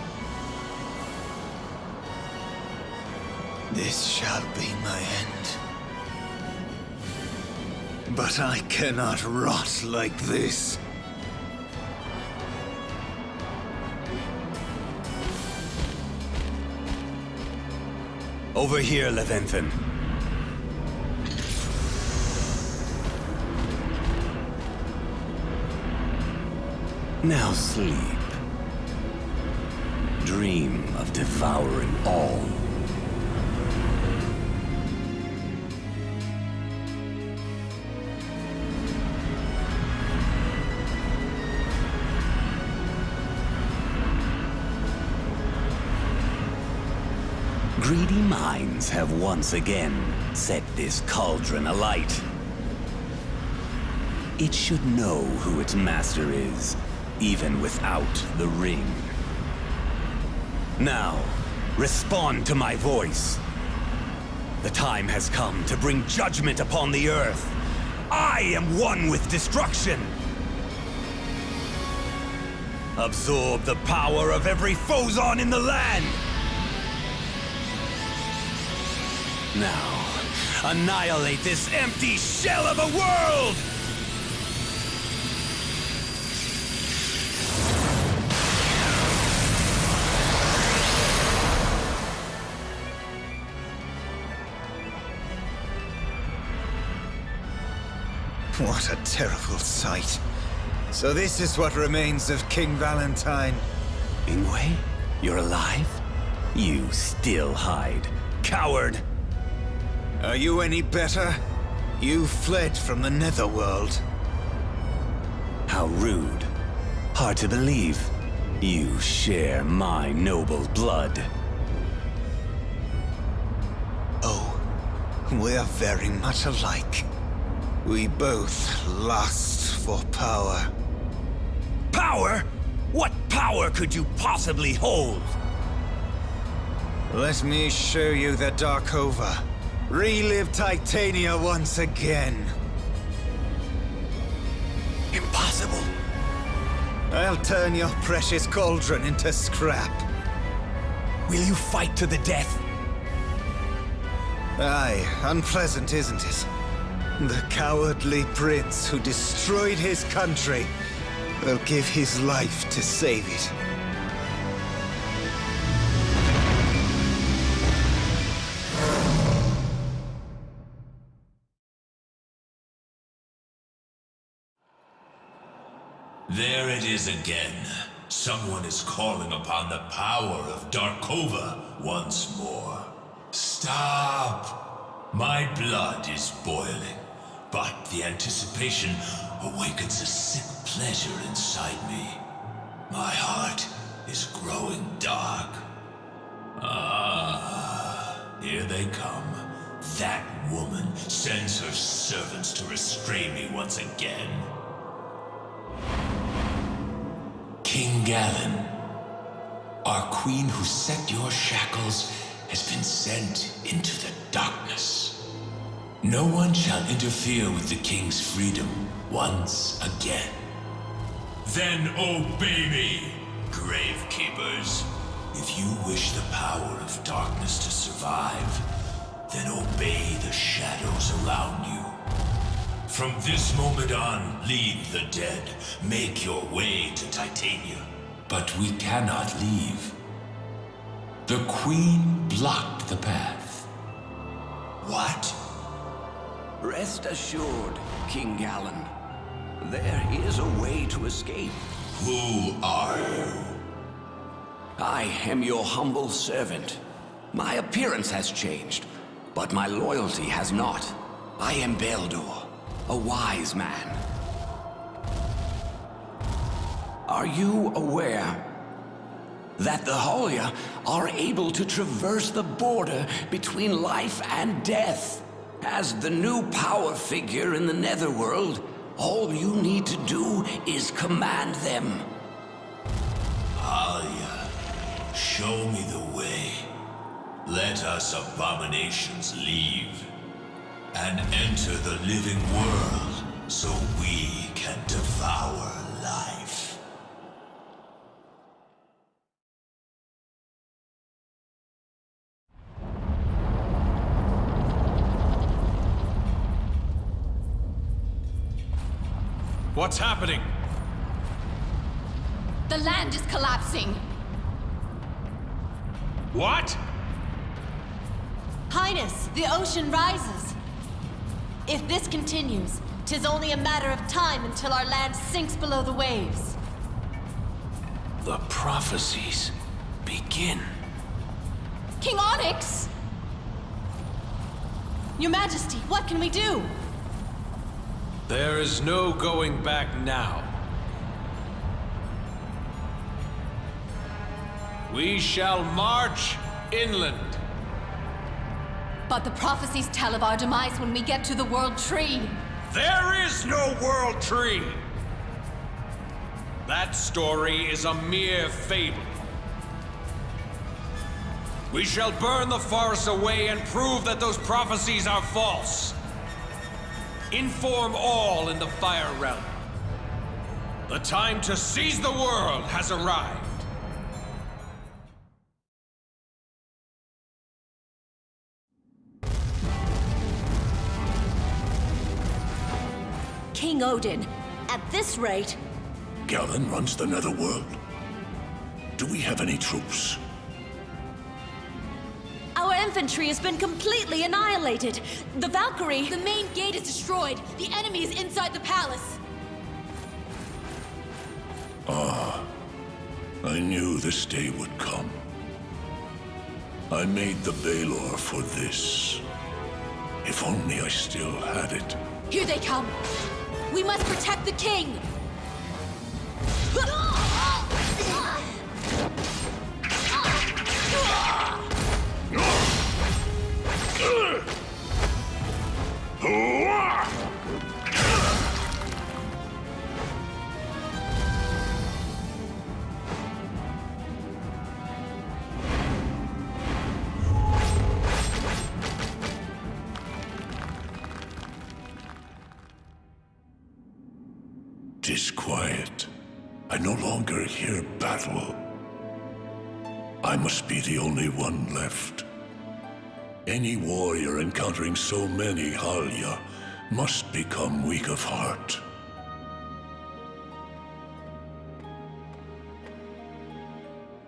This shall be my end. But I cannot rot like this. Over here, Leventhan. Now sleep. Dream of devouring all. Greedy minds have once again set this cauldron alight. It should know who its master is, even without the ring. Now, respond to my voice. The time has come to bring judgment upon the earth. I am one with destruction. Absorb the power of every Phozon in the land. Now, annihilate this empty shell of a world! What a terrible sight. So this is what remains of King Valentine. Ingwe, you're alive? You still hide. Coward! Are you any better? You fled from the Netherworld. How rude. Hard to believe. You share my noble blood. Oh, we're very much alike. We both lust for power. Power? What power could you possibly hold? Let me show you the Darkova. Relive Titania once again. Impossible. I'll turn your precious cauldron into scrap. Will you fight to the death? Aye, unpleasant, isn't it? The cowardly prince who destroyed his country will give his life to save it. There it is again. Someone is calling upon the power of Darkova once more. Stop! My blood is boiling, but the anticipation awakens a sick pleasure inside me. My heart is growing dark. Ah, here they come. That woman sends her servants to restrain me once again. King Galen, our queen who set your shackles has been sent into the darkness. No one shall interfere with the king's freedom once again. Then obey me, Gravekeepers. If you wish the power of darkness to survive, then obey the shadows around you. From this moment on, leave the dead. Make your way to Titania. But we cannot leave. The Queen blocked the path. What? Rest assured, King Galen. There is a way to escape. Who are you? I am your humble servant. My appearance has changed, but my loyalty has not. I am Beldor, a wise man. Are you aware that the Holia are able to traverse the border between life and death? As the new power figure in the Netherworld, all you need to do is command them. Show me the way. Let us abominations leave and enter the living world so we can devour life. What's happening? The land is collapsing. What? Highness, the ocean rises. If this continues, 'tis only a matter of time until our land sinks below the waves. The prophecies begin. King Onyx! Your Majesty, what can we do? There is no going back now. We shall march inland. But the prophecies tell of our demise when we get to the World Tree. There is no World Tree! That story is a mere fable. We shall burn the forest away and prove that those prophecies are false. Inform all in the Fire Realm. The time to seize the world has arrived. King Odin, at this rate... Galen runs the Netherworld. Do we have any troops? Our infantry has been completely annihilated. The Valkyrie... The main gate is destroyed. The enemy is inside the palace. Ah, I knew this day would come. I made the Baelor for this. If only I still had it. Here they come. We must protect the king! Tis quiet. I no longer hear battle. I must be the only one left. Any warrior encountering so many Halya must become weak of heart.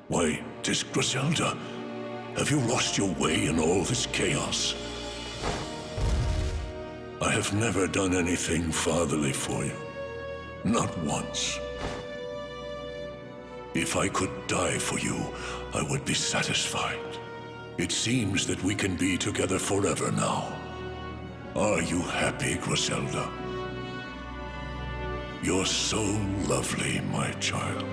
Why, 'tis Griselda. Have you lost your way in all this chaos? I have never done anything fatherly for you. Not once. If I could die for you, I would be satisfied. It seems that we can be together forever now. Are you happy, Griselda? You're so lovely, my child.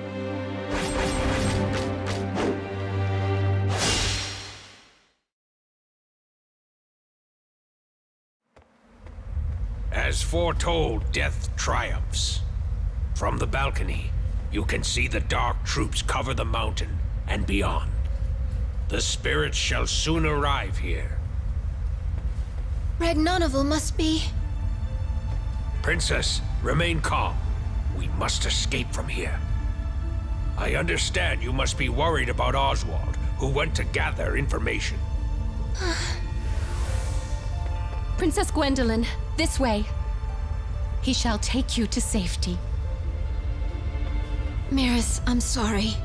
As foretold, death triumphs. From the balcony, you can see the dark troops cover the mountain and beyond. The spirits shall soon arrive here. Ragnarvel must be... Princess, remain calm. We must escape from here. I understand you must be worried about Oswald, who went to gather information. Princess Gwendolyn, this way. He shall take you to safety. Miris, I'm sorry.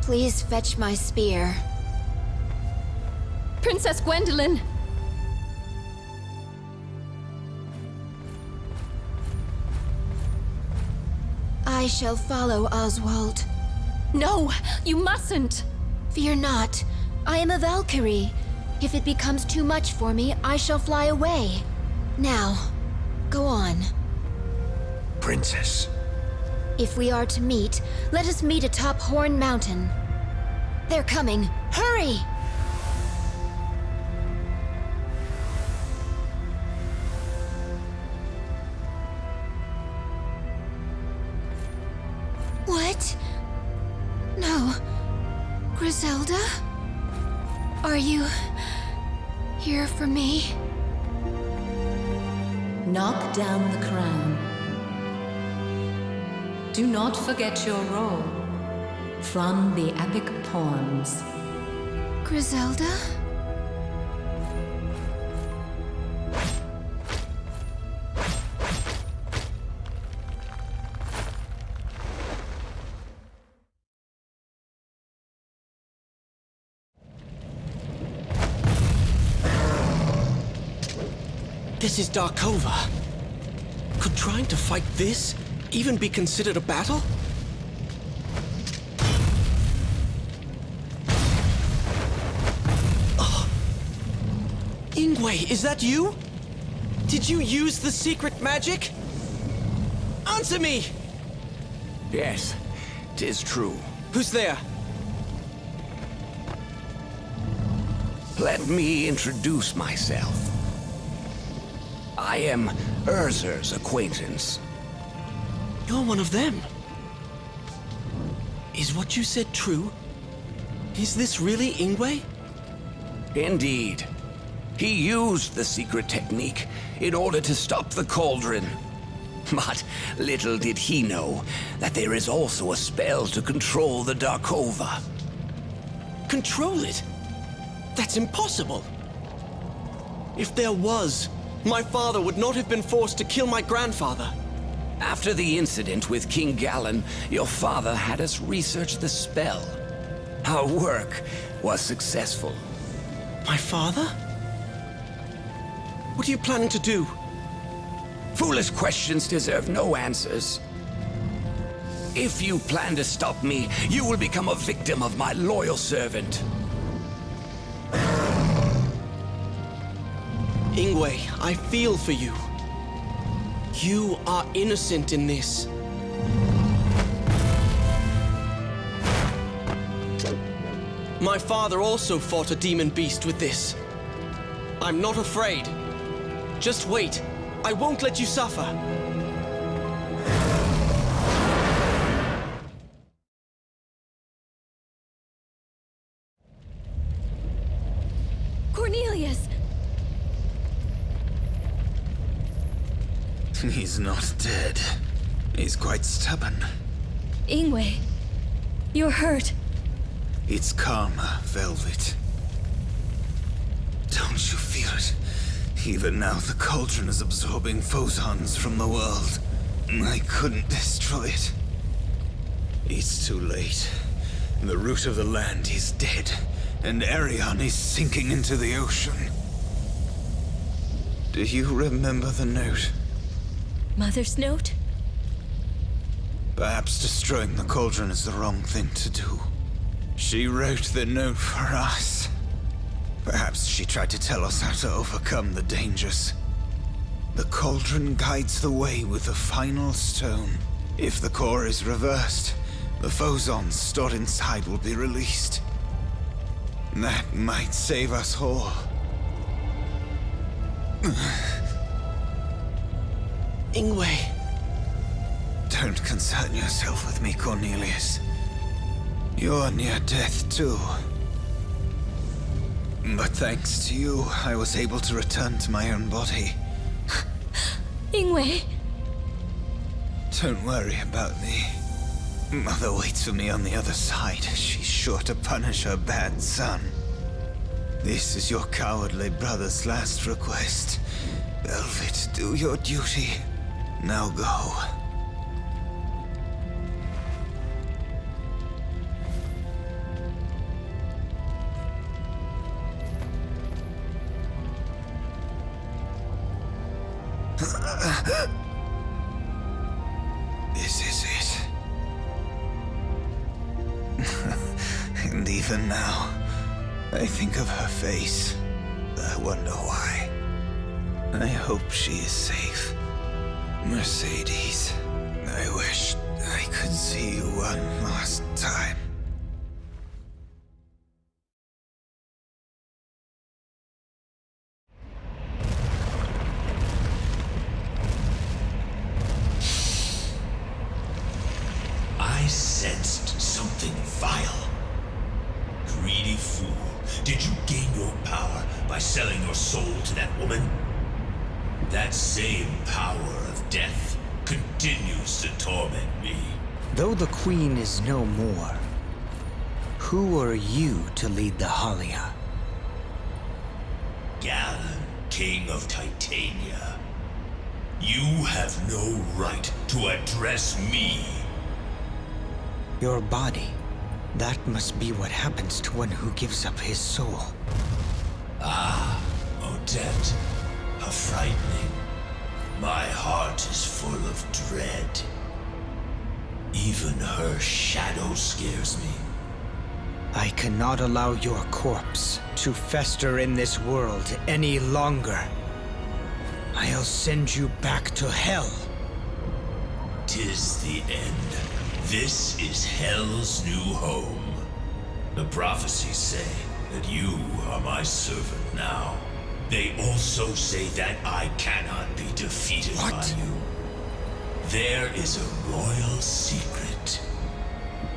Please fetch my spear. Princess Gwendolyn! I shall follow Oswald. No, you mustn't! Fear not. I am a Valkyrie. If it becomes too much for me, I shall fly away. Now, go on. Princess. If we are to meet, let us meet atop Horn Mountain. They're coming. Hurry! What? No. Griselda. Are you here for me? Knock down the crown. Do not forget your role. From the epic poems. Griselda? This is Darkova. Could trying to fight this even be considered a battle? Oh. Ingwe, is that you? Did you use the secret magic? Answer me! Yes, 'tis true. Who's there? Let me introduce myself. I am Urzur's acquaintance. You're one of them. Is what you said true? Is this really Ingwe? Indeed. He used the secret technique in order to stop the cauldron. But little did he know that there is also a spell to control the Darkova. Control it? That's impossible. If there was, my father would not have been forced to kill my grandfather. After the incident with King Gallen, your father had us research the spell. Our work was successful. My father? What are you planning to do? Foolish questions deserve no answers. If you plan to stop me, you will become a victim of my loyal servant. Ingwe, I feel for you. You are innocent in this. My father also fought a demon beast with this. I'm not afraid. Just wait. I won't let you suffer. Cornelius! He's not dead. He's quite stubborn. Ingwe, you're hurt. It's karma, Velvet. Don't you feel it? Even now, the cauldron is absorbing phosons from the world. I couldn't destroy it. It's too late. The root of the land is dead, and Arion is sinking into the ocean. Do you remember the note? Mother's note? Perhaps destroying the cauldron is the wrong thing to do. She wrote the note for us. Perhaps she tried to tell us how to overcome the dangers. The cauldron guides the way with the final stone. If the core is reversed, the phosons stored inside will be released. That might save us all. Ingwe. Don't concern yourself with me, Cornelius. You're near death, too. But thanks to you, I was able to return to my own body. Ingwe! Don't worry about me. Mother waits for me on the other side. She's sure to punish her bad son. This is your cowardly brother's last request. Velvet, do your duty. Now go. This is it. And even now, I think of her face. I wonder why. I hope she is safe. Mercedes, I wish I could see you one last time. I sensed something vile. Greedy fool, Did you gain your power by selling your soul to that woman? That same power of death continues to torment me. Though the Queen is no more, who are you to lead the Halia? Galan, King of Titania. You have no right to address me. Your body. That must be what happens to one who gives up his soul. Ah, Odette. How frightening. My heart is full of dread. Even her shadow scares me. I cannot allow your corpse to fester in this world any longer. I'll send you back to hell. 'Tis the end. This is Hell's new home. The prophecies say that you are my servant now. They also say that I cannot be defeated by you. There is a royal secret.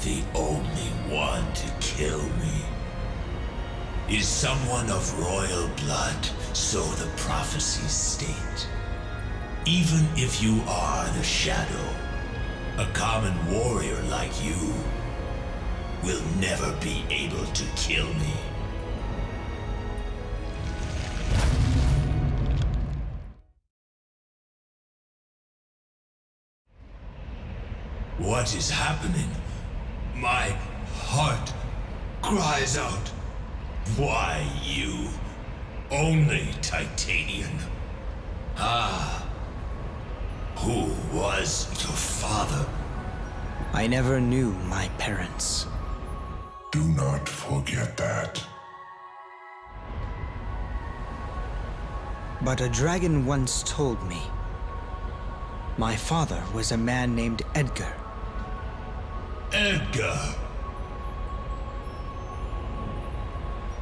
The only one to kill me is someone of royal blood, so the prophecies state. Even if you are the Shadow, a common warrior like you will never be able to kill me. What is happening? My heart cries out. Why you? Only Titanian. Ah. Who was your father? I never knew my parents. Do not forget that. But a dragon once told me my father was a man named Edgar. Edgar.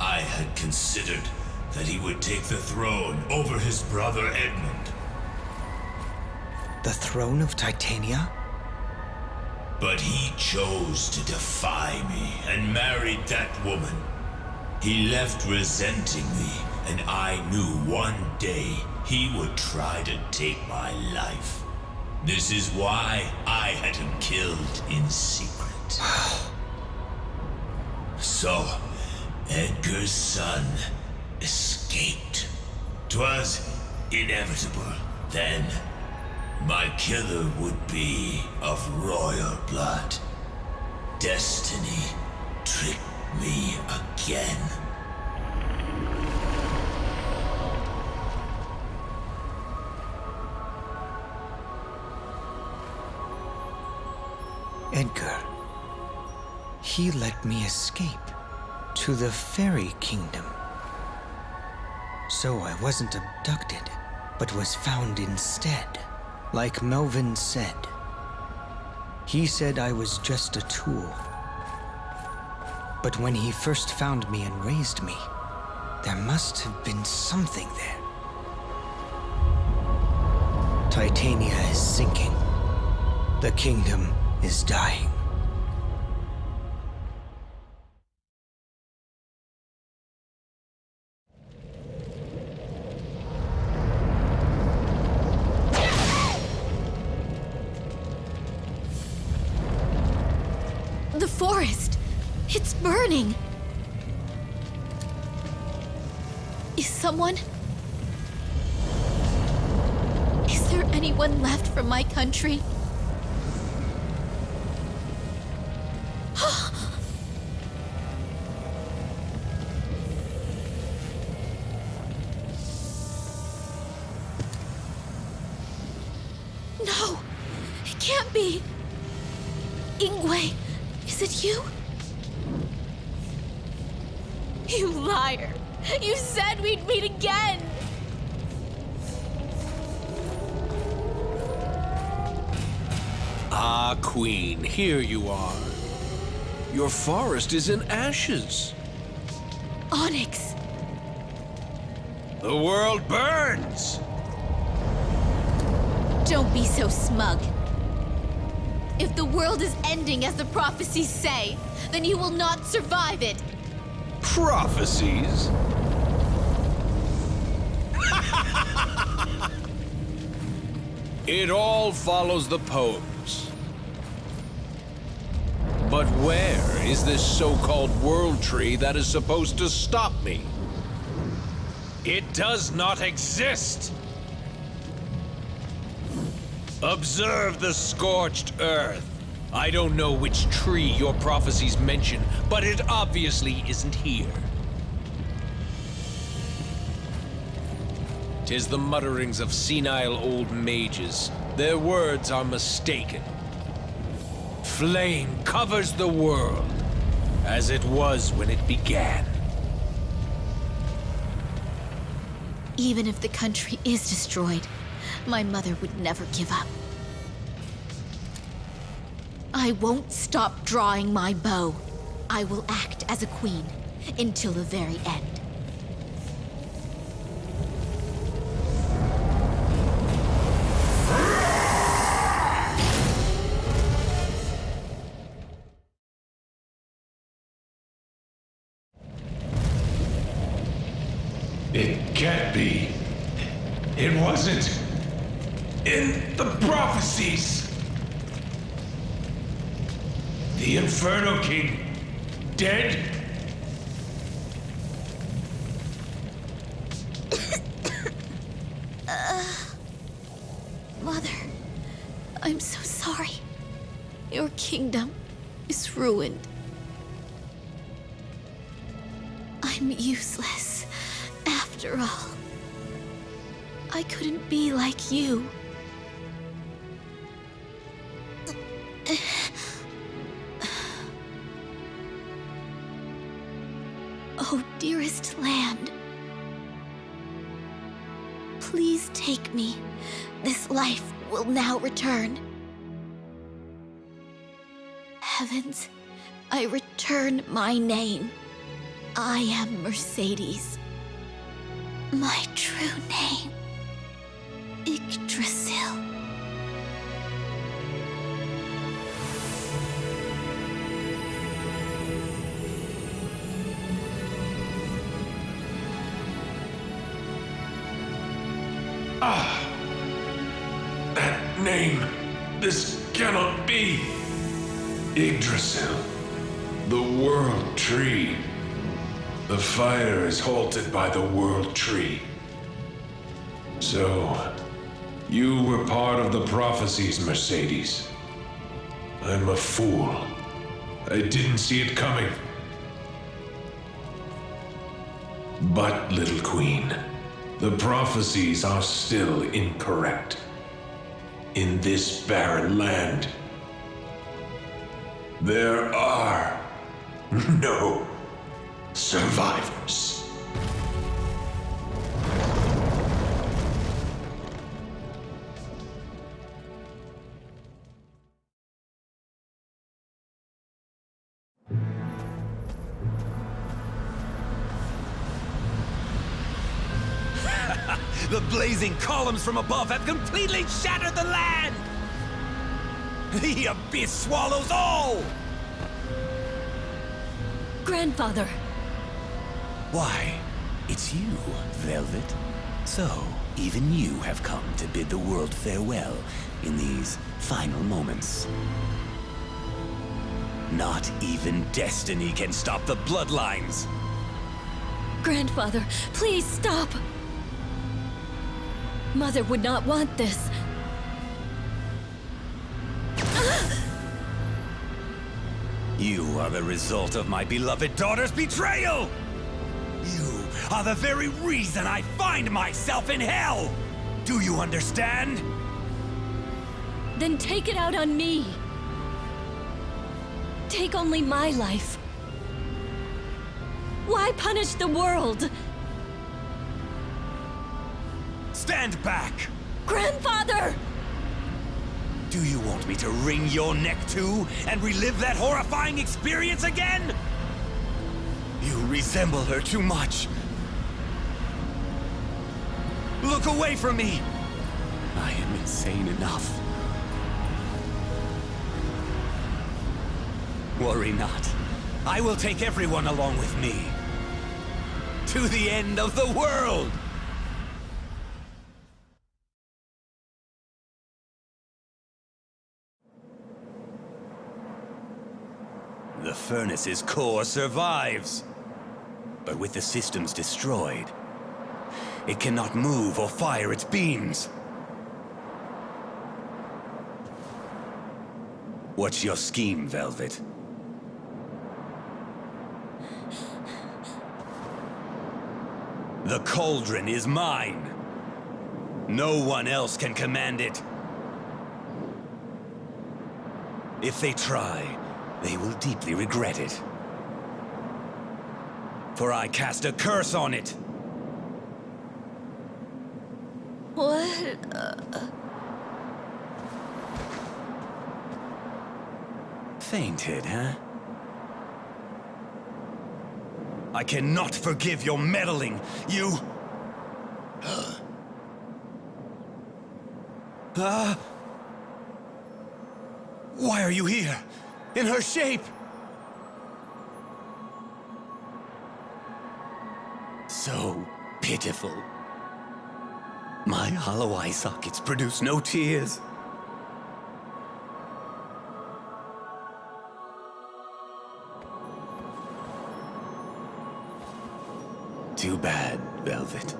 I had considered that he would take the throne over his brother Edmund. The throne of Titania? But he chose to defy me and married that woman. He left resenting me, and I knew one day he would try to take my life. This is why I had him killed in secret. So, Edgar's son escaped. 'Twas inevitable then. My killer would be of royal blood. Destiny tricked me again. Edgar. He let me escape to the fairy kingdom. So I wasn't abducted, but was found instead. Like Melvin said. He said I was just a tool. But when he first found me and raised me, there must have been something there. Titania is sinking. The kingdom is dying. The forest! It's burning! Is someone... Is there anyone left from my country? No! It can't be! Ingwe! Is it you? You liar! You said we'd meet again! Ah, Queen, here you are. Your forest is in ashes. Onyx! The world burns! Don't be so smug. If the world is ending as the prophecies say, then you will not survive it. Prophecies? It all follows the poems. But where is this so-called world tree that is supposed to stop me? It does not exist! Observe the scorched earth. I don't know which tree your prophecies mention, but it obviously isn't here. 'Tis the mutterings of senile old mages. Their words are mistaken. Flame covers the world, as it was when it began. Even if the country is destroyed, my mother would never give up. I won't stop drawing my bow. I will act as a queen until the very end. It can't be. It wasn't in the prophecies. The Inferno King dead? Mother, I'm so sorry. Your kingdom is ruined. I'm useless, after all. I couldn't be like you. Oh, dearest land. Please take me. This life will now return. Heavens, I return my name. I am Mercedes. My true name, Yggdrasil. That name. This cannot be. Yggdrasil. The World Tree. The fire is halted by the World Tree. So, you were part of the prophecies, Mercedes. I'm a fool. I didn't see it coming. But, little queen, the prophecies are still incorrect. In this barren land, there are no survivors. The blazing columns from above have completely shattered the land! The abyss swallows all! Grandfather! Why, it's you, Velvet. So, even you have come to bid the world farewell in these final moments. Not even destiny can stop the bloodlines! Grandfather, please stop! Mother would not want this. You are the result of my beloved daughter's betrayal! You are the very reason I find myself in hell! Do you understand? Then take it out on me. Take only my life. Why punish the world? Stand back! Grandfather! Do you want me to wring your neck too, and relive that horrifying experience again? You resemble her too much. Look away from me! I am insane enough. Worry not. I will take everyone along with me. to the end of the world! The furnace's core survives. But with the systems destroyed, it cannot move or fire its beams. What's your scheme, Velvet? The cauldron is mine. No one else can command it. If they try, they will deeply regret it. For I cast a curse on it. What? Fainted, huh? I cannot forgive your meddling. You... Why are you here? In her shape? So pitiful. My hollow eye sockets produce no tears. Too bad, Velvet.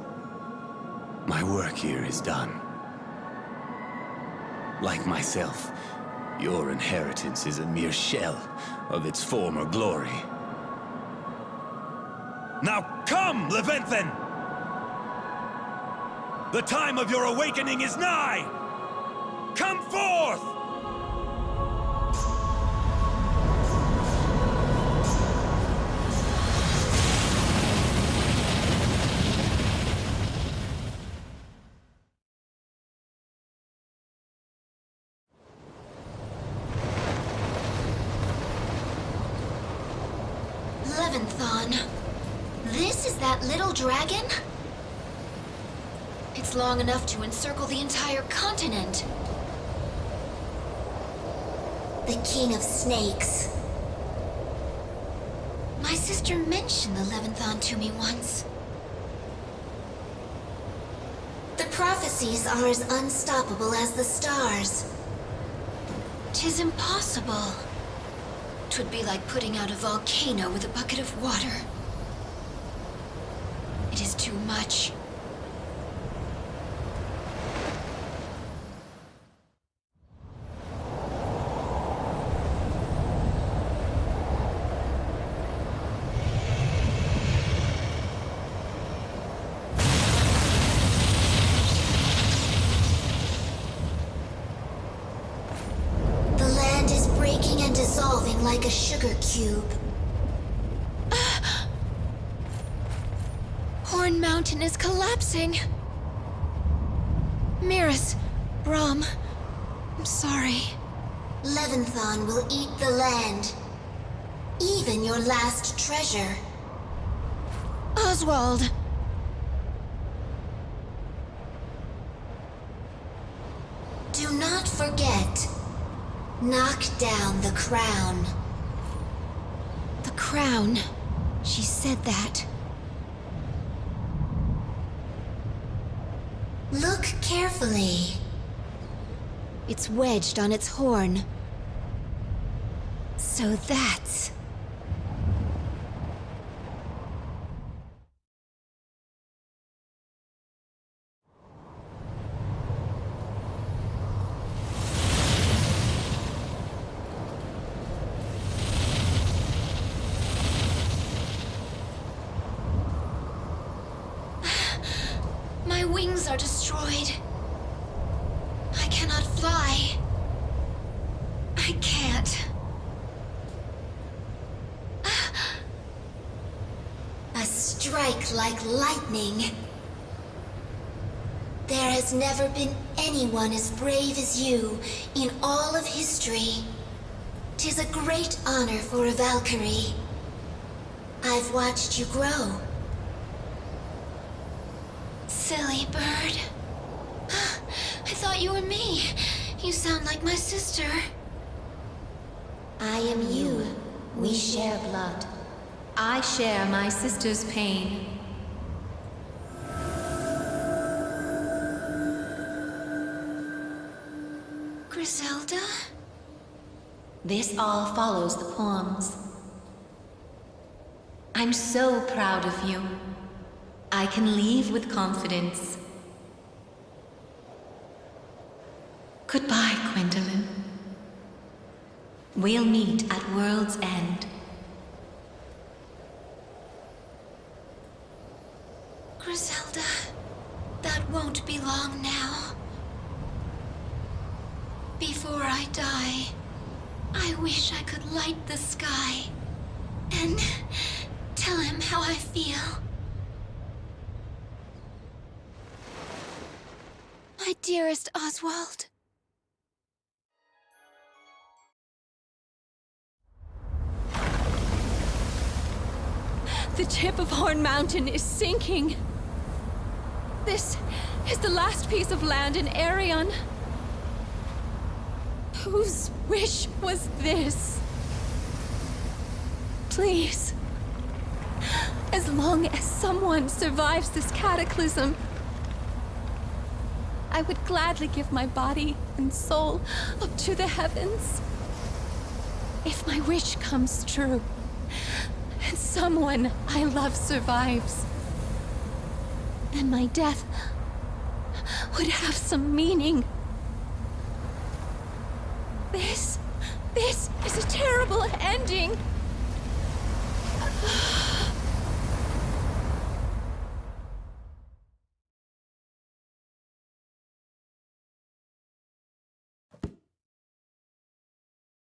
My work here is done. Like myself, your inheritance is a mere shell of its former glory. Now come, Leventhin! The time of your awakening is nigh! Come forth! Leventhon. This is that little dragon? It's long enough to encircle the entire continent. The King of Snakes. My sister mentioned the Leventhon to me once. The prophecies are as unstoppable as the stars. 'Tis impossible. 'Twould be like putting out a volcano with a bucket of water. It is too much. The land is breaking and dissolving like a sugar cube. Horn Mountain is collapsing. Miras, Brahm, I'm sorry. Leventhon will eat the land. Even your last treasure. Oswald! Do not forget. Knock down the crown. The crown. She said that. Look carefully. It's wedged on its horn. So that's... My wings are destroyed. I cannot fly. I can't. A strike like lightning. There has never been anyone as brave as you in all of history. 'Tis a great honor for a Valkyrie. I've watched you grow. Silly bird. I thought you were me. You sound like my sister. I am you. We share blood. I share my sister's pain. Griselda? This all follows the poems. I'm so proud of you. I can leave with confidence. Goodbye, Gwendolyn. We'll meet at World's End. Griselda, that won't be long now. Before I die, I wish I could light the sky and tell him how I feel. My dearest Oswald. The tip of Horn Mountain is sinking. This is the last piece of land in Arion. Whose wish was this? Please, as long as someone survives this cataclysm, I would gladly give my body and soul up to the heavens. If my wish comes true, and someone I love survives, then my death would have some meaning. This is a terrible ending.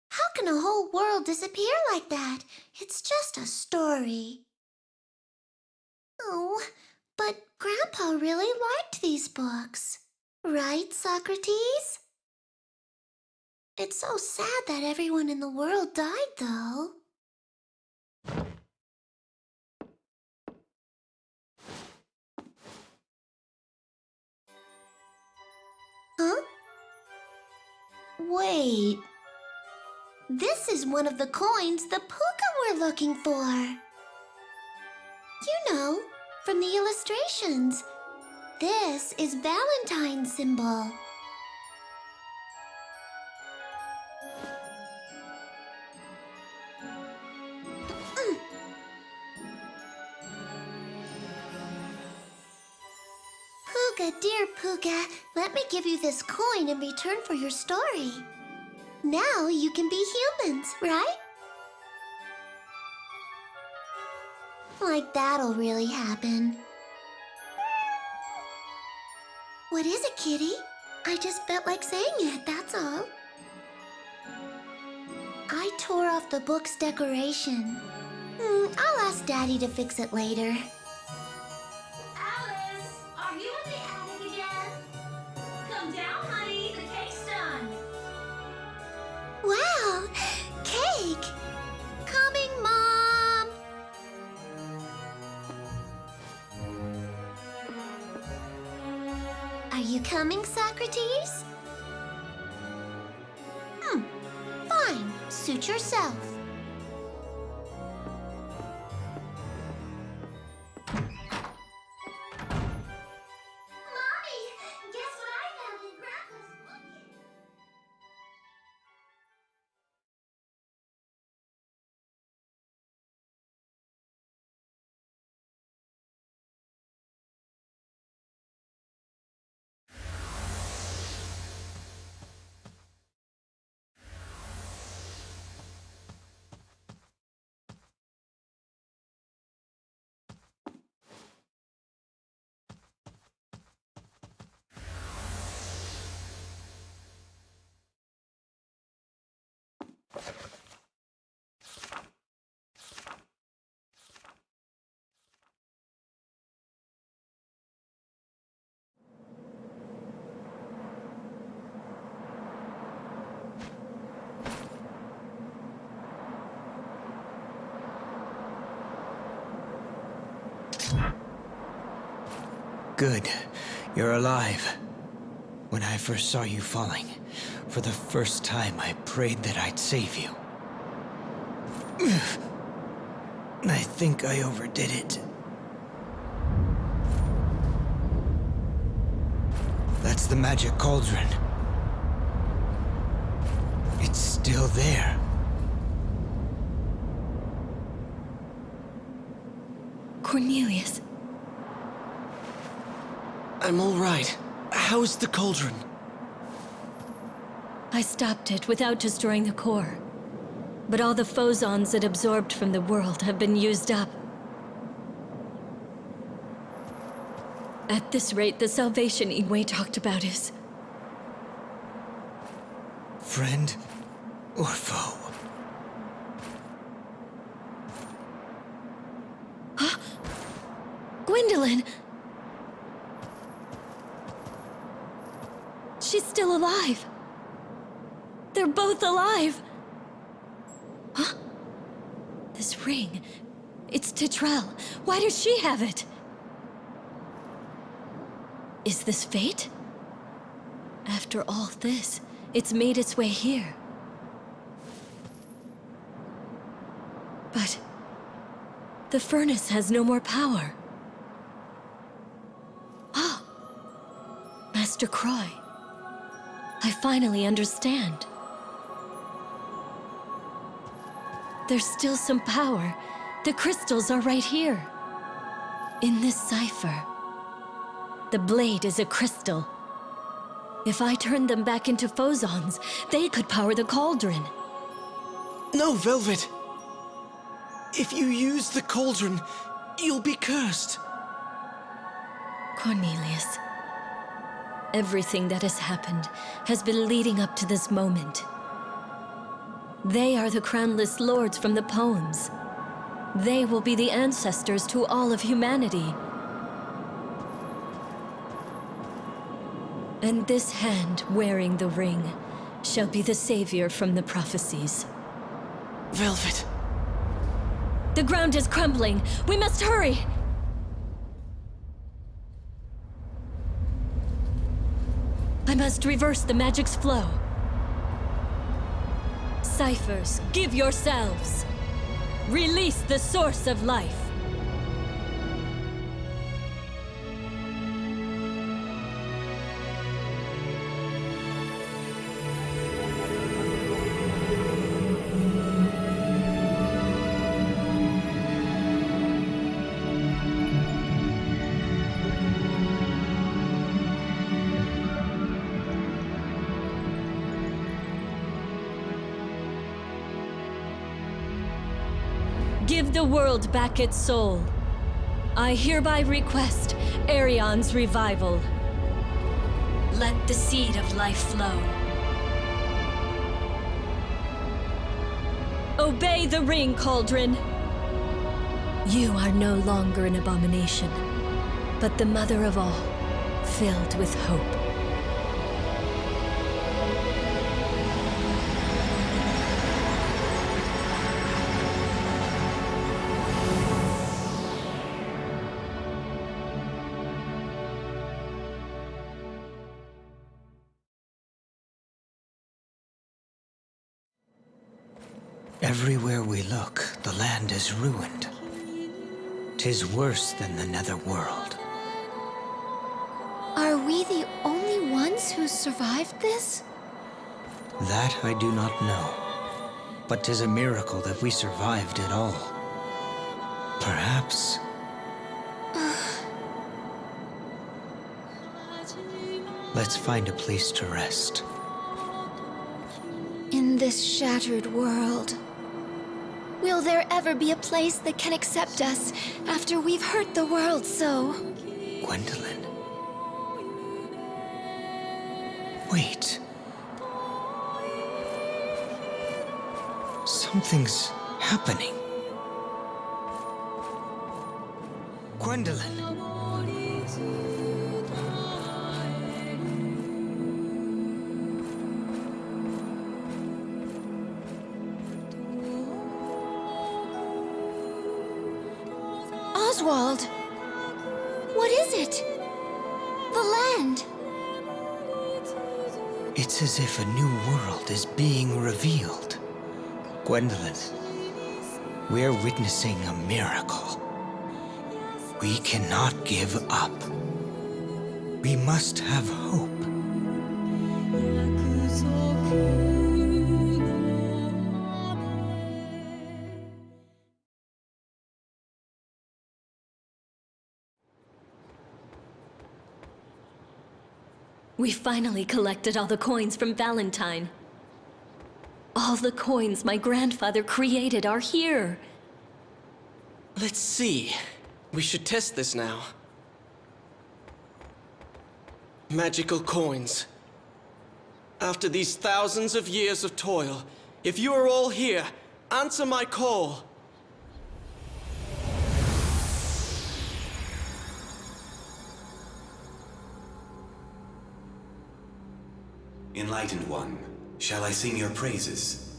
How can a whole world disappear like that? It's just a story. Oh, but Grandpa really liked these books. Right, Socrates? It's so sad that everyone in the world died, though. Huh? Wait. This is one of the coins the puka were looking for. You know, from the illustrations. This is Valentine's symbol. Puka, dear Puka, let me give you this coin in return for your story. Now you can be humans, right? Like that'll really happen. What is it, Kitty? I just felt like saying it, that's all. I tore off the book's decoration. I'll ask Daddy to fix it later. Alice, are you in the attic again? Come down, honey. The cake's done. Wow! Cake! Coming, Mom! Are you coming, Socrates? Fine. Suit yourself. Mommy! Guess what I found in Grandpa's bucket? Good. You're alive. When I first saw you falling, for the first time I prayed that I'd save you. I think I overdid it. That's the magic cauldron. still there. Cornelius. I'm all right. How's the cauldron? I stopped it without destroying the core. But all the phosons it absorbed from the world have been used up. At this rate, the salvation Igwe talked about is... friend or foe? Huh? Gwendolyn! She's still alive! They're both alive! Huh? This ring... it's Titrell. Why does she have it? Is this fate? After all this, it's made its way here. But... the furnace has no more power. Ah! Master Croy. I finally understand. There's still some power. The crystals are right here. In this cipher. The blade is a crystal. If I turned them back into phosons, they could power the cauldron. No, Velvet! If you use the cauldron, you'll be cursed. Cornelius. Everything that has happened has been leading up to this moment. They are the crownless lords from the poems. They will be the ancestors to all of humanity. And this hand wearing the ring shall be the savior from the prophecies. Velvet. The ground is crumbling. We must hurry! I must reverse the magic's flow. Ciphers, give yourselves! Release the source of life! Give the world back its soul. I hereby request Arion's revival. Let the seed of life flow. Obey the ring, Cauldron. You are no longer an abomination, but the mother of all, filled with hope. Everywhere we look, the land is ruined. 'Tis worse than the Netherworld. Are we the only ones who survived this? That I do not know. But 'tis a miracle that we survived at all. Perhaps... Let's find a place to rest. In this shattered world, will there ever be a place that can accept us after we've hurt the world so? Gwendolyn. Wait. Something's happening. Gwendolyn. Oswald! What is it? The land! It's as if a new world is being revealed. Gwendolyn, we're witnessing a miracle. We cannot give up. We must have hope. We finally collected all the coins from Valentine. All the coins my grandfather created are here. Let's see. We should test this now. Magical coins. After these thousands of years of toil, if you are all here, answer my call. Enlightened One, shall I sing your praises?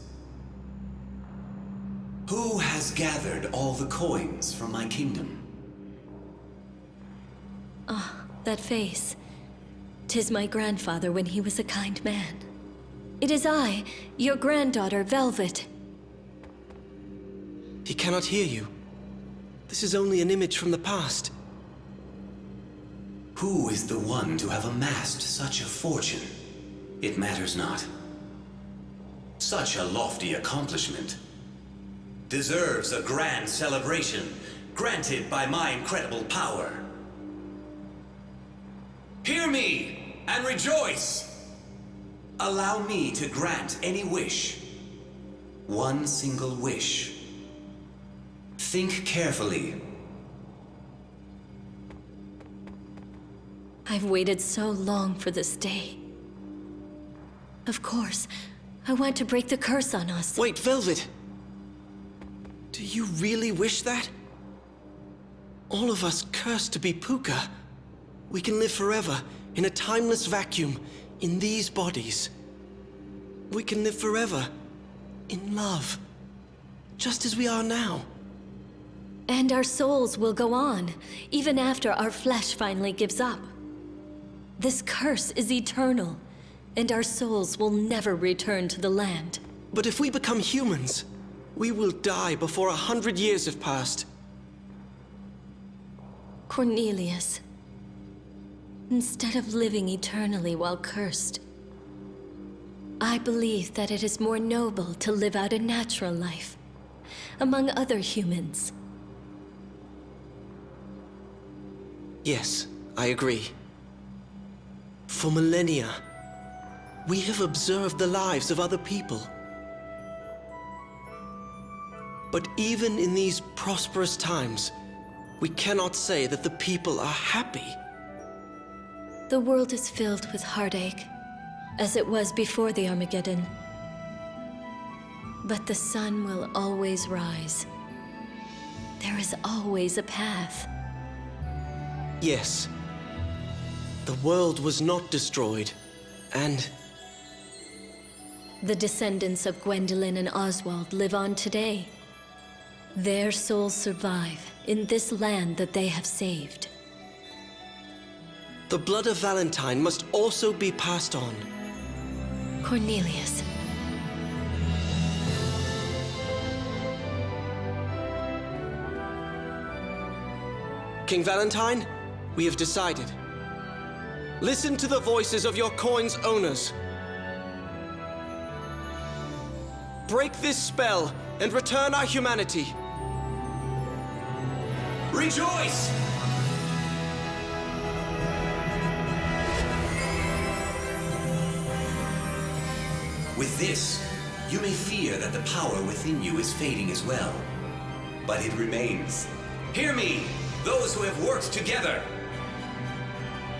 Who has gathered all the coins from my kingdom? Ah, that face. 'Tis my grandfather when he was a kind man. It is I, your granddaughter, Velvet. He cannot hear you. This is only an image from the past. Who is the one to have amassed such a fortune? It matters not. Such a lofty accomplishment deserves a grand celebration granted by my incredible power. Hear me and rejoice! Allow me to grant any wish. One single wish. Think carefully. I've waited so long for this day. Of course, I want to break the curse on us. Wait, Velvet! Do you really wish that? All of us cursed to be Puka. We can live forever in a timeless vacuum in these bodies. We can live forever in love, just as we are now. And our souls will go on, even after our flesh finally gives up. This curse is eternal, and our souls will never return to the land. But if we become humans, we will die before 100 years have passed. Cornelius, instead of living eternally while cursed, I believe that it is more noble to live out a natural life, among other humans. Yes, I agree. For millennia, we have observed the lives of other people. But even in these prosperous times, we cannot say that the people are happy. The world is filled with heartache, as it was before the Armageddon. But the sun will always rise. There is always a path. Yes. The world was not destroyed, and... The descendants of Gwendolyn and Oswald live on today. Their souls survive in this land that they have saved. The blood of Valentine must also be passed on. Cornelius. King Valentine, we have decided. Listen to the voices of your coin's owners. Break this spell and return our humanity. Rejoice! With this, you may fear that the power within you is fading as well. But it remains. Hear me, those who have worked together.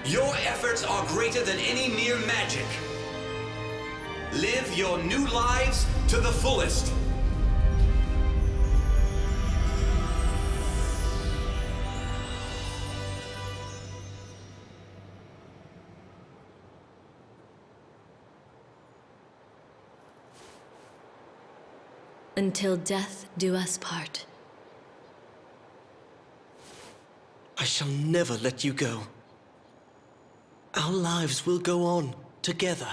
Your efforts are greater than any mere magic. Live your new lives to the fullest. Until death do us part. I shall never let you go. Our lives will go on together.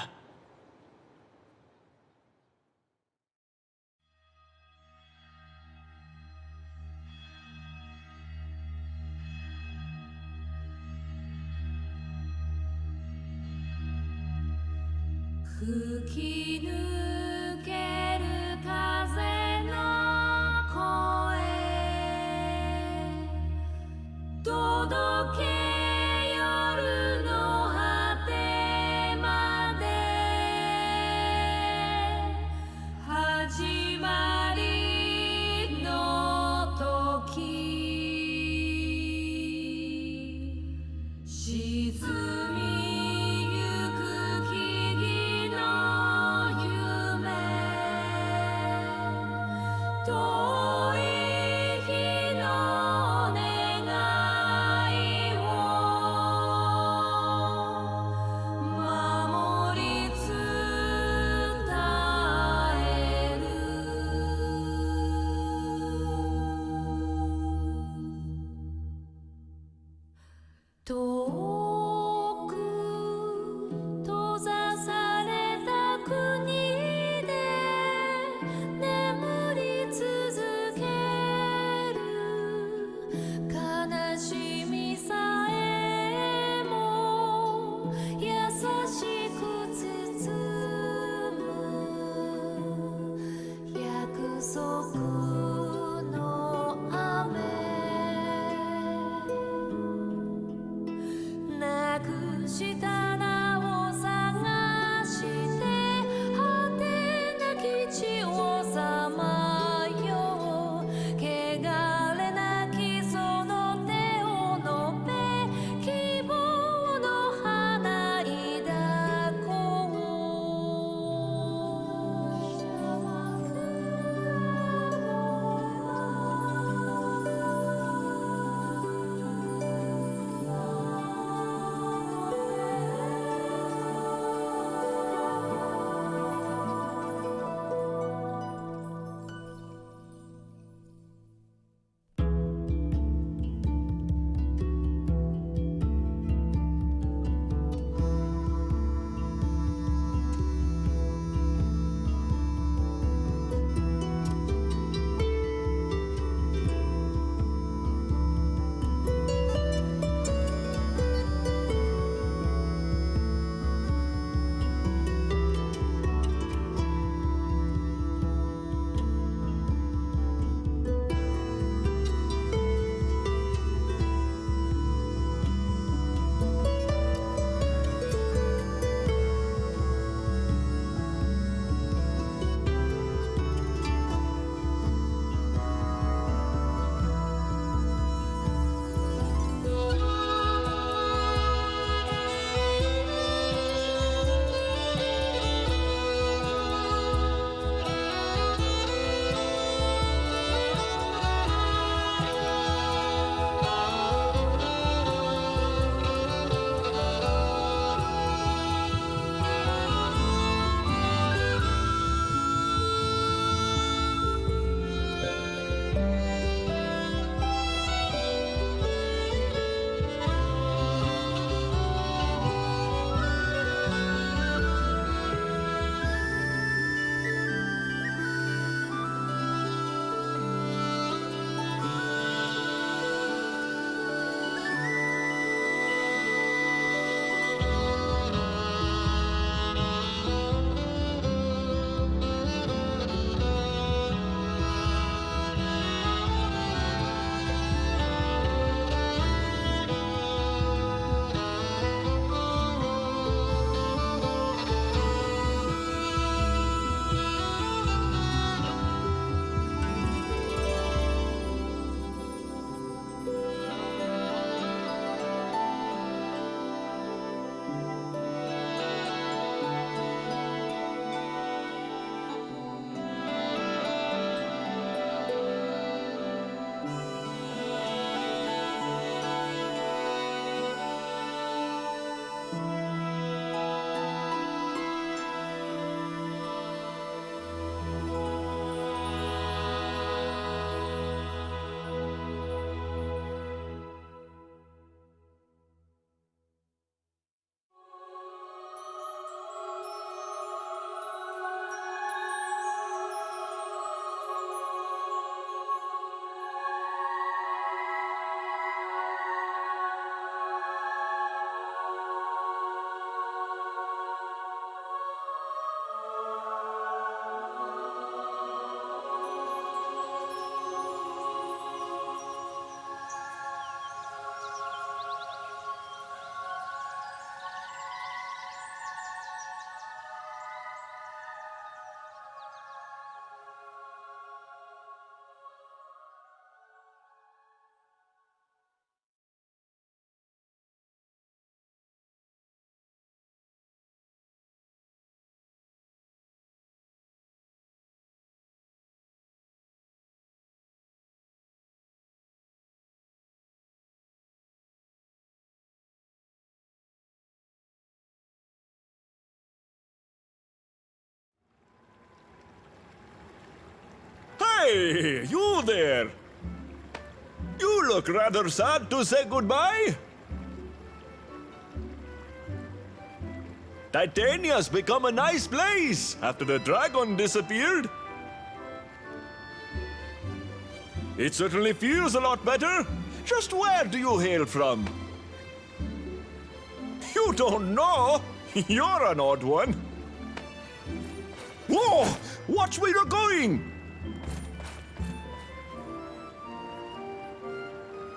遠 Hey, you there! You look rather sad to say goodbye. Titania's become a nice place after the dragon disappeared. It certainly feels a lot better. Just where do you hail from? You don't know? You're an odd one. Whoa! Watch where you're going!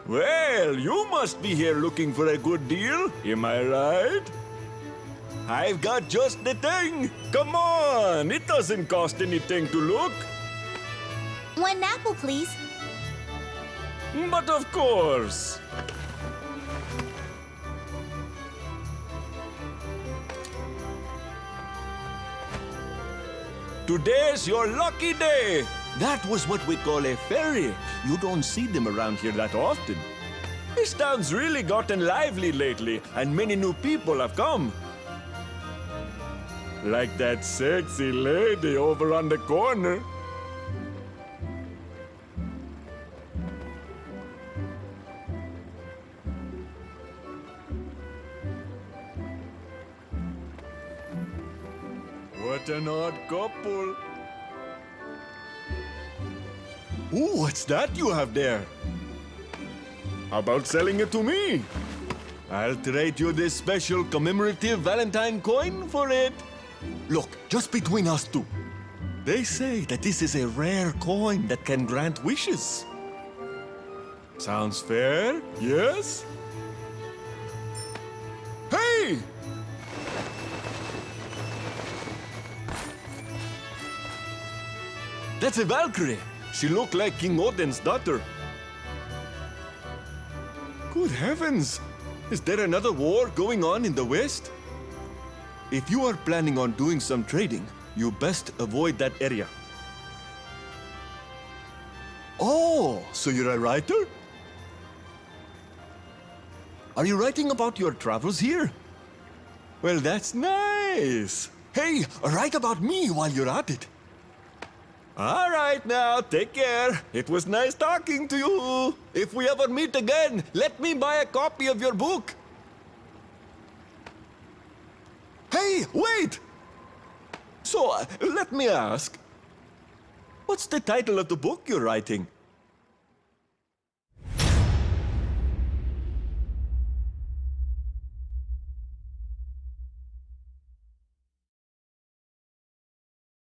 Well, you must be here looking for a good deal, am I right? I've got just the thing. Come on, it doesn't cost anything to look. One apple, please. But of course. Today's your lucky day. That was what we call a fairy. You don't see them around here that often. This town's really gotten lively lately, and many new people have come. Like that sexy lady over on the corner. What an odd couple. Ooh, what's that you have there? How about selling it to me? I'll trade you this special commemorative Valentine coin for it. Look, just between us two. They say that this is a rare coin that can grant wishes. Sounds fair, yes? Hey! That's a Valkyrie. She looked like King Odin's daughter. Good heavens! Is there another war going on in the West? If you are planning on doing some trading, you best avoid that area. Oh, so you're a writer? Are you writing about your travels here? Well, that's nice. Hey, write about me while you're at it. All right now, take care. It was nice talking to you. If we ever meet again, let me buy a copy of your book. Hey, wait! So, let me ask. What's the title of the book you're writing?